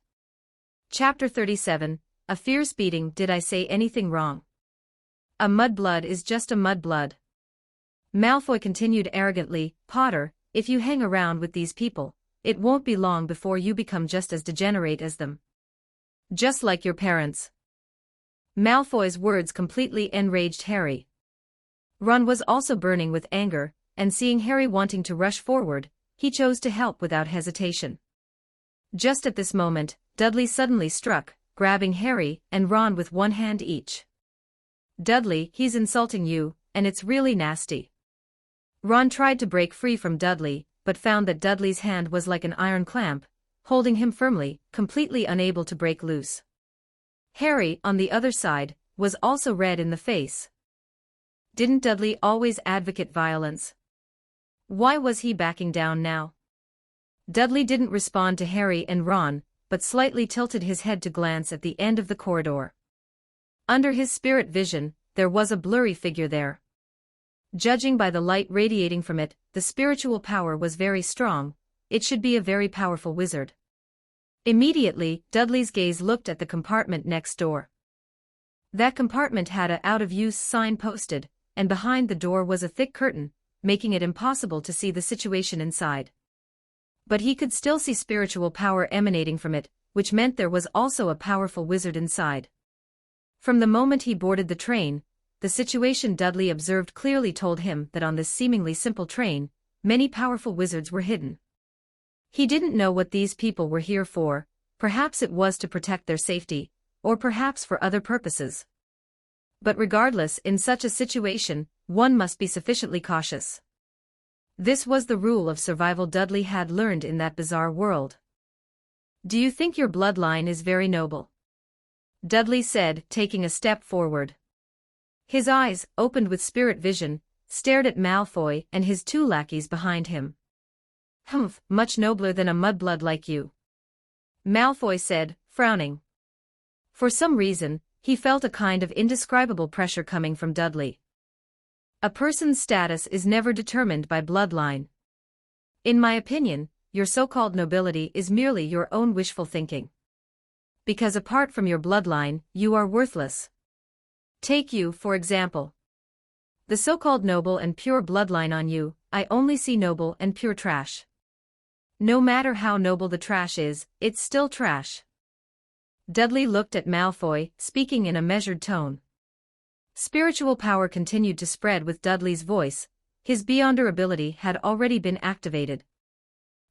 Chapter 37, A Fierce Beating. Did I say anything wrong? A mudblood is just a mudblood. Malfoy continued arrogantly, Potter, if you hang around with these people, it won't be long before you become just as degenerate as them. Just like your parents. Malfoy's words completely enraged Harry. Ron was also burning with anger, and seeing Harry wanting to rush forward, he chose to help without hesitation. Just at this moment, Dudley suddenly struck, grabbing Harry and Ron with one hand each. Dudley, he's insulting you, and it's really nasty. Ron tried to break free from Dudley, but found that Dudley's hand was like an iron clamp, holding him firmly, completely unable to break loose. Harry, on the other side, was also red in the face. Didn't Dudley always advocate violence? Why was he backing down now? Dudley didn't respond to Harry and Ron, but slightly tilted his head to glance at the end of the corridor. Under his spirit vision, there was a blurry figure there. Judging by the light radiating from it, the spiritual power was very strong. It should be a very powerful wizard. Immediately, Dudley's gaze looked at the compartment next door. That compartment had a out-of-use sign posted, and behind the door was a thick curtain, making it impossible to see the situation inside. But he could still see spiritual power emanating from it, which meant there was also a powerful wizard inside. From the moment he boarded the train, the situation Dudley observed clearly told him that on this seemingly simple train, many powerful wizards were hidden. He didn't know what these people were here for, perhaps it was to protect their safety, or perhaps for other purposes. But regardless, in such a situation, one must be sufficiently cautious. This was the rule of survival Dudley had learned in that bizarre world. Do you think your bloodline is very noble? Dudley said, taking a step forward. His eyes, opened with spirit vision, stared at Malfoy and his 2 lackeys behind him. Humph, much nobler than a mudblood like you. Malfoy said, frowning. For some reason, he felt a kind of indescribable pressure coming from Dudley. A person's status is never determined by bloodline. In my opinion, your so-called nobility is merely your own wishful thinking. Because apart from your bloodline, you are worthless. Take you, for example. The so-called noble and pure bloodline on you, I only see noble and pure trash. No matter how noble the trash is, it's still trash. Dudley looked at Malfoy, speaking in a measured tone. Spiritual power continued to spread with Dudley's voice. His Beyonder ability had already been activated.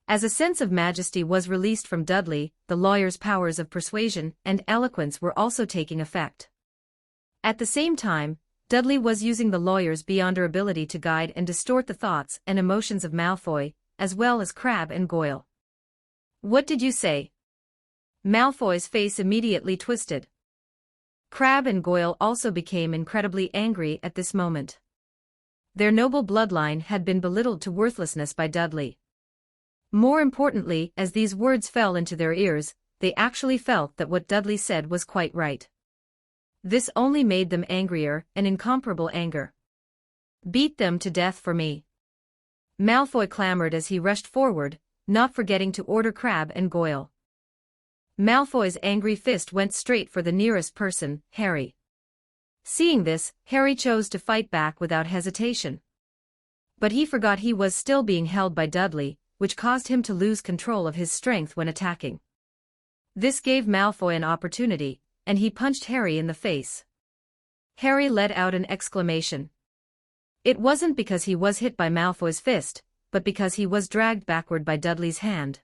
As a sense of majesty was released from Dudley, the lawyer's powers of persuasion and eloquence were also taking effect. At the same time, Dudley was using the lawyer's beyonder ability to guide and distort the thoughts and emotions of Malfoy, as well as Crabbe and Goyle. "What did you say?" Malfoy's face immediately twisted. Crabbe and Goyle also became incredibly angry at this moment. Their noble bloodline had been belittled to worthlessness by Dudley. More importantly, as these words fell into their ears, they actually felt that what Dudley said was quite right. This only made them angrier, an incomparable anger. "Beat them to death for me," Malfoy clamored as he rushed forward, not forgetting to order Crabbe and Goyle. Malfoy's angry fist went straight for the nearest person, Harry. Seeing this, Harry chose to fight back without hesitation. But he forgot he was still being held by Dudley, which caused him to lose control of his strength when attacking. This gave Malfoy an opportunity, and he punched Harry in the face. Harry let out an exclamation. It wasn't because he was hit by Malfoy's fist, but because he was dragged backward by Dudley's hand.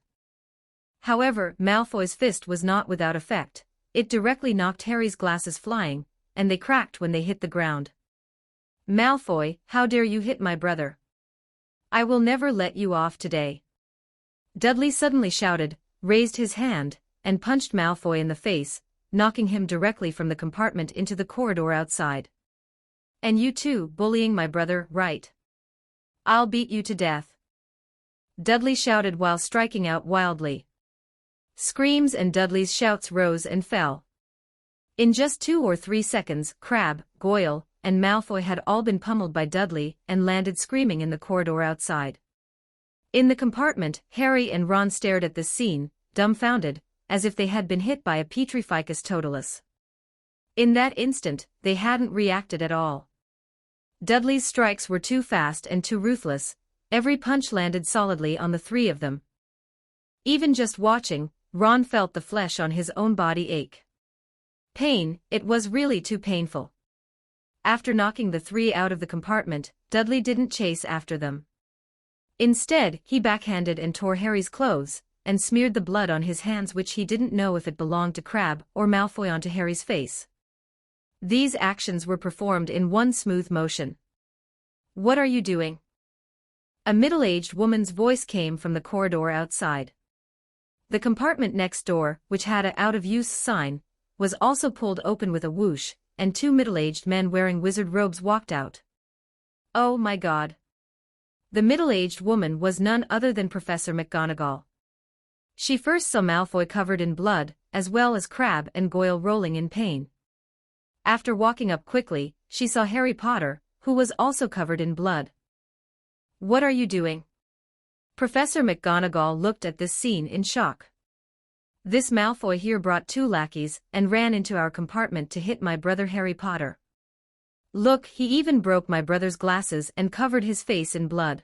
However, Malfoy's fist was not without effect. It directly knocked Harry's glasses flying, and they cracked when they hit the ground. "Malfoy, how dare you hit my brother? I will never let you off today." Dudley suddenly shouted, raised his hand, and punched Malfoy in the face, knocking him directly from the compartment into the corridor outside. "And you too, bullying my brother, right? I'll beat you to death," Dudley shouted while striking out wildly. Screams and Dudley's shouts rose and fell. In just 2 or 3 seconds, Crabbe, Goyle, and Malfoy had all been pummeled by Dudley and landed screaming in the corridor outside. In the compartment, Harry and Ron stared at this scene, dumbfounded, as if they had been hit by a Petrificus totalis. In that instant, they hadn't reacted at all. Dudley's strikes were too fast and too ruthless. Every punch landed solidly on the 3 of them. Even just watching, Ron felt the flesh on his own body ache. Pain, it was really too painful. After knocking the 3 out of the compartment, Dudley didn't chase after them. Instead, he backhanded and tore Harry's clothes, and smeared the blood on his hands, which he didn't know if it belonged to Crabbe or Malfoy, onto Harry's face. These actions were performed in one smooth motion. "What are you doing?" A middle-aged woman's voice came from the corridor outside. The compartment next door, which had a out-of-use sign, was also pulled open with a whoosh, and 2 middle-aged men wearing wizard robes walked out. "Oh my God." The middle-aged woman was none other than Professor McGonagall. She first saw Malfoy covered in blood, as well as Crabbe and Goyle rolling in pain. After walking up quickly, she saw Harry Potter, who was also covered in blood. "What are you doing?" Professor McGonagall looked at this scene in shock. "This Malfoy here brought 2 lackeys and ran into our compartment to hit my brother Harry Potter. Look, he even broke my brother's glasses and covered his face in blood,"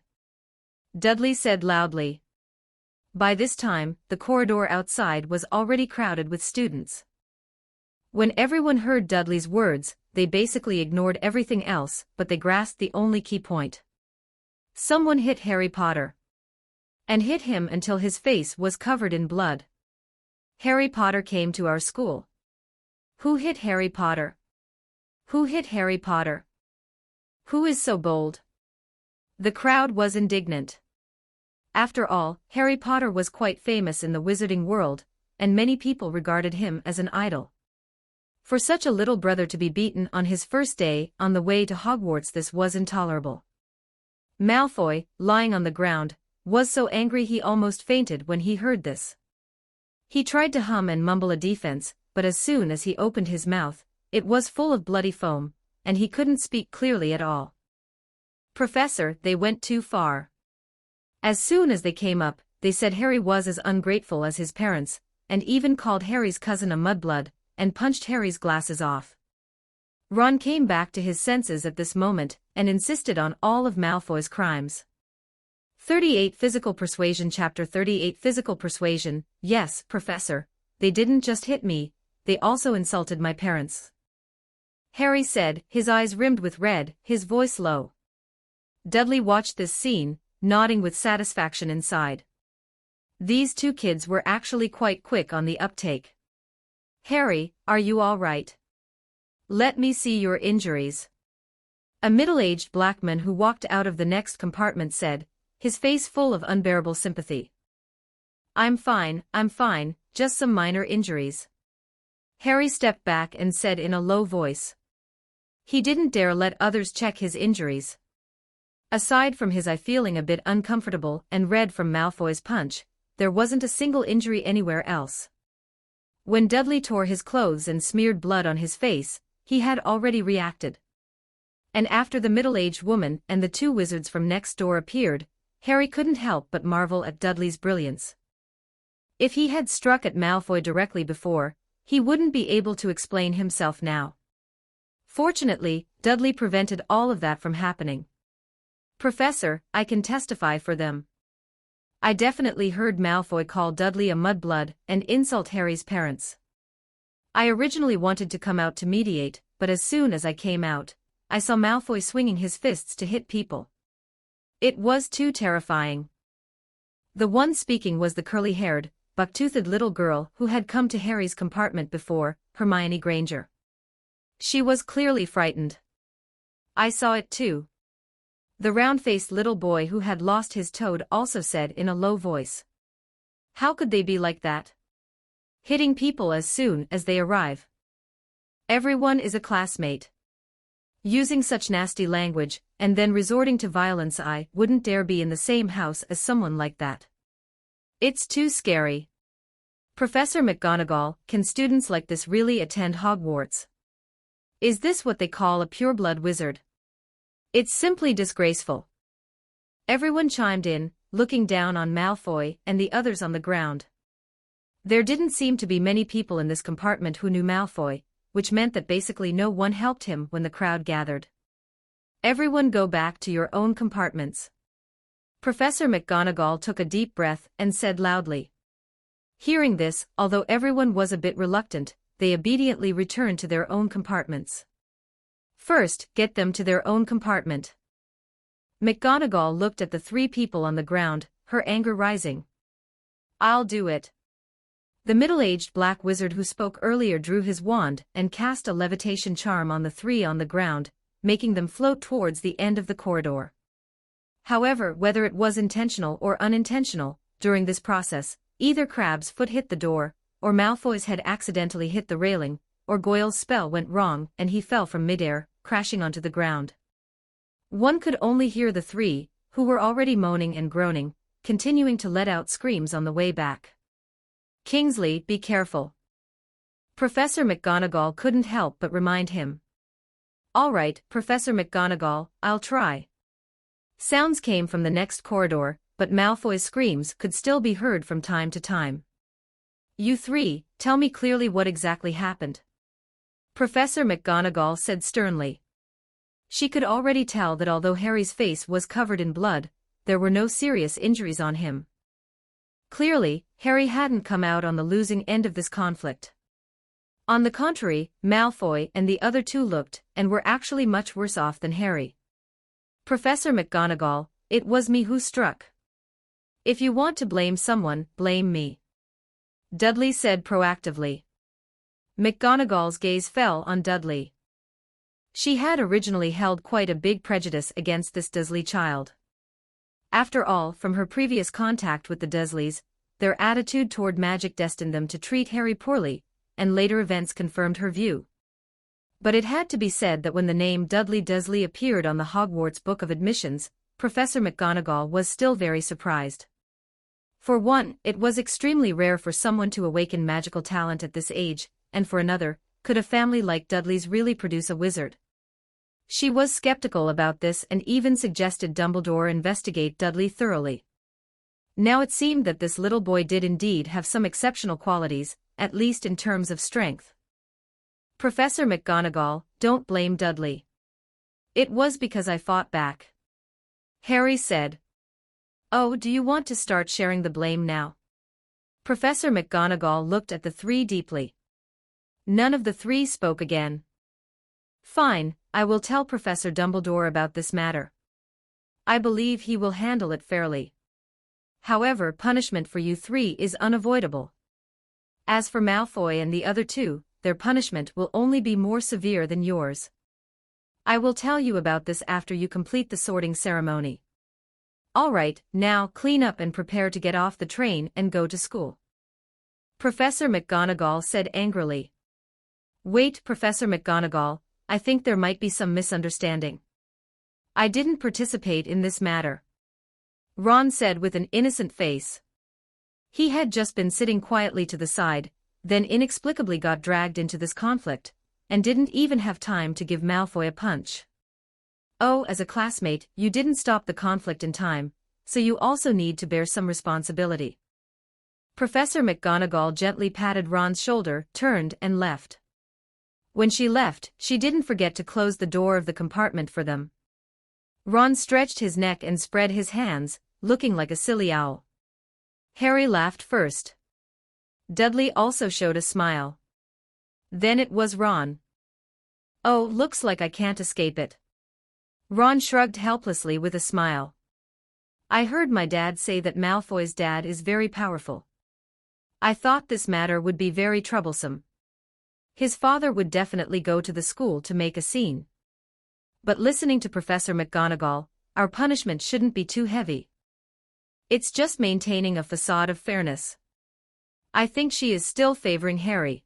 Dudley said loudly. By this time, the corridor outside was already crowded with students. When everyone heard Dudley's words, they basically ignored everything else, but they grasped the only key point. Someone hit Harry Potter. And hit him until his face was covered in blood. Harry Potter came to our school. Who hit Harry Potter? Who hit Harry Potter? Who is so bold? The crowd was indignant. After all, Harry Potter was quite famous in the wizarding world, and many people regarded him as an idol. For such a little brother to be beaten on his first day on the way to Hogwarts, this was intolerable. Malfoy, lying on the ground, was so angry he almost fainted when he heard this. He tried to hum and mumble a defense, but as soon as he opened his mouth, it was full of bloody foam, and he couldn't speak clearly at all. "Professor, they went too far." As soon as they came up, they said Harry was as ungrateful as his parents, and even called Harry's cousin a mudblood, and punched Harry's glasses off. Ron came back to his senses at this moment, and insisted on all of Malfoy's crimes. 38 Physical Persuasion. Chapter 38 Physical Persuasion. Yes, Professor, they didn't just hit me, they also insulted my parents, Harry said, his eyes rimmed with red, his voice low. Dudley watched this scene, nodding with satisfaction inside. These 2 kids were actually quite quick on the uptake. "Harry, are you all right? Let me see your injuries." A middle-aged black man who walked out of the next compartment said, his face full of unbearable sympathy. I'm fine, just some minor injuries. Harry stepped back and said in a low voice. He didn't dare let others check his injuries. Aside from his eye feeling a bit uncomfortable and red from Malfoy's punch, there wasn't a single injury anywhere else. When Dudley tore his clothes and smeared blood on his face, he had already reacted. And after the middle-aged woman and the two wizards from next door appeared, Harry couldn't help but marvel at Dudley's brilliance. If he had struck at Malfoy directly before, he wouldn't be able to explain himself now. Fortunately, Dudley prevented all of that from happening. Professor, I can testify for them. I definitely heard Malfoy call Dudley a mudblood and insult Harry's parents. I originally wanted to come out to mediate, but as soon as I came out, I saw Malfoy swinging his fists to hit people. It was too terrifying. The one speaking was the curly-haired, buck-toothed little girl who had come to Harry's compartment before, Hermione Granger. She was clearly frightened. I saw it too. The round-faced little boy who had lost his toad also said in a low voice. How could they be like that? Hitting people as soon as they arrive. Everyone is a classmate. Using such nasty language, and then resorting to violence. I wouldn't dare be in the same house as someone like that. It's too scary. Professor McGonagall, can students like this really attend Hogwarts? Is this what they call a pureblood wizard? It's simply disgraceful. Everyone chimed in, looking down on Malfoy and the others on the ground. There didn't seem to be many people in this compartment who knew Malfoy, which meant that basically no one helped him when the crowd gathered. Everyone go back to your own compartments. Professor McGonagall took a deep breath and said loudly. Hearing this, although everyone was a bit reluctant, they obediently returned to their own compartments. First, get them to their own compartment. McGonagall looked at the three people on the ground, her anger rising. I'll do it. The middle-aged black wizard who spoke earlier drew his wand and cast a levitation charm on the three on the ground, making them float towards the end of the corridor. However, whether it was intentional or unintentional, during this process, either Crabbe's foot hit the door, or Malfoy's head accidentally hit the railing, or Goyle's spell went wrong and he fell from midair, crashing onto the ground. One could only hear the three, who were already moaning and groaning, continuing to let out screams on the way back. Kingsley, be careful. Professor McGonagall couldn't help but remind him. All right, Professor McGonagall, I'll try. Sounds came from the next corridor, but Malfoy's screams could still be heard from time to time. You three, tell me clearly what exactly happened. Professor McGonagall said sternly. She could already tell that although Harry's face was covered in blood, there were no serious injuries on him. Clearly, Harry hadn't come out on the losing end of this conflict. On the contrary, Malfoy and the other two looked and were actually much worse off than Harry. Professor McGonagall, it was me who struck. If you want to blame someone, blame me. Dudley said proactively. McGonagall's gaze fell on Dudley. She had originally held quite a big prejudice against this Dursley child. After all, from her previous contact with the Dursleys, their attitude toward magic destined them to treat Harry poorly, and later events confirmed her view. But it had to be said that when the name Dudley Dursley appeared on the Hogwarts Book of Admissions, Professor McGonagall was still very surprised. For one, it was extremely rare for someone to awaken magical talent at this age, and for another, could a family like Dudley's really produce a wizard? She was skeptical about this and even suggested Dumbledore investigate Dudley thoroughly. Now it seemed that this little boy did indeed have some exceptional qualities, at least in terms of strength. Professor McGonagall, don't blame Dudley. It was because I fought back. Harry said. Oh, do you want to start sharing the blame now? Professor McGonagall looked at the three deeply. None of the three spoke again. Fine, I will tell Professor Dumbledore about this matter. I believe he will handle it fairly. However, punishment for you three is unavoidable. As for Malfoy and the other two, their punishment will only be more severe than yours. I will tell you about this after you complete the sorting ceremony. All right, now clean up and prepare to get off the train and go to school. Professor McGonagall said angrily. Wait, Professor McGonagall, I think there might be some misunderstanding. I didn't participate in this matter. Ron said with an innocent face. He had just been sitting quietly to the side, then inexplicably got dragged into this conflict, and didn't even have time to give Malfoy a punch. Oh, as a classmate, you didn't stop the conflict in time, so you also need to bear some responsibility. Professor McGonagall gently patted Ron's shoulder, turned and left. When she left, she didn't forget to close the door of the compartment for them. Ron stretched his neck and spread his hands, looking like a silly owl. Harry laughed first. Dudley also showed a smile. Then it was Ron. Oh, looks like I can't escape it. Ron shrugged helplessly with a smile. I heard my dad say that Malfoy's dad is very powerful. I thought this matter would be very troublesome. His father would definitely go to the school to make a scene. But listening to Professor McGonagall, our punishment shouldn't be too heavy. It's just maintaining a facade of fairness. I think she is still favoring Harry.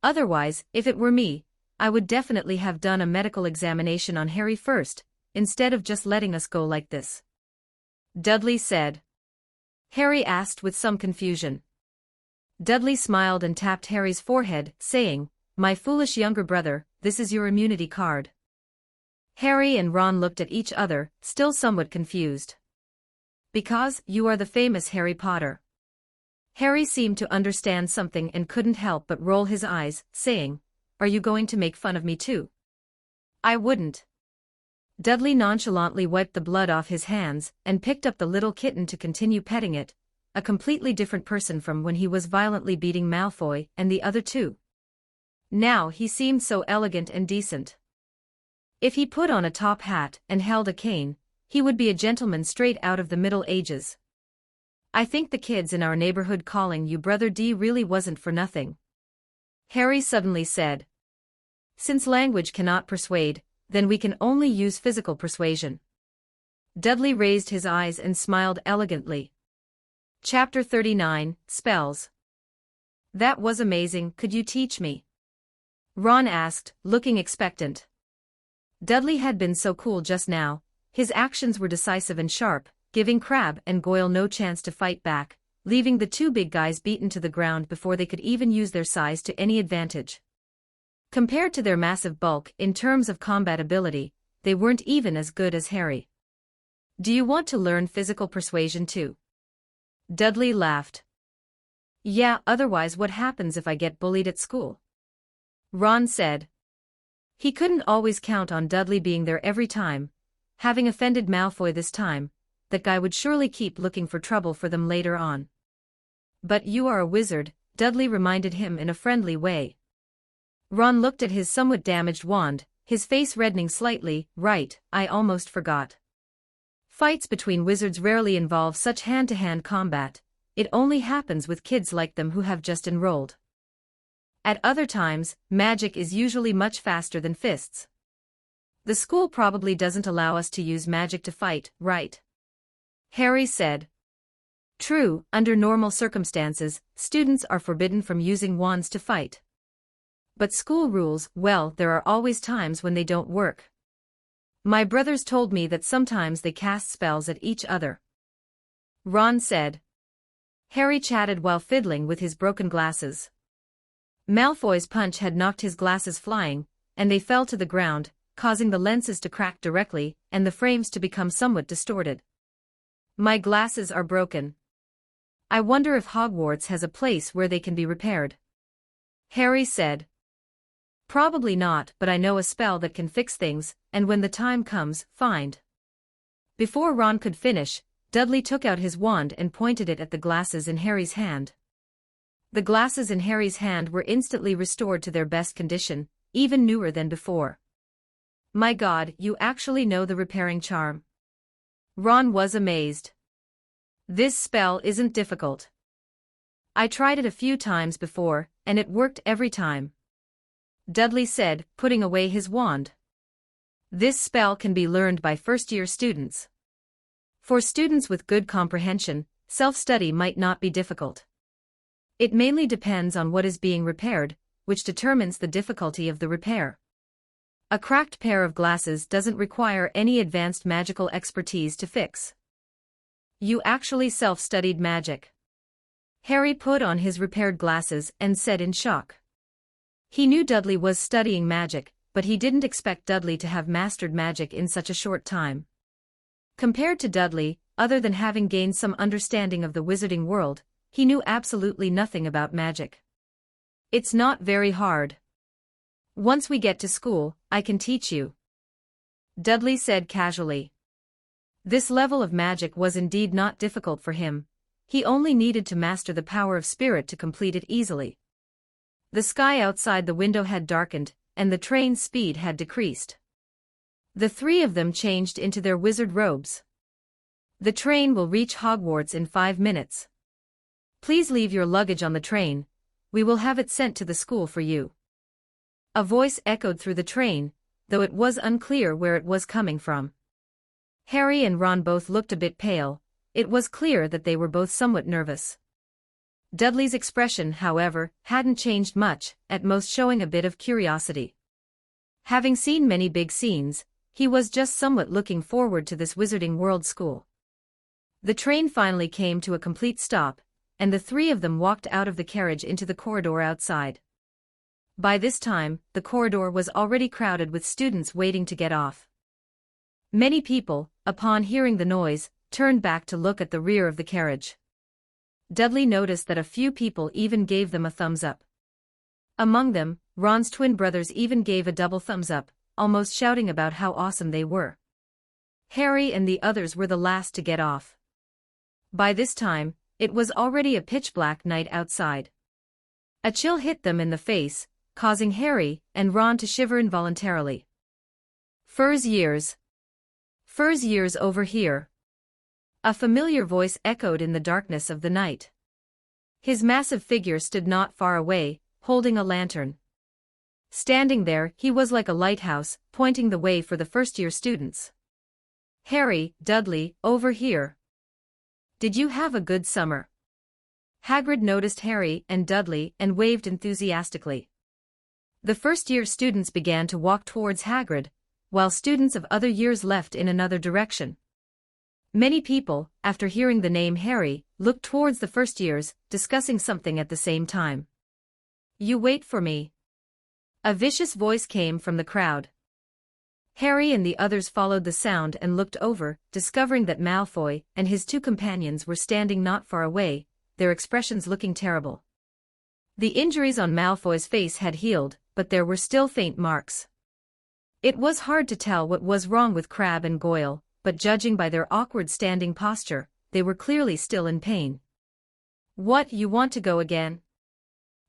Otherwise, if it were me, I would definitely have done a medical examination on Harry first, instead of just letting us go like this. Dudley said. Harry asked with some confusion. Dudley smiled and tapped Harry's forehead, saying, My foolish younger brother, this is your immunity card. Harry and Ron looked at each other, still somewhat confused. Because you are the famous Harry Potter. Harry seemed to understand something and couldn't help but roll his eyes, saying, Are you going to make fun of me too? I wouldn't. Dudley nonchalantly wiped the blood off his hands and picked up the little kitten to continue petting it, a completely different person from when he was violently beating Malfoy and the other two. Now he seemed so elegant and decent. If he put on a top hat and held a cane, he would be a gentleman straight out of the Middle Ages. I think the kids in our neighborhood calling you Brother D really wasn't for nothing. Harry suddenly said. Since language cannot persuade, then we can only use physical persuasion. Dudley raised his eyes and smiled elegantly. Chapter 39, Spells. That was amazing, could you teach me? Ron asked, looking expectant. Dudley had been so cool just now, his actions were decisive and sharp, giving Crabbe and Goyle no chance to fight back, leaving the two big guys beaten to the ground before they could even use their size to any advantage. Compared to their massive bulk in terms of combat ability, they weren't even as good as Harry. Do you want to learn physical persuasion too? Dudley laughed. Yeah, otherwise what happens if I get bullied at school? Ron said. He couldn't always count on Dudley being there every time. Having offended Malfoy this time, that guy would surely keep looking for trouble for them later on. But you are a wizard, Dudley reminded him in a friendly way. Ron looked at his somewhat damaged wand, his face reddening slightly. Right, I almost forgot. Fights between wizards rarely involve such hand-to-hand combat, it only happens with kids like them who have just enrolled. At other times, magic is usually much faster than fists. The school probably doesn't allow us to use magic to fight, right? Harry said. True, under normal circumstances, students are forbidden from using wands to fight. But school rules, well, there are always times when they don't work. My brothers told me that sometimes they cast spells at each other. Ron said. Harry chatted while fiddling with his broken glasses. Malfoy's punch had knocked his glasses flying, and they fell to the ground, causing the lenses to crack directly and the frames to become somewhat distorted. My glasses are broken. I wonder if Hogwarts has a place where they can be repaired. Harry said. Probably not, but I know a spell that can fix things, and when the time comes, find. Before Ron could finish, Dudley took out his wand and pointed it at the glasses in Harry's hand. The glasses in Harry's hand were instantly restored to their best condition, even newer than before. My God, you actually know the repairing charm. Ron was amazed. This spell isn't difficult. I tried it a few times before, and it worked every time. Dudley said, putting away his wand. This spell can be learned by first-year students. For students with good comprehension, self-study might not be difficult. It mainly depends on what is being repaired, which determines the difficulty of the repair. A cracked pair of glasses doesn't require any advanced magical expertise to fix. You actually self-studied magic. Harry put on his repaired glasses and said in shock. He knew Dudley was studying magic, but he didn't expect Dudley to have mastered magic in such a short time. Compared to Dudley, other than having gained some understanding of the wizarding world, he knew absolutely nothing about magic. It's not very hard. Once we get to school, I can teach you, Dudley said casually. This level of magic was indeed not difficult for him. He only needed to master the power of spirit to complete it easily. The sky outside the window had darkened, and the train's speed had decreased. The three of them changed into their wizard robes. The train will reach Hogwarts in 5 minutes. Please leave your luggage on the train. We will have it sent to the school for you. A voice echoed through the train, though it was unclear where it was coming from. Harry and Ron both looked a bit pale. It was clear that they were both somewhat nervous. Dudley's expression, however, hadn't changed much, at most showing a bit of curiosity. Having seen many big scenes, he was just somewhat looking forward to this Wizarding World school. The train finally came to a complete stop, and the three of them walked out of the carriage into the corridor outside. By this time, the corridor was already crowded with students waiting to get off. Many people, upon hearing the noise, turned back to look at the rear of the carriage. Dudley noticed that a few people even gave them a thumbs up. Among them, Ron's twin brothers even gave a double thumbs up, almost shouting about how awesome they were. Harry and the others were the last to get off. By this time, it was already a pitch-black night outside. A chill hit them in the face, causing Harry and Ron to shiver involuntarily. Fur's years over here. A familiar voice echoed in the darkness of the night. His massive figure stood not far away, holding a lantern. Standing there, he was like a lighthouse, pointing the way for the first-year students. Harry, Dudley, over here. Did you have a good summer? Hagrid noticed Harry and Dudley and waved enthusiastically. The first-year students began to walk towards Hagrid, while students of other years left in another direction. Many people, after hearing the name Harry, looked towards the first years, discussing something at the same time. You wait for me. A vicious voice came from the crowd. Harry and the others followed the sound and looked over, discovering that Malfoy and his two companions were standing not far away, their expressions looking terrible. The injuries on Malfoy's face had healed, but there were still faint marks. It was hard to tell what was wrong with Crabbe and Goyle, but judging by their awkward standing posture, they were clearly still in pain. What, you want to go again?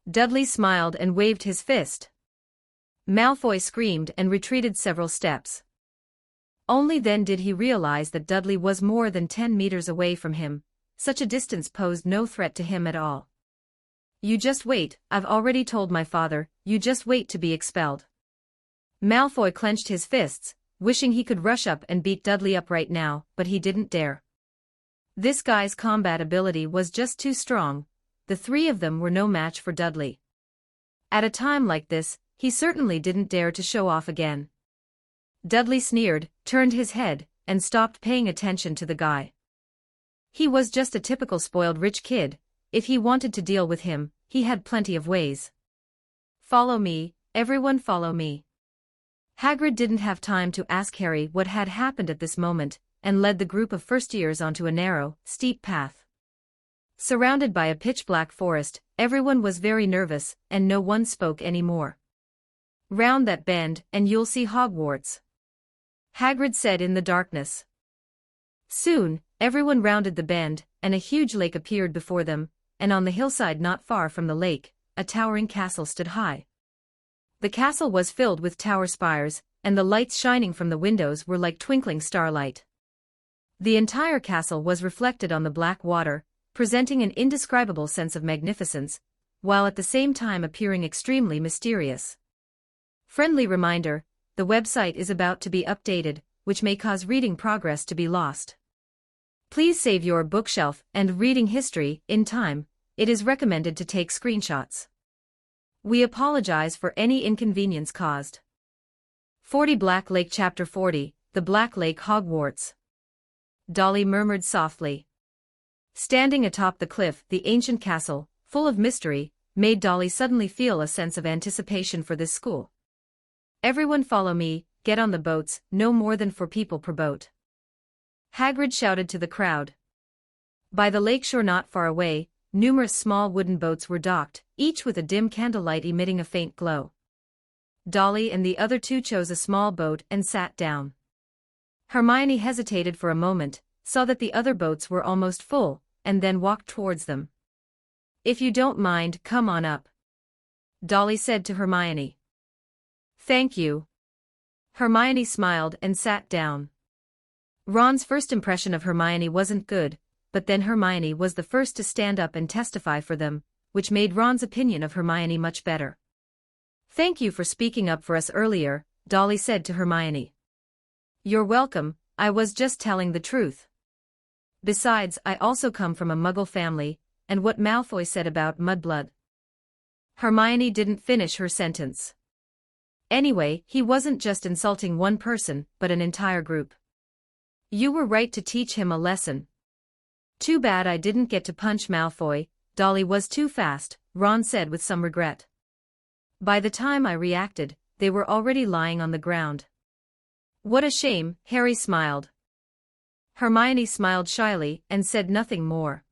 Dudley smiled and waved his fist. Malfoy screamed and retreated several steps. Only then did he realize that Dudley was more than 10 meters away from him. Such a distance posed no threat to him at all. You just wait, I've already told my father, you just wait to be expelled. Malfoy clenched his fists, wishing he could rush up and beat Dudley up right now, but he didn't dare. This guy's combat ability was just too strong. The three of them were no match for Dudley. At a time like this, he certainly didn't dare to show off again. Dudley sneered, turned his head, and stopped paying attention to the guy. He was just a typical spoiled rich kid. If he wanted to deal with him, he had plenty of ways. Follow me, everyone follow me. Hagrid didn't have time to ask Harry what had happened at this moment, and led the group of first-years onto a narrow, steep path. Surrounded by a pitch-black forest, everyone was very nervous, and no one spoke anymore. Round that bend, and you'll see Hogwarts, Hagrid said in the darkness. Soon, everyone rounded the bend, and a huge lake appeared before them, and on the hillside not far from the lake, a towering castle stood high. The castle was filled with tower spires, and the lights shining from the windows were like twinkling starlight. The entire castle was reflected on the black water, presenting an indescribable sense of magnificence, while at the same time appearing extremely mysterious. Friendly reminder, the website is about to be updated, which may cause reading progress to be lost. Please save your bookshelf and reading history in time. It is recommended to take screenshots. We apologize for any inconvenience caused. 40 Black Lake Chapter 40, The Black Lake Hogwarts. Dali murmured softly. Standing atop the cliff, the ancient castle, full of mystery, made Dali suddenly feel a sense of anticipation for this school. Everyone follow me, get on the boats, no more than 4 people per boat. Hagrid shouted to the crowd. By the lakeshore not far away, numerous small wooden boats were docked, each with a dim candlelight emitting a faint glow. Dali and the other 2 chose a small boat and sat down. Hermione hesitated for a moment, saw that the other boats were almost full, and then walked towards them. If you don't mind, come on up, Dali said to Hermione. Thank you. Hermione smiled and sat down. Ron's first impression of Hermione wasn't good, but then Hermione was the first to stand up and testify for them, which made Ron's opinion of Hermione much better. Thank you for speaking up for us earlier, Dali said to Hermione. You're welcome, I was just telling the truth. Besides, I also come from a Muggle family, and what Malfoy said about mudblood. Hermione didn't finish her sentence. Anyway, he wasn't just insulting one person, but an entire group. You were right to teach him a lesson. Too bad I didn't get to punch Malfoy, Dali was too fast, Ron said with some regret. By the time I reacted, they were already lying on the ground. What a shame, Harry smiled. Hermione smiled shyly and said nothing more.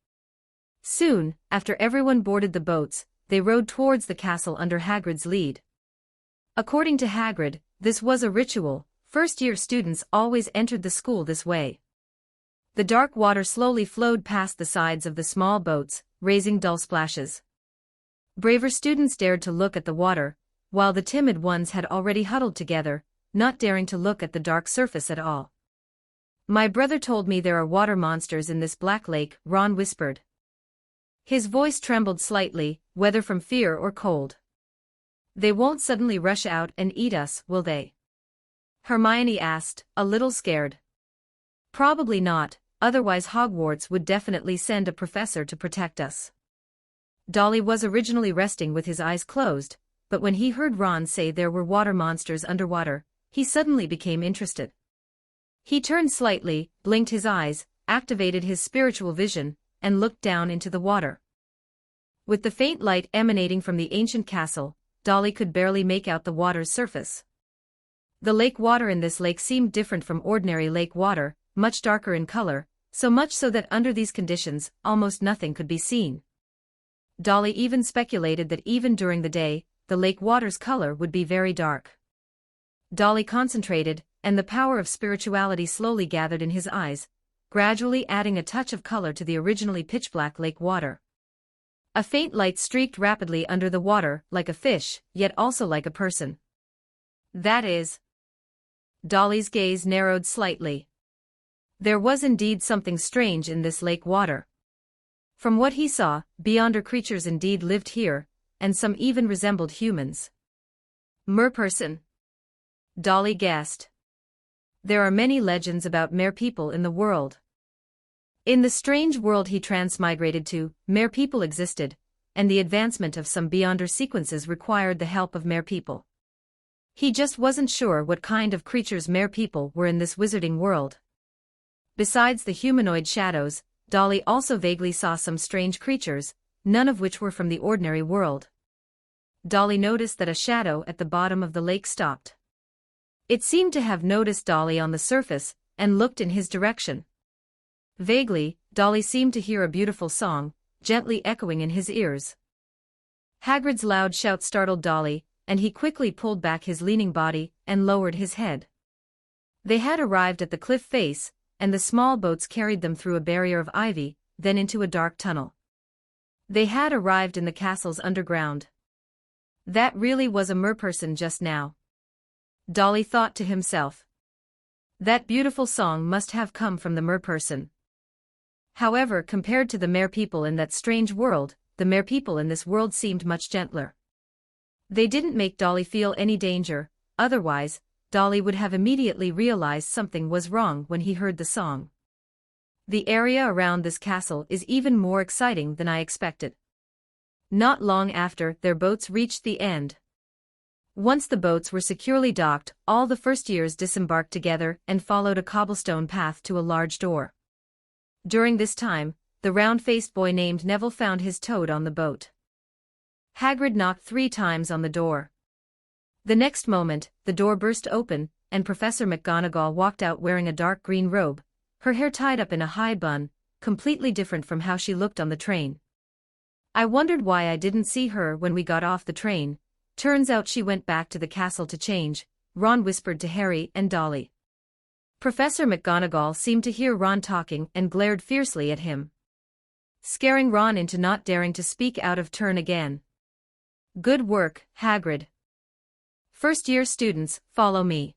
Soon, after everyone boarded the boats, they rowed towards the castle under Hagrid's lead. According to Hagrid, this was a ritual. First-year students always entered the school this way. The dark water slowly flowed past the sides of the small boats, raising dull splashes. Braver students dared to look at the water, while the timid ones had already huddled together, not daring to look at the dark surface at all. My brother told me there are water monsters in this black lake, Ron whispered. His voice trembled slightly, whether from fear or cold. They won't suddenly rush out and eat us, will they? Hermione asked, a little scared. Probably not, otherwise Hogwarts would definitely send a professor to protect us. Dali was originally resting with his eyes closed, but when he heard Ron say there were water monsters underwater, he suddenly became interested. He turned slightly, blinked his eyes, activated his spiritual vision, and looked down into the water. With the faint light emanating from the ancient castle, Dali could barely make out the water's surface. The lake water in this lake seemed different from ordinary lake water, much darker in color, so much so that under these conditions, almost nothing could be seen. Dali even speculated that even during the day, the lake water's color would be very dark. Dali concentrated, and the power of spirituality slowly gathered in his eyes, gradually adding a touch of color to the originally pitch-black lake water. A faint light streaked rapidly under the water, like a fish, yet also like a person. That is... Dali's gaze narrowed slightly. There was indeed something strange in this lake water. From what he saw, beyonder creatures indeed lived here, and some even resembled humans. Merperson. Dali guessed. There are many legends about mere-people in the world. In the strange world he transmigrated to, mere-people existed, and the advancement of some beyonder sequences required the help of mere-people. He just wasn't sure what kind of creatures mere-people were in this wizarding world. Besides the humanoid shadows, Dali also vaguely saw some strange creatures, none of which were from the ordinary world. Dali noticed that a shadow at the bottom of the lake stopped. It seemed to have noticed Dali on the surface, and looked in his direction. Vaguely, Dali seemed to hear a beautiful song, gently echoing in his ears. Hagrid's loud shout startled Dali, and he quickly pulled back his leaning body, and lowered his head. They had arrived at the cliff face, and the small boats carried them through a barrier of ivy, then into a dark tunnel. They had arrived in the castle's underground. That really was a merperson just now. Dali thought to himself. That beautiful song must have come from the merperson. However, compared to the mere-people in that strange world, the mere-people in this world seemed much gentler. They didn't make Dali feel any danger, otherwise, Dali would have immediately realized something was wrong when he heard the song. The area around this castle is even more exciting than I expected. Not long after, their boats reached the end. Once the boats were securely docked, all the first years disembarked together and followed a cobblestone path to a large door. During this time, the round-faced boy named Neville found his toad on the boat. Hagrid knocked 3 times on the door. The next moment, the door burst open, and Professor McGonagall walked out wearing a dark green robe, her hair tied up in a high bun, completely different from how she looked on the train. I wondered why I didn't see her when we got off the train. Turns out she went back to the castle to change, Ron whispered to Harry and Dali. Professor McGonagall seemed to hear Ron talking and glared fiercely at him, scaring Ron into not daring to speak out of turn again. Good work, Hagrid. First-year students, follow me.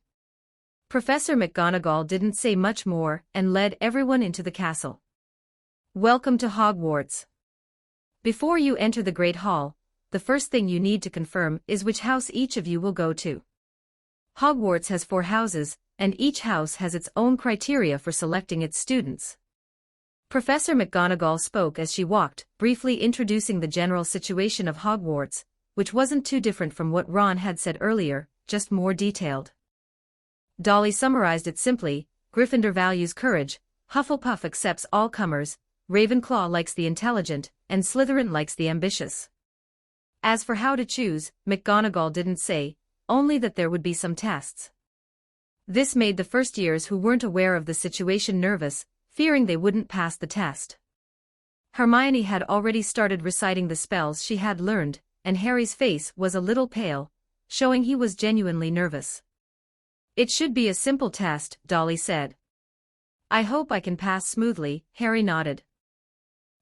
Professor McGonagall didn't say much more and led everyone into the castle. Welcome to Hogwarts. Before you enter the Great Hall, the first thing you need to confirm is which house each of you will go to. Hogwarts has 4 houses, and each house has its own criteria for selecting its students. Professor McGonagall spoke as she walked, briefly introducing the general situation of Hogwarts, which wasn't too different from what Ron had said earlier, just more detailed. Dali summarized it simply: Gryffindor values courage, Hufflepuff accepts all comers, Ravenclaw likes the intelligent, and Slytherin likes the ambitious. As for how to choose, McGonagall didn't say, only that there would be some tests. This made the first years who weren't aware of the situation nervous, fearing they wouldn't pass the test. Hermione had already started reciting the spells she had learned, and Harry's face was a little pale, showing he was genuinely nervous. It should be a simple test, Dali said. I hope I can pass smoothly, Harry nodded.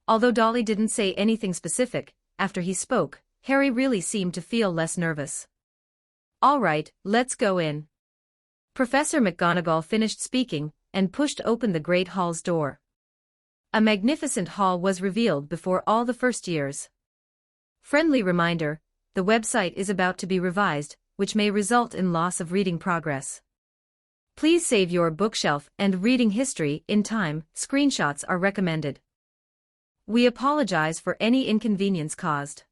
Although Dali didn't say anything specific, after he spoke, Harry really seemed to feel less nervous. All right, let's go in. Professor McGonagall finished speaking and pushed open the Great Hall's door. A magnificent hall was revealed before all the first years. Friendly reminder, the website is about to be revised, which may result in loss of reading progress. Please save your bookshelf and reading history in time. Screenshots are recommended. We apologize for any inconvenience caused.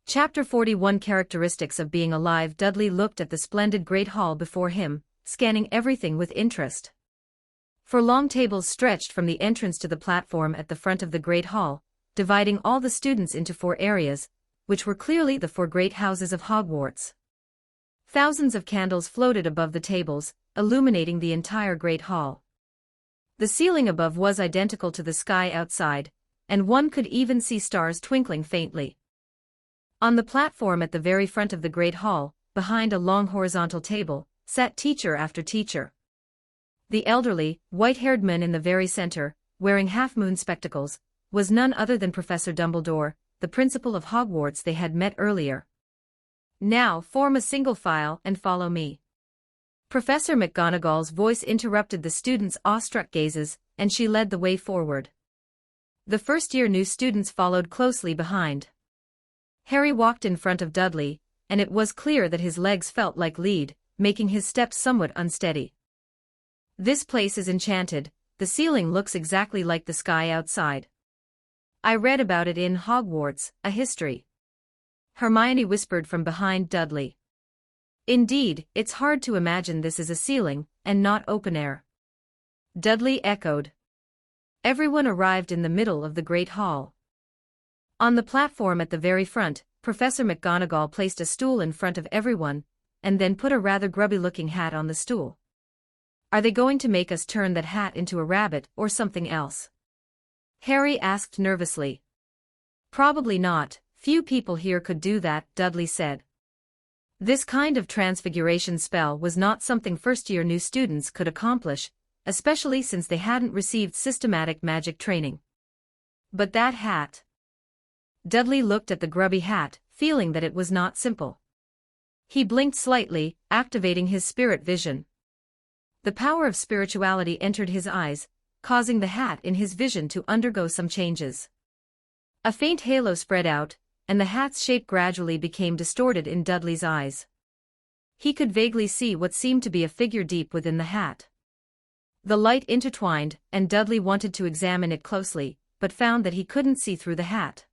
Chapter 41 Characteristics of Being Alive. Dudley looked at the splendid Great Hall before him, scanning everything with interest. 4 long tables stretched from the entrance to the platform at the front of the Great Hall, dividing all the students into 4 areas, which were clearly the 4 great houses of Hogwarts. Thousands of candles floated above the tables, illuminating the entire Great Hall. The ceiling above was identical to the sky outside, and one could even see stars twinkling faintly. On the platform at the very front of the Great Hall, behind a long horizontal table, sat teacher after teacher. The elderly, white-haired man in the very center, wearing half-moon spectacles, was none other than Professor Dumbledore, the principal of Hogwarts they had met earlier. Now form a single file and follow me. Professor McGonagall's voice interrupted the students' awestruck gazes, and she led the way forward. The first-year new students followed closely behind. Harry walked in front of Dudley, and it was clear that his legs felt like lead, making his steps somewhat unsteady. This place is enchanted, the ceiling looks exactly like the sky outside. I read about it in Hogwarts, a history. Hermione whispered from behind Dudley. Indeed, it's hard to imagine this is a ceiling, and not open air. Dudley echoed. Everyone arrived in the middle of the Great Hall. On the platform at the very front, Professor McGonagall placed a stool in front of everyone, and then put a rather grubby-looking hat on the stool. Are they going to make us turn that hat into a rabbit or something else? Harry asked nervously. Probably not, few people here could do that, Dudley said. This kind of transfiguration spell was not something first-year new students could accomplish, especially since they hadn't received systematic magic training. But that hat. Dudley looked at the grubby hat, feeling that it was not simple. He blinked slightly, activating his spirit vision. The power of spirituality entered his eyes, causing the hat in his vision to undergo some changes. A faint halo spread out, and the hat's shape gradually became distorted in Dudley's eyes. He could vaguely see what seemed to be a figure deep within the hat. The light intertwined, and Dudley wanted to examine it closely, but found that he couldn't see through the hat.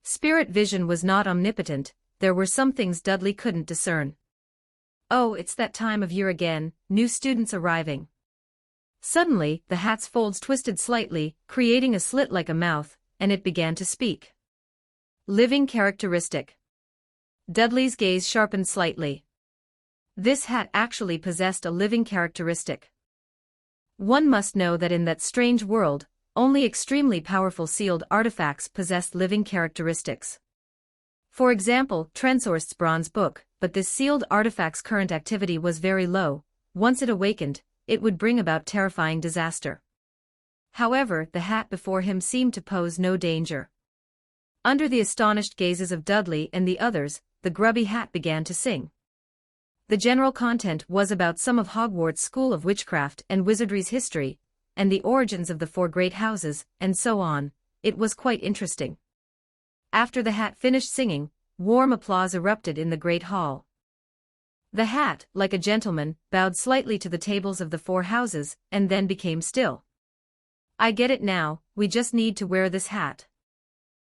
Spirit vision was not omnipotent, there were some things Dudley couldn't discern. Oh, it's that time of year again, new students arriving. Suddenly, the hat's folds twisted slightly, creating a slit like a mouth, and it began to speak. Living characteristic. Dudley's gaze sharpened slightly. This hat actually possessed a living characteristic. One must know that in that strange world, only extremely powerful sealed artifacts possessed living characteristics. For example, Trensorst's bronze book, but this sealed artifact's current activity was very low. Once it awakened, it would bring about terrifying disaster. However, the hat before him seemed to pose no danger. Under the astonished gazes of Dudley and the others, the grubby hat began to sing. The general content was about some of Hogwarts' School of Witchcraft and Wizardry's history, and the origins of the 4 great houses, and so on. It was quite interesting. After the hat finished singing, warm applause erupted in the great hall. The hat, like a gentleman, bowed slightly to the tables of the 4 houses, and then became still. I get it now, we just need to wear this hat.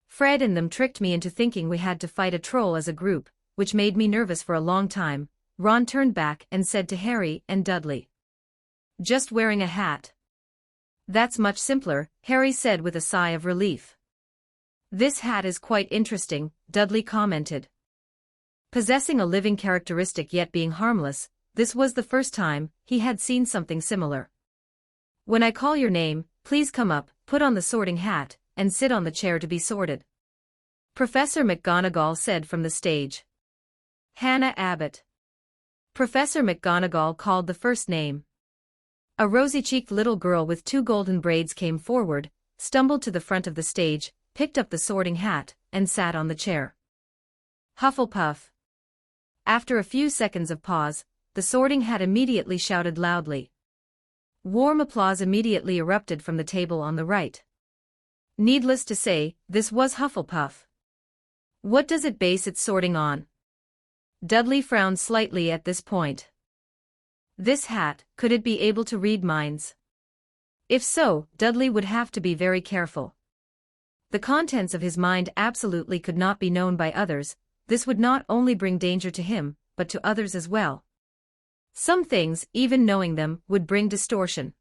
Fred and them tricked me into thinking we had to fight a troll as a group, which made me nervous for a long time. Ron turned back and said to Harry and Dudley. Just wearing a hat. That's much simpler, Harry said with a sigh of relief. This hat is quite interesting, Dudley commented. Possessing a living characteristic yet being harmless, this was the first time he had seen something similar. When I call your name, please come up, put on the sorting hat, and sit on the chair to be sorted. Professor McGonagall said from the stage. Hannah Abbott. Professor McGonagall called the first name. A rosy-cheeked little girl with 2 golden braids came forward, stumbled to the front of the stage, picked up the sorting hat, and sat on the chair. Hufflepuff. After a few seconds of pause, the sorting hat immediately shouted loudly. Warm applause immediately erupted from the table on the right. Needless to say, this was Hufflepuff. What does it base its sorting on? Dudley frowned slightly at this point. This hat, could it be able to read minds? If so, Dudley would have to be very careful. The contents of his mind absolutely could not be known by others. This would not only bring danger to him, but to others as well. Some things, even knowing them, would bring distortion.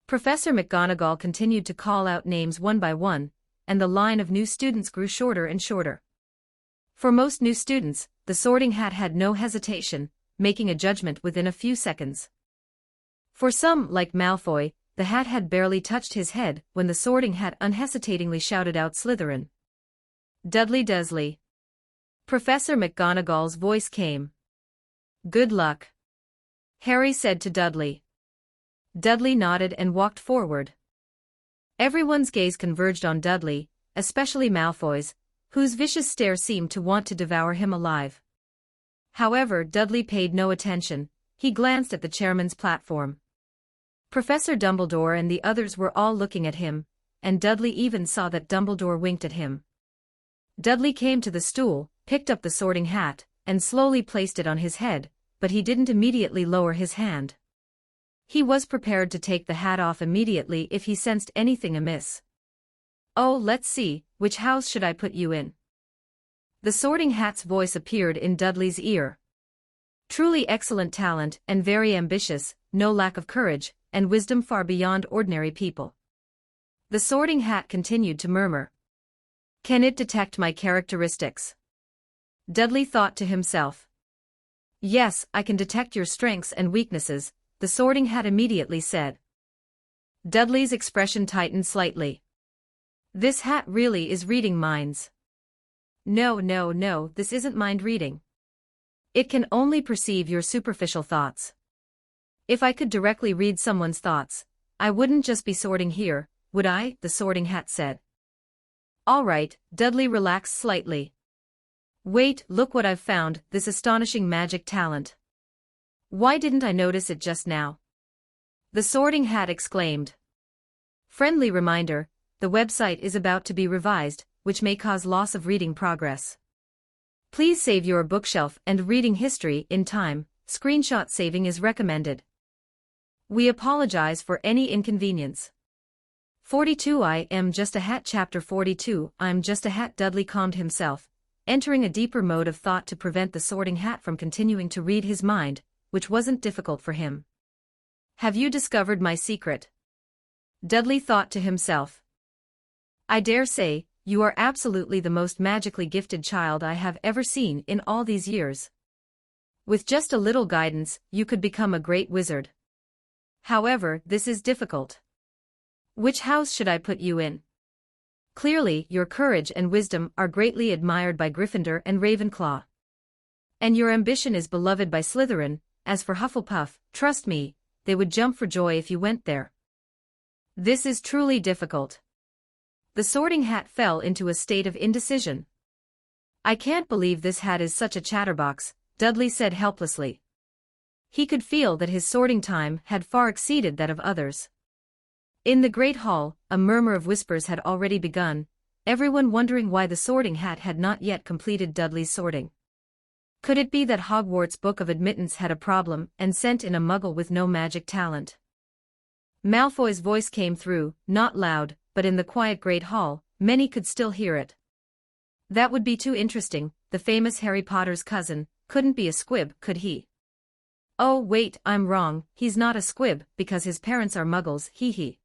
Professor McGonagall continued to call out names one by one, and the line of new students grew shorter and shorter. For most new students, the sorting hat had no hesitation, making a judgment within a few seconds. For some, like Malfoy, the hat had barely touched his head when the sorting hat unhesitatingly shouted out Slytherin. Dudley Dursley. Professor McGonagall's voice came. Good luck. Harry said to Dudley. Dudley nodded and walked forward. Everyone's gaze converged on Dudley, especially Malfoy's, whose vicious stare seemed to want to devour him alive. However, Dudley paid no attention. He glanced at the chairman's platform. Professor Dumbledore and the others were all looking at him, and Dudley even saw that Dumbledore winked at him. Dudley came to the stool, picked up the sorting hat, and slowly placed it on his head, but he didn't immediately lower his hand. He was prepared to take the hat off immediately if he sensed anything amiss. Oh, let's see, which house should I put you in? The sorting hat's voice appeared in Dudley's ear. Truly excellent talent and very ambitious, no lack of courage, and wisdom far beyond ordinary people. The sorting hat continued to murmur. Can it detect my characteristics? Dudley thought to himself. Yes, I can detect your strengths and weaknesses, the sorting hat immediately said. Dudley's expression tightened slightly. This hat really is reading minds. No, this isn't mind reading. It can only perceive your superficial thoughts. If I could directly read someone's thoughts, I wouldn't just be sorting here, would I? The sorting hat said. All right, Dudley relaxed slightly. Wait, look what I've found, this astonishing magic talent. Why didn't I notice it just now? The sorting hat exclaimed. Friendly reminder, the website is about to be revised, which may cause loss of reading progress. Please save your bookshelf and reading history in time. Screenshot saving is recommended. We apologize for any inconvenience. 42 I am just a hat. Chapter 42 I'm just a hat. Dudley calmed himself, entering a deeper mode of thought to prevent the Sorting Hat from continuing to read his mind, which wasn't difficult for him. Have you discovered my secret? Dudley thought to himself. I dare say, you are absolutely the most magically gifted child I have ever seen in all these years. With just a little guidance, you could become a great wizard. However, this is difficult. Which house should I put you in? Clearly, your courage and wisdom are greatly admired by Gryffindor and Ravenclaw. And your ambition is beloved by Slytherin. As for Hufflepuff, trust me, they would jump for joy if you went there. This is truly difficult. The Sorting Hat fell into a state of indecision. I can't believe this hat is such a chatterbox, Dudley said helplessly. He could feel that his sorting time had far exceeded that of others. In the Great Hall, a murmur of whispers had already begun, everyone wondering why the Sorting Hat had not yet completed Dudley's sorting. Could it be that Hogwarts' Book of Admittance had a problem and sent in a muggle with no magic talent? Malfoy's voice came through, not loud, but in the quiet Great Hall, many could still hear it. That would be too interesting. The famous Harry Potter's cousin couldn't be a squib, could he? Oh wait, I'm wrong, he's not a squib because his parents are muggles, hee.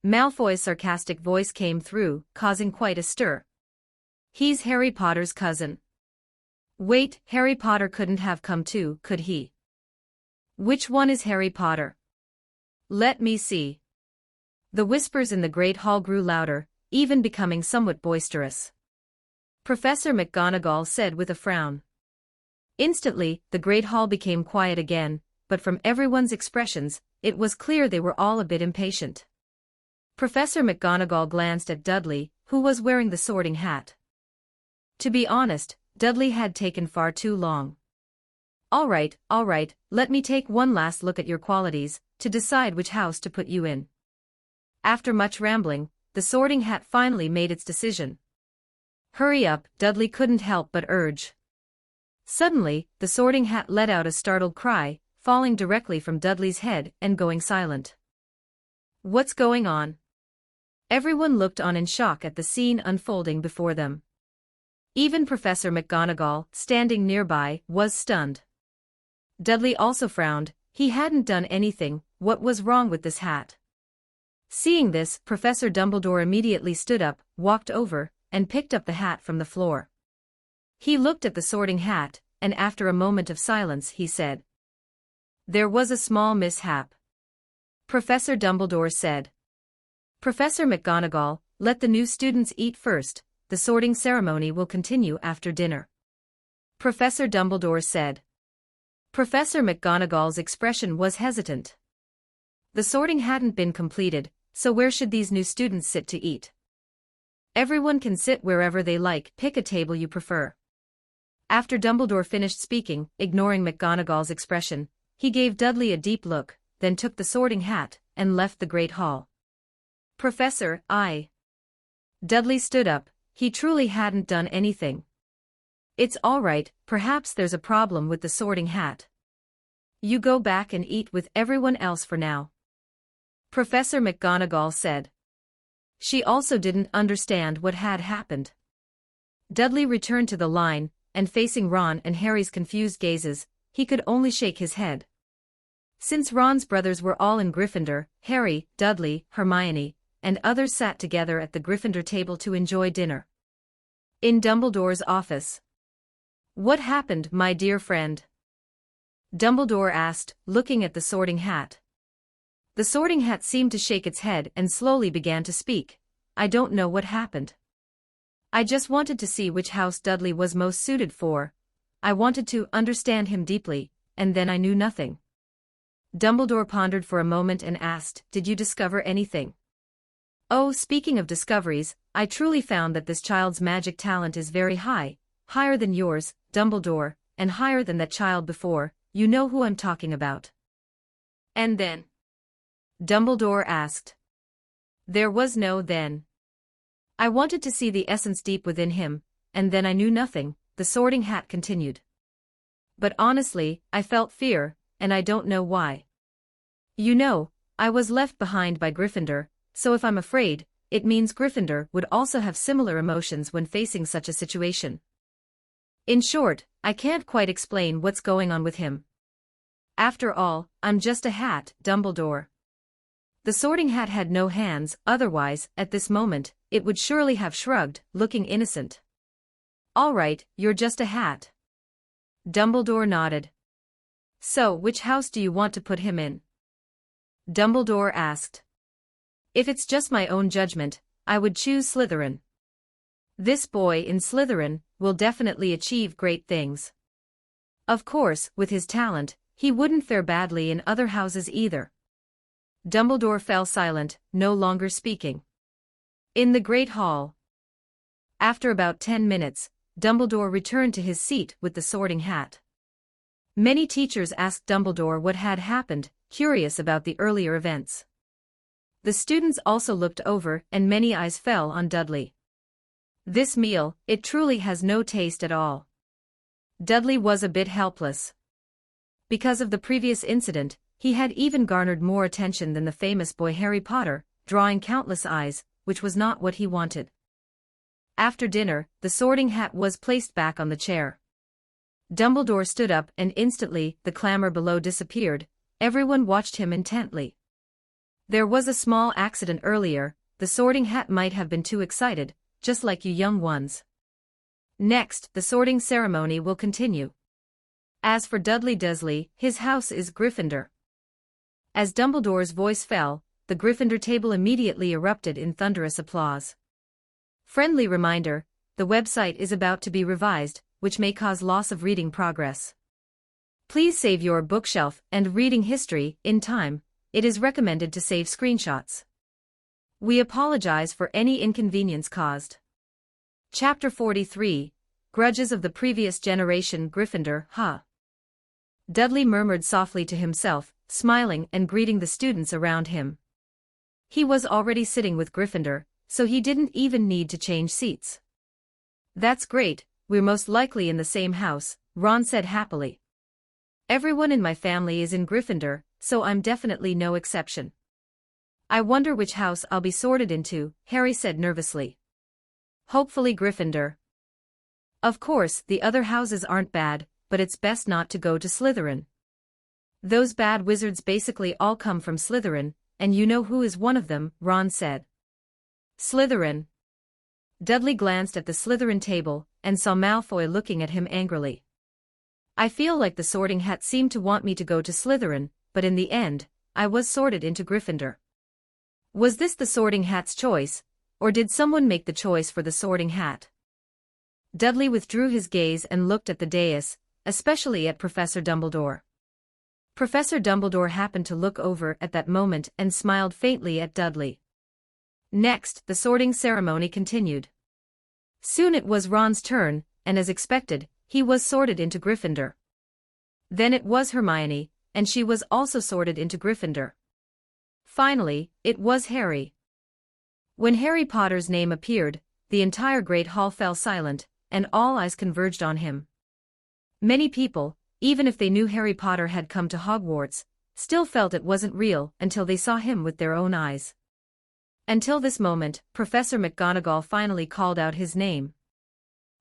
Malfoy's sarcastic voice came through, causing quite a stir. He's Harry Potter's cousin. Wait, Harry Potter couldn't have come too, could he? Which one is Harry Potter? Let me see. The whispers in the Great Hall grew louder, even becoming somewhat boisterous. Professor McGonagall said with a frown. Instantly, the Great Hall became quiet again, but from everyone's expressions, it was clear they were all a bit impatient. Professor McGonagall glanced at Dudley, who was wearing the Sorting Hat. To be honest, Dudley had taken far too long. All right, let me take one last look at your qualities, to decide which house to put you in. After much rambling, the Sorting Hat finally made its decision. Hurry up, Dudley couldn't help but urge. Suddenly, the Sorting Hat let out a startled cry, falling directly from Dudley's head and going silent. What's going on? Everyone looked on in shock at the scene unfolding before them. Even Professor McGonagall, standing nearby, was stunned. Dudley also frowned. He hadn't done anything. What was wrong with this hat? Seeing this, Professor Dumbledore immediately stood up, walked over, and picked up the hat from the floor. He looked at the Sorting Hat, and after a moment of silence he said, "There was a small mishap." Professor Dumbledore said. Professor McGonagall, let the new students eat first, the sorting ceremony will continue after dinner. Professor Dumbledore said. Professor McGonagall's expression was hesitant. The sorting hadn't been completed, so where should these new students sit to eat? Everyone can sit wherever they like, pick a table you prefer. After Dumbledore finished speaking, ignoring McGonagall's expression, he gave Dudley a deep look, then took the Sorting Hat, and left the Great Hall. Professor, Dudley stood up. He truly hadn't done anything. It's all right, perhaps there's a problem with the Sorting Hat. You go back and eat with everyone else for now. Professor McGonagall said. She also didn't understand what had happened. Dudley returned to the line, and facing Ron and Harry's confused gazes, he could only shake his head. Since Ron's brothers were all in Gryffindor, Harry, Dudley, Hermione, and others sat together at the Gryffindor table to enjoy dinner. In Dumbledore's office. What happened, my dear friend? Dumbledore asked, looking at the Sorting Hat. The Sorting Hat seemed to shake its head and slowly began to speak. I don't know what happened. I just wanted to see which house Dudley was most suited for. I wanted to understand him deeply, and then I knew nothing. Dumbledore pondered for a moment and asked, Did you discover anything? Oh, speaking of discoveries, I truly found that this child's magic talent is very high, higher than yours, Dumbledore, and higher than that child before. You know who I'm talking about. And then? Dumbledore asked. There was no then. I wanted to see the essence deep within him, and then I knew nothing, the Sorting Hat continued. But honestly, I felt fear, and I don't know why. You know, I was left behind by Gryffindor, so if I'm afraid, it means Gryffindor would also have similar emotions when facing such a situation. In short, I can't quite explain what's going on with him. After all, I'm just a hat, Dumbledore. The Sorting Hat had no hands, otherwise, at this moment, it would surely have shrugged, looking innocent. All right, you're just a hat. Dumbledore nodded. So, which house do you want to put him in? Dumbledore asked. If it's just my own judgment, I would choose Slytherin. This boy in Slytherin will definitely achieve great things. Of course, with his talent, he wouldn't fare badly in other houses either. Dumbledore fell silent, no longer speaking. In the Great Hall. After about 10 minutes, Dumbledore returned to his seat with the Sorting Hat. Many teachers asked Dumbledore what had happened, curious about the earlier events. The students also looked over, and many eyes fell on Dudley. This meal, it truly has no taste at all. Dudley was a bit helpless. Because of the previous incident, he had even garnered more attention than the famous boy Harry Potter, drawing countless eyes, which was not what he wanted. After dinner, the Sorting Hat was placed back on the chair. Dumbledore stood up and instantly, the clamor below disappeared. Everyone watched him intently. There was a small accident earlier, the Sorting Hat might have been too excited, just like you young ones. Next, the sorting ceremony will continue. As for Dudley Dursley, his house is Gryffindor. As Dumbledore's voice fell, the Gryffindor table immediately erupted in thunderous applause. Friendly reminder, the website is about to be revised, which may cause loss of reading progress. Please save your bookshelf and reading history in time. It is recommended to save screenshots. We apologize for any inconvenience caused. Chapter 43, Grudges of the Previous Generation. Gryffindor, huh? Dudley murmured softly to himself, smiling and greeting the students around him. He was already sitting with Gryffindor, so he didn't even need to change seats. That's great, we're most likely in the same house, Ron said happily. Everyone in my family is in Gryffindor, so I'm definitely no exception. I wonder which house I'll be sorted into, Harry said nervously. Hopefully Gryffindor. Of course, the other houses aren't bad, but it's best not to go to Slytherin. Those bad wizards basically all come from Slytherin, and you know who is one of them, Ron said. Slytherin. Dudley glanced at the Slytherin table, and saw Malfoy looking at him angrily. I feel like the Sorting Hat seemed to want me to go to Slytherin, but in the end, I was sorted into Gryffindor. Was this the Sorting Hat's choice, or did someone make the choice for the Sorting Hat? Dudley withdrew his gaze and looked at the dais, especially at Professor Dumbledore. Professor Dumbledore happened to look over at that moment and smiled faintly at Dudley. Next, the sorting ceremony continued. Soon it was Ron's turn, and as expected, he was sorted into Gryffindor. Then it was Hermione, and she was also sorted into Gryffindor. Finally, it was Harry. When Harry Potter's name appeared, the entire Great Hall fell silent, and all eyes converged on him. Many people, even if they knew Harry Potter had come to Hogwarts, still felt it wasn't real until they saw him with their own eyes. Until this moment, Professor McGonagall finally called out his name.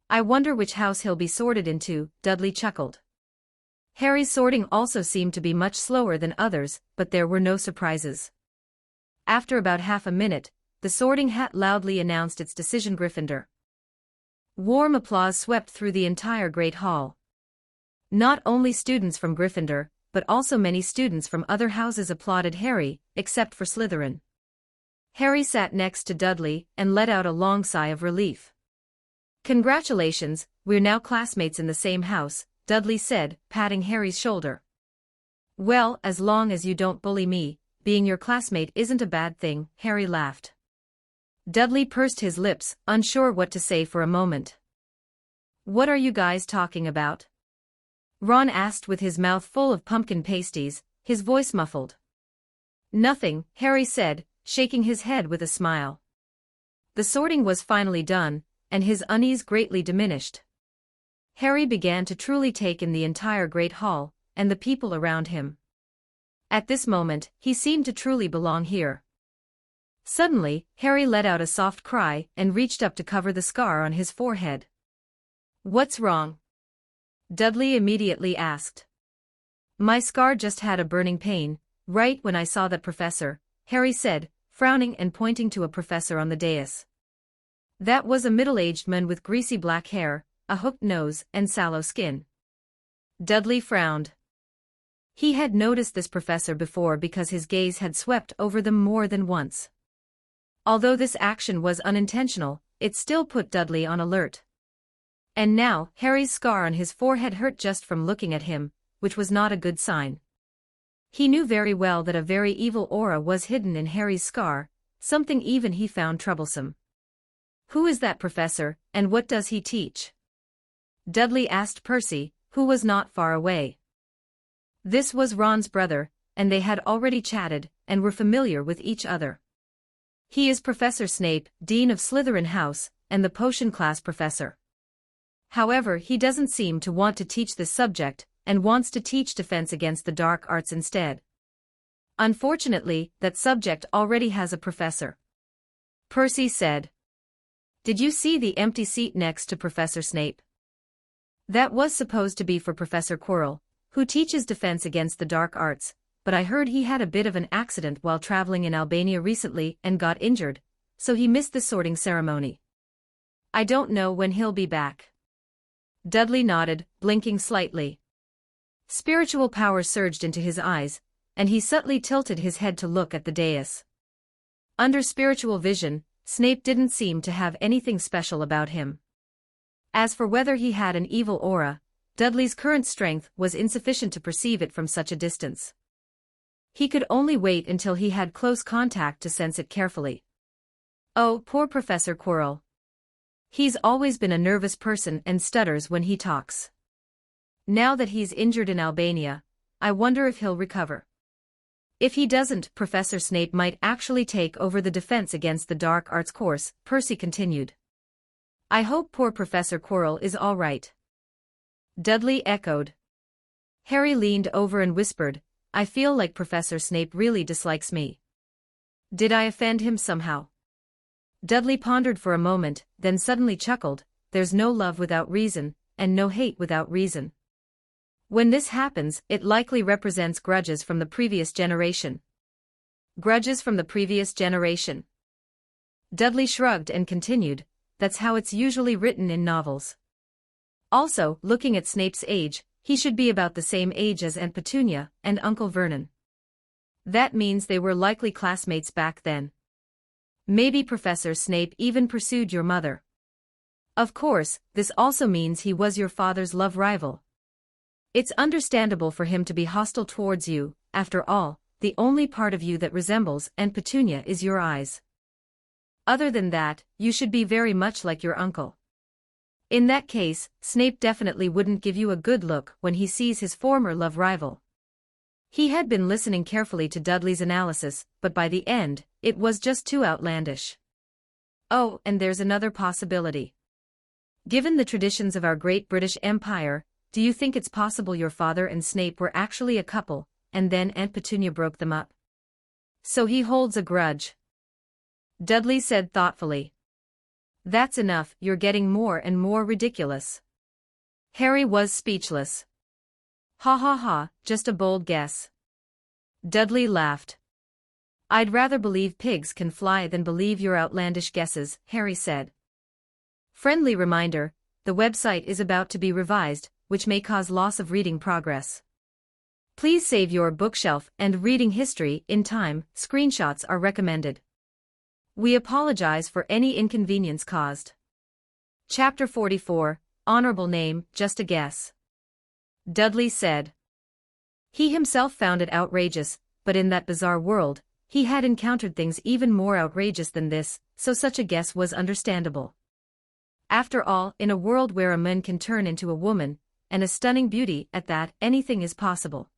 I wonder which house he'll be sorted into, Dudley chuckled. Harry's sorting also seemed to be much slower than others, but there were no surprises. After about half a minute, the Sorting Hat loudly announced its decision: Gryffindor. Warm applause swept through the entire Great Hall. Not only students from Gryffindor, but also many students from other houses applauded Harry, except for Slytherin. Harry sat next to Dudley and let out a long sigh of relief. Congratulations, we're now classmates in the same house, Dudley said, patting Harry's shoulder. Well, as long as you don't bully me, being your classmate isn't a bad thing, Harry laughed. Dudley pursed his lips, unsure what to say for a moment. What are you guys talking about? Ron asked with his mouth full of pumpkin pasties, his voice muffled. Nothing, Harry said, shaking his head with a smile. The sorting was finally done, and his unease greatly diminished. Harry began to truly take in the entire Great Hall, and the people around him. At this moment, he seemed to truly belong here. Suddenly, Harry let out a soft cry and reached up to cover the scar on his forehead. "What's wrong?" Dudley immediately asked. "My scar just had a burning pain, right when I saw that professor," Harry said, frowning and pointing to a professor on the dais. That was a middle-aged man with greasy black hair, a hooked nose, and sallow skin. Dudley frowned. He had noticed this professor before because his gaze had swept over them more than once. Although this action was unintentional, it still put Dudley on alert. And now, Harry's scar on his forehead hurt just from looking at him, which was not a good sign. He knew very well that a very evil aura was hidden in Harry's scar, something even he found troublesome. "Who is that professor, and what does he teach?" Dudley asked Percy, who was not far away. This was Ron's brother, and they had already chatted, and were familiar with each other. "He is Professor Snape, Dean of Slytherin House, and the potion class professor. However, he doesn't seem to want to teach this subject, and wants to teach defense against the dark arts instead. Unfortunately, that subject already has a professor," Percy said. "Did you see the empty seat next to Professor Snape? That was supposed to be for Professor Quirrell, who teaches defense against the dark arts, but I heard he had a bit of an accident while traveling in Albania recently and got injured, so he missed the sorting ceremony. I don't know when he'll be back." Dudley nodded, blinking slightly. Spiritual power surged into his eyes, and he subtly tilted his head to look at the dais. Under spiritual vision, Snape didn't seem to have anything special about him. As for whether he had an evil aura, Dudley's current strength was insufficient to perceive it from such a distance. He could only wait until he had close contact to sense it carefully. Oh, poor Professor Quirrell. He's always been a nervous person and stutters when he talks. Now that he's injured in Albania, I wonder if he'll recover. If he doesn't, Professor Snape might actually take over the defense against the dark arts course, Percy continued. I hope poor Professor Quirrell is all right. Dudley echoed. Harry leaned over and whispered, I feel like Professor Snape really dislikes me. Did I offend him somehow? Dudley pondered for a moment, then suddenly chuckled, there's no love without reason, and no hate without reason. When this happens, it likely represents grudges from the previous generation. Grudges from the previous generation. Dudley shrugged and continued, that's how it's usually written in novels. Also, looking at Snape's age, he should be about the same age as Aunt Petunia and Uncle Vernon. That means they were likely classmates back then. Maybe Professor Snape even pursued your mother. Of course, this also means he was your father's love rival. It's understandable for him to be hostile towards you, after all, the only part of you that resembles Aunt Petunia is your eyes. Other than that, you should be very much like your uncle. In that case, Snape definitely wouldn't give you a good look when he sees his former love rival. He had been listening carefully to Dudley's analysis, but by the end, it was just too outlandish. Oh, and there's another possibility. Given the traditions of our great British Empire, do you think it's possible your father and Snape were actually a couple, and then Aunt Petunia broke them up? So he holds a grudge. Dudley said thoughtfully. That's enough, you're getting more and more ridiculous. Harry was speechless. Ha ha ha, just a bold guess. Dudley laughed. I'd rather believe pigs can fly than believe your outlandish guesses, Harry said. Friendly reminder, the website is about to be revised, which may cause loss of reading progress. Please save your bookshelf and reading history in time, screenshots are recommended. We apologize for any inconvenience caused. Chapter 44, Honorable Name, Just a Guess. Dudley said. He himself found it outrageous, but in that bizarre world, he had encountered things even more outrageous than this, so such a guess was understandable. After all, in a world where a man can turn into a woman, and a stunning beauty at that, anything is possible.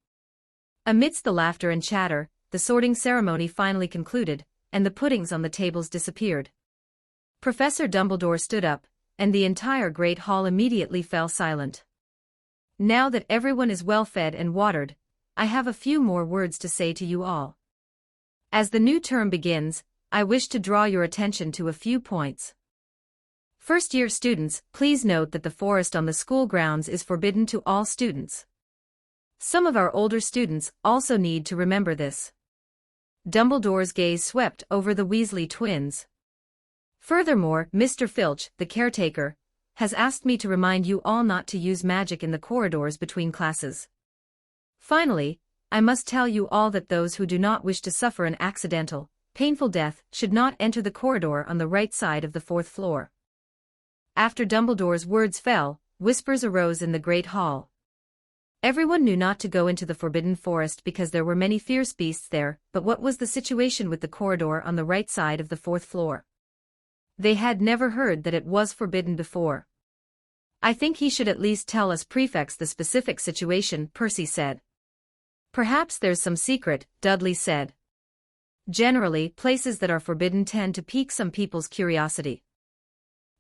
Amidst the laughter and chatter, the sorting ceremony finally concluded, and the puddings on the tables disappeared. Professor Dumbledore stood up, and the entire great hall immediately fell silent. Now that everyone is well fed and watered, I have a few more words to say to you all. As the new term begins, I wish to draw your attention to a few points. First-year students, please note that the forest on the school grounds is forbidden to all students. Some of our older students also need to remember this. Dumbledore's gaze swept over the Weasley twins. Furthermore, Mr. Filch, the caretaker, has asked me to remind you all not to use magic in the corridors between classes. Finally, I must tell you all that those who do not wish to suffer an accidental, painful death should not enter the corridor on the right side of the 4th floor. After Dumbledore's words fell, whispers arose in the great hall. Everyone knew not to go into the forbidden forest because there were many fierce beasts there, but what was the situation with the corridor on the right side of the 4th floor? They had never heard that it was forbidden before. I think he should at least tell us prefects the specific situation, Percy said. Perhaps there's some secret, Dudley said. Generally, places that are forbidden tend to pique some people's curiosity.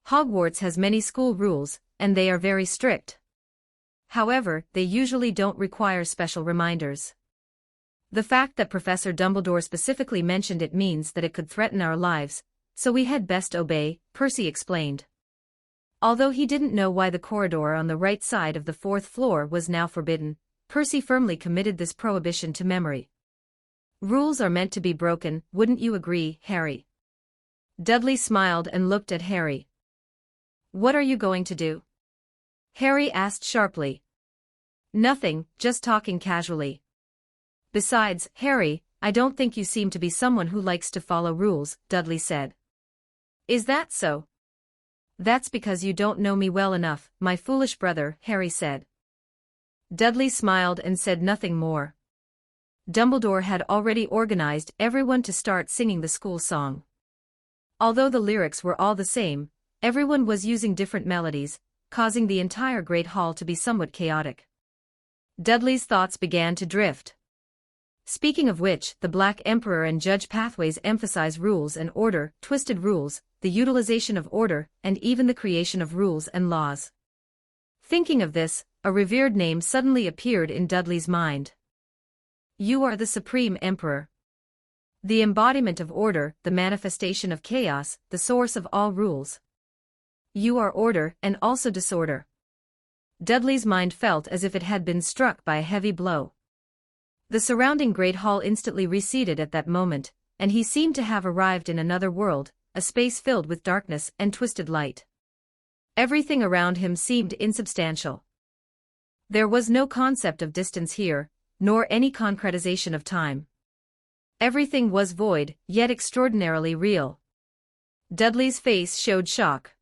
Hogwarts has many school rules, and they are very strict. However, they usually don't require special reminders. The fact that Professor Dumbledore specifically mentioned it means that it could threaten our lives, so we had best obey, Percy explained. Although he didn't know why the corridor on the right side of the 4th floor was now forbidden, Percy firmly committed this prohibition to memory. Rules are meant to be broken, wouldn't you agree, Harry? Dudley smiled and looked at Harry. What are you going to do? Harry asked sharply. Nothing, just talking casually. Besides, Harry, I don't think you seem to be someone who likes to follow rules, Dudley said. Is that so? That's because you don't know me well enough, my foolish brother, Harry said. Dudley smiled and said nothing more. Dumbledore had already organized everyone to start singing the school song. Although the lyrics were all the same, everyone was using different melodies, causing the entire great hall to be somewhat chaotic. Dudley's thoughts began to drift. Speaking of which, the Black Emperor and Judge Pathways emphasize rules and order, twisted rules, the utilization of order, and even the creation of rules and laws. Thinking of this, a revered name suddenly appeared in Dudley's mind. You are the Supreme Emperor. The embodiment of order, the manifestation of chaos, the source of all rules. You are order and also disorder. Dudley's mind felt as if it had been struck by a heavy blow. The surrounding great hall instantly receded at that moment, and he seemed to have arrived in another world, a space filled with darkness and twisted light. Everything around him seemed insubstantial. There was no concept of distance here, nor any concretization of time. Everything was void, yet extraordinarily real. Dudley's face showed shock.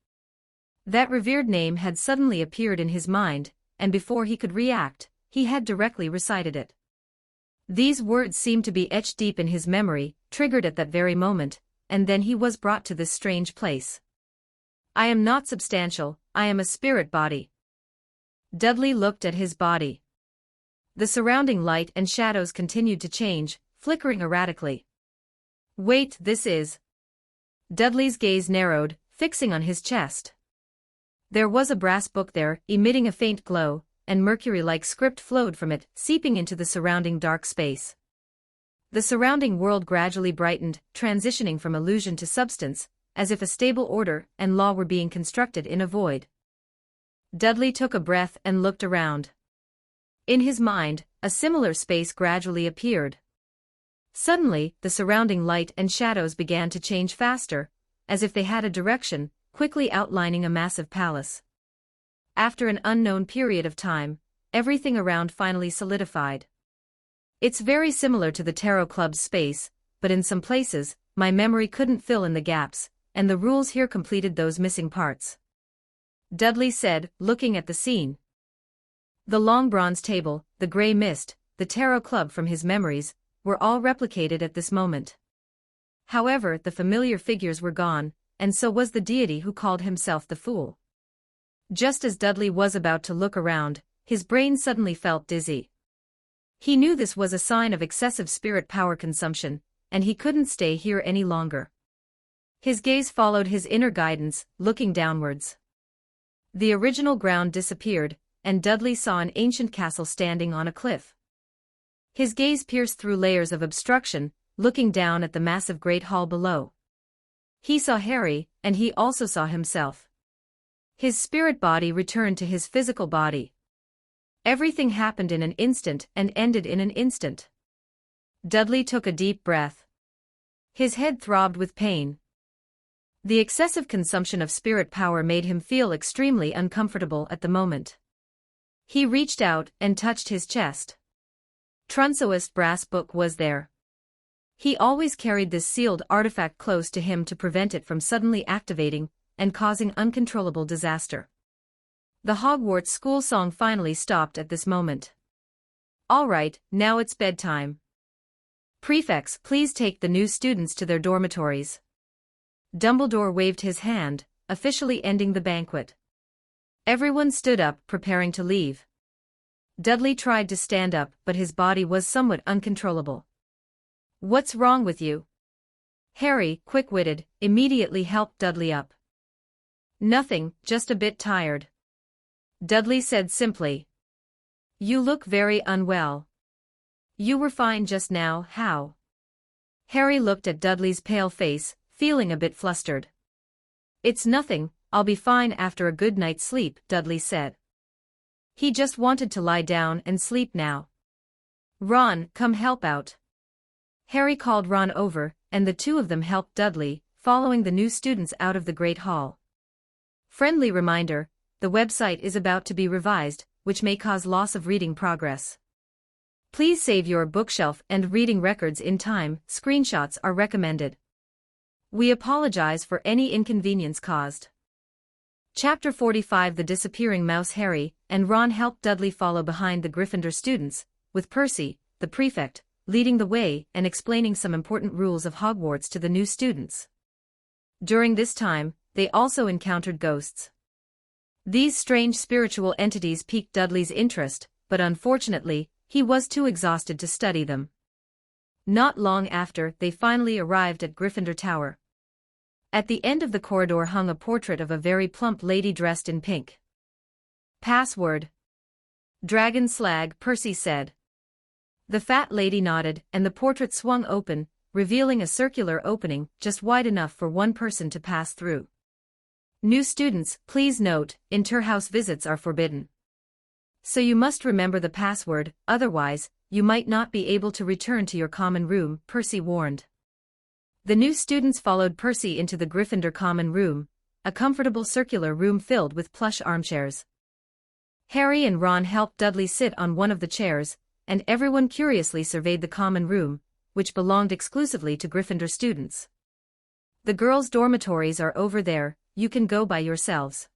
That revered name had suddenly appeared in his mind, and before he could react, he had directly recited it. These words seemed to be etched deep in his memory, triggered at that very moment, and then he was brought to this strange place. I am not substantial, I am a spirit body. Dudley looked at his body. The surrounding light and shadows continued to change, flickering erratically. Wait, this is... Dudley's gaze narrowed, fixing on his chest. There was a brass book there, emitting a faint glow, and mercury-like script flowed from it, seeping into the surrounding dark space. The surrounding world gradually brightened, transitioning from illusion to substance, as if a stable order and law were being constructed in a void. Dudley took a breath and looked around. In his mind, a similar space gradually appeared. Suddenly, the surrounding light and shadows began to change faster, as if they had a direction, quickly outlining a massive palace. After an unknown period of time, everything around finally solidified. It's very similar to the Tarot Club's space, but in some places, my memory couldn't fill in the gaps, and the rules here completed those missing parts. Dudley said, looking at the scene. The long bronze table, the grey mist, the Tarot Club from his memories, were all replicated at this moment. However, the familiar figures were gone, and so was the deity who called himself the Fool. Just as Dudley was about to look around, his brain suddenly felt dizzy. He knew this was a sign of excessive spirit power consumption, and he couldn't stay here any longer. His gaze followed his inner guidance, looking downwards. The original ground disappeared, and Dudley saw an ancient castle standing on a cliff. His gaze pierced through layers of obstruction, looking down at the massive great hall below. He saw Harry, and he also saw himself. His spirit body returned to his physical body. Everything happened in an instant and ended in an instant. Dudley took a deep breath. His head throbbed with pain. The excessive consumption of spirit power made him feel extremely uncomfortable at the moment. He reached out and touched his chest. Trunso's brass book was there. He always carried this sealed artifact close to him to prevent it from suddenly activating and causing uncontrollable disaster. The Hogwarts school song finally stopped at this moment. All right, now it's bedtime. Prefects, please take the new students to their dormitories. Dumbledore waved his hand, officially ending the banquet. Everyone stood up, preparing to leave. Dudley tried to stand up, but his body was somewhat uncontrollable. What's wrong with you? Harry, quick-witted, immediately helped Dudley up. Nothing, just a bit tired. Dudley said simply. You look very unwell. You were fine just now, how? Harry looked at Dudley's pale face, feeling a bit flustered. It's nothing, I'll be fine after a good night's sleep, Dudley said. He just wanted to lie down and sleep now. Ron, come help out. Harry called Ron over, and the two of them helped Dudley, following the new students out of the Great Hall. Friendly reminder, the website is about to be revised, which may cause loss of reading progress. Please save your bookshelf and reading records in time, screenshots are recommended. We apologize for any inconvenience caused. Chapter 45 The Disappearing Mouse. Harry and Ron helped Dudley follow behind the Gryffindor students, with Percy, the prefect, leading the way and explaining some important rules of Hogwarts to the new students. During this time, they also encountered ghosts. These strange spiritual entities piqued Dudley's interest, but unfortunately, he was too exhausted to study them. Not long after, they finally arrived at Gryffindor Tower. At the end of the corridor hung a portrait of a very plump lady dressed in pink. Password. Dragon Slag, Percy said. The fat lady nodded, and the portrait swung open, revealing a circular opening just wide enough for one person to pass through. New students, please note, inter-house visits are forbidden. So you must remember the password, otherwise, you might not be able to return to your common room, Percy warned. The new students followed Percy into the Gryffindor common room, a comfortable circular room filled with plush armchairs. Harry and Ron helped Dudley sit on one of the chairs, and everyone curiously surveyed the common room, which belonged exclusively to Gryffindor students. The girls' dormitories are over there, you can go by yourselves.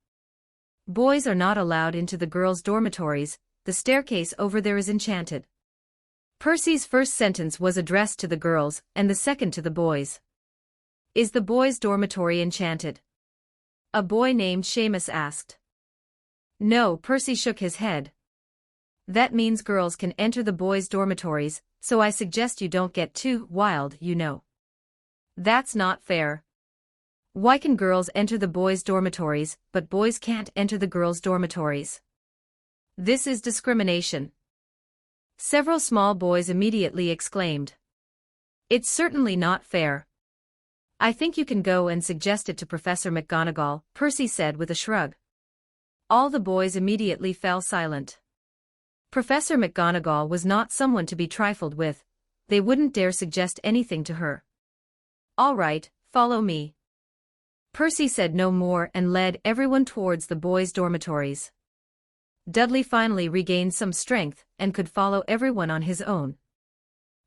Boys are not allowed into the girls' dormitories, the staircase over there is enchanted. Percy's first sentence was addressed to the girls, and the second to the boys. Is the boys' dormitory enchanted? A boy named Seamus asked. No, Percy shook his head. That means girls can enter the boys' dormitories, so I suggest you don't get too wild, you know. That's not fair. Why can girls enter the boys' dormitories, but boys can't enter the girls' dormitories? This is discrimination. Several small boys immediately exclaimed. It's certainly not fair. I think you can go and suggest it to Professor McGonagall, Percy said with a shrug. All the boys immediately fell silent. Professor McGonagall was not someone to be trifled with, they wouldn't dare suggest anything to her. All right, follow me. Percy said no more and led everyone towards the boys' dormitories. Dudley finally regained some strength and could follow everyone on his own.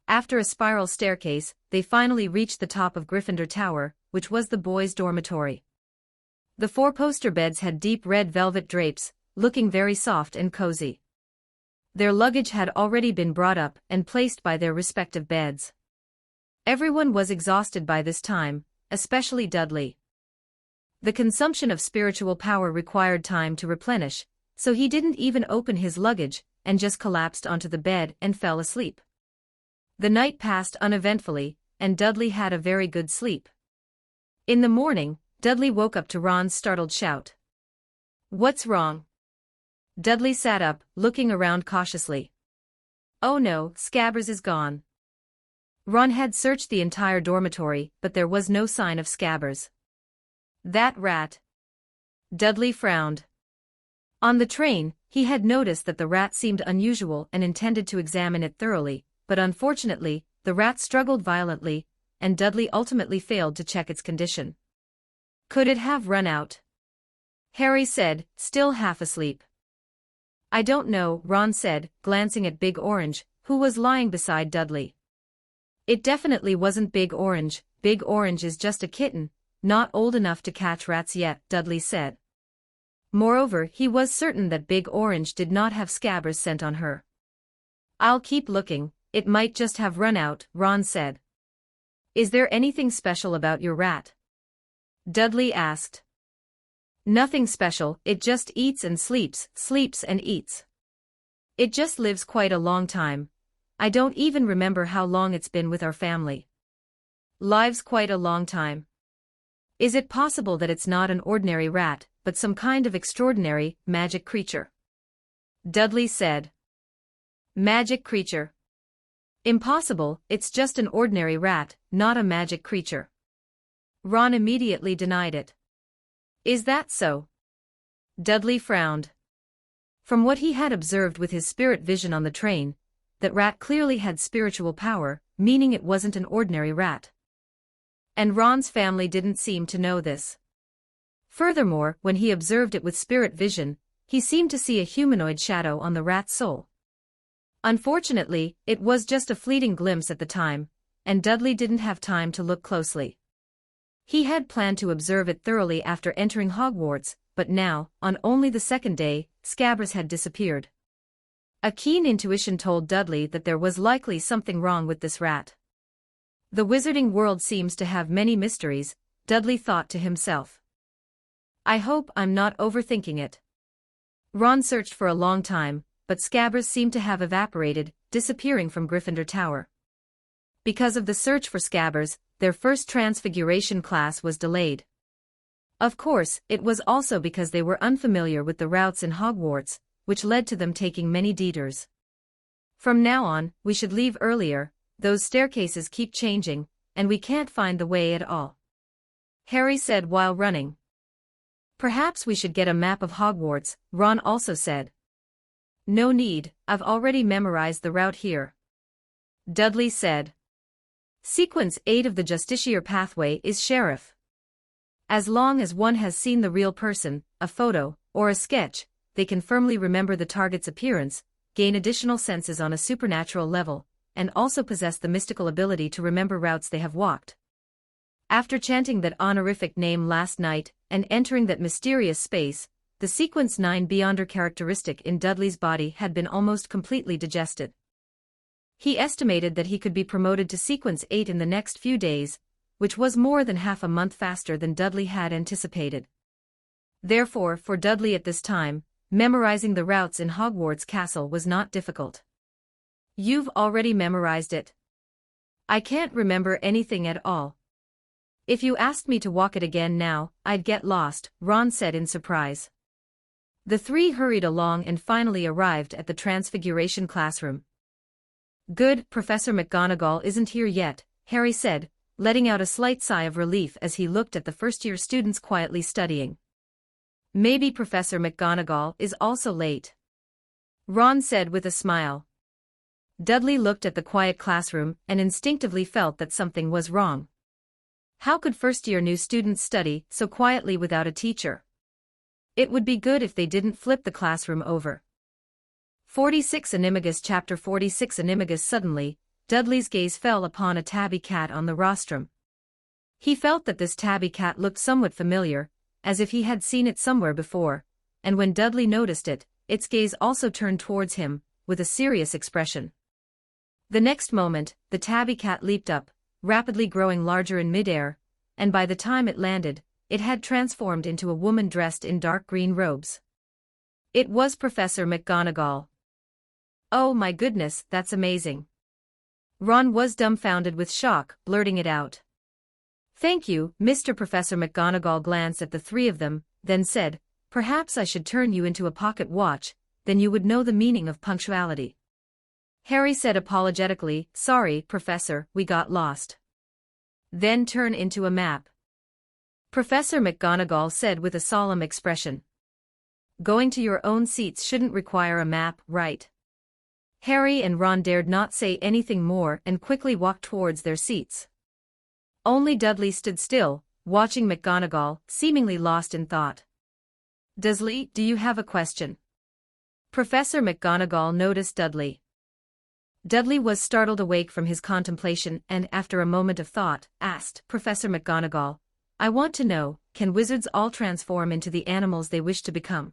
After a spiral staircase, they finally reached the top of Gryffindor Tower, which was the boys' dormitory. The four-poster beds had deep red velvet drapes, looking very soft and cozy. Their luggage had already been brought up and placed by their respective beds. Everyone was exhausted by this time, especially Dudley. The consumption of spiritual power required time to replenish, so he didn't even open his luggage, and just collapsed onto the bed and fell asleep. The night passed uneventfully, and Dudley had a very good sleep. In the morning, Dudley woke up to Ron's startled shout. What's wrong? Dudley sat up, looking around cautiously. Oh no, Scabbers is gone. Ron had searched the entire dormitory, but there was no sign of Scabbers. That rat. Dudley frowned. On the train, he had noticed that the rat seemed unusual and intended to examine it thoroughly, but unfortunately, the rat struggled violently, and Dudley ultimately failed to check its condition. Could it have run out? Harry said, still half asleep. I don't know, Ron said, glancing at Big Orange, who was lying beside Dudley. It definitely wasn't Big Orange. Big Orange is just a kitten, not old enough to catch rats yet, Dudley said. Moreover, he was certain that Big Orange did not have Scabbers scent on her. I'll keep looking, it might just have run out, Ron said. Is there anything special about your rat? Dudley asked. Nothing special, it just eats and sleeps, sleeps and eats. It just lives quite a long time. I don't even remember how long it's been with our family. Lives quite a long time. Is it possible that it's not an ordinary rat, but some kind of extraordinary, magic creature? Dudley said. Magic creature. Impossible, it's just an ordinary rat, not a magic creature. Ron immediately denied it. Is that so? Dudley frowned. From what he had observed with his spirit vision on the train, that rat clearly had spiritual power, meaning it wasn't an ordinary rat. And Ron's family didn't seem to know this. Furthermore, when he observed it with spirit vision, he seemed to see a humanoid shadow on the rat's soul. Unfortunately, it was just a fleeting glimpse at the time, and Dudley didn't have time to look closely. He had planned to observe it thoroughly after entering Hogwarts, but now, on only the second day, Scabbers had disappeared. A keen intuition told Dudley that there was likely something wrong with this rat. The wizarding world seems to have many mysteries, Dudley thought to himself. I hope I'm not overthinking it. Ron searched for a long time, but Scabbers seemed to have evaporated, disappearing from Gryffindor Tower. Because of the search for Scabbers, their first transfiguration class was delayed. Of course, it was also because they were unfamiliar with the routes in Hogwarts, which led to them taking many detours. From now on, we should leave earlier, those staircases keep changing, and we can't find the way at all. Harry said while running. Perhaps we should get a map of Hogwarts, Ron also said. No need, I've already memorized the route here. Dudley said. Sequence 8 of the Justiciar pathway is Sheriff. As long as one has seen the real person, a photo, or a sketch, they can firmly remember the target's appearance, gain additional senses on a supernatural level, and also possess the mystical ability to remember routes they have walked. After chanting that honorific name last night, and entering that mysterious space, the Sequence 9 Beyonder characteristic in Dudley's body had been almost completely digested. He estimated that he could be promoted to Sequence 8 in the next few days, which was more than half a month faster than Dudley had anticipated. Therefore, for Dudley at this time, memorizing the routes in Hogwarts Castle was not difficult. You've already memorized it. I can't remember anything at all. If you asked me to walk it again now, I'd get lost, Ron said in surprise. The three hurried along and finally arrived at the Transfiguration classroom. Good, Professor McGonagall isn't here yet, Harry said, letting out a slight sigh of relief as he looked at the first-year students quietly studying. Maybe Professor McGonagall is also late. Ron said with a smile. Dudley looked at the quiet classroom and instinctively felt that something was wrong. How could first-year new students study so quietly without a teacher? It would be good if they didn't flip the classroom over. 46 Animagus Chapter 46 Animagus Suddenly, Dudley's gaze fell upon a tabby cat on the rostrum. He felt that this tabby cat looked somewhat familiar, as if he had seen it somewhere before, and when Dudley noticed it, its gaze also turned towards him, with a serious expression. The next moment, the tabby cat leaped up, rapidly growing larger in midair, and by the time it landed, it had transformed into a woman dressed in dark green robes. It was Professor McGonagall. Oh my goodness, that's amazing. Ron was dumbfounded with shock, blurting it out. Thank you, Mr. Professor McGonagall glanced at the three of them, then said, Perhaps I should turn you into a pocket watch, then you would know the meaning of punctuality. Harry said apologetically, "Sorry, Professor, we got lost." "Then turn into a map," Professor McGonagall said with a solemn expression. "Going to your own seats shouldn't require a map, right?" Harry and Ron dared not say anything more and quickly walked towards their seats. Only Dudley stood still, watching McGonagall, seemingly lost in thought. "Dudley, do you have a question?" Professor McGonagall noticed Dudley. Dudley was startled awake from his contemplation and, after a moment of thought, asked, "Professor McGonagall, I want to know, can wizards all transform into the animals they wish to become?"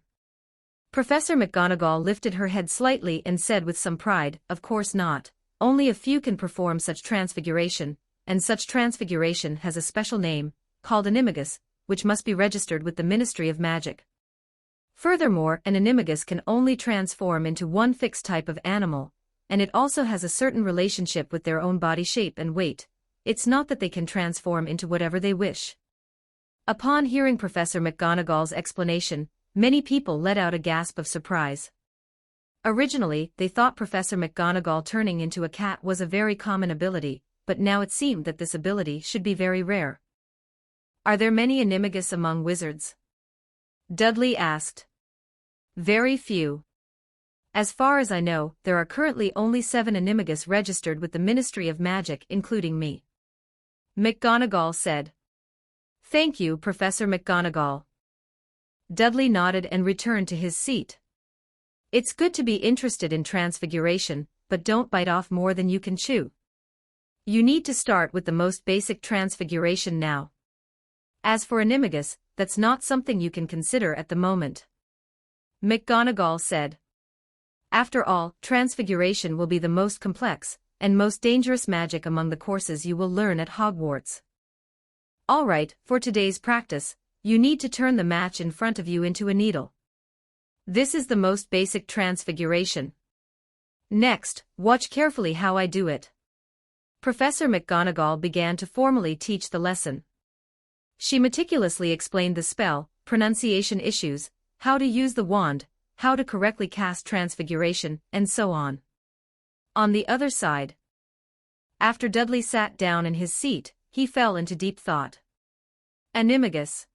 Professor McGonagall lifted her head slightly and said with some pride, "Of course not. Only a few can perform such transfiguration, and such transfiguration has a special name, called animagus, which must be registered with the Ministry of Magic. Furthermore, an animagus can only transform into one fixed type of animal, and it also has a certain relationship with their own body shape and weight. It's not that they can transform into whatever they wish." Upon hearing Professor McGonagall's explanation, many people let out a gasp of surprise. Originally, they thought Professor McGonagall turning into a cat was a very common ability, but now it seemed that this ability should be very rare. "Are there many animagus among wizards?" Dudley asked. "Very few. As far as I know, there are currently only 7 animagus registered with the Ministry of Magic, including me," McGonagall said. "Thank you, Professor McGonagall." Dudley nodded and returned to his seat. "It's good to be interested in transfiguration, but don't bite off more than you can chew. You need to start with the most basic transfiguration now. As for animagus, that's not something you can consider at the moment," McGonagall said. "After all, transfiguration will be the most complex and most dangerous magic among the courses you will learn at Hogwarts. All right, for today's practice, you need to turn the match in front of you into a needle. This is the most basic transfiguration. Next, watch carefully how I do it." Professor McGonagall began to formally teach the lesson. She meticulously explained the spell, pronunciation issues, how to use the wand, how to correctly cast transfiguration, and so on. On the other side, after Dudley sat down in his seat, he fell into deep thought. Animagus.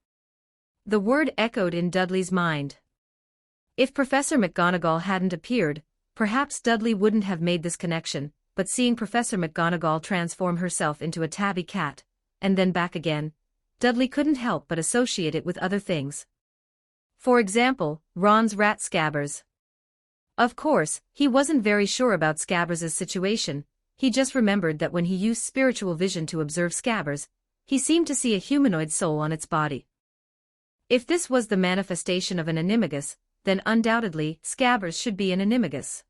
The word echoed in Dudley's mind. If Professor McGonagall hadn't appeared, perhaps Dudley wouldn't have made this connection, but seeing Professor McGonagall transform herself into a tabby cat, and then back again, Dudley couldn't help but associate it with other things. For example, Ron's rat Scabbers. Of course, he wasn't very sure about Scabbers' situation. He just remembered that when he used spiritual vision to observe Scabbers, he seemed to see a humanoid soul on its body. If this was the manifestation of an animagus, then undoubtedly Scabbers should be an animagus.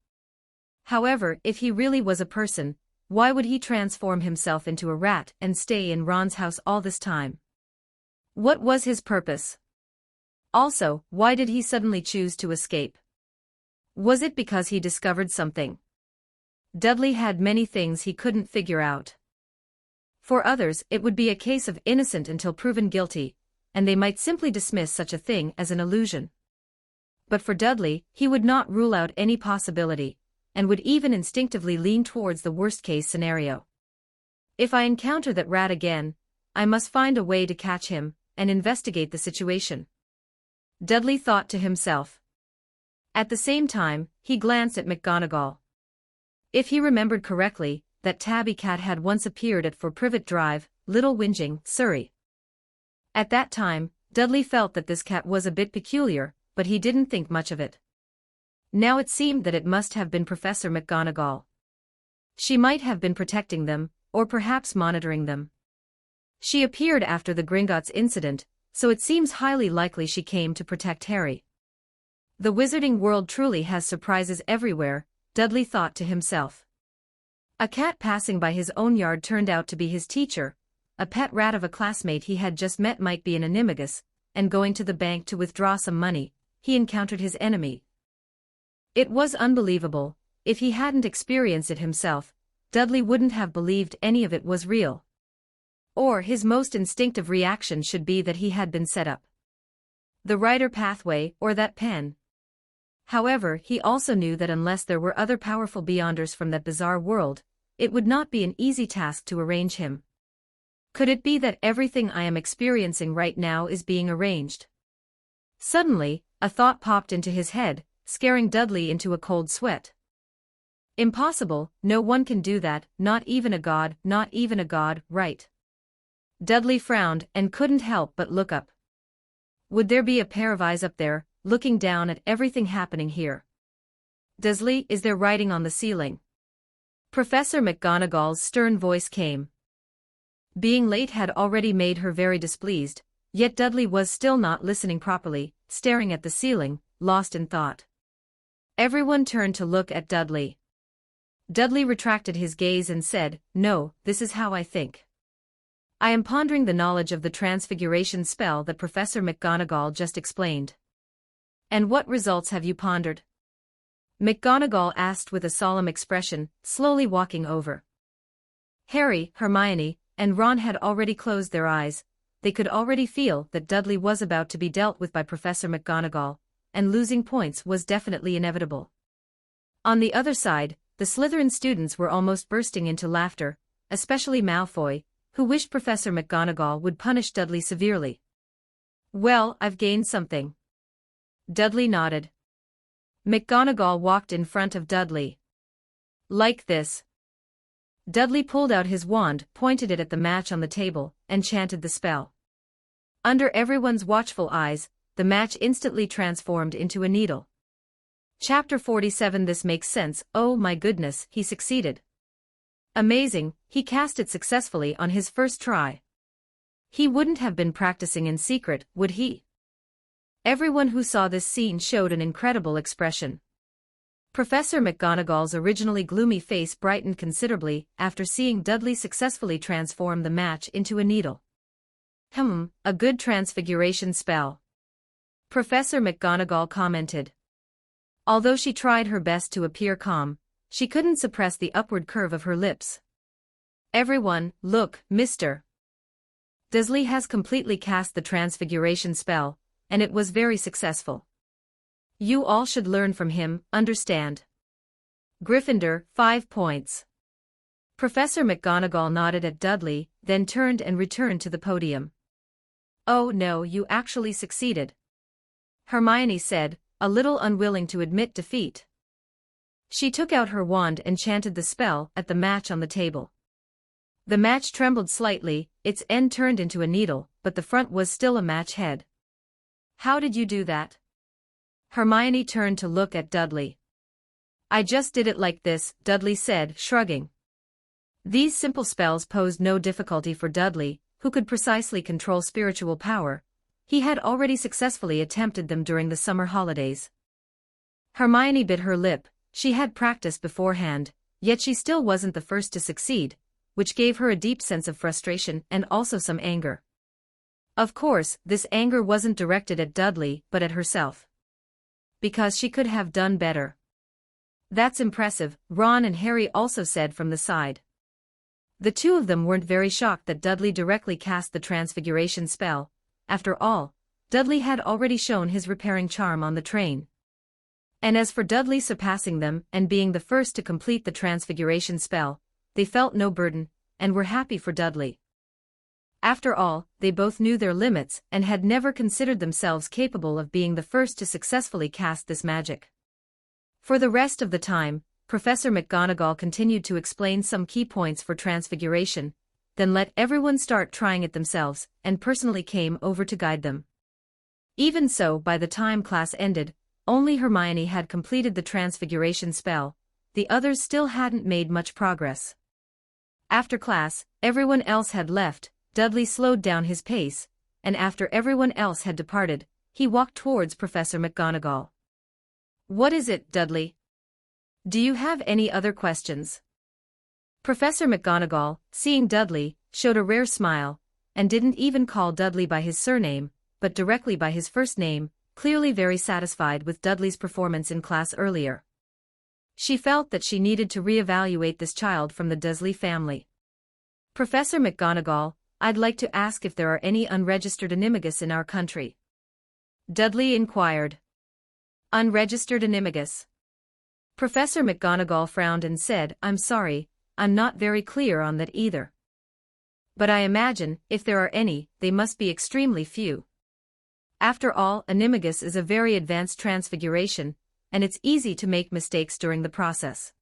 However, if he really was a person, why would he transform himself into a rat and stay in Ron's house all this time? What was his purpose? Also, why did he suddenly choose to escape? Was it because he discovered something? Dudley had many things he couldn't figure out. For others, it would be a case of innocent until proven guilty, and they might simply dismiss such a thing as an illusion. But for Dudley, he would not rule out any possibility, and would even instinctively lean towards the worst-case scenario. If I encounter that rat again, I must find a way to catch him and investigate the situation, Dudley thought to himself. At the same time, he glanced at McGonagall. If he remembered correctly, that tabby cat had once appeared at 4 Privet Drive, Little Whinging, Surrey. At that time, Dudley felt that this cat was a bit peculiar, but he didn't think much of it. Now it seemed that it must have been Professor McGonagall. She might have been protecting them, or perhaps monitoring them. She appeared after the Gringotts incident, so it seems highly likely she came to protect Harry. The wizarding world truly has surprises everywhere, Dudley thought to himself. A cat passing by his own yard turned out to be his teacher, a pet rat of a classmate he had just met might be an animagus, and going to the bank to withdraw some money, he encountered his enemy. It was unbelievable. If he hadn't experienced it himself, Dudley wouldn't have believed any of it was real. Or his most instinctive reaction should be that he had been set up. the writer pathway, or that pen. However, he also knew that unless there were other powerful beyonders from that bizarre world, it would not be an easy task to arrange him. Could it be that everything I am experiencing right now is being arranged? Suddenly, a thought popped into his head, scaring Dudley into a cold sweat. Impossible, no one can do that, not even a god, right? Dudley frowned and couldn't help but look up. Would there be a pair of eyes up there, looking down at everything happening here? Dudley, is there writing on the ceiling? Professor McGonagall's stern voice came. Being late had already made her very displeased, yet Dudley was still not listening properly, staring at the ceiling, lost in thought. Everyone turned to look at Dudley. Dudley retracted his gaze and said, "No, this is how I think. I am pondering the knowledge of the transfiguration spell that Professor McGonagall just explained." "And what results have you pondered?" McGonagall asked with a solemn expression, slowly walking over. Harry, Hermione, and Ron had already closed their eyes. They could already feel that Dudley was about to be dealt with by Professor McGonagall, and losing points was definitely inevitable. On the other side, the Slytherin students were almost bursting into laughter, especially Malfoy, who wished Professor McGonagall would punish Dudley severely. "Well, I've gained something." Dudley nodded. McGonagall walked in front of Dudley. "Like this." Dudley pulled out his wand, pointed it at the match on the table, and chanted the spell. Under everyone's watchful eyes, the match instantly transformed into a needle. Chapter 47. This makes sense. Oh my goodness, he succeeded. Amazing, he cast it successfully on his first try. He wouldn't have been practicing in secret, would he? Everyone who saw this scene showed an incredible expression. Professor McGonagall's originally gloomy face brightened considerably after seeing Dudley successfully transform the match into a needle. A good transfiguration spell," Professor McGonagall commented. Although she tried her best to appear calm, she couldn't suppress the upward curve of her lips. "Everyone, look, Mr. Dudley has completely cast the transfiguration spell, and it was very successful. You all should learn from him, understand? Gryffindor, 5 points." Professor McGonagall nodded at Dudley, then turned and returned to the podium. "Oh no, you actually succeeded," Hermione said, a little unwilling to admit defeat. She took out her wand and chanted the spell at the match on the table. The match trembled slightly, its end turned into a needle, but the front was still a match head. "How did you do that?" Hermione turned to look at Dudley. "I just did it like this," Dudley said, shrugging. These simple spells posed no difficulty for Dudley, who could precisely control spiritual power. He had already successfully attempted them during the summer holidays. Hermione bit her lip. She had practiced beforehand, yet she still wasn't the first to succeed, which gave her a deep sense of frustration and also some anger. Of course, this anger wasn't directed at Dudley but at herself. Because she could have done better. "That's impressive," Ron and Harry also said from the side. The two of them weren't very shocked that Dudley directly cast the transfiguration spell. After all, Dudley had already shown his repairing charm on the train. And as for Dudley surpassing them and being the first to complete the transfiguration spell, they felt no burden, and were happy for Dudley. After all, they both knew their limits and had never considered themselves capable of being the first to successfully cast this magic. For the rest of the time, Professor McGonagall continued to explain some key points for transfiguration, then let everyone start trying it themselves, and personally came over to guide them. Even so, by the time class ended, only Hermione had completed the transfiguration spell, the others still hadn't made much progress. After class, everyone else had left, Dudley slowed down his pace, and after everyone else had departed, he walked towards Professor McGonagall. "What is it, Dudley? Do you have any other questions?" Professor McGonagall, seeing Dudley, showed a rare smile, and didn't even call Dudley by his surname, but directly by his first name, clearly very satisfied with Dudley's performance in class earlier. She felt that she needed to re-evaluate this child from the Dursley family. "Professor McGonagall, I'd like to ask if there are any unregistered animagus in our country." Dudley inquired. Unregistered animagus. Professor McGonagall frowned and said, I'm sorry, I'm not very clear on that either. But I imagine, if there are any, they must be extremely few. After all, animagus is a very advanced transfiguration, and it's easy to make mistakes during the process.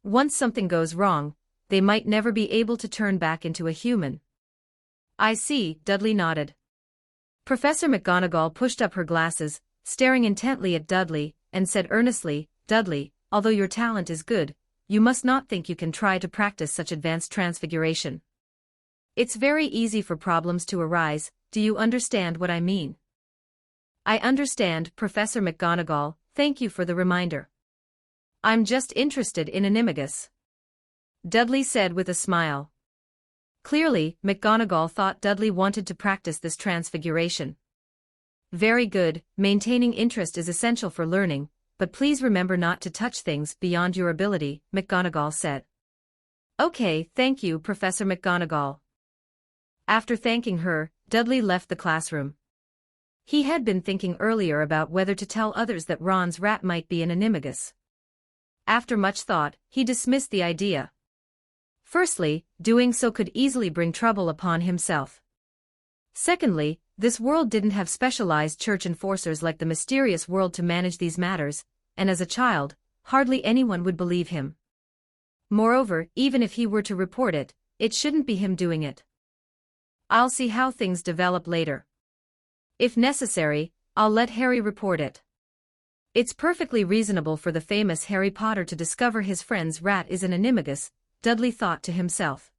Once something goes wrong, they might never be able to turn back into a human. I see, Dudley nodded. Professor McGonagall pushed up her glasses, staring intently at Dudley, and said earnestly, Dudley, although your talent is good, you must not think you can try to practice such advanced transfiguration. It's very easy for problems to arise, do you understand what I mean? I understand, Professor McGonagall, thank you for the reminder. I'm just interested in animagus. Dudley said with a smile. Clearly, McGonagall thought Dudley wanted to practice this transfiguration. Very good, maintaining interest is essential for learning, but please remember not to touch things beyond your ability, McGonagall said. Okay, thank you, Professor McGonagall. After thanking her, Dudley left the classroom. He had been thinking earlier about whether to tell others that Ron's rat might be an animagus. After much thought, he dismissed the idea. Firstly, doing so could easily bring trouble upon himself. Secondly, this world didn't have specialized church enforcers like the mysterious world to manage these matters, and as a child, hardly anyone would believe him. Moreover, even if he were to report it, it shouldn't be him doing it. I'll see how things develop later. If necessary, I'll let Harry report it. It's perfectly reasonable for the famous Harry Potter to discover his friend's rat is an animagus, Dudley thought to himself.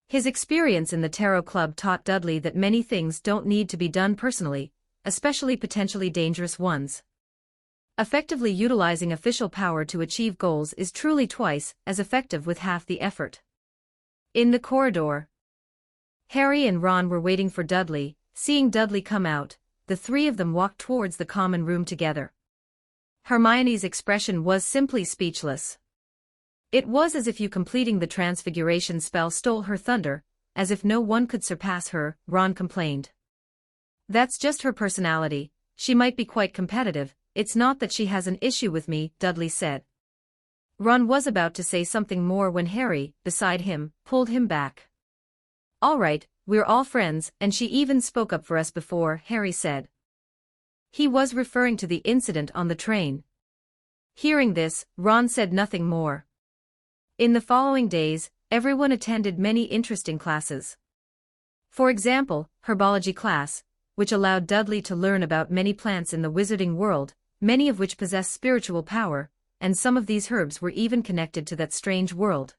His experience in the Tarot Club taught Dudley that many things don't need to be done personally, especially potentially dangerous ones. Effectively utilizing official power to achieve goals is truly twice as effective with half the effort. In the corridor, Harry and Ron were waiting for Dudley. Seeing Dudley come out, the three of them walked towards the common room together. Hermione's expression was simply speechless. It was as if you completing the transfiguration spell stole her thunder, as if no one could surpass her, Ron complained. That's just her personality, she might be quite competitive, it's not that she has an issue with me, Dudley said. Ron was about to say something more when Harry, beside him, pulled him back. All right, we're all friends, and she even spoke up for us before, Harry said. He was referring to the incident on the train. Hearing this, Ron said nothing more. In the following days, everyone attended many interesting classes. For example, herbology class, which allowed Dudley to learn about many plants in the wizarding world, many of which possess spiritual power, and some of these herbs were even connected to that strange world.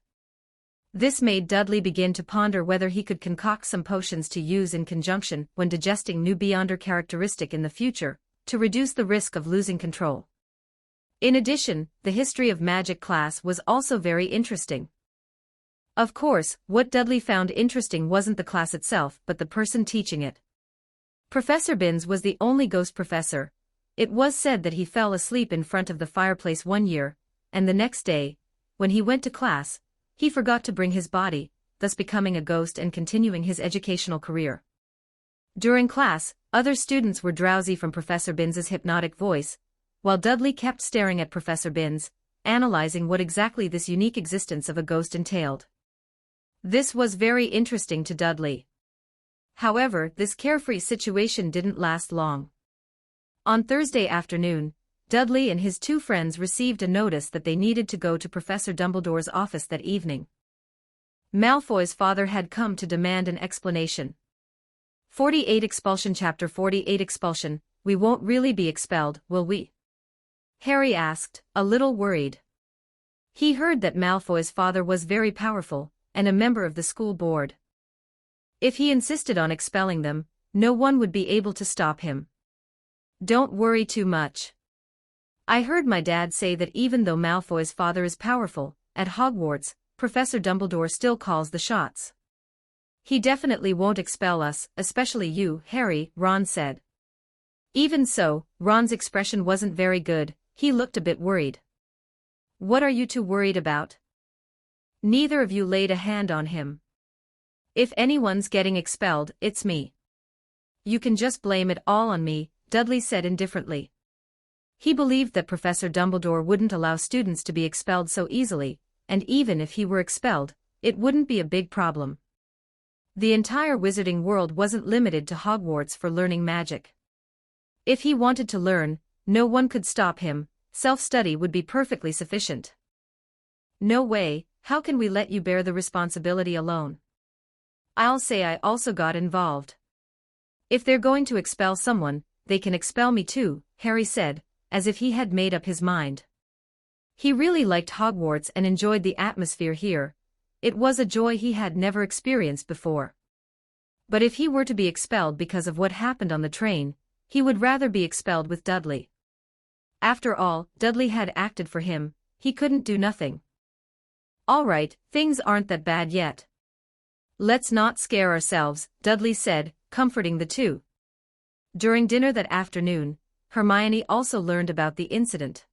This made Dudley begin to ponder whether he could concoct some potions to use in conjunction when digesting new Beyonder characteristic in the future, to reduce the risk of losing control. In addition, the history of magic class was also very interesting. Of course, what Dudley found interesting wasn't the class itself but the person teaching it. Professor Binns was the only ghost professor. It was said that he fell asleep in front of the fireplace one year, and the next day, when he went to class, he forgot to bring his body, thus becoming a ghost and continuing his educational career. During class, other students were drowsy from Professor Binns's hypnotic voice, while Dudley kept staring at Professor Binns, analyzing what exactly this unique existence of a ghost entailed. This was very interesting to Dudley. However, this carefree situation didn't last long. On Thursday afternoon, Dudley and his two friends received a notice that they needed to go to Professor Dumbledore's office that evening. Malfoy's father had come to demand an explanation. 48 Expulsion Chapter 48 Expulsion, we won't really be expelled, will we? Harry asked, a little worried. He heard that Malfoy's father was very powerful, and a member of the school board. If he insisted on expelling them, no one would be able to stop him. Don't worry too much. I heard my dad say that even though Malfoy's father is powerful, at Hogwarts, Professor Dumbledore still calls the shots. He definitely won't expel us, especially you, Harry, Ron said. Even so, Ron's expression wasn't very good, he looked a bit worried. What are you two worried about? Neither of you laid a hand on him. If anyone's getting expelled, it's me. You can just blame it all on me, Dudley said indifferently. He believed that Professor Dumbledore wouldn't allow students to be expelled so easily, and even if he were expelled, it wouldn't be a big problem. The entire wizarding world wasn't limited to Hogwarts for learning magic. If he wanted to learn, no one could stop him. Self-study would be perfectly sufficient. No way, how can we let you bear the responsibility alone? I'll say I also got involved. If they're going to expel someone, they can expel me too, Harry said, as if he had made up his mind. He really liked Hogwarts and enjoyed the atmosphere here. It was a joy he had never experienced before. But if he were to be expelled because of what happened on the train, he would rather be expelled with Dudley. After all, Dudley had acted for him, he couldn't do nothing. All right, things aren't that bad yet. Let's not scare ourselves, Dudley said, comforting the two. During dinner that afternoon, Hermione also learned about the incident.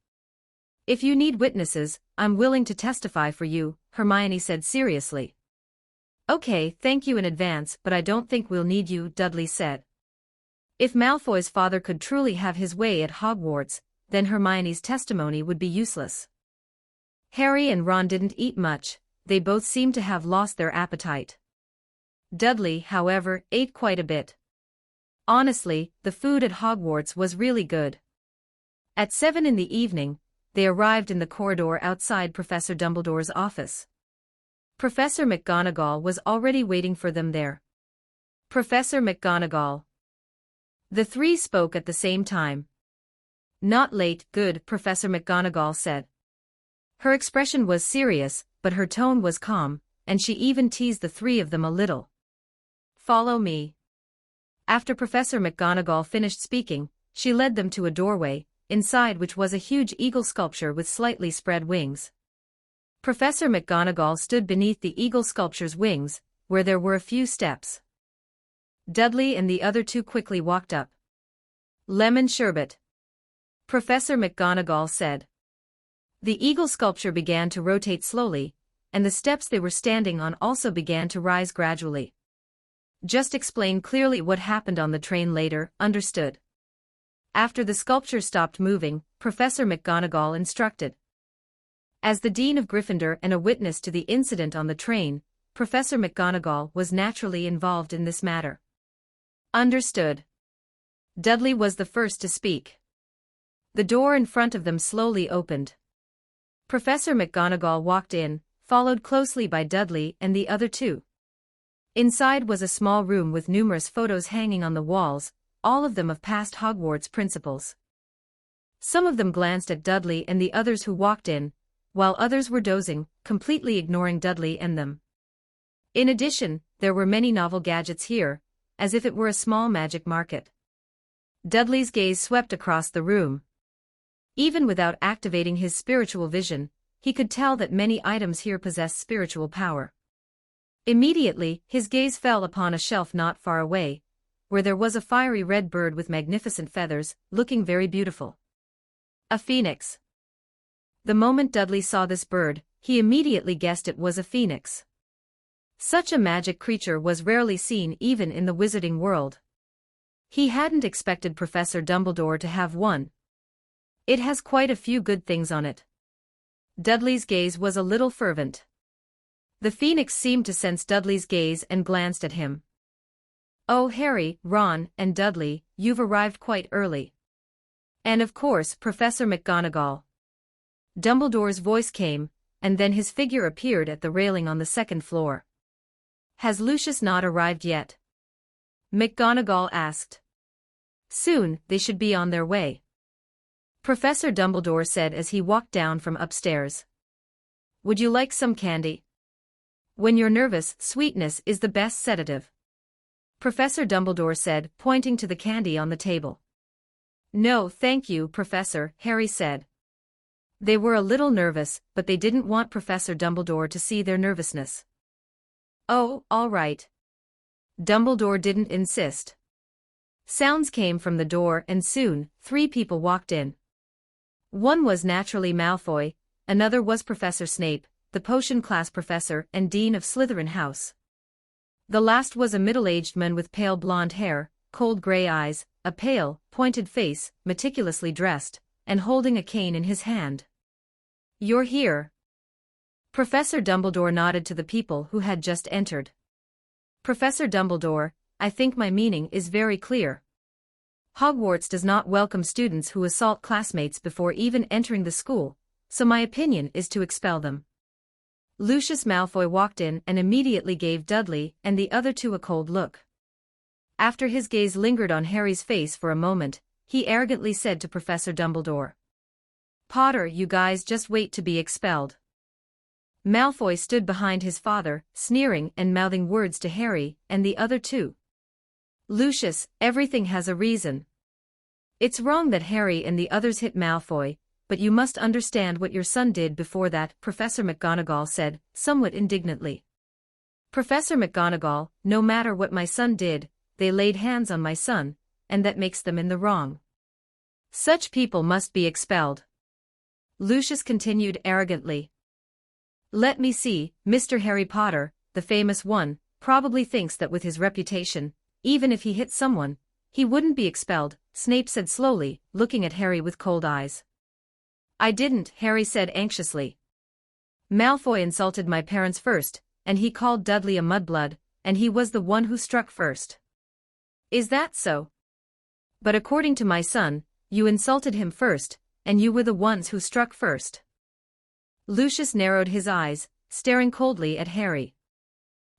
If you need witnesses, I'm willing to testify for you, Hermione said seriously. Okay, thank you in advance, but I don't think we'll need you, Dudley said. If Malfoy's father could truly have his way at Hogwarts, then Hermione's testimony would be useless. Harry and Ron didn't eat much, they both seemed to have lost their appetite. Dudley, however, ate quite a bit. Honestly, the food at Hogwarts was really good. At 7 in the evening, they arrived in the corridor outside Professor Dumbledore's office. Professor McGonagall was already waiting for them there. Professor McGonagall. The three spoke at the same time. Not late, good, Professor McGonagall said. Her expression was serious, but her tone was calm, and she even teased the three of them a little. Follow me. After Professor McGonagall finished speaking, she led them to a doorway, inside which was a huge eagle sculpture with slightly spread wings. Professor McGonagall stood beneath the eagle sculpture's wings, where there were a few steps. Dudley and the other two quickly walked up. Lemon sherbet, Professor McGonagall said. The eagle sculpture began to rotate slowly, and the steps they were standing on also began to rise gradually. Just explain clearly what happened on the train later, understood? After the sculpture stopped moving, Professor McGonagall instructed. As the Dean of Gryffindor and a witness to the incident on the train, Professor McGonagall was naturally involved in this matter. Understood. Dudley was the first to speak. The door in front of them slowly opened. Professor McGonagall walked in, followed closely by Dudley and the other two. Inside was a small room with numerous photos hanging on the walls, all of them of past Hogwarts principals. Some of them glanced at Dudley and the others who walked in, while others were dozing, completely ignoring Dudley and them. In addition, there were many novel gadgets here, as if it were a small magic market. Dudley's gaze swept across the room. Even without activating his spiritual vision, he could tell that many items here possessed spiritual power. Immediately, his gaze fell upon a shelf not far away, where there was a fiery red bird with magnificent feathers, looking very beautiful. A phoenix. The moment Dudley saw this bird, he immediately guessed it was a phoenix. Such a magic creature was rarely seen even in the wizarding world. He hadn't expected Professor Dumbledore to have one. It has quite a few good things on it. Dudley's gaze was a little fervent. The phoenix seemed to sense Dudley's gaze and glanced at him. Oh, Harry, Ron, and Dudley, you've arrived quite early. And of course, Professor McGonagall. Dumbledore's voice came, and then his figure appeared at the railing on the second floor. Has Lucius not arrived yet? McGonagall asked. Soon, they should be on their way. Professor Dumbledore said as he walked down from upstairs. Would you like some candy? When you're nervous, sweetness is the best sedative. Professor Dumbledore said, pointing to the candy on the table. No, thank you, Professor, Harry said. They were a little nervous, but they didn't want Professor Dumbledore to see their nervousness. Oh, all right. Dumbledore didn't insist. Sounds came from the door and soon, 3 people walked in. One was naturally Malfoy, another was Professor Snape, the potion class professor and dean of Slytherin House. The last was a middle-aged man with pale blonde hair, cold gray eyes, a pale, pointed face, meticulously dressed, and holding a cane in his hand. "You're here." Professor Dumbledore nodded to the people who had just entered. "Professor Dumbledore, I think my meaning is very clear. Hogwarts does not welcome students who assault classmates before even entering the school, so my opinion is to expel them." Lucius Malfoy walked in and immediately gave Dudley and the other two a cold look. After his gaze lingered on Harry's face for a moment, he arrogantly said to Professor Dumbledore, "Potter, you guys just wait to be expelled." Malfoy stood behind his father, sneering and mouthing words to Harry and the other two. "Lucius, everything has a reason. It's wrong that Harry and the others hit Malfoy, but you must understand what your son did before that," Professor McGonagall said, somewhat indignantly. "Professor McGonagall, no matter what my son did, they laid hands on my son, and that makes them in the wrong. Such people must be expelled." Lucius continued arrogantly. "Let me see, Mr. Harry Potter, the famous one, probably thinks that with his reputation, even if he hit someone, he wouldn't be expelled," Snape said slowly, looking at Harry with cold eyes. "I didn't," Harry said anxiously. "Malfoy insulted my parents first, and he called Dudley a mudblood, and he was the one who struck first." "Is that so? But according to my son, you insulted him first, and you were the ones who struck first." Lucius narrowed his eyes, staring coldly at Harry.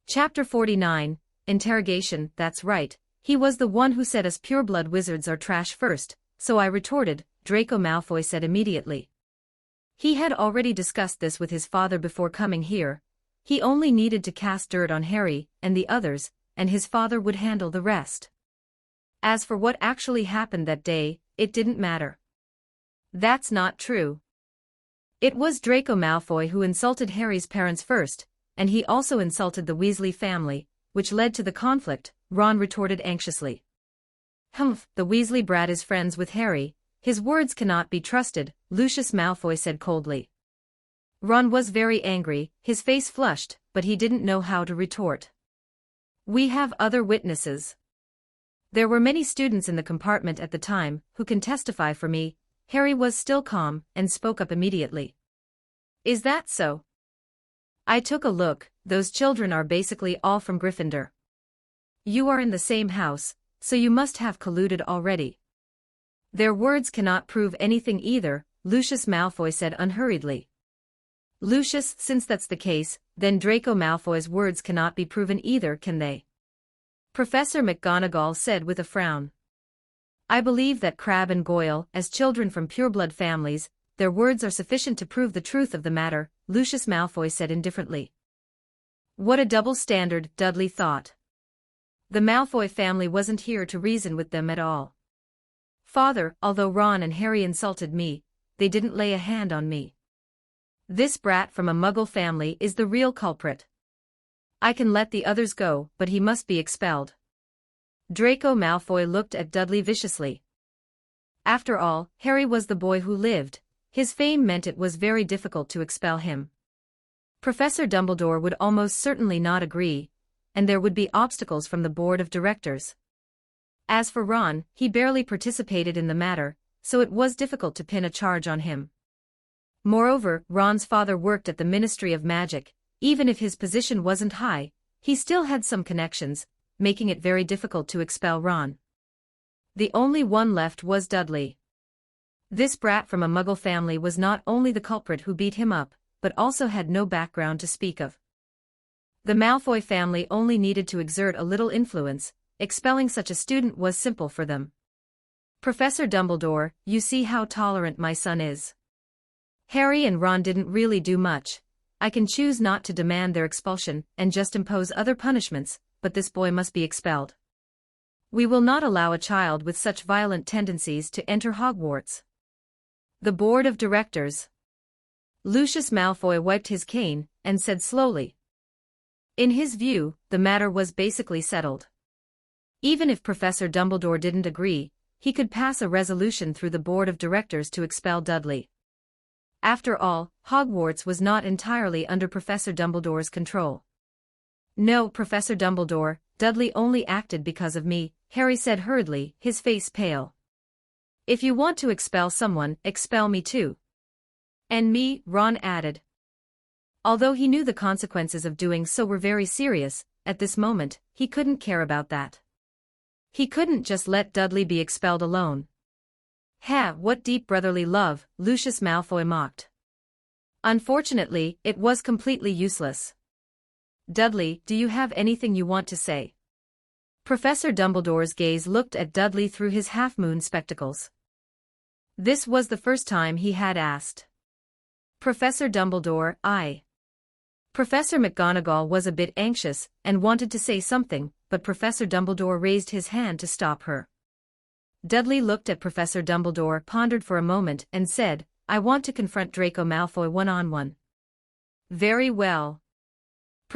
Chapter 49, Interrogation. "That's right, he was the one who said us pureblood wizards are trash first, so I retorted," Draco Malfoy said immediately. He had already discussed this with his father before coming here. He only needed to cast dirt on Harry and the others, and his father would handle the rest. As for what actually happened that day, it didn't matter. "That's not true. It was Draco Malfoy who insulted Harry's parents first, and he also insulted the Weasley family, which led to the conflict," Ron retorted anxiously. "Humph, the Weasley brat is friends with Harry. His words cannot be trusted," Lucius Malfoy said coldly. Ron was very angry, his face flushed, but he didn't know how to retort. "We have other witnesses. There were many students in the compartment at the time who can testify for me." Harry was still calm and spoke up immediately. "Is that so? I took a look, those children are basically all from Gryffindor. You are in the same house, so you must have colluded already." "Their words cannot prove anything either," Lucius Malfoy said unhurriedly. "Lucius, since that's the case, then Draco Malfoy's words cannot be proven either, can they?" Professor McGonagall said with a frown. "I believe that Crabbe and Goyle, as children from pureblood families, their words are sufficient to prove the truth of the matter," Lucius Malfoy said indifferently. What a double standard, Dudley thought. The Malfoy family wasn't here to reason with them at all. "Father, although Ron and Harry insulted me, they didn't lay a hand on me. This brat from a Muggle family is the real culprit. I can let the others go, but he must be expelled." Draco Malfoy looked at Dudley viciously. After all, Harry was the boy who lived. His fame meant it was very difficult to expel him. Professor Dumbledore would almost certainly not agree, and there would be obstacles from the board of directors. As for Ron, he barely participated in the matter, so it was difficult to pin a charge on him. Moreover, Ron's father worked at the Ministry of Magic. Even if his position wasn't high, he still had some connections, making it very difficult to expel Ron. The only one left was Dudley. This brat from a Muggle family was not only the culprit who beat him up, but also had no background to speak of. The Malfoy family only needed to exert a little influence. Expelling such a student was simple for them. "Professor Dumbledore, you see how tolerant my son is. Harry and Ron didn't really do much. I can choose not to demand their expulsion and just impose other punishments, but this boy must be expelled. We will not allow a child with such violent tendencies to enter Hogwarts." The Board of Directors. Lucius Malfoy wiped his cane and said slowly. In his view, the matter was basically settled. Even if Professor Dumbledore didn't agree, he could pass a resolution through the Board of Directors to expel Dudley. After all, Hogwarts was not entirely under Professor Dumbledore's control. "No, Professor Dumbledore, Dudley only acted because of me," Harry said hurriedly, his face pale. If you want to expel someone, expel me too. And me, Ron added. Although he knew the consequences of doing so were very serious, at this moment, he couldn't care about that. He couldn't just let Dudley be expelled alone. Ha! What deep brotherly love, Lucius Malfoy mocked. Unfortunately, it was completely useless. Dudley, do you have anything you want to say? Professor Dumbledore's gaze looked at Dudley through his half-moon spectacles. This was the first time he had asked. Professor Dumbledore, I. Professor McGonagall was a bit anxious and wanted to say something, but Professor Dumbledore raised his hand to stop her. Dudley looked at Professor Dumbledore, pondered for a moment, and said, I want to confront Draco Malfoy one-on-one. Very well.